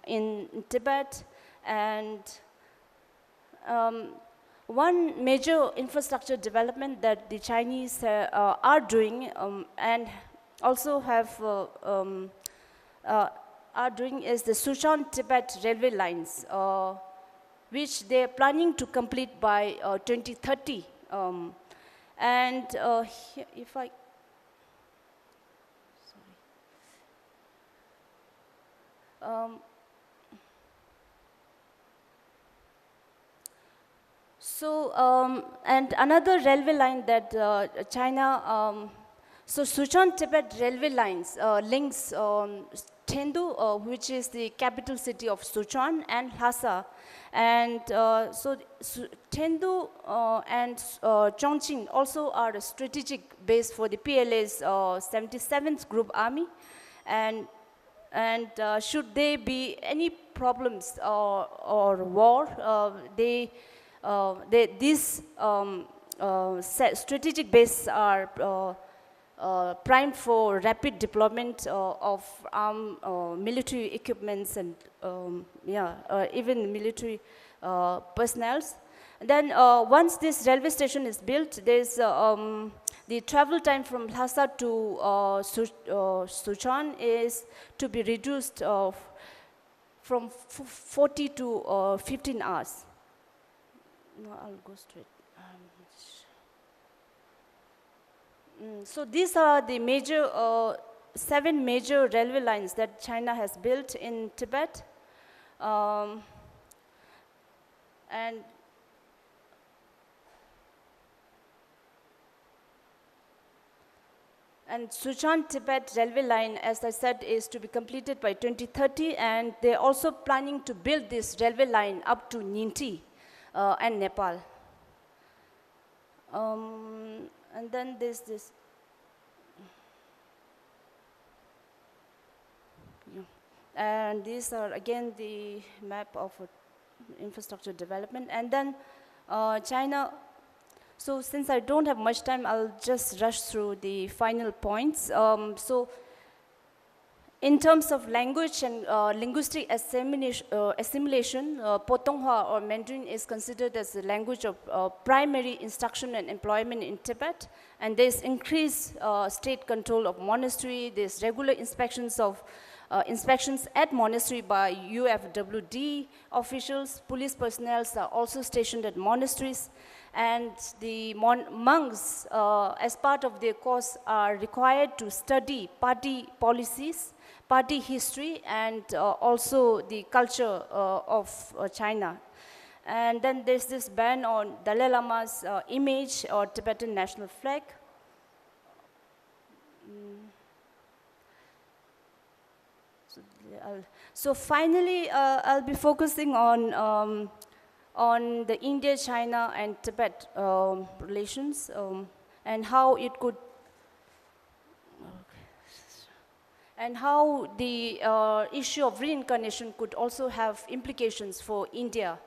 in Tibet, and one major infrastructure development that the Chinese are doing and also have are doing is the Sichuan-Tibet railway lines, which they're planning to complete by 2030. And if I, sorry. And another railway line that China, so Sichuan-Tibet railway lines links Chengdu, which is the capital city of Sichuan, and Lhasa. And so Chengdu and Chongqing also are a strategic base for the PLA's 77th Group Army. And should there be any problems or war, these strategic bases are primed for rapid deployment of armed military equipments and even military personnel. Then once this railway station is built, there's the travel time from Lhasa to Sichuan is to be reduced from 40 to 15 hours. No, I'll go straight. So these are the major, 7 major railway lines that China has built in Tibet. And Sichuan-Tibet railway line, as I said, is to be completed by 2030, and they're also planning to build this railway line up to Ninti and Nepal. And then there's this. And these are again the map of infrastructure development. And then China. So since I don't have much time, I'll just rush through the final points. So in terms of language and linguistic assimilation, Potonghua or Mandarin is considered as the language of primary instruction and employment in Tibet. And there's increased state control of monastery, there's regular inspections of inspections at monastery by UFWD officials. Police personnel are also stationed at monasteries. And the monks, as part of their course, are required to study party policies, party history, and also the culture of China. And then there's this ban on Dalai Lama's image or Tibetan national flag. So finally, I'll be focusing on the India, China, and Tibet relations and how it could, and how the issue of reincarnation could also have implications for India.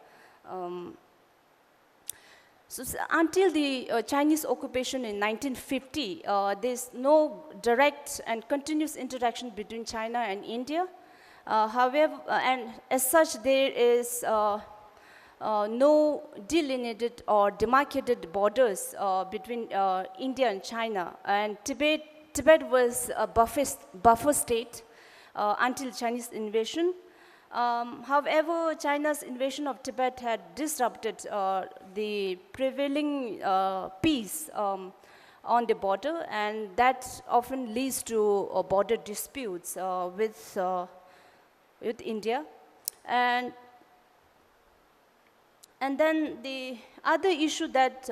Until the Chinese occupation in 1950, there's no direct and continuous interaction between China and India. However, and as such, there is no delineated or demarcated borders between India and China. And Tibet was a buffer state until Chinese invasion. However, China's invasion of Tibet had disrupted the prevailing peace on the border, and that often leads to border disputes with India. And then the other issue that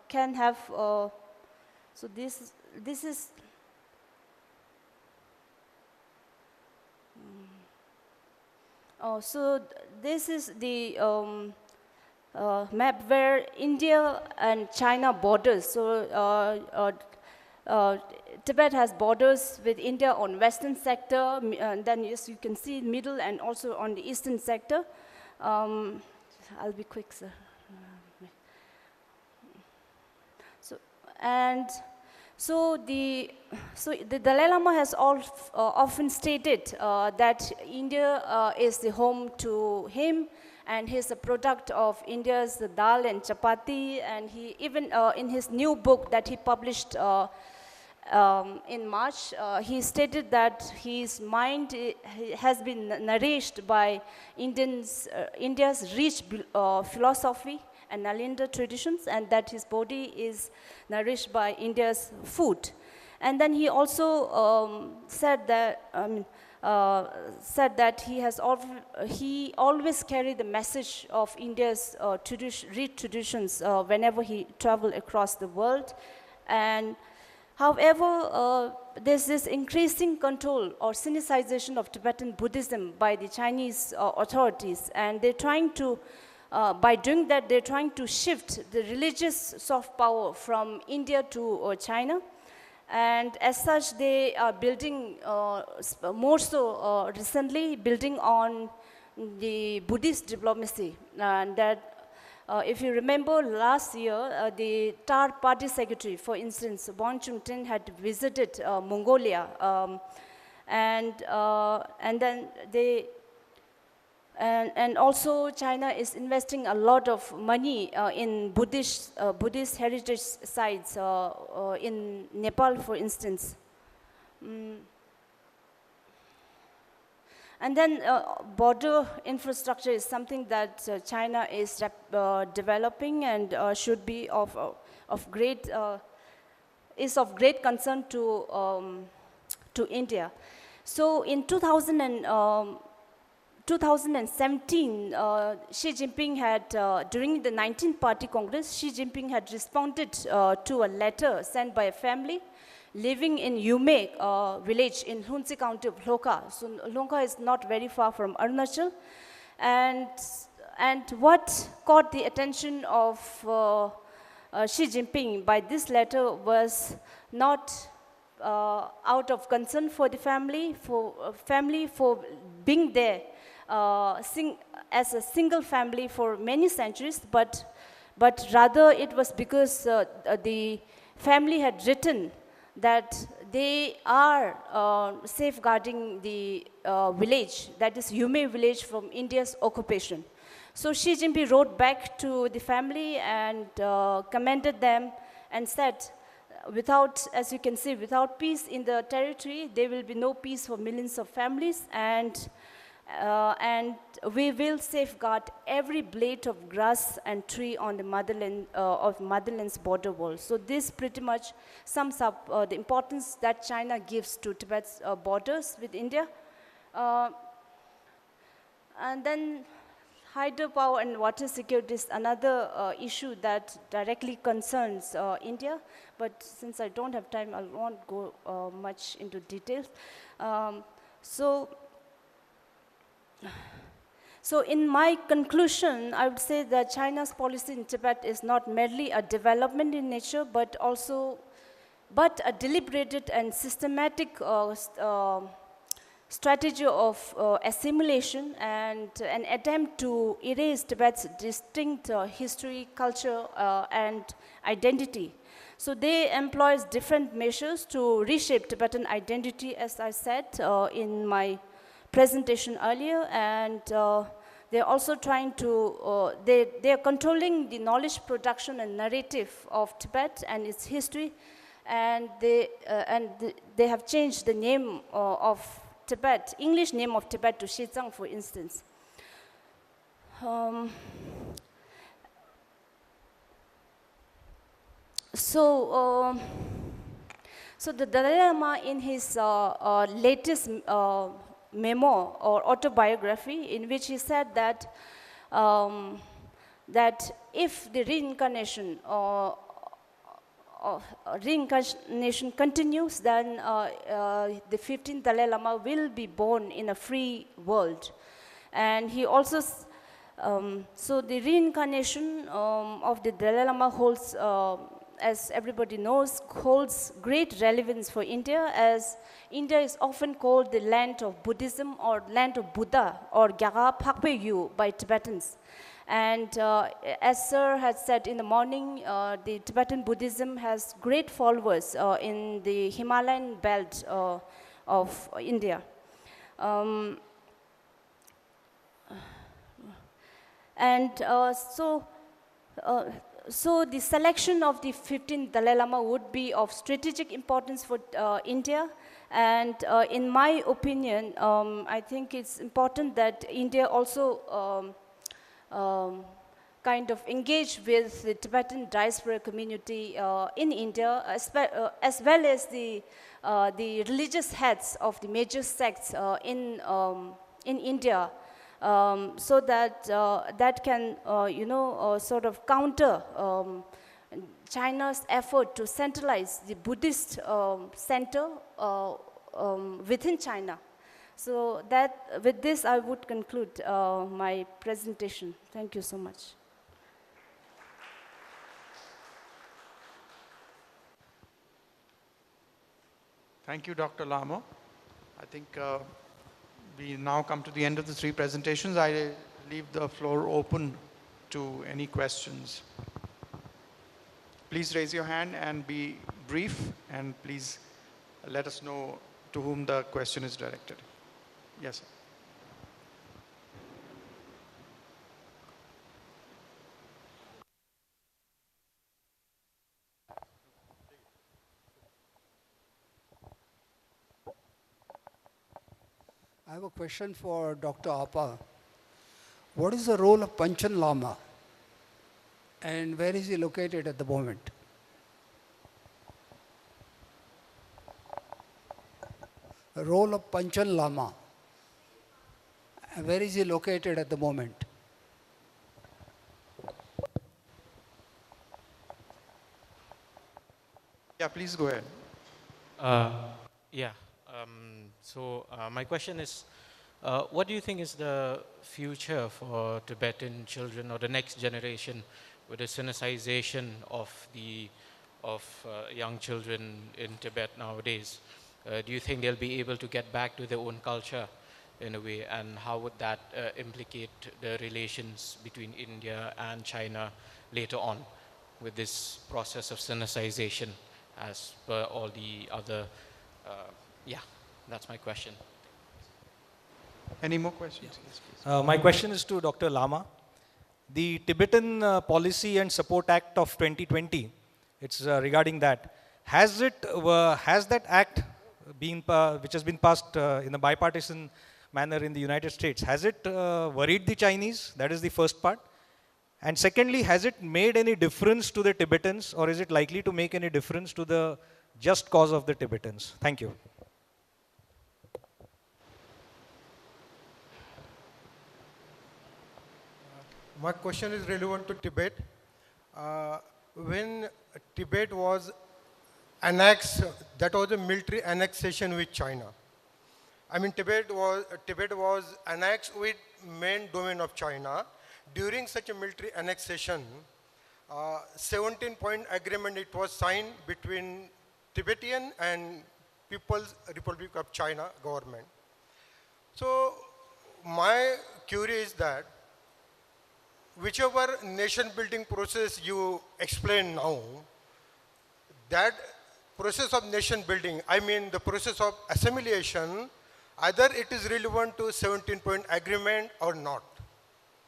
can have, so this is, so this is the map where India and China borders. So Tibet has borders with India on western sector, and then yes, you can see middle and also on the eastern sector. I'll be quick, sir. So the Dalai Lama has often stated that India is the home to him, and he's a product of India's dal and chapati. And he even in his new book that he published in March, he stated that his mind has been nourished by India's rich philosophy and Nalanda traditions, and that his body is nourished by India's food. And then he also said that he always carried the message of India's rich traditions whenever he traveled across the world. And however, there's this increasing control or Sinicization of Tibetan Buddhism by the Chinese authorities, and they're trying to, by doing that, they're trying to shift the religious soft power from India to China. And as such, they are building, more so recently, building on the Buddhist diplomacy. And that, if you remember last year, the TAR party secretary, for instance, Bon Chun-tin, had visited Mongolia. And then they, and also China is investing a lot of money in Buddhist heritage sites in Nepal, for instance. And then border infrastructure is something that China is developing and should be of great concern to India. So in 2017, Xi Jinping had, during the 19th Party Congress, Xi Jinping had responded to a letter sent by a family living in Yume village in Hunsi County of Lhoka. So Lhoka is not very far from Arunachal. And what caught the attention of Xi Jinping by this letter was not out of concern for the family, for being there as a single family for many centuries, but rather it was because the family had written that they are safeguarding the village, that is Yume village, from India's occupation. So Xi Jinping wrote back to the family and commended them and said, without, as you can see, without peace in the territory, there will be no peace for millions of families, and we will safeguard every blade of grass and tree on the motherland's border wall. So this pretty much sums up the importance that China gives to Tibet's borders with India. And then hydropower and water security is another issue that directly concerns India, but since I don't have time, I won't go much into details. So in my conclusion, I would say that China's policy in Tibet is not merely a development in nature, but a deliberated and systematic strategy of assimilation and an attempt to erase Tibet's distinct history, culture, and identity. So they employ different measures to reshape Tibetan identity, as I said in my presentation earlier, and they're also trying to, they're controlling the knowledge production and narrative of Tibet and its history, and they have changed the name of Tibet, English name of Tibet to Xizang, for instance. So the Dalai Lama, in his latest memo or autobiography, in which he said that that if the reincarnation continues, then the 15th Dalai Lama will be born in a free world. And he also, so the reincarnation of the Dalai Lama holds, as everybody knows, holds great relevance for India, as India is often called the land of Buddhism or land of Buddha or Gyara Phakpe Yu by Tibetans. And as Sir had said in the morning, the Tibetan Buddhism has great followers in the Himalayan belt of India. So the selection of the 15th Dalai Lama would be of strategic importance for India. And in my opinion, I think it's important that India also kind of engage with the Tibetan diaspora community in India, as well as the religious heads of the major sects in India, so that that can, sort of counter China's effort to centralize the Buddhist center within China. So with this, I would conclude my presentation. Thank you so much. Thank you, Dr. Lamo. I think we now come to the end of the three presentations. I leave the floor open to any questions. Please raise your hand and be brief, and please let us know to whom the question is directed. Yes, sir. I have a question for Dr. Apa. What is the role of Panchen Lama, and where is he located at the moment? The role of Panchen Lama, and where is he located at the moment? Yeah, please go ahead. My question is, what do you think is the future for Tibetan children or the next generation with the Sinicization of young children in Tibet nowadays? Do you think they'll be able to get back to their own culture in a way, and how would that implicate the relations between India and China later on with this process of Sinicization as per all the other, that's my question. Any more questions? Yes, please. My question is to Dr. Lama. The Tibetan Policy and Support Act of 2020, it's regarding that, has that act been, which has been passed in a bipartisan manner in the United States, has it worried the Chinese? That is the first part. And secondly, has it made any difference to the Tibetans, or is it likely to make any difference to the just cause of the Tibetans? Thank you. My question is relevant to Tibet. When Tibet was annexed, that was a military annexation with China. I mean, Tibet was annexed with main domain of China. During such a military annexation, 17-point agreement it was signed between Tibetan and People's Republic of China government. So my query is that whichever nation building process you explain now, that process of nation building, I mean the process of assimilation, either it is relevant to 17-point agreement or not.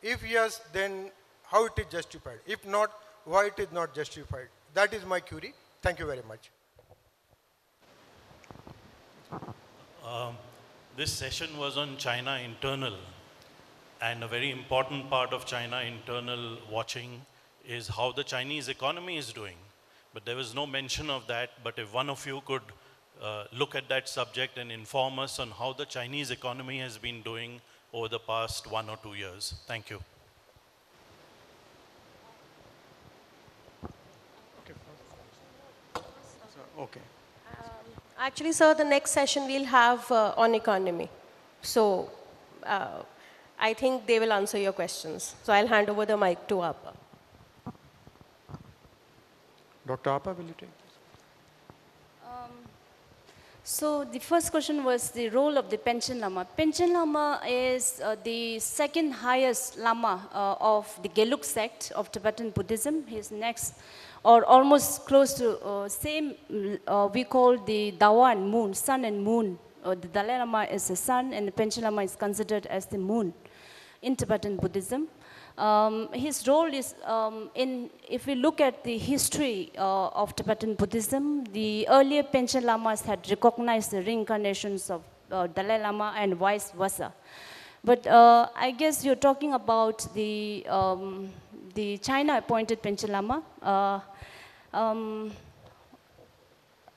If yes, then how it is justified? If not, why it is not justified? That is my query. Thank you very much. This session was on China internal, and a very important part of China internal watching is how the Chinese economy is doing. But there was no mention of that. But if one of you could look at that subject and inform us on how the Chinese economy has been doing over the past 1 or 2 years. Thank you. Okay. Actually, sir, the next session we'll have on economy. So I think they will answer your questions. So I'll hand over the mic to Appa. Dr. Appa, will you take this? So the first question was the role of the Panchen Lama. Panchen Lama is the second highest Lama of the Gelug sect of Tibetan Buddhism. He's next, or almost close to same, we call the Dawa and moon, sun and moon. The Dalai Lama is the sun and the Panchen Lama is considered as the moon in Tibetan Buddhism. His role is, if we look at the history of Tibetan Buddhism, the earlier Panchen Lamas had recognized the reincarnations of Dalai Lama and vice versa. But I guess you're talking about the China-appointed Panchen Lama.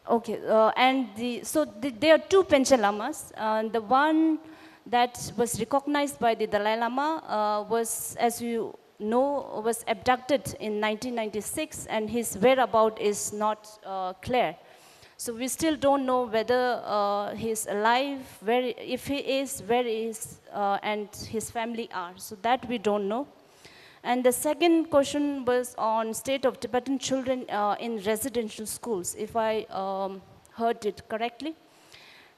Okay, there are two Panchen Lamas. The one that was recognized by the Dalai Lama was, as you know, was abducted in 1996, and his whereabouts is not clear. So we still don't know whether he's alive, if he is, where he is, and his family are. So that we don't know. And the second question was on state of Tibetan children in residential schools, if I heard it correctly.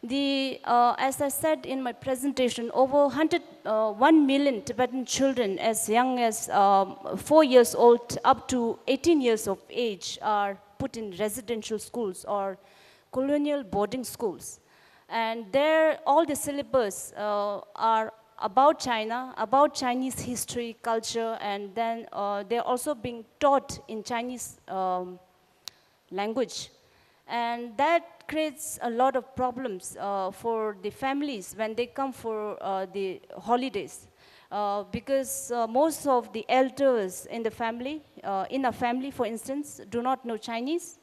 As I said in my presentation, over 1 million Tibetan children as young as 4 years old up to 18 years of age are put in residential schools or colonial boarding schools. And there, all the syllabus are about China, about Chinese history, culture, and then they're also being taught in Chinese language. And that creates a lot of problems for the families when they come for the holidays. Because most of the elders in the family, in a family for instance, do not know Chinese.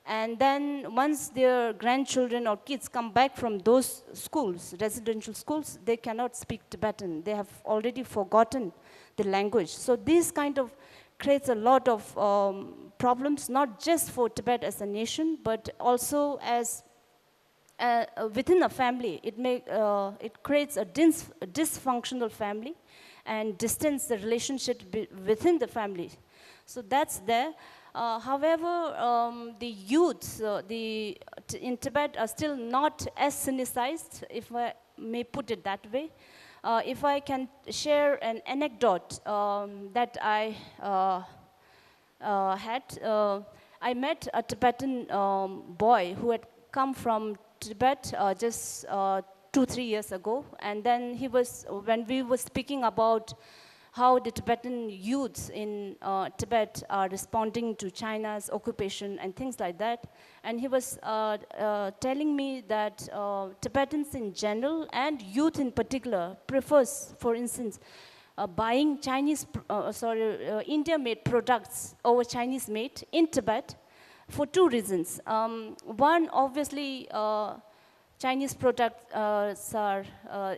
And then once their grandchildren or kids come back from those schools, residential schools, they cannot speak Tibetan. They have already forgotten the language. So this kind of creates a lot of problems, not just for Tibet as a nation, but also as within a family. It creates a dysfunctional family and distance the relationship within the family. So that's there. However, the youths in Tibet are still not as sinicized, if I may put it that way. If I can share an anecdote that I had, I met a Tibetan boy who had come from Tibet just 2-3 years ago, and then when we were speaking about how the Tibetan youths in Tibet are responding to China's occupation and things like that. And he was telling me that Tibetans in general and youth in particular prefers, for instance, buying India-made products over Chinese-made in Tibet for two reasons. One, obviously, Chinese products are,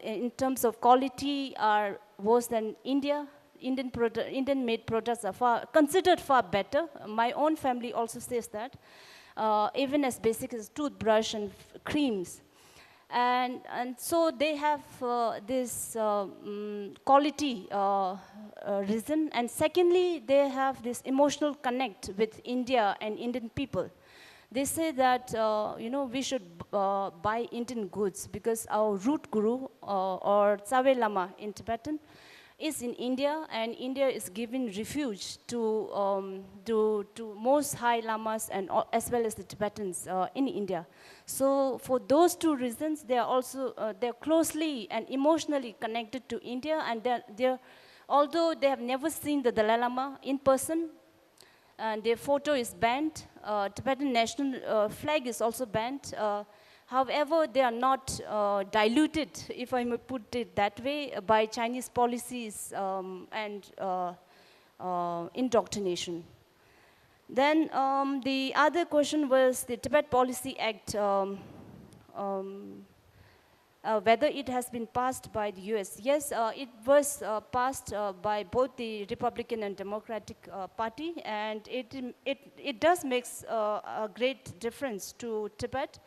in terms of quality, are worse than India. Indian-made products are considered far better. My own family also says that, even as basic as toothbrush and creams. And so they have this quality reason. And secondly, they have this emotional connect with India and Indian people. They say that, we should buy Indian goods because our root guru, or Tsawe Lama in Tibetan, is in India, and India is giving refuge to most high lamas and as well as the Tibetans in India. So for those two reasons, they are also they're closely and emotionally connected to India, and although they have never seen the Dalai Lama in person, and their photo is banned. Tibetan national flag is also banned. However, they are not diluted, if I may put it that way, by Chinese policies and indoctrination. Then the other question was the Tibet Policy Act, whether it has been passed by the US. Yes, it was passed by both the Republican and Democratic Party, and it does make a great difference to Tibet,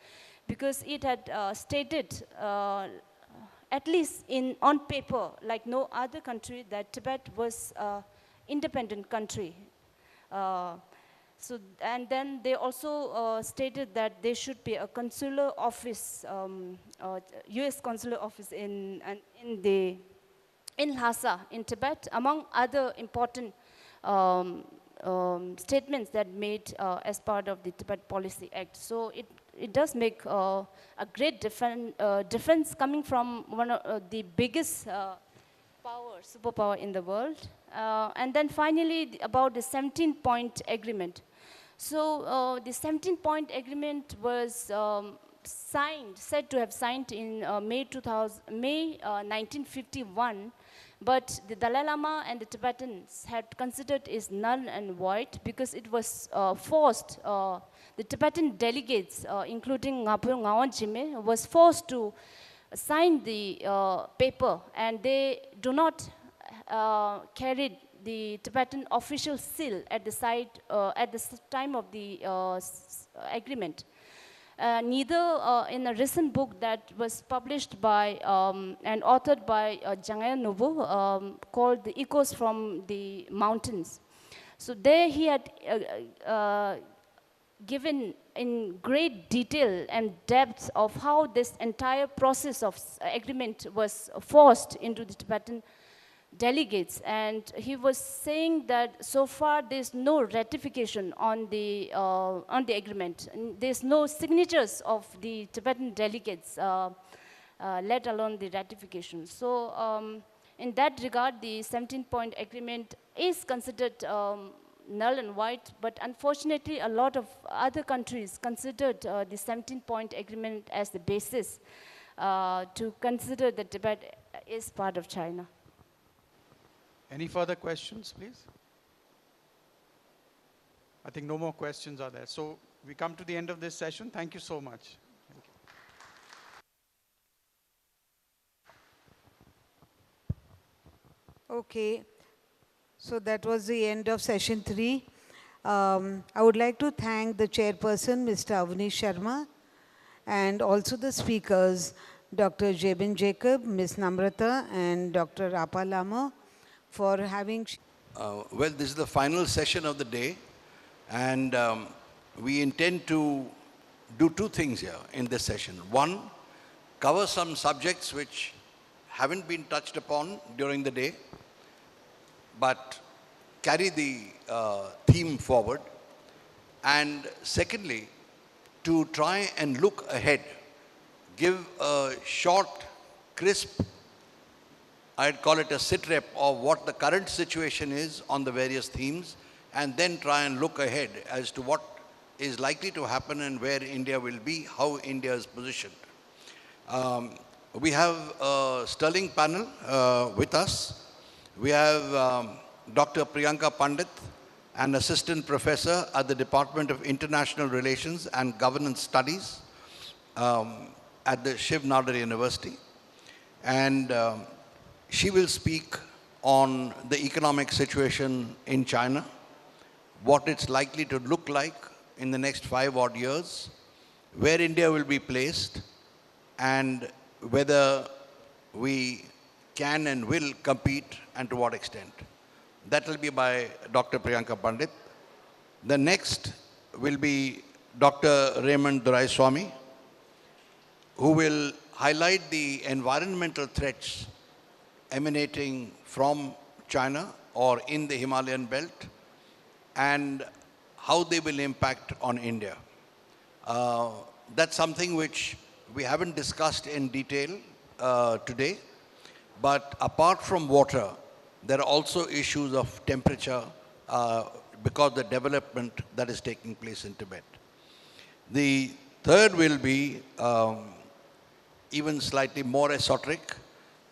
because it had stated, at least on paper, like no other country, that Tibet was an independent country. And then they also stated that there should be a consular office, US consular office in Lhasa in Tibet, among other important statements that made as part of the Tibet Policy Act. So it does make a great difference coming from one of the biggest superpower in the world. And then finally, about the 17-point agreement. So the 17-point agreement was said to have signed in May 1951, but the Dalai Lama and the Tibetans had considered it null and void because it was forced. The Tibetan delegates, including Ngapur Ngawanjime, was forced to sign the paper, and they do not carry the Tibetan official seal at the time of the agreement. Neither in a recent book that was published by and authored by Dnyaneshwar called The Echoes from the Mountains. So there he had given in great detail and depth of how this entire process of agreement was forced into the Tibetan delegates, and he was saying that so far there's no ratification on the agreement. There's no signatures of the Tibetan delegates, let alone the ratification. So in that regard, the 17-point agreement is considered null and void, but unfortunately a lot of other countries considered the 17-point agreement as the basis to consider that Tibet is part of China. Any further questions, please? I think no more questions are there. So we come to the end of this session. Thank you so much. Thank you. Okay. So that was the end of session 3. I would like to thank the chairperson, Mr. Avnish Sharma, and also the speakers, Dr. Jebin Jacob, Ms. Namrata, and Dr. Rapa Lama, for having... Well, this is the final session of the day, and we intend to do two things here in this session. One, cover some subjects which haven't been touched upon during the day, but carry the theme forward. And secondly, to try and look ahead, give a short, crisp I'd call it a sit-rep of what the current situation is on the various themes, and then try and look ahead as to what is likely to happen and where India will be, how India is positioned. We have a sterling panel with us. We have Dr. Priyanka Pandit, an assistant professor at the Department of International Relations and Governance Studies at the Shiv Nadar University. And she will speak on the economic situation in China, what it's likely to look like in the next 5 odd years, where India will be placed, and whether we can and will compete and to what extent. That will be by Dr. Priyanka Pandit. The next will be Dr. Raymond Doraiswamy, who will highlight the environmental threats emanating from China or in the Himalayan belt and how they will impact on India. That's something which we haven't discussed in detail today, but apart from water, there are also issues of temperature because of the development that is taking place in Tibet. The third will be even slightly more esoteric,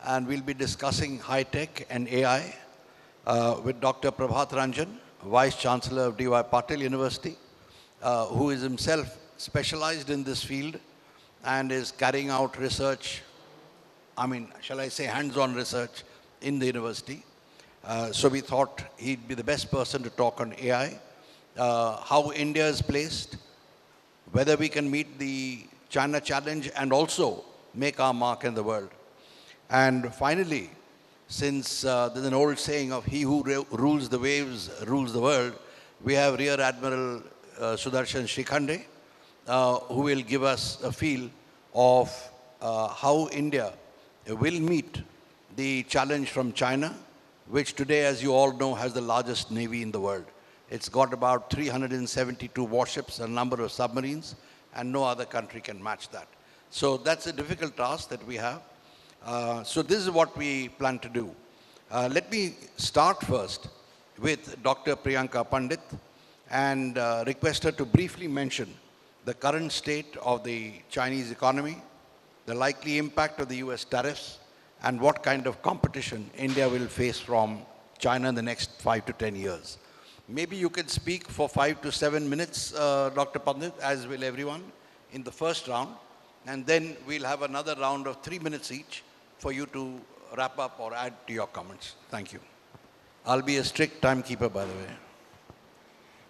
and we'll be discussing high-tech and AI with Dr. Prabhat Ranjan, Vice Chancellor of D.Y. Patil University, who is himself specialized in this field and is carrying out research, shall I say hands-on research in the university. So we thought he'd be the best person to talk on AI, how India is placed, whether we can meet the China challenge and also make our mark in the world. And finally, since there's an old saying of he who rules the waves rules the world, we have Rear Admiral Sudarshan Shikhande, who will give us a feel of how India will meet the challenge from China, which today, as you all know, has the largest navy in the world. It's got about 372 warships, a number of submarines, and no other country can match that. So that's a difficult task that we have. So this is what we plan to do. Let me start first with Dr. Priyanka Pandit and request her to briefly mention the current state of the Chinese economy, the likely impact of the US tariffs, and what kind of competition India will face from China in the next 5 to 10 years. Maybe you can speak for 5 to 7 minutes, Dr. Pandit, as will everyone, in the first round. And then we'll have another round of 3 minutes each for you to wrap up or add to your comments. Thank you. I'll be a strict timekeeper, by the way.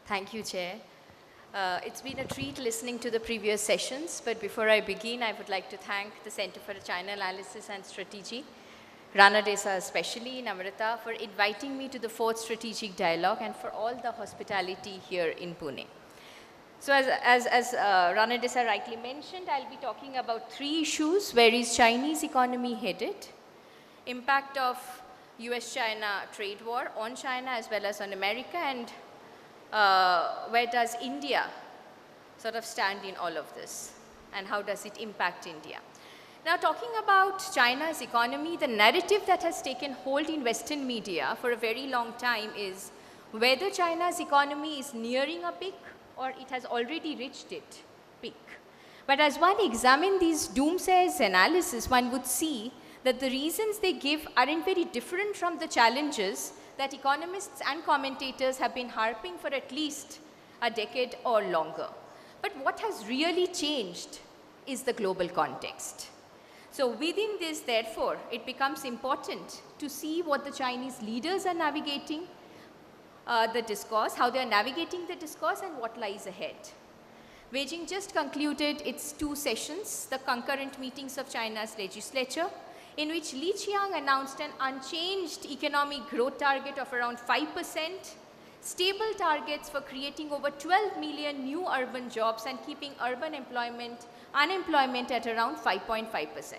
Thank you, Chair. It's been a treat listening to the previous sessions, but before I begin, I would like to thank the Center for China Analysis and Strategy, Rana Desa especially, Namrata, for inviting me to the 4th Strategic Dialogue and for all the hospitality here in Pune. So as Rana Desa rightly mentioned, I'll be talking about 3 issues. Where is Chinese economy headed? Impact of US-China trade war on China as well as on America, and where does India sort of stand in all of this, and how does it impact India? Now, talking about China's economy, the narrative that has taken hold in Western media for a very long time is whether China's economy is nearing a peak or it has already reached its peak. But as one examines these doomsayers analysis, one would see that the reasons they give aren't very different from the challenges that economists and commentators have been harping for at least a decade or longer. But what has really changed is the global context. So within this, therefore, it becomes important to see what the Chinese leaders are navigating the discourse, how they are navigating the discourse, and what lies ahead. Beijing just concluded its 2 sessions, the concurrent meetings of China's legislature, in which Li Qiang announced an unchanged economic growth target of around 5%, stable targets for creating over 12 million new urban jobs and keeping urban unemployment at around 5.5%.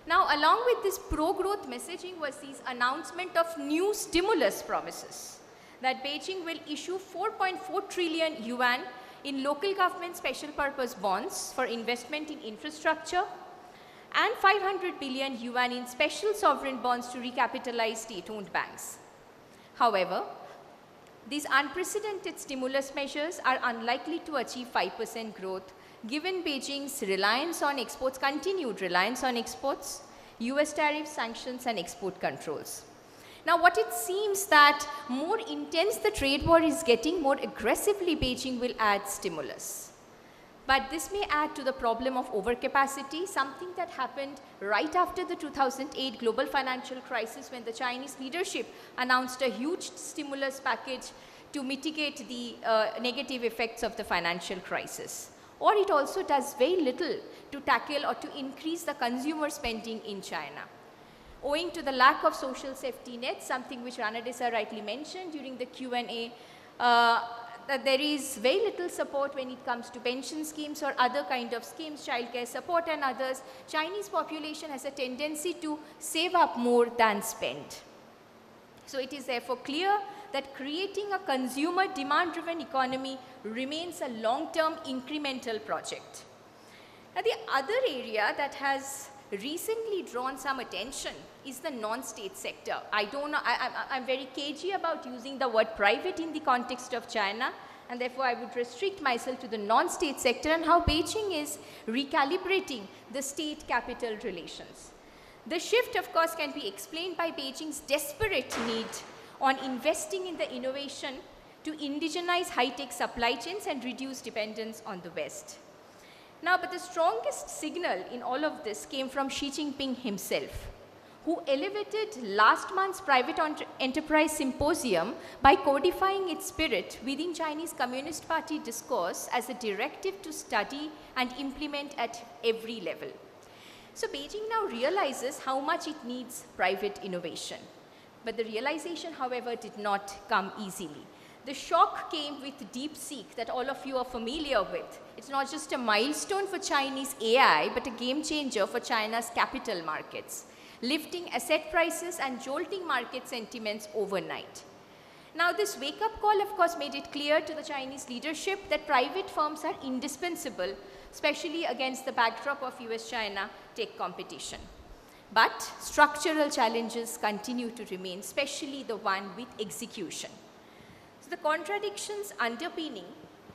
Now, along with this pro-growth messaging was this announcement of new stimulus promises that Beijing will issue 4.4 trillion yuan in local government special purpose bonds for investment in infrastructure, and 500 billion yuan in special sovereign bonds to recapitalize state-owned banks. However, these unprecedented stimulus measures are unlikely to achieve 5% growth given Beijing's reliance on exports, continued reliance on exports, US tariffs, sanctions, and export controls. Now, what it seems that more intense the trade war is getting, more aggressively Beijing will add stimulus. But this may add to the problem of overcapacity, something that happened right after the 2008 global financial crisis when the Chinese leadership announced a huge stimulus package to mitigate the negative effects of the financial crisis. Or it also does very little to tackle or to increase the consumer spending in China. Owing to the lack of social safety nets, something which Rana Desa rightly mentioned during the Q&A, that there is very little support when it comes to pension schemes or other kind of schemes, childcare support and others. Chinese population has a tendency to save up more than spend. So it is therefore clear that creating a consumer demand-driven economy remains a long-term incremental project. Now, the other area that has recently drawn some attention is the non-state sector. I don't know, I'm very cagey about using the word private in the context of China, and therefore I would restrict myself to the non-state sector and how Beijing is recalibrating the state-capital relations. The shift, of course, can be explained by Beijing's desperate need on investing in the innovation to indigenize high-tech supply chains and reduce dependence on the West. Now, but the strongest signal in all of this came from Xi Jinping himself, who elevated last month's private enterprise symposium by codifying its spirit within Chinese Communist Party discourse as a directive to study and implement at every level. So Beijing now realizes how much it needs private innovation. But the realization, however, did not come easily. The shock came with DeepSeek that all of you are familiar with. It's not just a milestone for Chinese AI, but a game changer for China's capital markets, lifting asset prices and jolting market sentiments overnight. Now, this wake-up call, of course, made it clear to the Chinese leadership that private firms are indispensable, especially against the backdrop of US-China tech competition. But structural challenges continue to remain, especially the one with execution. So the contradictions underpinning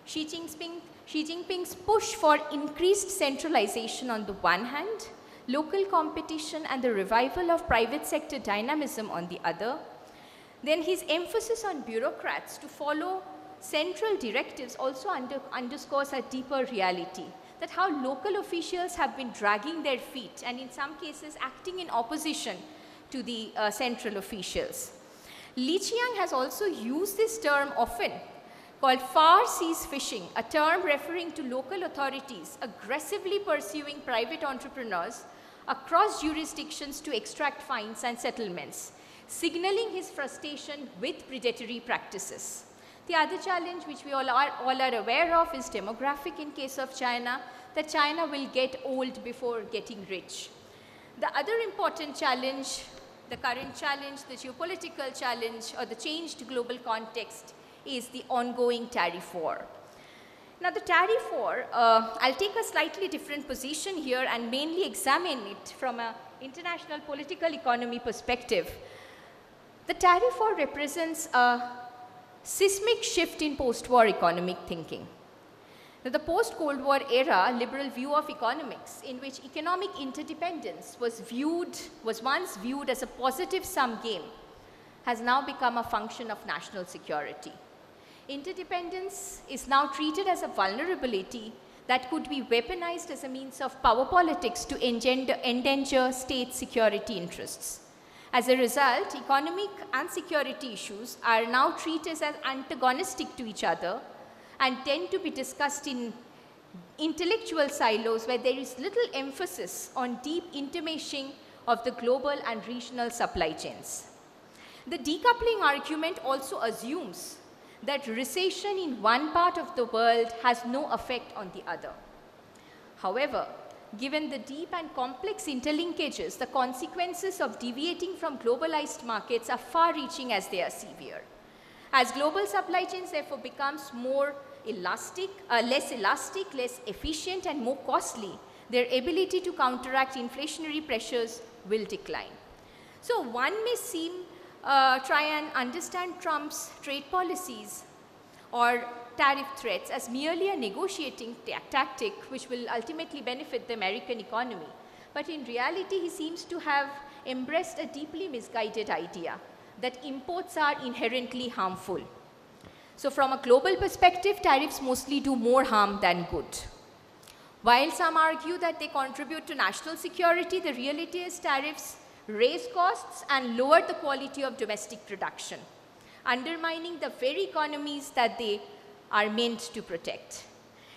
Xi Jinping's push for increased centralization on the one hand, local competition and the revival of private sector dynamism on the other, then his emphasis on bureaucrats to follow central directives also underscores a deeper reality, that how local officials have been dragging their feet and in some cases acting in opposition to the central officials. Li Qiang has also used this term often, called far seas fishing, a term referring to local authorities aggressively pursuing private entrepreneurs across jurisdictions to extract fines and settlements, signaling his frustration with predatory practices. The other challenge which we all are aware of is demographic in case of China, that China will get old before getting rich. The other important challenge, the current challenge, the geopolitical challenge or the changed global context is the ongoing tariff war. Now the tariff war, I'll take a slightly different position here and mainly examine it from an international political economy perspective. The tariff war represents a seismic shift in post-war economic thinking. Now, the post-Cold War era liberal view of economics, in which economic interdependence was once viewed as a positive sum game, has now become a function of national security. Interdependence is now treated as a vulnerability that could be weaponized as a means of power politics to endanger state security interests. As a result, economic and security issues are now treated as antagonistic to each other and tend to be discussed in intellectual silos where there is little emphasis on deep intermeshing of the global and regional supply chains. The decoupling argument also assumes that recession in one part of the world has no effect on the other. However, given the deep and complex interlinkages, the consequences of deviating from globalized markets are far-reaching as they are severe. As global supply chains therefore becomes more elastic, less efficient and more costly, their ability to counteract inflationary pressures will decline. So one may try and understand Trump's trade policies or tariff threats as merely a negotiating tactic which will ultimately benefit the American economy. But in reality, he seems to have embraced a deeply misguided idea that imports are inherently harmful. So from a global perspective, tariffs mostly do more harm than good. While some argue that they contribute to national security, the reality is tariffs raise costs and lower the quality of domestic production, undermining the very economies that they are meant to protect.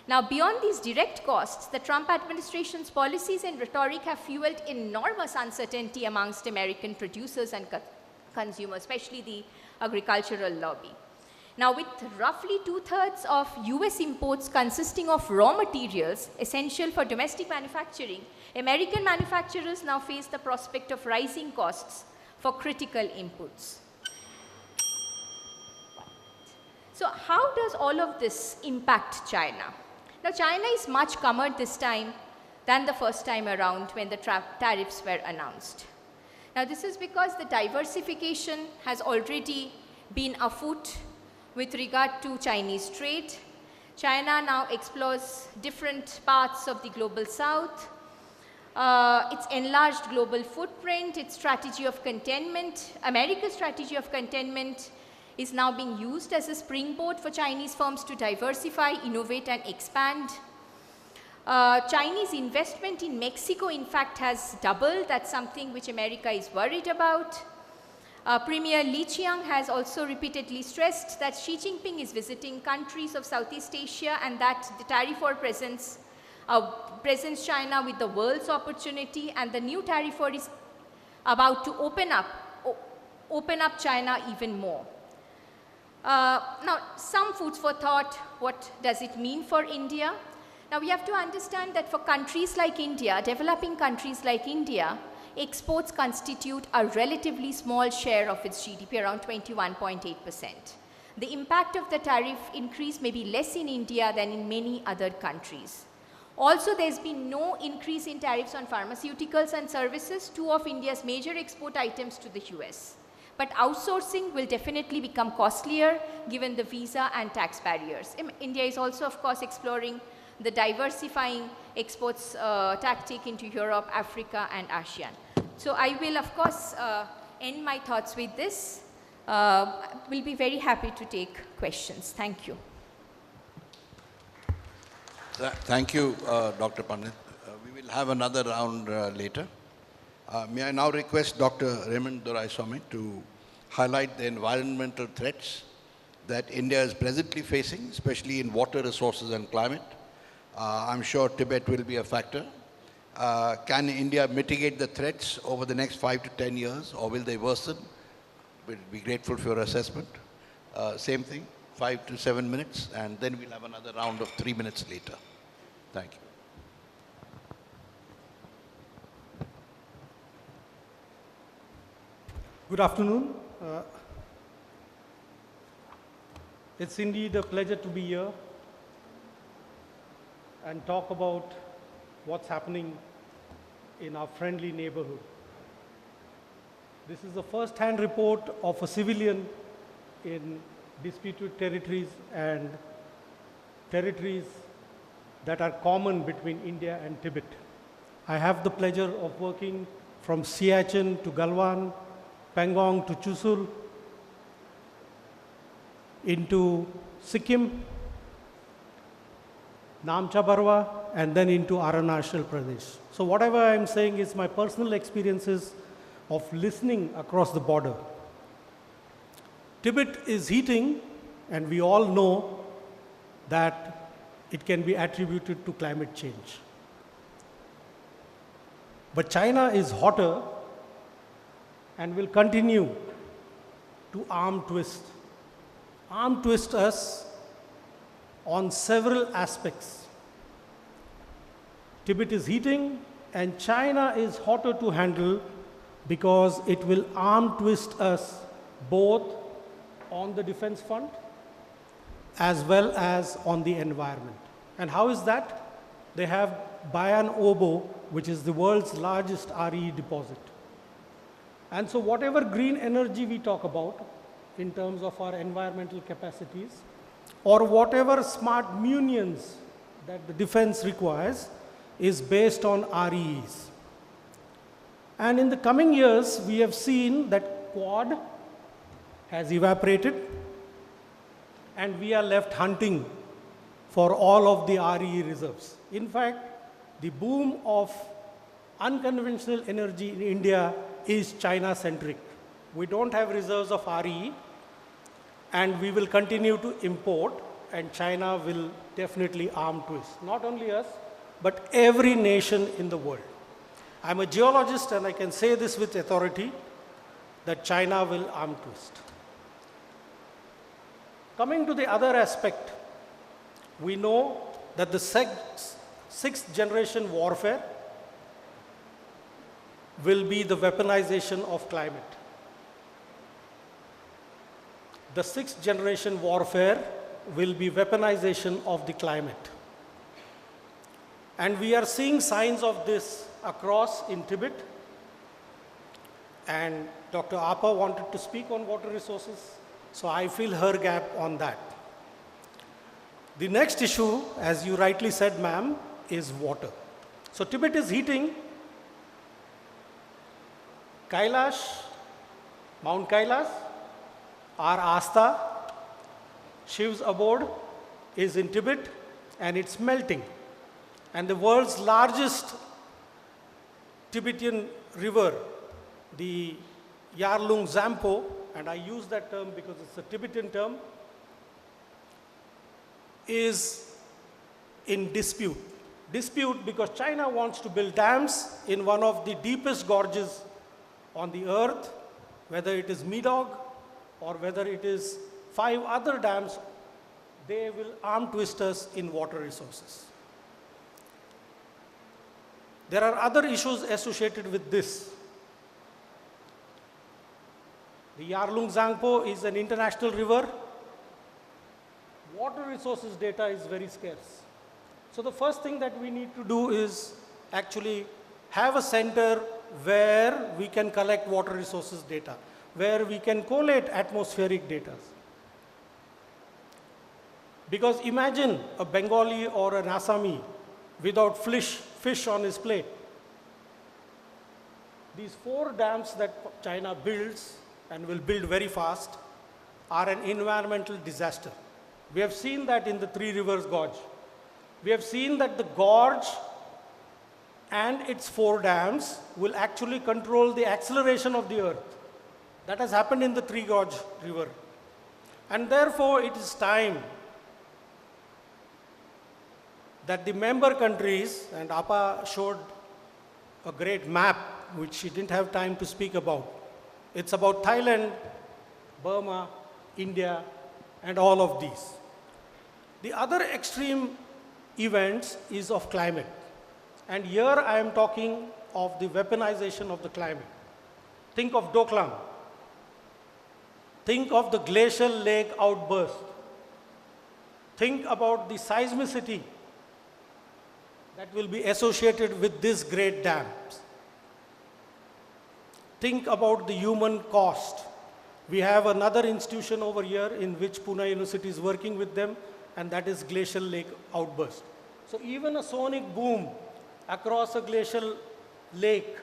Now, beyond these direct costs, the Trump administration's policies and rhetoric have fueled enormous uncertainty amongst American producers and consumers, especially the agricultural lobby. Now, with roughly 2/3 of US imports consisting of raw materials essential for domestic manufacturing, American manufacturers now face the prospect of rising costs for critical inputs. So how does all of this impact China? Now, China is much calmer this time than the first time around when the tariffs were announced. Now, this is because the diversification has already been afoot with regard to Chinese trade. China now explores different parts of the global south. Its enlarged global footprint, its strategy of containment, America's strategy of containment is now being used as a springboard for Chinese firms to diversify, innovate, and expand. Chinese investment in Mexico, in fact, has doubled. That's something which America is worried about. Premier Li Qiang has also repeatedly stressed that Xi Jinping is visiting countries of Southeast Asia and that the tariff war presents China with the world's opportunity, and the new tariff war is about to open up China even more. Now, some food for thought, what does it mean for India? Now, we have to understand that for countries like India, developing countries like India, exports constitute a relatively small share of its GDP, around 21.8%. The impact of the tariff increase may be less in India than in many other countries. Also, there's been no increase in tariffs on pharmaceuticals and services, two of India's major export items to the US. But outsourcing will definitely become costlier given the visa and tax barriers. India is also, of course, exploring the diversifying exports tactic into Europe, Africa, and ASEAN. So I will, of course, end my thoughts with this. We'll be very happy to take questions. Thank you. Thank you, Dr. Pandit. We will have another round later. May I now request Dr. Raymond Doraiswamy to highlight the environmental threats that India is presently facing, especially in water resources and climate. I'm sure Tibet will be a factor. Can India mitigate the threats over the next 5 to 10 years, or will they worsen? We'll be grateful for your assessment. Same thing, 5 to 7 minutes, and then we'll have another round of 3 minutes later. Thank you. Good afternoon. It's indeed a pleasure to be here and talk about what's happening in our friendly neighborhood. This is a first-hand report of a civilian in disputed territories and territories that are common between India and Tibet. I have the pleasure of working from Siachen to Galwan, Pangong to Chushul, into Sikkim, Namcha Barwa, and then into Arunachal Pradesh. So whatever I'm saying is my personal experiences of listening across the border. Tibet is heating, and we all know that it can be attributed to climate change. But China is hotter and will continue to arm twist us on several aspects. Tibet is heating and China is hotter to handle because it will arm twist us both on the defense front as well as on the environment. And how is that? they have Bayan Obo, which is the world's largest RE deposit. And so whatever green energy we talk about in terms of our environmental capacities, or whatever smart munions that the defense requires, is based on REs. And in the coming years, we have seen that Quad has evaporated, and we are left hunting for all of the RE reserves. In fact, the boom of unconventional energy in India is China-centric. We don't have reserves of RE, and we will continue to import, and China will definitely arm twist. Not only us, but every nation in the world. I'm a geologist, and I can say this with authority, that China will arm twist. Coming to the other aspect, we know that the sixth generation warfare will be the weaponization of climate. The sixth generation warfare will be weaponization of the climate. And we are seeing signs of this across in Tibet. And Dr. Apa wanted to speak on water resources, so I fill her gap on that. The next issue, as you rightly said, ma'am, is water. So Tibet is heating. Kailash, Mount Kailash, our Asta, Shiv's abode, is in Tibet, and it's melting. And the world's largest Tibetan river, the Yarlung Zampo, and I use that term because it's a Tibetan term, is in dispute. Dispute because China wants to build dams in one of the deepest gorges on the earth, whether it is Medog or whether it is 5 other dams. They will arm twist us in water resources. There are other issues associated with this. The Yarlung Zangpo is an international river. Water resources data is very scarce. So the first thing that we need to do is actually have a center where we can collect water resources data, where we can collate atmospheric data. Because imagine a Bengali or an Assami without fish on his plate. These 4 dams that China builds and will build very fast are an environmental disaster. We have seen that in the Three Rivers Gorge. We have seen that the gorge and its 4 dams will actually control the acceleration of the earth. That has happened in the Three Gorge River. And therefore, it is time that the member countries, and Apa showed a great map which she didn't have time to speak about. It's about Thailand, Burma, India, and all of these. The other extreme events is of climate. And here I am talking of the weaponization of the climate. Think of Doklam. Think of the glacial lake outburst. Think about the seismicity that will be associated with these great dams. Think about the human cost. We have another institution over here in which Pune University is working with them, and that is glacial lake outburst. So even a sonic boom across a glacial lake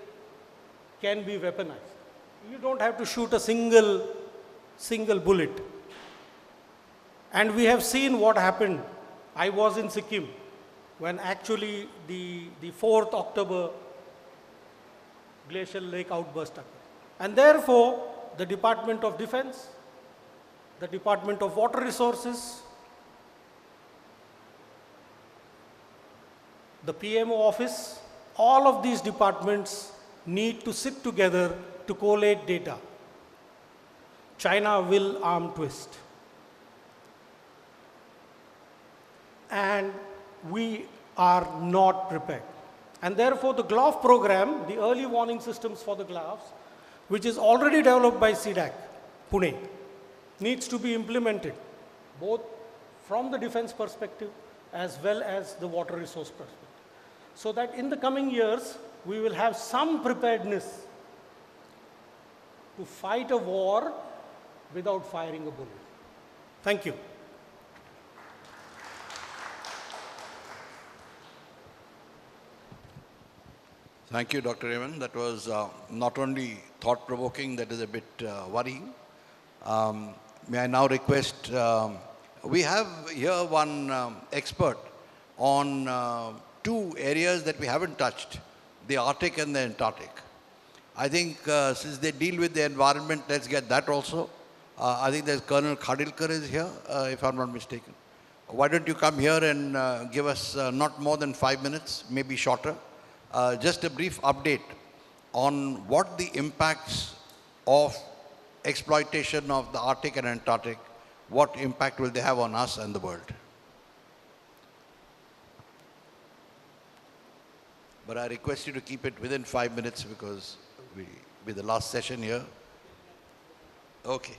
can be weaponized. You don't have to shoot a single bullet. And we have seen what happened. I was in Sikkim when actually the 4th October glacial lake outburst occurred. And therefore, the Department of Defense, the Department of Water Resources, the PMO office, all of these departments need to sit together to collate data. China will arm twist. And we are not prepared. And therefore, the GLOF program, the early warning systems for the GLOFs, which is already developed by CDAC, Pune, needs to be implemented, both from the defense perspective as well as the water resource perspective. so that in the coming years, we will have some preparedness to fight a war without firing a bullet. Thank you. Thank you, Dr. Raymond. That was not only thought-provoking, that is a bit worrying. May I now request, we have here one expert on two areas that we haven't touched, the Arctic and the Antarctic. I think since they deal with the environment, let's get that also. I think there's Colonel Khadilkar is here, if I'm not mistaken. Why don't you come here and give us not more than 5 minutes, maybe shorter, just a brief update on what the impacts of exploitation of the Arctic and Antarctic, what impact will they have on us and the world. But I request you to keep it within 5 minutes because we'll be the last session here. Okay.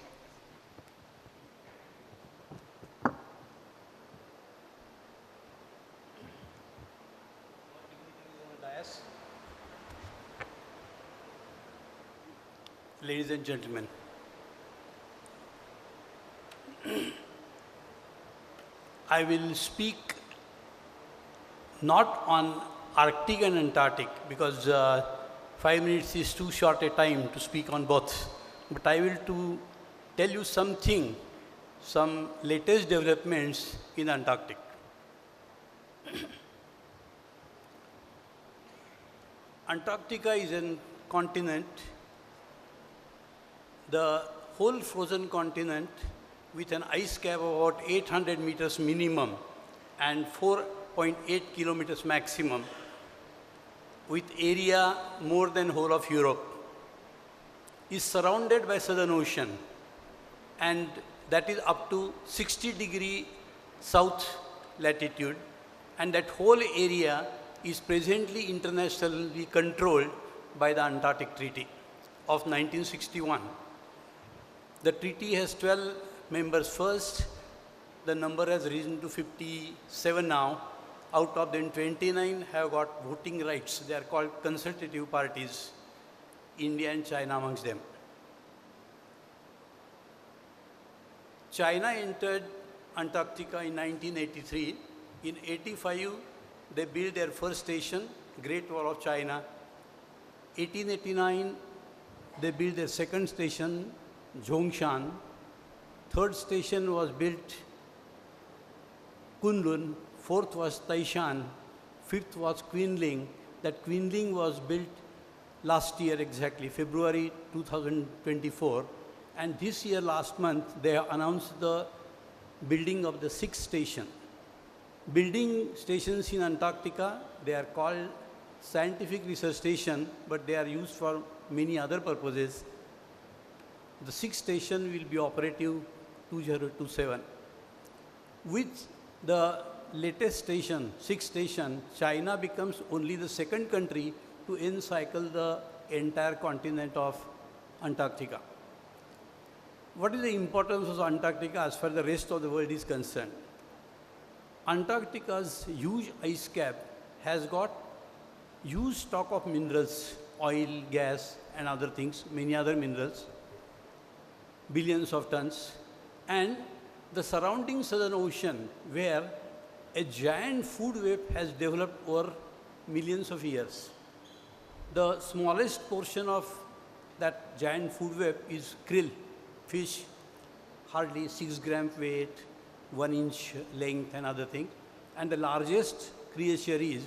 Ladies and gentlemen, I will speak not on Arctic and Antarctic because 5 minutes is too short a time to speak on both. But I will tell you something, some latest developments in Antarctic. Antarctica is a continent, the whole frozen continent with an ice cap of about 800 meters minimum and 4.8 kilometers maximum, with area more than whole of Europe, is surrounded by Southern Ocean, and that is up to 60° south latitude, and that whole area is presently internationally controlled by the Antarctic Treaty of 1961. The treaty has 12 members first. The number has risen to 57 now. Out of them, 29 have got voting rights. They are called consultative parties, India and China amongst them. China entered Antarctica in 1983. In 85, they built their first station, Great Wall of China. 1889, they built their second station, Zhongshan. Third station was built, Kunlun. Fourth was Taishan. Fifth was Quinling. That Quinling was built last year exactly, February 2024. And this year, last month, they have announced the building of the sixth station. Building stations in Antarctica, they are called scientific research station, but they are used for many other purposes. The sixth station will be operative 2027. With the latest station, sixth station, China becomes only the second country to encircle the entire continent of Antarctica. What is the importance of Antarctica as far as the rest of the world is concerned? Antarctica's huge ice cap has got huge stock of minerals, oil, gas, and other things, many other minerals, billions of tons, and the surrounding Southern Ocean, where a giant food web has developed over millions of years. The smallest portion of that giant food web is krill, fish, hardly 6 gram weight, 1 inch length and other things. And the largest creature is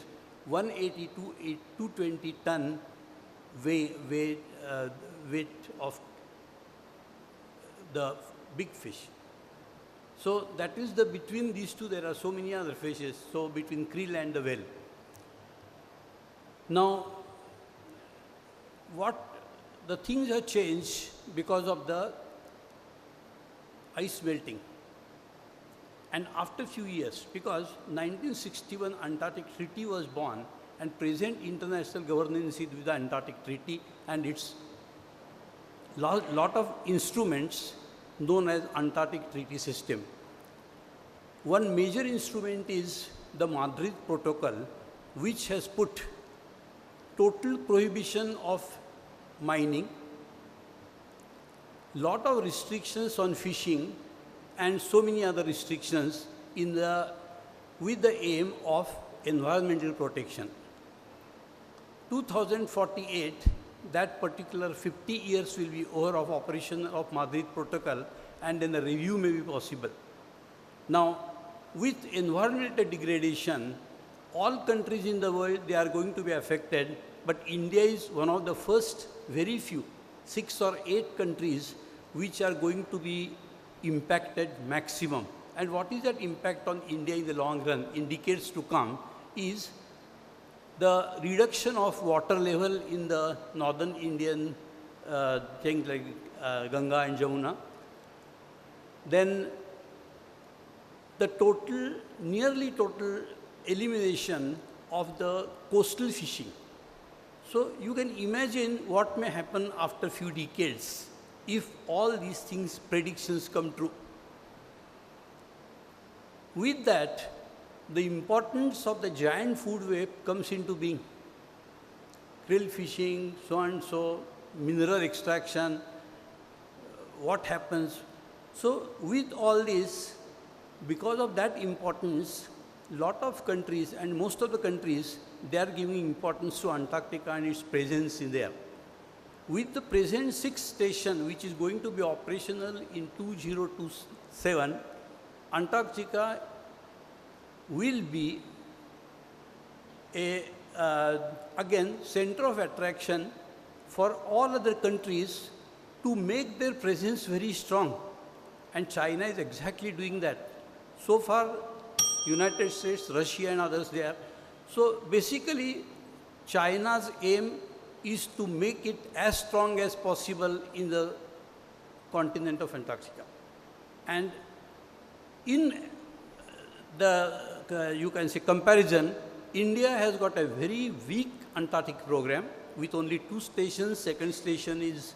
180 to 220 ton weight of the big fish. So that is between these two, there are so many other fishes, so between krill and the whale. Now, the things have changed because of the ice melting. And after a few years, because 1961 Antarctic Treaty was born, and present international governance is with the Antarctic Treaty and its lot of instruments known as Antarctic Treaty System. One major instrument is the Madrid Protocol, which has put total prohibition of mining, lot of restrictions on fishing, and so many other restrictions with the aim of environmental protection. 2048, that particular 50 years will be over of operation of Madrid Protocol, and then the review may be possible. Now, with environmental degradation, all countries in the world, they are going to be affected, but India is one of the first, very few, 6 or 8 countries which are going to be impacted maximum. And what is that impact on India in the long run, in decades to come, is the reduction of water level in the northern Indian things like Ganga and Jamuna. Then the nearly total elimination of the coastal fishing. So you can imagine what may happen after a few decades if all these things, predictions come true. With that, the importance of the giant food web comes into being. Krill fishing, so and so, mineral extraction, what happens. So with all this, because of that importance, lot of countries, and most of the countries, they are giving importance to Antarctica and its presence in there. With the present 6th station, which is going to be operational in 2027, Antarctica will be again, center of attraction for all other countries to make their presence very strong. And China is exactly doing that. So far, United States, Russia and others there. So basically, China's aim is to make it as strong as possible in the continent of Antarctica. And in the, you can say, comparison, India has got a very weak Antarctic program with only 2 stations. 2nd station is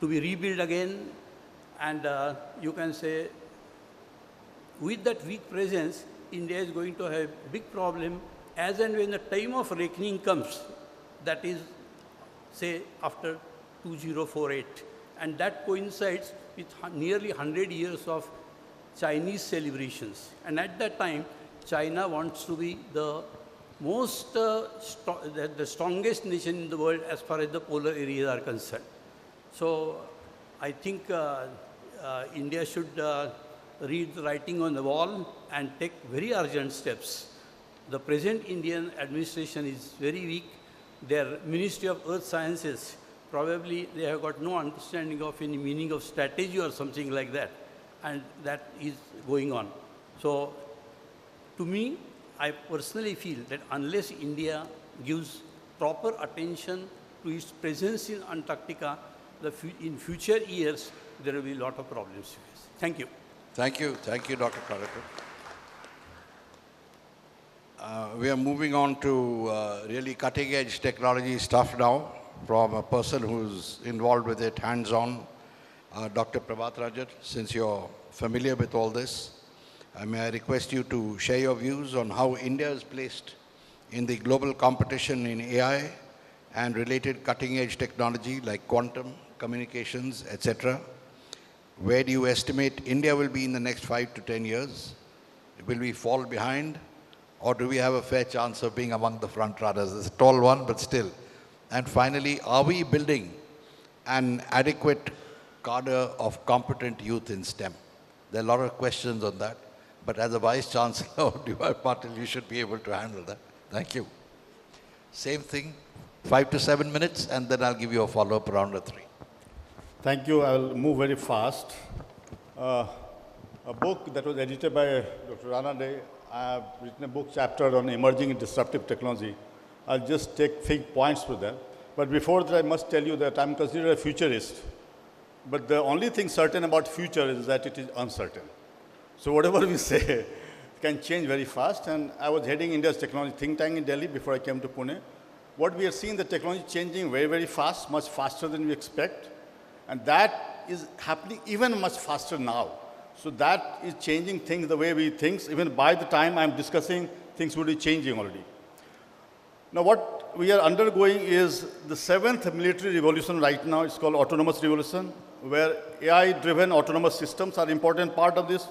to be rebuilt again. And you can say, with that weak presence, India is going to have a big problem as and when the time of reckoning comes, that is, say, after 2048. And that coincides with nearly 100 years of Chinese celebrations. And at that time, China wants to be the most, the strongest nation in the world as far as the polar areas are concerned. So I think India should read the writing on the wall and take very urgent steps. The present Indian administration is very weak. Their Ministry of Earth Sciences, probably they have got no understanding of any meaning of strategy or something like that. And that is going on. So to me, I personally feel that unless India gives proper attention to its presence in Antarctica, in future years, there will be a lot of problems to face. Thank you. Thank you, Dr. Karakar. We are moving on to really cutting-edge technology stuff now from a person who's involved with it hands-on, Dr. Prabhat Rajan. Since you're familiar with all this, may I request you to share your views on how India is placed in the global competition in AI and related cutting-edge technology like quantum, communications, etc. Where do you estimate India will be in the next 5 to 10 years? Will we fall behind? Or do we have a fair chance of being among the front runners? It's a tall one, but still. And finally, are we building an adequate cadre of competent youth in STEM? There are a lot of questions on that. But as a Vice Chancellor of DY Patil, you should be able to handle that. Thank you. Same thing, 5 to 7 minutes, and then I'll give you a follow-up round of 3. Thank you. I'll move very fast. A book that was edited by Dr. Rana Day. I have written a book chapter on emerging and disruptive technology. I'll just take few points with that. But before that, I must tell you that I'm considered a futurist. But the only thing certain about future is that it is uncertain. So whatever we say can change very fast. And I was heading India's technology think tank in Delhi before I came to Pune. What we are seeing, the technology changing very, very fast, much faster than we expect. And that is happening even much faster now. So that is changing things the way we think. Even by the time I'm discussing, things will be changing already. Now, what we are undergoing is the 7th military revolution right now. It's called autonomous revolution, where AI-driven autonomous systems are an important part of this.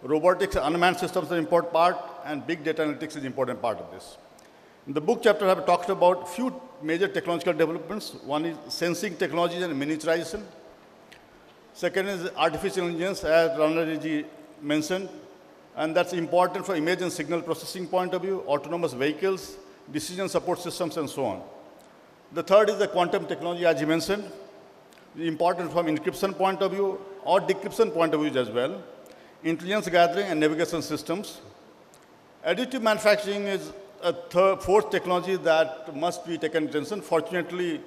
Robotics and unmanned systems are an important part, and big data analytics is an important part of this. In the book chapter, I have talked about few major technological developments. One is sensing technologies and miniaturization. Second is artificial intelligence, as Ranaji mentioned, and that's important for image and signal processing point of view, autonomous vehicles, decision support systems, and so on. The third is the quantum technology, as you mentioned, important from encryption point of view or decryption point of view as well, intelligence gathering and navigation systems. Additive manufacturing is a fourth technology that must be taken attention. Fortunately,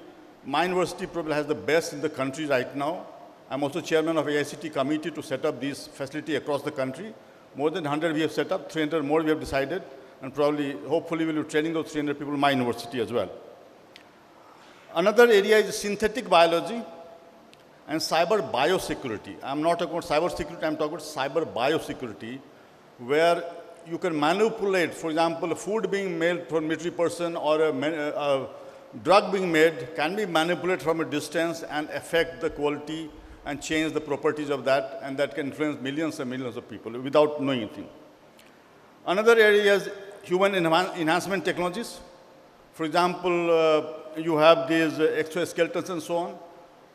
my university probably has the best in the country right now. I'm also chairman of AICT committee to set up these facility across the country. More than 100 we have set up, 300 more we have decided, and probably, hopefully, we'll be training those 300 people in my university as well. Another area is synthetic biology and cyber biosecurity. I'm not talking about cyber security, I'm talking about cyber biosecurity, where you can manipulate, for example, food being made from a military person or a drug being made can be manipulated from a distance and affect the quality and change the properties of that, and that can influence millions and millions of people without knowing anything. Another area is human enhancement technologies. For example, you have these exoskeletons and so on.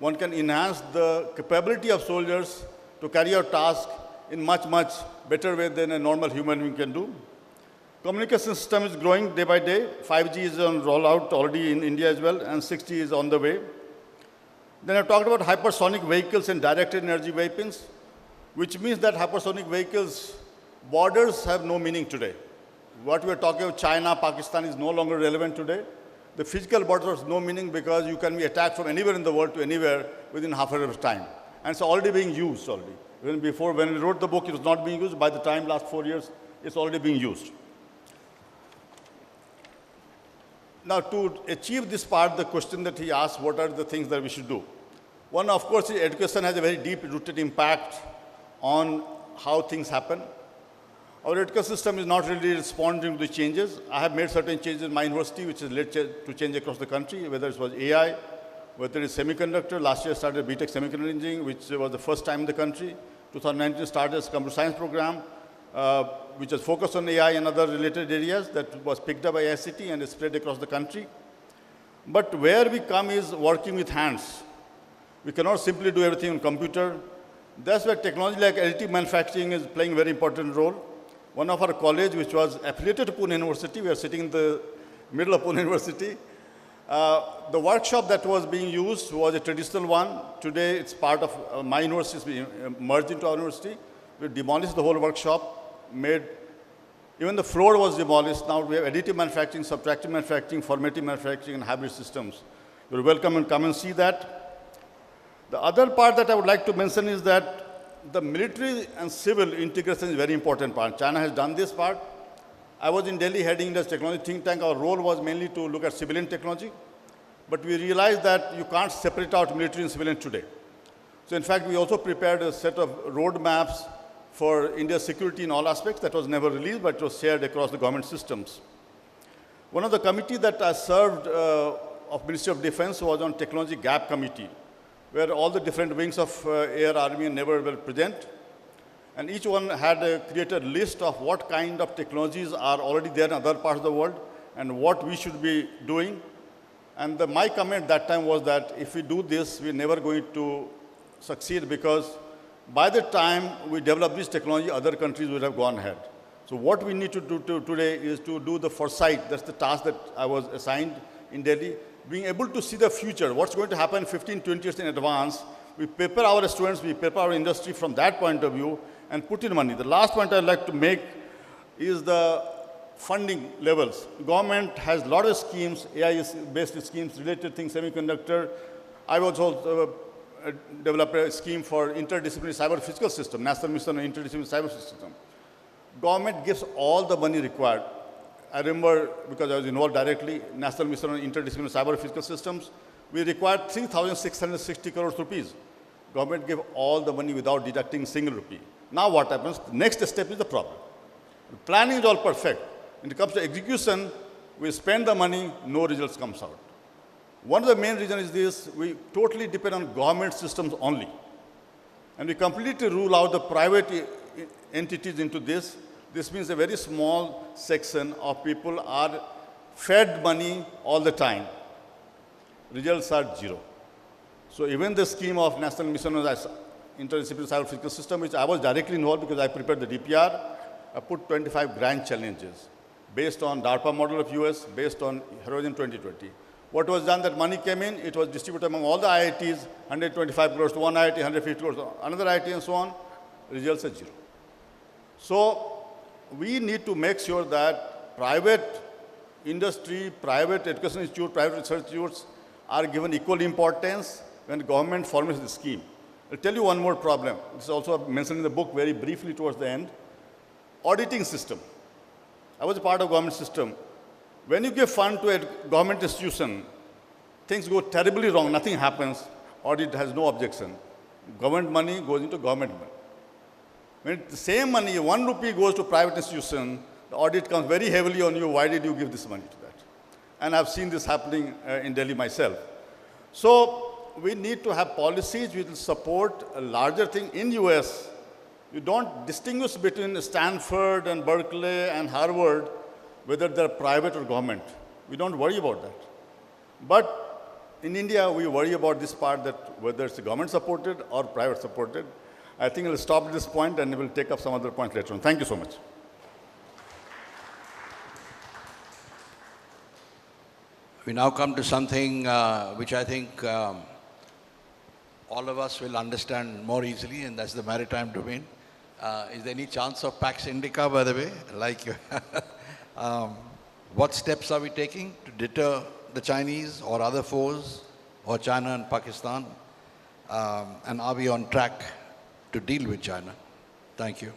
One can enhance the capability of soldiers to carry out tasks in much, much better way than a normal human being can do. Communication system is growing day by day. 5G is on rollout already in India as well, and 6G is on the way. Then I talked about hypersonic vehicles and directed energy weapons, which means that hypersonic vehicles, borders have no meaning today. What we are talking about, China, Pakistan, is no longer relevant today. The physical borders have no meaning because you can be attacked from anywhere in the world to anywhere within half an hour's time. And it's already being used already. When we wrote the book, it was not being used. By the time, last 4 years, it's already being used. Now, to achieve this part, the question that he asked, what are the things that we should do? One, of course, is education has a very deep-rooted impact on how things happen. Our education system is not really responding to the changes. I have made certain changes in my university, which has led to change across the country, whether it was AI, whether it's semiconductor. Last year I started BTech Semiconductor Engineering, which was the first time in the country. 2019 started as computer science program, which is focused on AI and other related areas that was picked up by ICT and is spread across the country. But where we come is working with hands. We cannot simply do everything on computer. That's where technology like additive manufacturing is playing a very important role. One of our college, which was affiliated to Pune University, we are sitting in the middle of Pune University. The workshop that was being used was a traditional one. Today, it's part of my university, it's being merged into our university. We demolished the whole workshop, even the floor was demolished. Now we have additive manufacturing, subtractive manufacturing, formative manufacturing, and hybrid systems. You're welcome and come and see that. The other part that I would like to mention is that the military and civil integration is a very important part. China has done this part. I was in Delhi heading the technology think tank. Our role was mainly to look at civilian technology. But we realized that you can't separate out military and civilian today. So in fact, we also prepared a set of roadmaps for India's security in all aspects. That was never released, but it was shared across the government systems. One of the committees that I served of Ministry of Defense was on Technology Gap Committee, where all the different wings of Air, Army, and Naval were present. And each one had created a list of what kind of technologies are already there in other parts of the world and what we should be doing. And my comment that time was that if we do this, we're never going to succeed because by the time we develop this technology, other countries would have gone ahead. So what we need to do today is to do the foresight. That's the task that I was assigned in Delhi. Being able to see the future, what's going to happen 15, 20 years in advance. We prepare our students, we prepare our industry from that point of view and put in money. The last point I'd like to make is the funding levels. Government has a lot of schemes, AI-based schemes, related things, semiconductor. I also developed a scheme for interdisciplinary cyber physical system, National Mission on Interdisciplinary Cyber System. Government gives all the money required. I remember, because I was involved directly, National Mission on Interdisciplinary Cyber Physical Systems, we required 3,660 crores rupees. Government gave all the money without deducting a single rupee. Now what happens? The next step is the problem. The planning is all perfect. When it comes to execution, We spend the money, no results comes out. One of the main reasons is this: we totally depend on government systems only. And we completely rule out the private entities into this. This means a very small section of people are fed money all the time. Results are zero. So even the scheme of National Mission on Interdisciplinary Cyber Physical System, which I was directly involved because I prepared the DPR, I put 25 grand challenges based on DARPA model of US, based on Horizon 2020. What was done, that money came in, it was distributed among all the IITs, 125 crores to one IIT, 150 crores to another IIT and so on. Results are zero. So we need to make sure that private industry, private education institute, private research institutes are given equal importance when government formulates the scheme. I'll tell you one more problem. This is also mentioned in the book very briefly towards the end. Auditing system. I was a part of government system. When you give fund to a government institution, things go terribly wrong, nothing happens, audit has no objection. Government money goes into government money. When the same money, 1 rupee goes to private institution, the audit comes very heavily on you. Why did you give this money to that? And I've seen this happening in Delhi myself. So we need to have policies which will support a larger thing. In US, you don't distinguish between Stanford and Berkeley and Harvard, whether they're private or government. We don't worry about that. But in India, we worry about this part, that whether it's government supported or private supported. I think I'll stop at this point and we'll take up some other points later on. Thank you so much. We now come to something which I think all of us will understand more easily, and that's the maritime domain. Is there any chance of Pax Indica, by the way? Like, what steps are we taking to deter the Chinese or other foes, or China and Pakistan? And are we on track to deal with China? Thank you.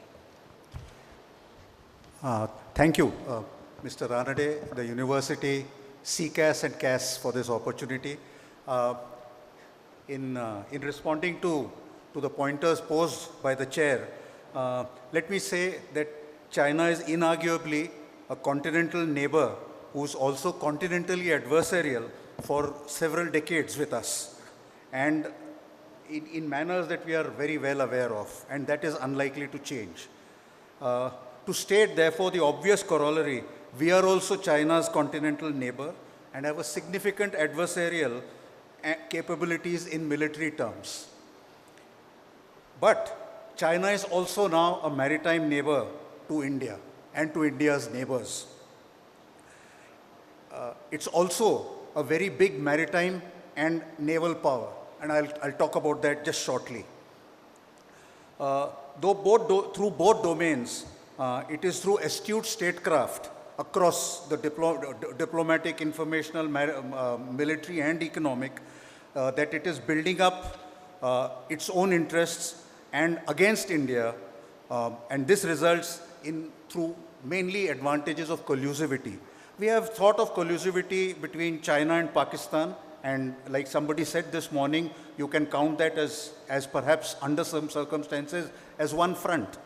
Thank you, Mr. Ranade, the university, CCAS and CAS for this opportunity. In responding to the pointers posed by the chair, let me say that China is inarguably a continental neighbor who's also continentally adversarial for several decades with us, and in manners that we are very well aware of, and that is unlikely to change. To state, therefore, the obvious corollary, we are also China's continental neighbor and have a significant adversarial capabilities in military terms. But China is also now a maritime neighbor to India and to India's neighbors. It's also a very big maritime and naval power, and I'll talk about that just shortly. Through both domains, it is through astute statecraft across the diplomatic, informational, military and economic that it is building up its own interests and against India, and this results in through mainly advantages of collusivity. We have thought of collusivity between China and Pakistan, and like somebody said this morning, you can count that as perhaps under some circumstances as one front,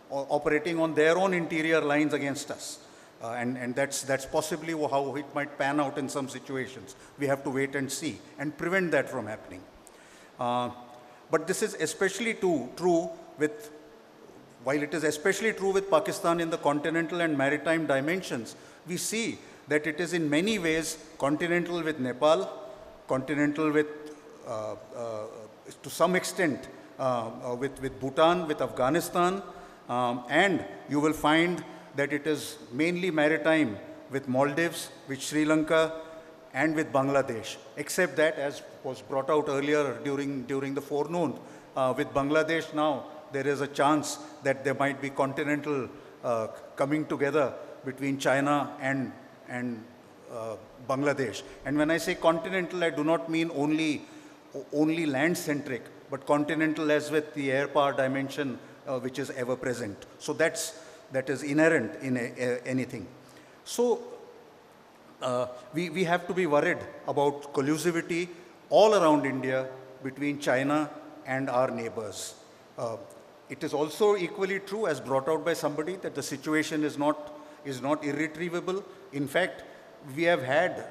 operating on their own interior lines against us. And that's possibly how it might pan out in some situations. We have to wait and see and prevent that from happening. But this is especially true with, while it is especially true with Pakistan in the continental and maritime dimensions, we see that it is in many ways continental with Nepal, continental with, to some extent, with Bhutan, with Afghanistan, and you will find that it is mainly maritime with Maldives, with Sri Lanka, and with Bangladesh, except that, as was brought out earlier during the forenoon, with Bangladesh now, there is a chance that there might be continental coming together between China and Bangladesh. And when I say continental, I do not mean only land-centric, but continental as with the air power dimension, which is ever present. So that is inherent in anything. So we have to be worried about collusivity all around India between China and our neighbors. It is also equally true, as brought out by somebody, that the situation is not irretrievable. In fact, we have had,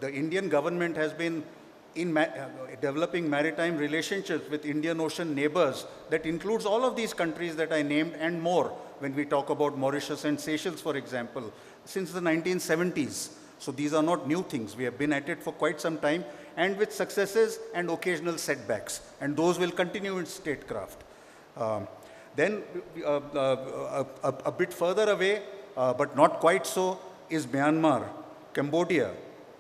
the Indian government has been developing maritime relationships with Indian Ocean neighbors that includes all of these countries that I named and more when we talk about Mauritius and Seychelles, for example, since the 1970s. So these are not new things. We have been at it for quite some time and with successes and occasional setbacks. And those will continue in statecraft. Then a bit further away, but not quite so, is Myanmar, Cambodia,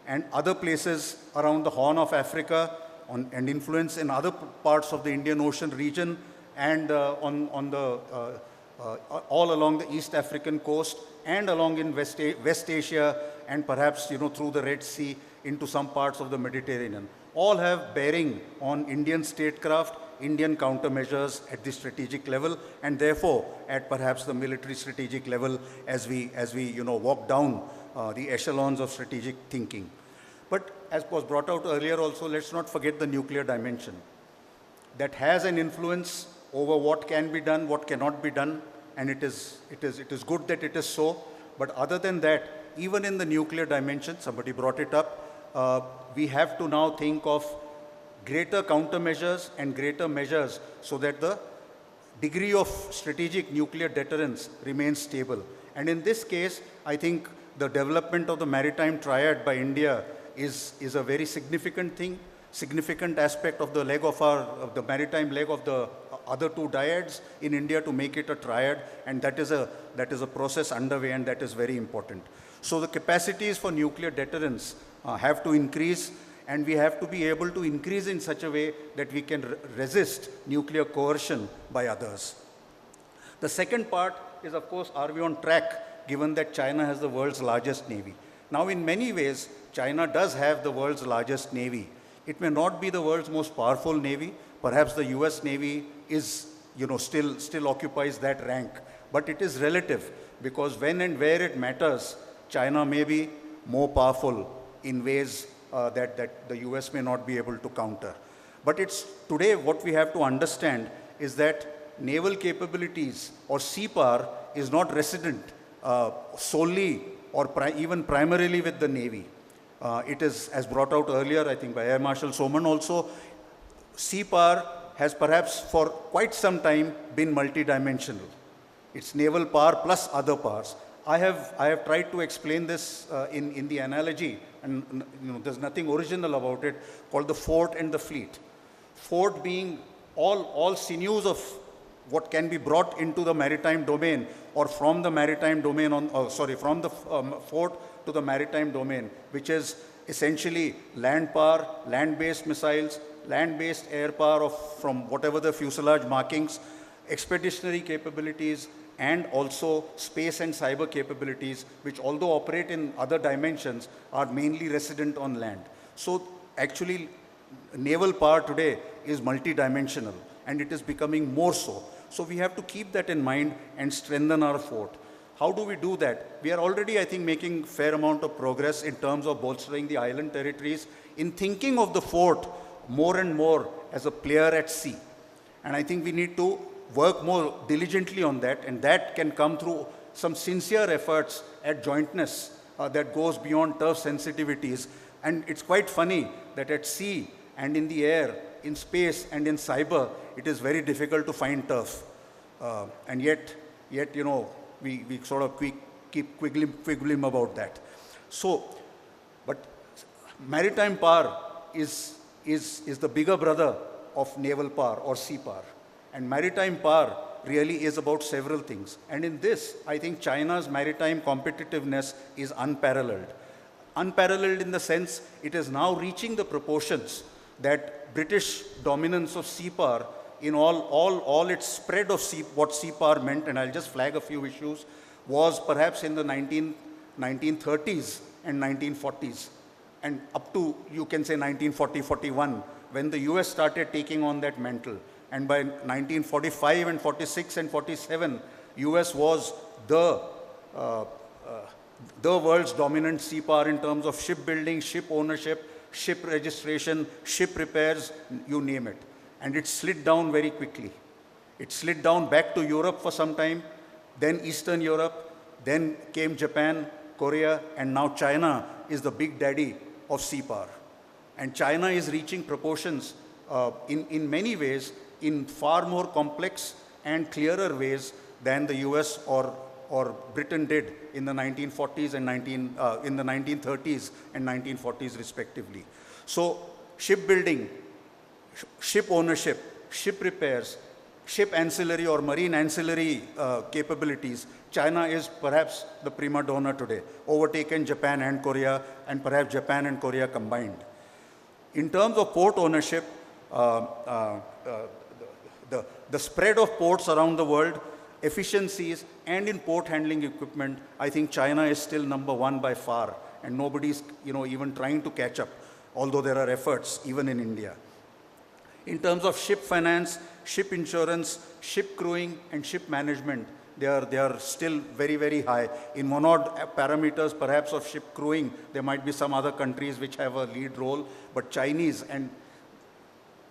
and other places around the Horn of Africa and influence in other parts of the Indian Ocean region and all along the East African coast and along in West Asia and perhaps through the Red Sea into some parts of the Mediterranean. All have bearing on Indian statecraft, Indian countermeasures at the strategic level, and therefore at perhaps the military strategic level as we walk down the echelons of strategic thinking. But as was brought out earlier also, let's not forget the nuclear dimension. That has an influence over what can be done, what cannot be done, and it is good that it is so. But other than that, even in the nuclear dimension, somebody brought it up, we have to now think of greater countermeasures and greater measures so that the degree of strategic nuclear deterrence remains stable. And in this case, I think the development of the maritime triad by India is a very significant thing, significant aspect of the leg of the maritime leg of the other two dyads in India to make it a triad, and that is a process underway, and that is very important. So the capacities for nuclear deterrence have to increase, and we have to be able to increase in such a way that we can resist nuclear coercion by others. The second part is, of course, are we on track, given that China has the world's largest navy? Now, in many ways, China does have the world's largest navy. It may not be the world's most powerful navy. Perhaps the US Navy is, still occupies that rank. But it is relative, because when and where it matters, China may be more powerful in ways that the US may not be able to counter. But today what we have to understand is that naval capabilities or sea power is not resident solely or even primarily with the Navy. It is, as brought out earlier, I think by Air Marshal Soman also, sea power has perhaps for quite some time been multidimensional. It's naval power plus other powers. I have tried to explain this in the analogy, and there's nothing original about it, called the fort and the fleet. Fort being all sinews of what can be brought into the maritime domain or from the maritime domain from the fort to the maritime domain, which is essentially land power, land-based missiles, land-based air power from whatever the fuselage markings, expeditionary capabilities, and also space and cyber capabilities, which although operate in other dimensions, are mainly resident on land. So actually, naval power today is multidimensional, and it is becoming more so. So we have to keep that in mind and strengthen our fort. How do we do that? We are already, I think, making a fair amount of progress in terms of bolstering the island territories, in thinking of the fort more and more as a player at sea. And I think we need to work more diligently on that, and that can come through some sincere efforts at jointness that goes beyond turf sensitivities. And it's quite funny that at sea and in the air, in space and in cyber, it is very difficult to find turf. And yet, we sort of keep quibbling about that. So, but maritime power is the bigger brother of naval power or sea power. And maritime power really is about several things. And in this, I think China's maritime competitiveness is unparalleled. Unparalleled in the sense it is now reaching the proportions that British dominance of sea power in all its spread of what sea power meant, and I'll just flag a few issues, was perhaps in the 1930s and 1940s, and up to, you can say, 1940-41, when the US started taking on that mantle. And by 1945 and 46 and 47, US was the world's dominant sea power in terms of shipbuilding, ship ownership, ship registration, ship repairs, you name it. And it slid down very quickly. It slid down back to Europe for some time, then Eastern Europe, then came Japan, Korea, and now China is the big daddy of sea power. And China is reaching proportions in many ways in far more complex and clearer ways than the US or Britain did in the 1940s and in the 1930s and 1940s respectively. So shipbuilding, ship ownership, ship repairs, ship ancillary or marine ancillary capabilities, China is perhaps the prima donna today, overtaken Japan and Korea, and perhaps Japan and Korea combined. In terms of port ownership, the spread of ports around the world, efficiencies, and in port handling equipment, I think China is still #1 by far, and nobody's even trying to catch up, although there are efforts even in India. In terms of ship finance, ship insurance, ship crewing, and ship management, they are still very, very high. In one odd parameters, perhaps of ship crewing, there might be some other countries which have a lead role, but Chinese, and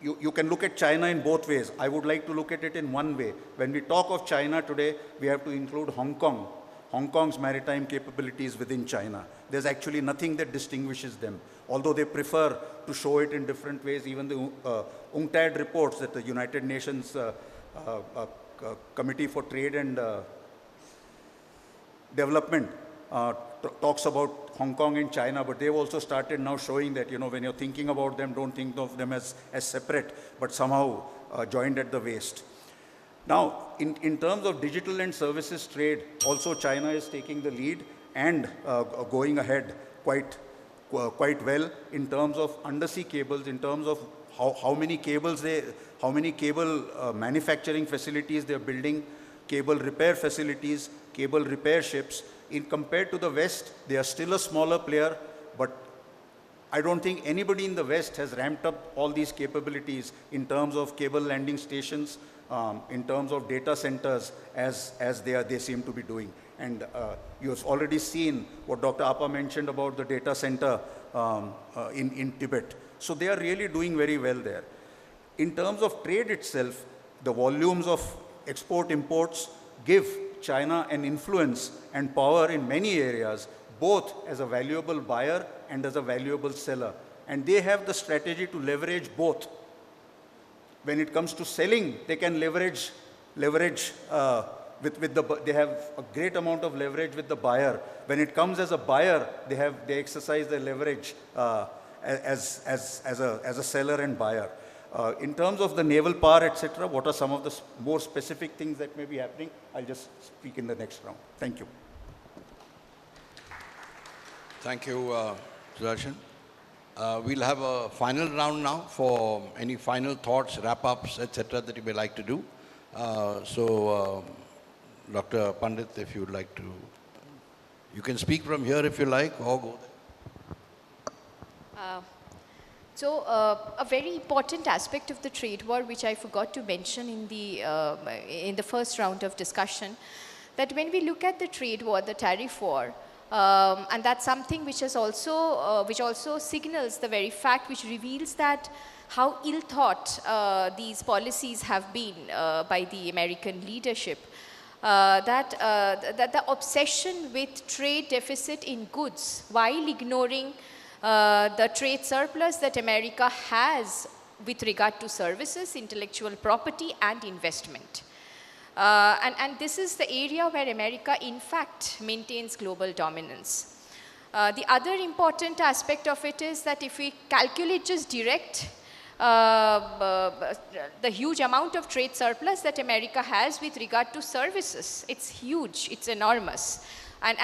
you can look at China in both ways. I would like to look at it in one way. When we talk of China today, we have to include Hong Kong, Hong Kong's maritime capabilities within China. There's actually nothing that distinguishes them, although they prefer to show it in different ways. Even the UNCTAD reports that the United Nations Committee for Trade and Development talks about Hong Kong and China, but they've also started now showing that, when you're thinking about them, don't think of them as separate, but somehow joined at the waist. Now, in terms of digital and services trade, also China is taking the lead and going ahead quite well in terms of undersea cables, in terms of how many cable manufacturing facilities they're building, cable repair facilities, cable repair ships. Compared to the West, they are still a smaller player, but I don't think anybody in the West has ramped up all these capabilities in terms of cable landing stations, in terms of data centers, as they seem to be doing. And you've already seen what Dr. Appa mentioned about the data center in Tibet. So they are really doing very well there. In terms of trade itself, the volumes of export imports give China an influence and power in many areas, both as a valuable buyer and as a valuable seller. And they have the strategy to leverage both. When it comes to selling, they can leverage they have a great amount of leverage with the buyer. When it comes as a buyer, they exercise their leverage as a seller and buyer. In terms of the naval power, etc., what are some of the more specific things that may be happening? I'll just speak in the next round. Thank you. Thank you, Sudarshan. We'll have a final round now for any final thoughts, wrap-ups, etc., that you may like to do. Dr. Pandit, if you would like to, you can speak from here if you like, or go there. A very important aspect of the trade war, which I forgot to mention in the first round of discussion, that when we look at the trade war, the tariff war, and that's something which also signals the very fact, which reveals that how ill thought these policies have been by the American leadership. That the obsession with trade deficit in goods while ignoring the trade surplus that America has with regard to services, intellectual property, and investment. And this is the area where America, in fact, maintains global dominance. The other important aspect of it is that if we calculate just direct the huge amount of trade surplus that America has with regard to services, it's huge, it's enormous. And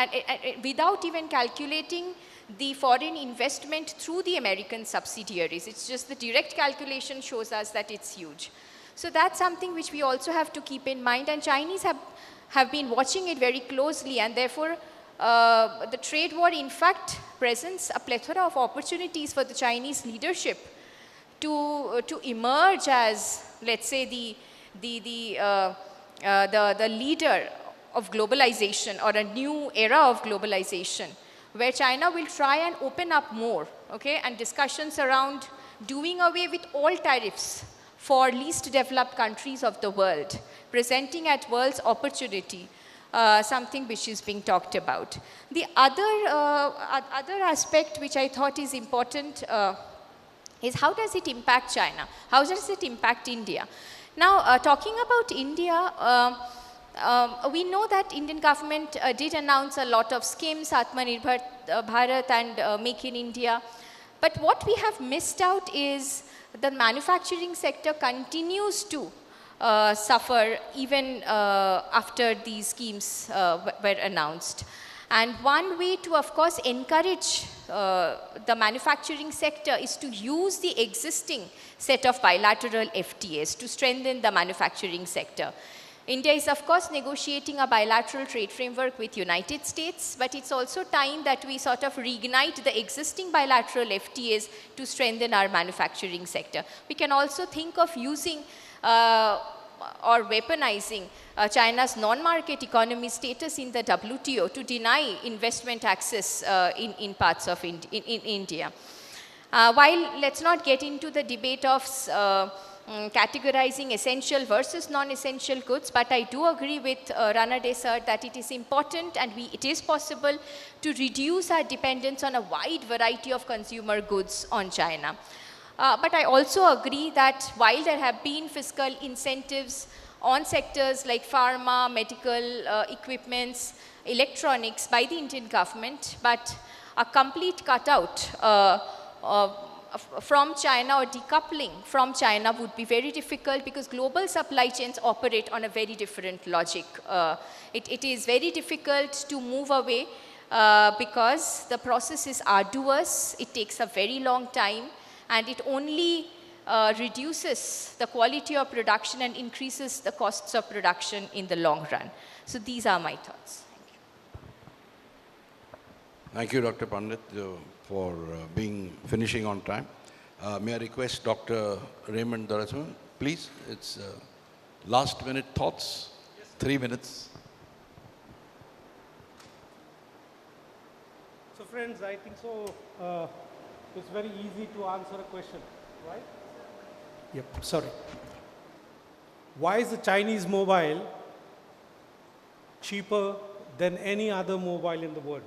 without even calculating the foreign investment through the American subsidiaries, it's just the direct calculation shows us that it's huge. So that's something which we also have to keep in mind, and Chinese have been watching it very closely, and therefore the trade war in fact presents a plethora of opportunities for the Chinese leadership to emerge as, let's say, the leader of globalization, or a new era of globalization, where China will try and open up more, okay, and discussions around doing away with all tariffs for least developed countries of the world, presenting at world's opportunity something which is being talked about. The other aspect which I thought is important is how does it impact China? How does it impact India? Now, talking about India, we know that Indian government did announce a lot of schemes, Atmanirbhar Bharat and Make in India. But what we have missed out is the manufacturing sector continues to suffer even after these schemes were announced. And one way to, of course, encourage the manufacturing sector is to use the existing set of bilateral FTAs to strengthen the manufacturing sector. India is, of course, negotiating a bilateral trade framework with United States, but it's also time that we sort of reignite the existing bilateral FTAs to strengthen our manufacturing sector. We can also think of using or weaponizing China's non-market economy status in the WTO to deny investment access in parts of India. While let's not get into the debate of categorizing essential versus non-essential goods, but I do agree with Ranade sir that it is important and it is possible to reduce our dependence on a wide variety of consumer goods on China. But I also agree that while there have been fiscal incentives on sectors like pharma, medical equipments, electronics by the Indian government, but a complete cutout from China or decoupling from China would be very difficult because global supply chains operate on a very different logic. It is very difficult to move away because the process is arduous, it takes a very long time, and it only reduces the quality of production and increases the costs of production in the long run. So these are my thoughts. Thank you, Dr. Pandit, for finishing on time. May I request Dr. Raymond Doraiswamy, please, it's last minute thoughts, 3 minutes. So friends, I think so, it's very easy to answer a question, right? Yep, sorry. Why is the Chinese mobile cheaper than any other mobile in the world?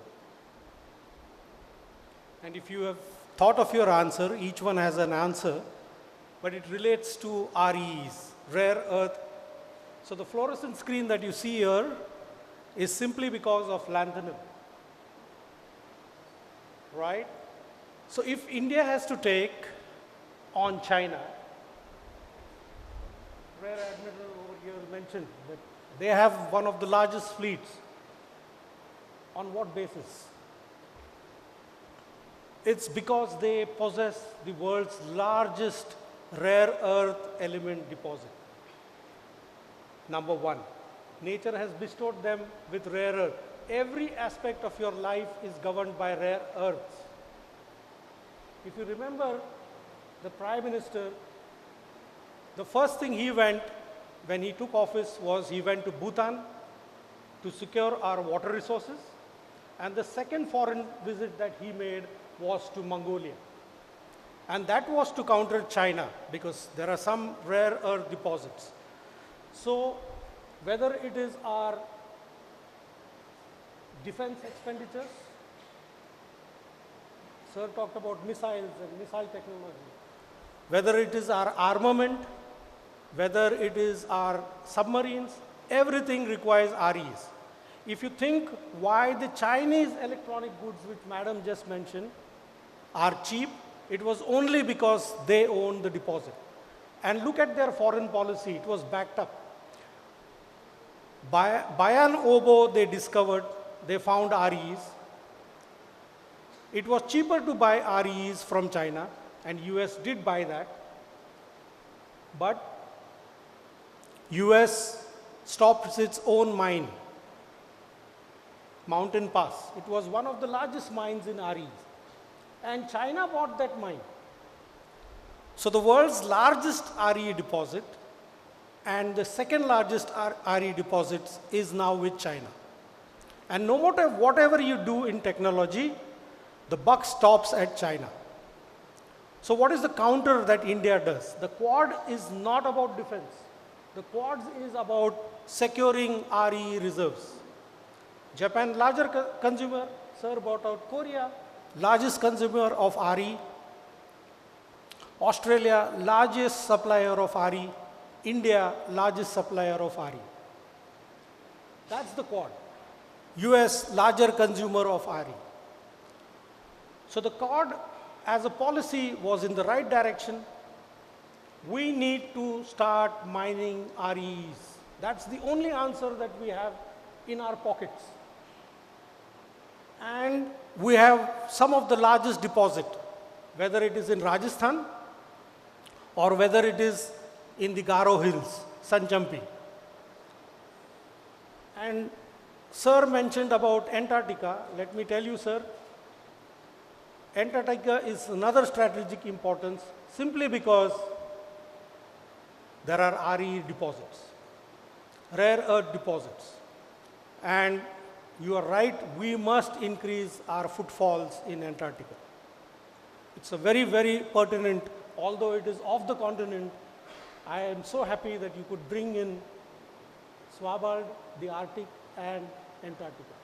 And if you have thought of your answer, each one has an answer, but it relates to REs, rare earth. So the fluorescent screen that you see here is simply because of lanthanum, right? So if India has to take on China, Rear Admiral over here mentioned that they have one of the largest fleets. On what basis? It's because they possess the world's largest rare earth element deposit. Number one, nature has bestowed them with rare earth. Every aspect of your life is governed by rare earths. If you remember, the Prime Minister, the first thing he went when he took office was he went to Bhutan to secure our water resources, and the second foreign visit that he made was to Mongolia. And that was to counter China because there are some rare earth deposits. So whether it is our defense expenditures, sir talked about missiles and missile technology, whether it is our armament, whether it is our submarines, everything requires REs. If you think why the Chinese electronic goods, which Madam just mentioned, are cheap, it was only because they own the deposit. And look at their foreign policy, it was backed up. Bayan Obo, they discovered, they found REs. It was cheaper to buy REs from China, and US did buy that. But US stopped its own mine, Mountain Pass. It was one of the largest mines in REs. And China bought that mine. So the world's largest RE deposit and the second largest RE deposits is now with China. And no matter whatever you do in technology, the buck stops at China. So what is the counter that India does? The Quad is not about defense. The Quad is about securing RE reserves. Japan, larger consumer. Sir brought out Korea, largest consumer of RE. Australia, largest supplier of RE. India, largest supplier of RE. That's the Quad. US, larger consumer of RE. So the Quad as a policy was in the right direction. We need to start mining REs. That's the only answer that we have in our pockets. And we have some of the largest deposit, whether it is in Rajasthan or whether it is in the Garo Hills, Sanchampi. And Sir mentioned about Antarctica. Let me tell you, sir, Antarctica is another strategic importance simply because there are RE deposits, rare earth deposits. And you are right, we must increase our footfalls in Antarctica. It's a very, very pertinent, although it is off the continent. I am so happy that you could bring in Svalbard, the Arctic, and Antarctica,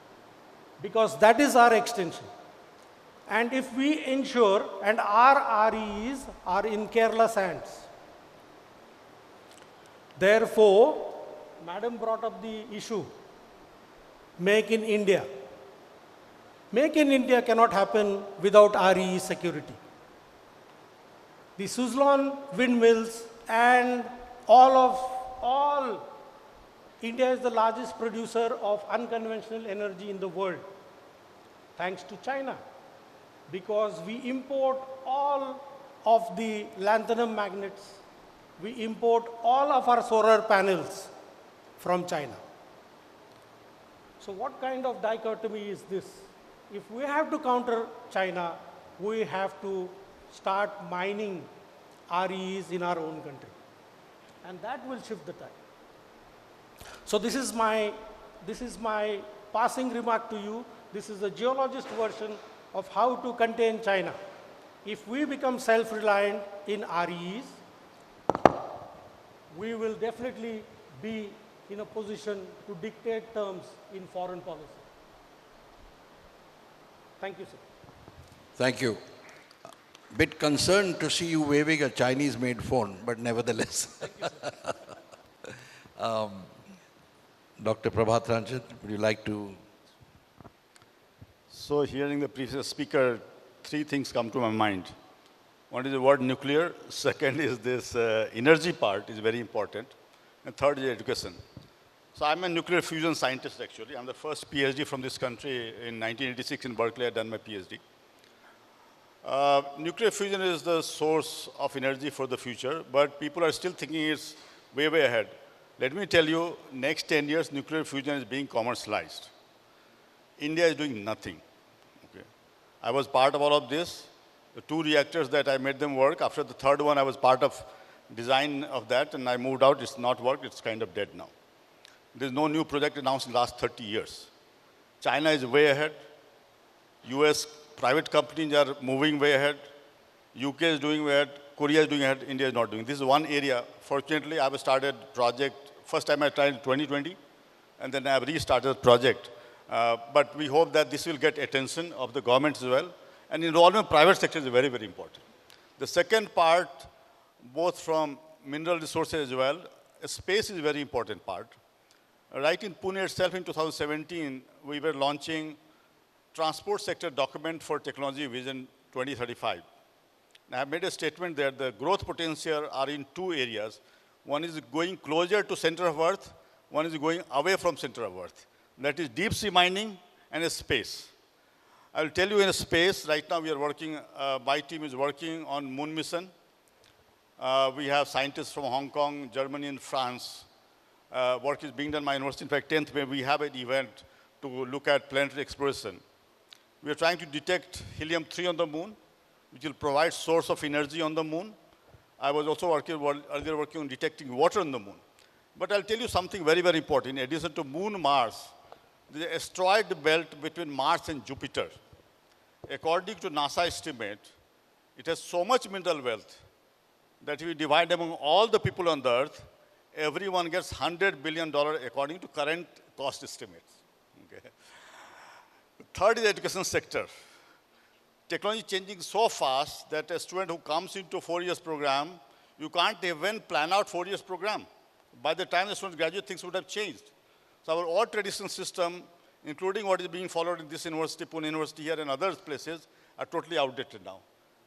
because that is our extension. And if we ensure, and our REs are in Kerala sands. Therefore, Madam brought up the issue, Make in India. Make in India cannot happen without RE security. The Suzlon windmills and all India is the largest producer of unconventional energy in the world, thanks to China, because we import all of the lanthanum magnets, we import all of our solar panels from China. So what kind of dichotomy is this? If we have to counter China, we have to start mining REs in our own country. And that will shift the tide. So this is my passing remark to you. This is a geologist version of how to contain China. If we become self-reliant in REs, we will definitely be in a position to dictate terms in foreign policy. Thank you, sir. Thank you. Bit concerned to see you waving a Chinese-made phone, but nevertheless. Thank you, sir. Dr. Prabhat Ranjan, would you like to? So hearing the previous speaker, three things come to my mind. One is the word nuclear. Second is this energy part is very important. And third is education. So I'm a nuclear fusion scientist, actually. I'm the first PhD from this country in 1986 in Berkeley. I've done my PhD. Nuclear fusion is the source of energy for the future, but people are still thinking it's way, way ahead. Let me tell you, next 10 years, nuclear fusion is being commercialized. India is doing nothing. Okay. I was part of all of this. The 2 reactors that I made them work. After the 3rd one, I was part of design of that, and I moved out. It's not worked. It's kind of dead now. There's no new project announced in the last 30 years. China is way ahead. US private companies are moving way ahead. UK is doing way ahead. Korea is doing ahead. India is not doing. This is one area. Fortunately, I have started project. First time I tried in 2020, and then I have restarted the project. But we hope that this will get attention of the government as well. And involvement of private sector is very, very important. The second part, both from mineral resources as well, space is a very important part. Right in Pune itself in 2017, we were launching transport sector document for technology vision 2035. And I have made a statement there, the growth potential are in 2 areas. One is going closer to center of earth, one is going away from center of earth. That is deep sea mining and space. I will tell you in space, right now we are working, my team is working on moon mission. We have scientists from Hong Kong, Germany, and France. Work is being done by university. In fact, 10th May, we have an event to look at planetary exploration. We are trying to detect helium-3 on the moon, which will provide source of energy on the moon. I was also earlier working on detecting water on the moon. But I'll tell you something very, very important. In addition to moon, Mars, the asteroid belt between Mars and Jupiter, according to NASA estimate, it has so much mineral wealth that if we divide among all the people on the earth, everyone gets $100 billion according to current cost estimates. Okay. Third is education sector. Technology changing so fast that a student who comes into a 4 years program, you can't even plan out 4 years program. By the time the student graduates, things would have changed. So our old traditional system, including what is being followed in this university, Pune University here and other places, are totally outdated now.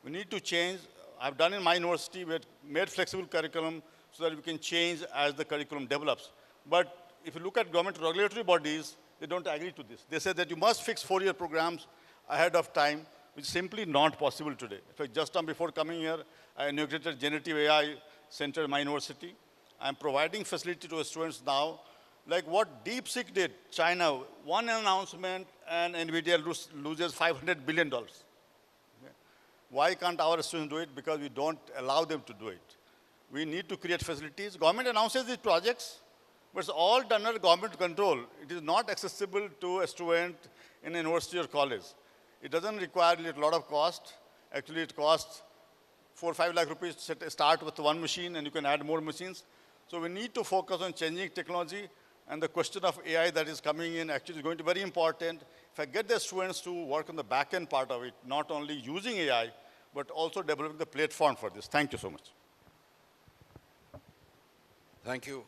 We need to change. I've done in my university, we have made flexible curriculum so that we can change as the curriculum develops. But if you look at government regulatory bodies, they don't agree to this. They say that you must fix 4 year programs ahead of time, which is simply not possible today. In fact, just before coming here, I inaugurated Generative AI Center in my university. I'm providing facility to students now, like what DeepSeek did, China, one announcement and NVIDIA loses $500 billion. Okay. Why can't our students do it? Because we don't allow them to do it. We need to create facilities. Government announces these projects, but it's all done under government control. It is not accessible to a student in a university or college. It doesn't require a lot of cost. Actually, it costs 4 or 5 lakh rupees to start with one machine, and you can add more machines. So we need to focus on changing technology, and the question of AI that is coming in actually is going to be very important. If I get the students to work on the back-end part of it, not only using AI, but also developing the platform for this. Thank you so much. Thank you,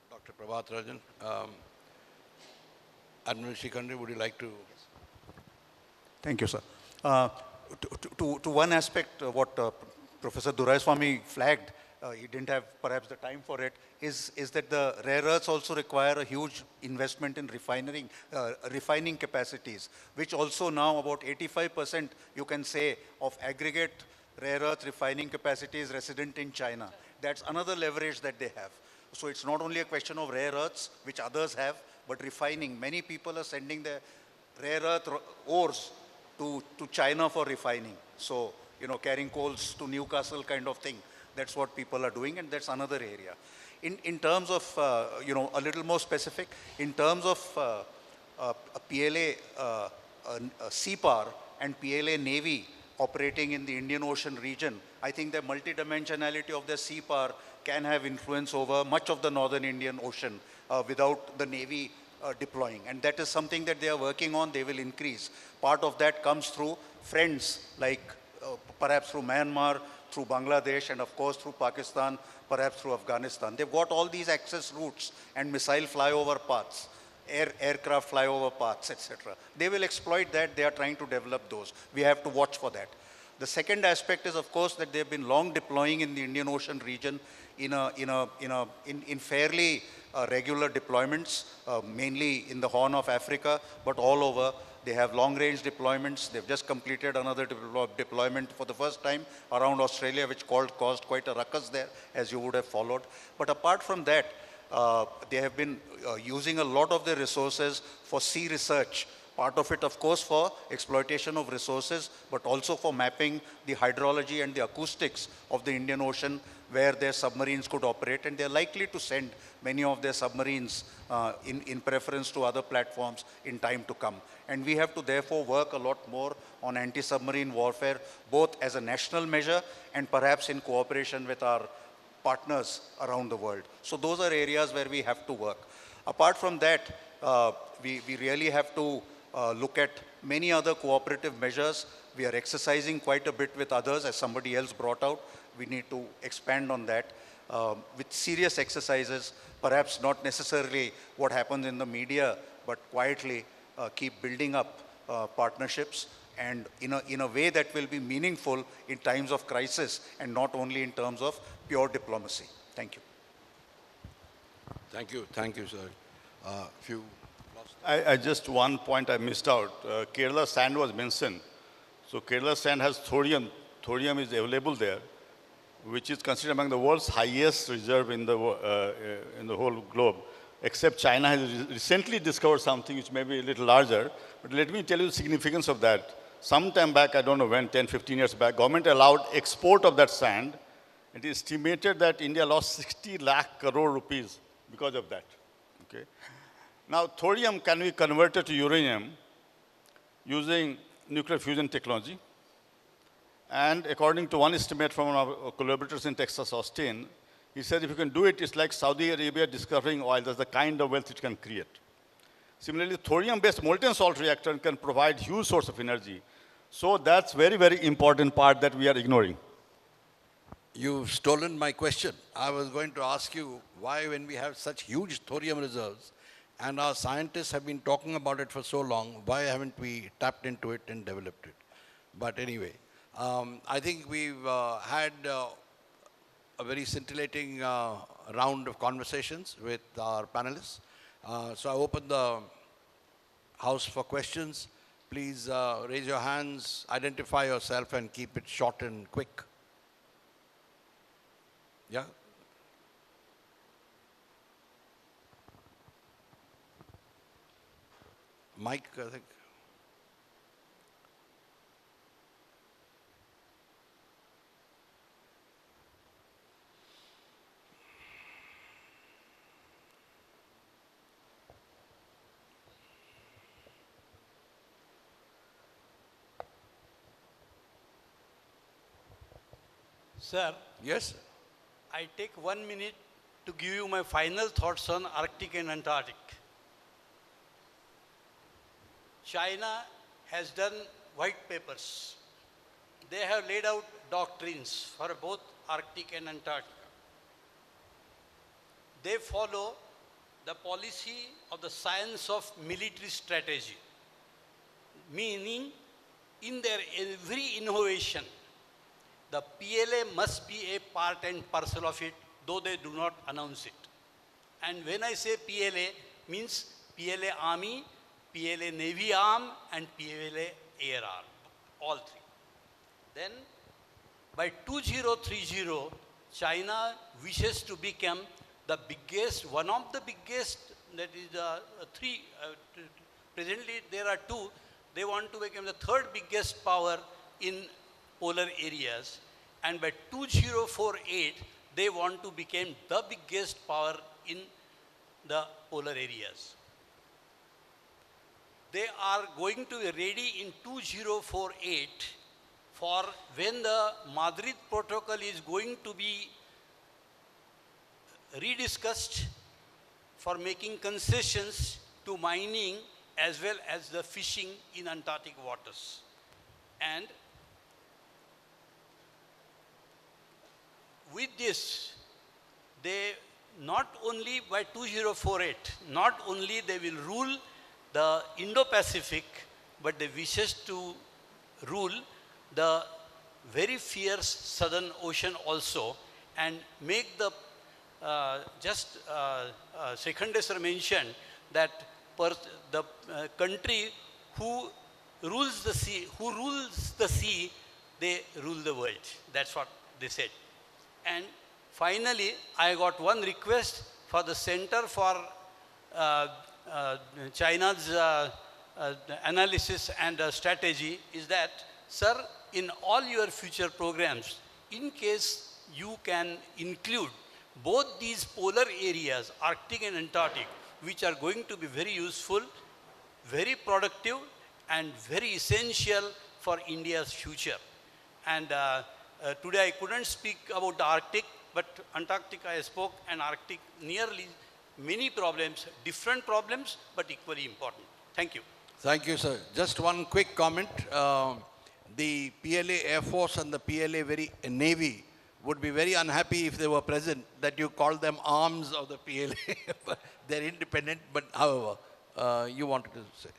Dr. Prabhat Rajan. Admiral Shikandri, would you like to? Thank you, sir. To one aspect, what Professor Duraiswamy flagged, he didn't have perhaps the time for it, is that the rare earths also require a huge investment in refining capacities, which also now about 85%, you can say, of aggregate rare earth refining capacity is resident in China. That's another leverage that they have. So it's not only a question of rare earths, which others have, but refining. Many people are sending their rare earth ores to China for refining. So, you know, carrying coals to Newcastle kind of thing. That's what people are doing, and that's another area. In terms of, you know, a little more specific, in terms of a PLA, CPAR and PLA Navy operating in the Indian Ocean region, I think the multidimensionality of the CPAR can have influence over much of the northern Indian Ocean without the Navy deploying. And that is something that they are working on. They will increase. Part of that comes through friends like perhaps through Myanmar, through Bangladesh, and of course through Pakistan, perhaps through Afghanistan. They've got all these access routes and missile flyover paths, aircraft flyover paths, etc. They will exploit that. They are trying to develop those. We have to watch for that. The second aspect is, of course, that they've been long deploying in the Indian Ocean region in fairly regular deployments, mainly in the Horn of Africa, but all over. They have long-range deployments. They've just completed another deployment for the first time around Australia, which caused quite a ruckus there, as you would have followed. But apart from that, they have been using a lot of their resources for sea research. Part of it, of course, for exploitation of resources, but also for mapping the hydrology and the acoustics of the Indian Ocean where their submarines could operate. And they're likely to send many of their submarines in preference to other platforms in time to come. And we have to therefore work a lot more on anti-submarine warfare, both as a national measure and perhaps in cooperation with our partners around the world. So those are areas where we have to work. Apart from that, we really have to look at many other cooperative measures. We are exercising quite a bit with others, as somebody else brought out. We need to expand on that with serious exercises, perhaps not necessarily what happens in the media, but quietly keep building up partnerships, and in a way that will be meaningful in times of crisis and not only in terms of pure diplomacy. Thank you. Thank you, sir. I just one point I missed out. Kerala sand was mentioned. So Kerala sand has thorium. Thorium is available there, which is considered among the world's highest reserve in the whole globe. Except China has recently discovered something which may be a little larger. But let me tell you the significance of that. Some time back, I don't know when, 10, 15 years back, government allowed export of that sand. It is estimated that India lost 60 lakh crore rupees because of that. Okay. Now, thorium can be converted to uranium using nuclear fusion technology. And according to one estimate from our collaborators in Texas, Austin, he said if you can do it, it's like Saudi Arabia discovering oil. That's the kind of wealth it can create. Similarly, thorium-based molten salt reactor can provide huge source of energy. So that's very, very important part that we are ignoring. You've stolen my question. I was going to ask you why, when we have such huge thorium reserves and our scientists have been talking about it for so long, why haven't we tapped into it and developed it? But anyway, I think we've had a very scintillating round of conversations with our panelists. So I open the house for questions. Please raise your hands, identify yourself, and keep it short and quick. Yeah? Mike, I think. Sir. Yes. I take 1 minute to give you my final thoughts on Arctic and Antarctic. China has done white papers. They have laid out doctrines for both Arctic and Antarctica. They follow the policy of the science of military strategy, meaning in their every innovation, the PLA must be a part and parcel of it, though they do not announce it. And when I say PLA, means PLA Army, PLA Navy Arm, and PLA Air Arm, all three. Then, by 2030, China wishes to become the biggest, one of the biggest, that is three, presently there are two, they want to become the third biggest power in polar areas, and by 2048 they want to become the biggest power in the polar areas. They are going to be ready in 2048 for when the Madrid Protocol is going to be rediscussed for making concessions to mining as well as the fishing in Antarctic waters. And with this, they not only by 2048, not only they will rule the Indo-Pacific, but they wishes to rule the very fierce Southern Ocean also, and make the, Dnyaneshwar mentioned that the country who rules the sea, they rule the world. That's what they said. And finally, I got one request for the Center for China's analysis and strategy is that, sir, in all your future programs, in case you can include both these polar areas, Arctic and Antarctic, which are going to be very useful, very productive, and very essential for India's future. And today I couldn't speak about the Arctic, but Antarctica I spoke, and Arctic nearly many problems, different problems, but equally important. Thank you. Thank you, sir. Just one quick comment. The PLA Air Force and the PLA Navy would be very unhappy if they were present that you call them arms of the PLA. They're independent, but however, you wanted to say.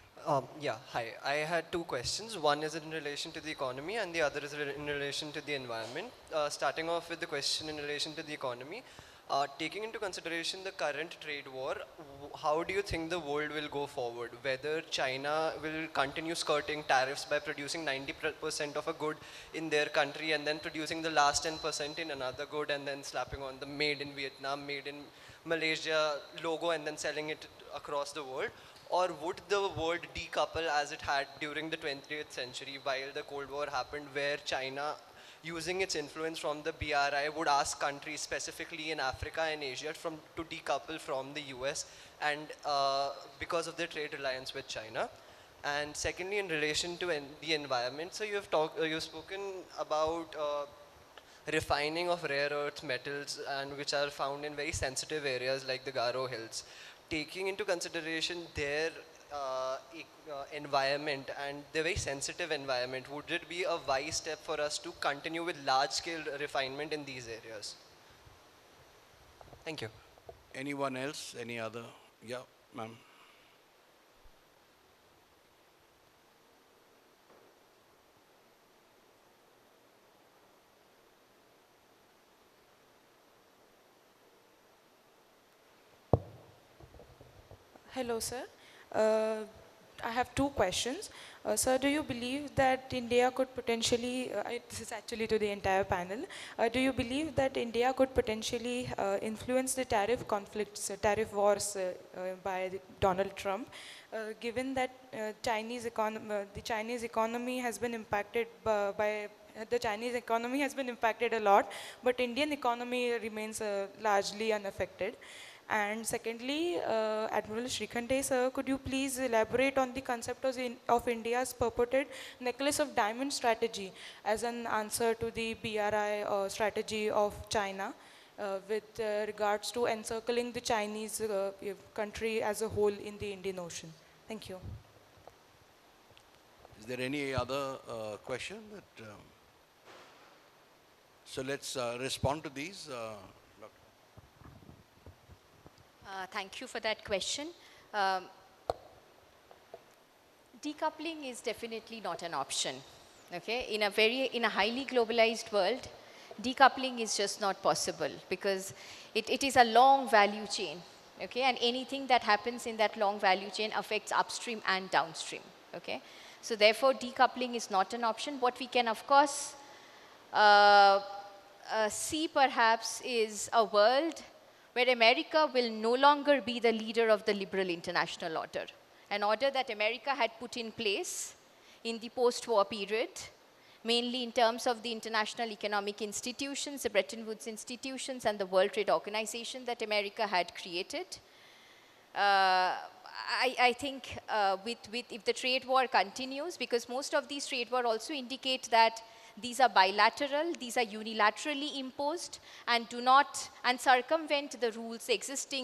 Yeah, hi. I had two questions. One is in relation to the economy and the other is in relation to the environment. Starting off with the question in relation to the economy, taking into consideration the current trade war, how do you think the world will go forward? Whether China will continue skirting tariffs by producing 90% of a good in their country and then producing the last 10% in another good and then slapping on the made in Vietnam, made in Malaysia logo and then selling it across the world? Or would the world decouple as it had during the 20th century while the Cold War happened, where China, using its influence from the BRI, would ask countries specifically in Africa and Asia to decouple from the US and because of their trade reliance with China? And secondly, in relation to the environment, so you've spoken about refining of rare earth metals and which are found in very sensitive areas like the Garo Hills. Taking into consideration their environment and the very sensitive environment, would it be a wise step for us to continue with large-scale refinement in these areas? Thank you. Anyone else? Any other? Yeah, ma'am. Hello, sir. I have two questions. Sir, do you believe that India could potentially, this is actually to the entire panel, do you believe that India could potentially influence the tariff conflicts, tariff wars by Donald Trump, given that the Chinese economy has been impacted the Chinese economy has been impacted a lot, but Indian economy remains largely unaffected? And secondly, Admiral Srikhande, sir, could you please elaborate on the concept of India's purported necklace of diamonds strategy as an answer to the BRI strategy of China with regards to encircling the Chinese country as a whole in the Indian Ocean? Thank you. Is there any other question? So let's respond to these. Thank you for that question. Decoupling is definitely not an option. Okay, in a highly globalized world, decoupling is just not possible because it is a long value chain. Okay, and anything that happens in that long value chain affects upstream and downstream. Okay, so therefore decoupling is not an option. What we can of course see perhaps is a world where America will no longer be the leader of the liberal international order, an order that America had put in place in the post-war period, mainly in terms of the international economic institutions, the Bretton Woods institutions, and the World Trade Organization that America had created. I think if the trade war continues, because most of these trade wars also indicate that these are bilateral, these are unilaterally imposed and do not circumvent the rules, the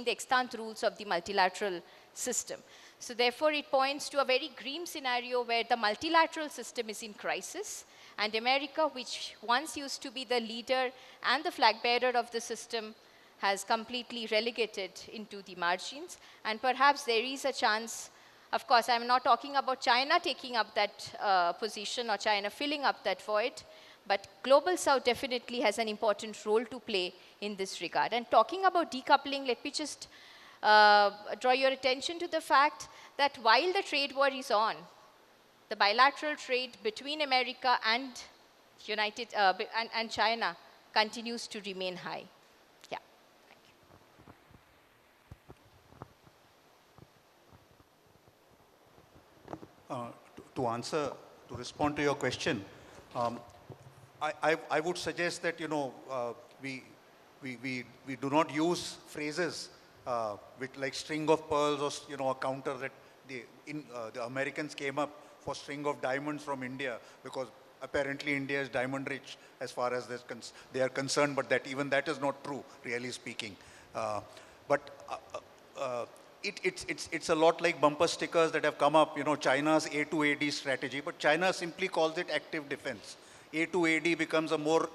extant rules of the multilateral system. So therefore it points to a very grim scenario where the multilateral system is in crisis and America, which once used to be the leader and the flag bearer of the system, has completely relegated into the margins. And perhaps there is a chance. Of course, I'm not talking about China taking up that position or China filling up that void, but Global South definitely has an important role to play in this regard. And talking about decoupling, let me just draw your attention to the fact that while the trade war is on, the bilateral trade between America and China continues to remain high. Yeah, thank you. To respond to your question, I would suggest that, we do not use phrases with like string of pearls or, a counter that the Americans came up for string of diamonds from India because apparently India is diamond rich as far as they are concerned, but even that is not true, really speaking. It's a lot like bumper stickers that have come up, China's A to AD strategy, but China simply calls it active defense. A to AD becomes a more,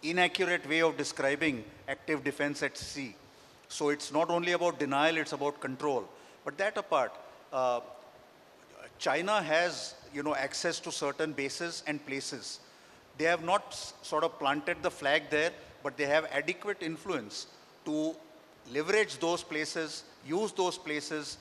inaccurate way of describing active defense at sea. So it's not only about denial, it's about control. But that apart, China has, access to certain bases and places. They have not sort of planted the flag there, but they have adequate influence to leverage those places, use those places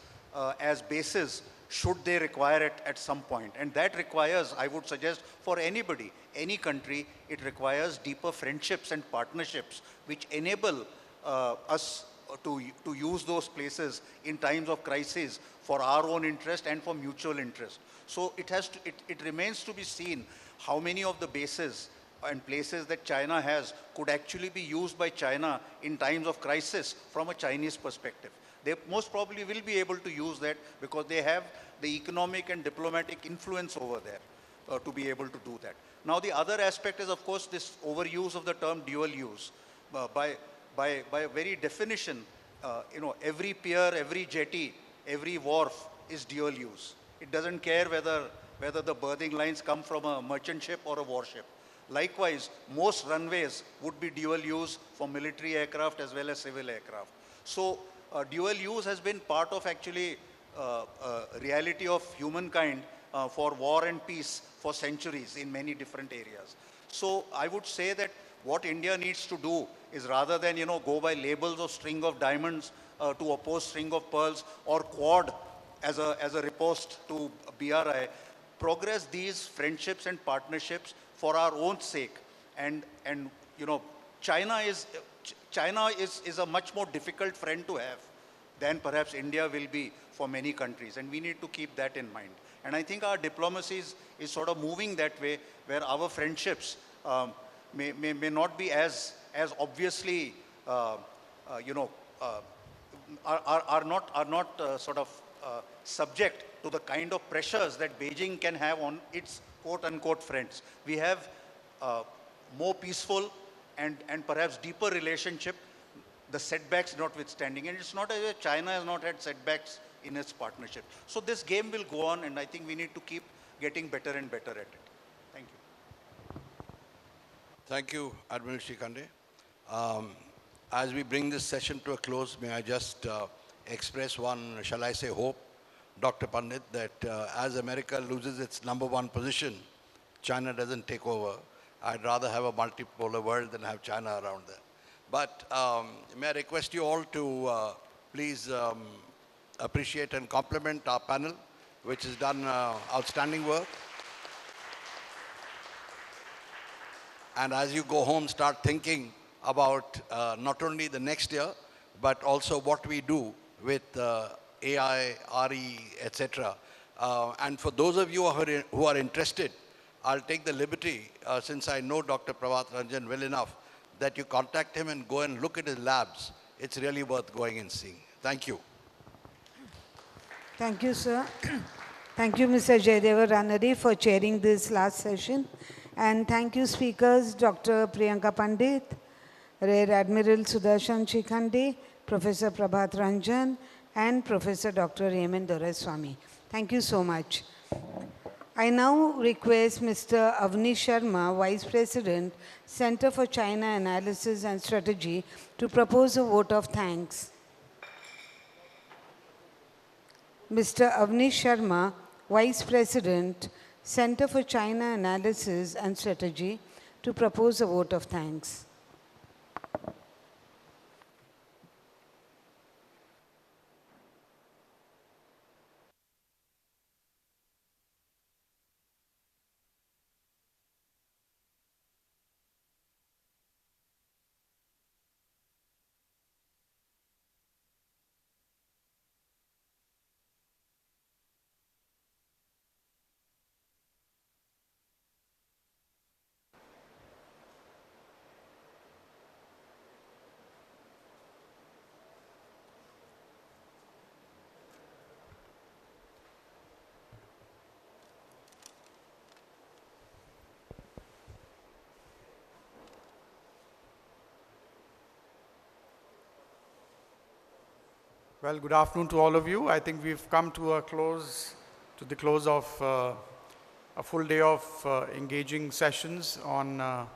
as bases should they require it at some point. And that requires, I would suggest, for anybody, any country, it requires deeper friendships and partnerships which enable us to use those places in times of crisis for our own interest and for mutual interest. So it remains to be seen how many of the bases and places that China has could actually be used by China in times of crisis from a Chinese perspective. They most probably will be able to use that because they have the economic and diplomatic influence over there to be able to do that. Now the other aspect is, of course, this overuse of the term dual use. By very definition, every pier, every jetty, every wharf is dual use. It doesn't care whether the berthing lines come from a merchant ship or a warship. Likewise, most runways would be dual use for military aircraft as well as civil aircraft. So dual use has been part of actually reality of humankind for war and peace for centuries in many different areas. So I would say that what India needs to do is, rather than go by labels of string of diamonds to oppose string of pearls, or Quad as a riposte to BRI, progress these friendships and partnerships for our own sake. And China is a much more difficult friend to have than perhaps India will be for many countries, and we need to keep that in mind. And I think our diplomacy is sort of moving that way, where our friendships may not be as obviously are not sort of subject to the kind of pressures that Beijing can have on its quote-unquote friends. We have more peaceful and perhaps deeper relationship, the setbacks notwithstanding. And it's not as if China has not had setbacks in its partnership. So this game will go on, and I think we need to keep getting better and better at it. Thank you. Thank you, Admiral Shikhande. As we bring this session to a close, may I just express one, shall I say, hope, Dr. Pandit, that as America loses its #1 position, China doesn't take over. I'd rather have a multipolar world than have China around there. But may I request you all to please appreciate and compliment our panel, which has done outstanding work. And as you go home, start thinking about not only the next year, but also what we do with AI, RE, etc. And for those of you who are interested, I'll take the liberty, since I know Dr. Prabhat Ranjan well enough, that you contact him and go and look at his labs. It's really worth going and seeing. Thank you. Thank you, sir. Thank you, Mr. Jayadeva Ranade, for chairing this last session. And thank you, speakers, Dr. Priyanka Pandit, Rear Admiral Sudarshan Shikhande, Professor Prabhat Ranjan, and Professor Dr. Hemen Doraiswamy. Thank you so much. I now request Mr. Avnish Sharma, Vice President, Center for China Analysis and Strategy, to propose a vote of thanks. Mr. Avnish Sharma, Vice President, Center for China Analysis and Strategy, to propose a vote of thanks. Well, good afternoon to all of you. I think we've come to the close of a full day of engaging sessions on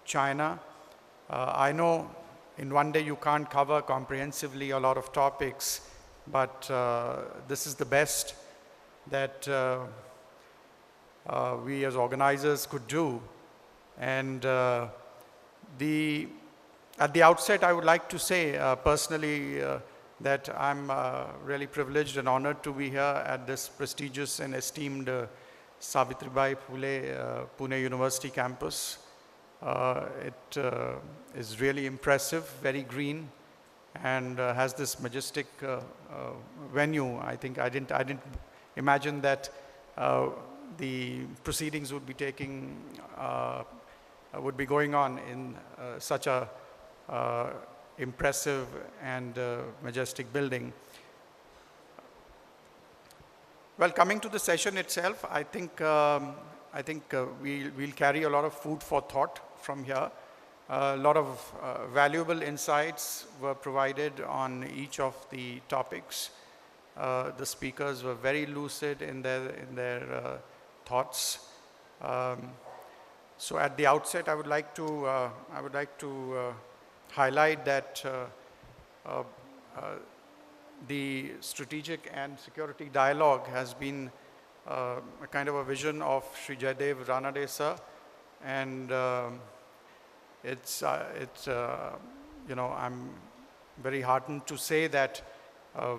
China. I know in one day you can't cover comprehensively a lot of topics, but this is the best that we as organizers could do. And at the outset, I would like to say personally that I'm really privileged and honored to be here at this prestigious and esteemed Savitribai Phule Pune University campus. It is really impressive, very green, and has this majestic venue. I think I didn't imagine that the proceedings would be going on in such a impressive and majestic building. Well, coming to the session itself, I think we'll carry a lot of food for thought from here. A lot of valuable insights were provided on each of the topics. The speakers were very lucid in their thoughts. So at the outset, I would like to highlight that the strategic and security dialogue has been a kind of a vision of Sri Jaidev Ranade sir, and I'm very heartened to say that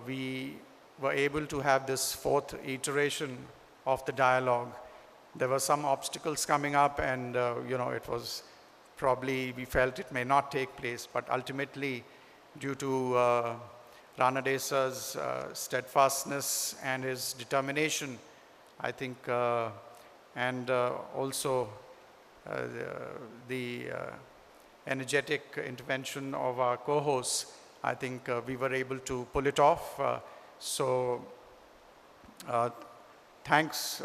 we were able to have this fourth iteration of the dialogue. There were some obstacles coming up, and it was probably, we felt it may not take place, but ultimately, due to Ranade sir's steadfastness and his determination, I think, and also the energetic intervention of our co-hosts, I think we were able to pull it off. So thanks.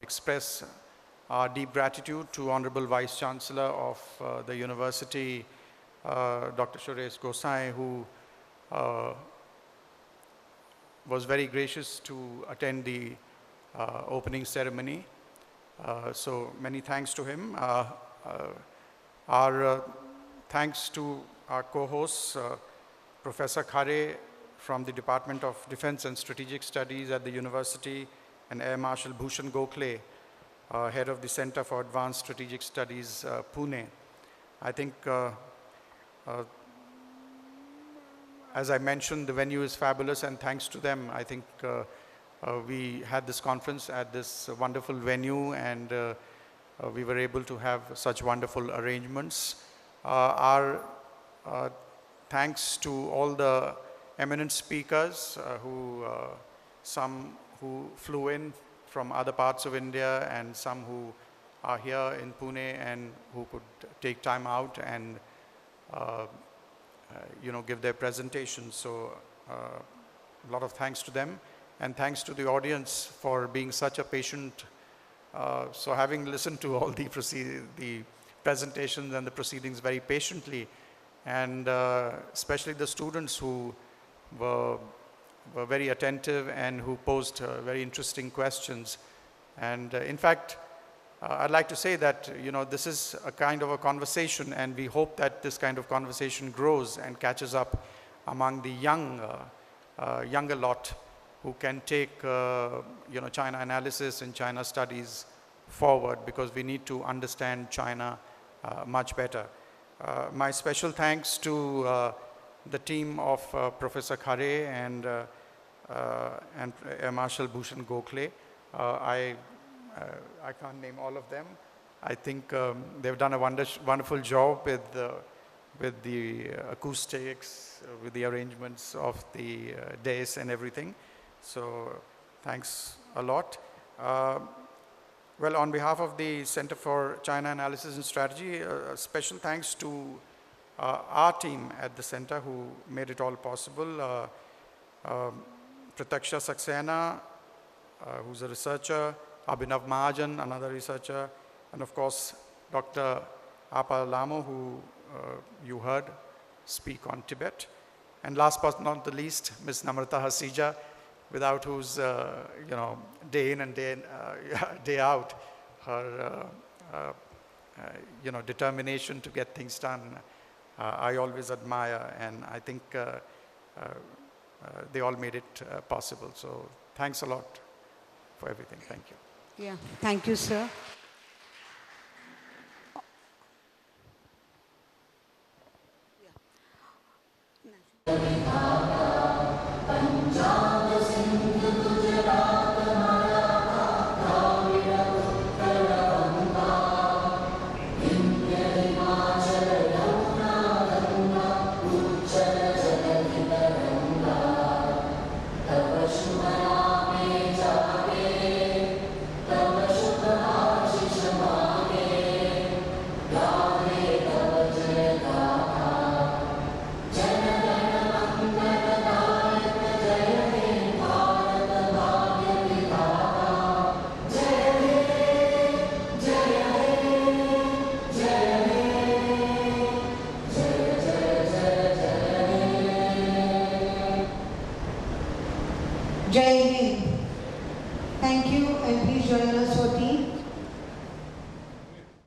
Express our deep gratitude to Honorable Vice Chancellor of the University, Dr. Suresh Gosai, who was very gracious to attend the opening ceremony. So many thanks to him. Our thanks to our co-hosts, Professor Khare from the Department of Defense and Strategic Studies at the University, and Air Marshal Bhushan Gokhale, head of the Center for Advanced Strategic Studies, Pune. I think, as I mentioned, the venue is fabulous, and thanks to them, I think we had this conference at this wonderful venue, and we were able to have such wonderful arrangements. Our thanks to all the eminent speakers some who flew in from other parts of India, and some who are here in Pune and who could take time out and give their presentations. So a lot of thanks to them, and thanks to the audience for being such a patient. So having listened to all the presentations and the proceedings very patiently, and especially the students who were very attentive and who posed very interesting questions. And in fact, I'd like to say that, this is a kind of a conversation, and we hope that this kind of conversation grows and catches up among the younger lot who can take, China analysis and China studies forward, because we need to understand China much better. My special thanks to the team of Professor Khare and Air Marshal Bhushan Gokhale. I can't name all of them. I think they've done a wonderful job with the acoustics, with the arrangements of the dais and everything. So thanks a lot. Well, on behalf of the Center for China Analysis and Strategy, special thanks to our team at the center who made it all possible. Prataksha Saxena, who's a researcher, Abhinav Mahajan, another researcher, and of course, Dr. Apa Lamo, who you heard speak on Tibet. And last but not the least, Ms. Namrata Hasija, without whose, day in and day out, her, determination to get things done, I always admire, and I think they all made it possible. So thanks a lot for everything. Thank you. Yeah, thank you, sir. Tava Jai Hind. Thank you, and please join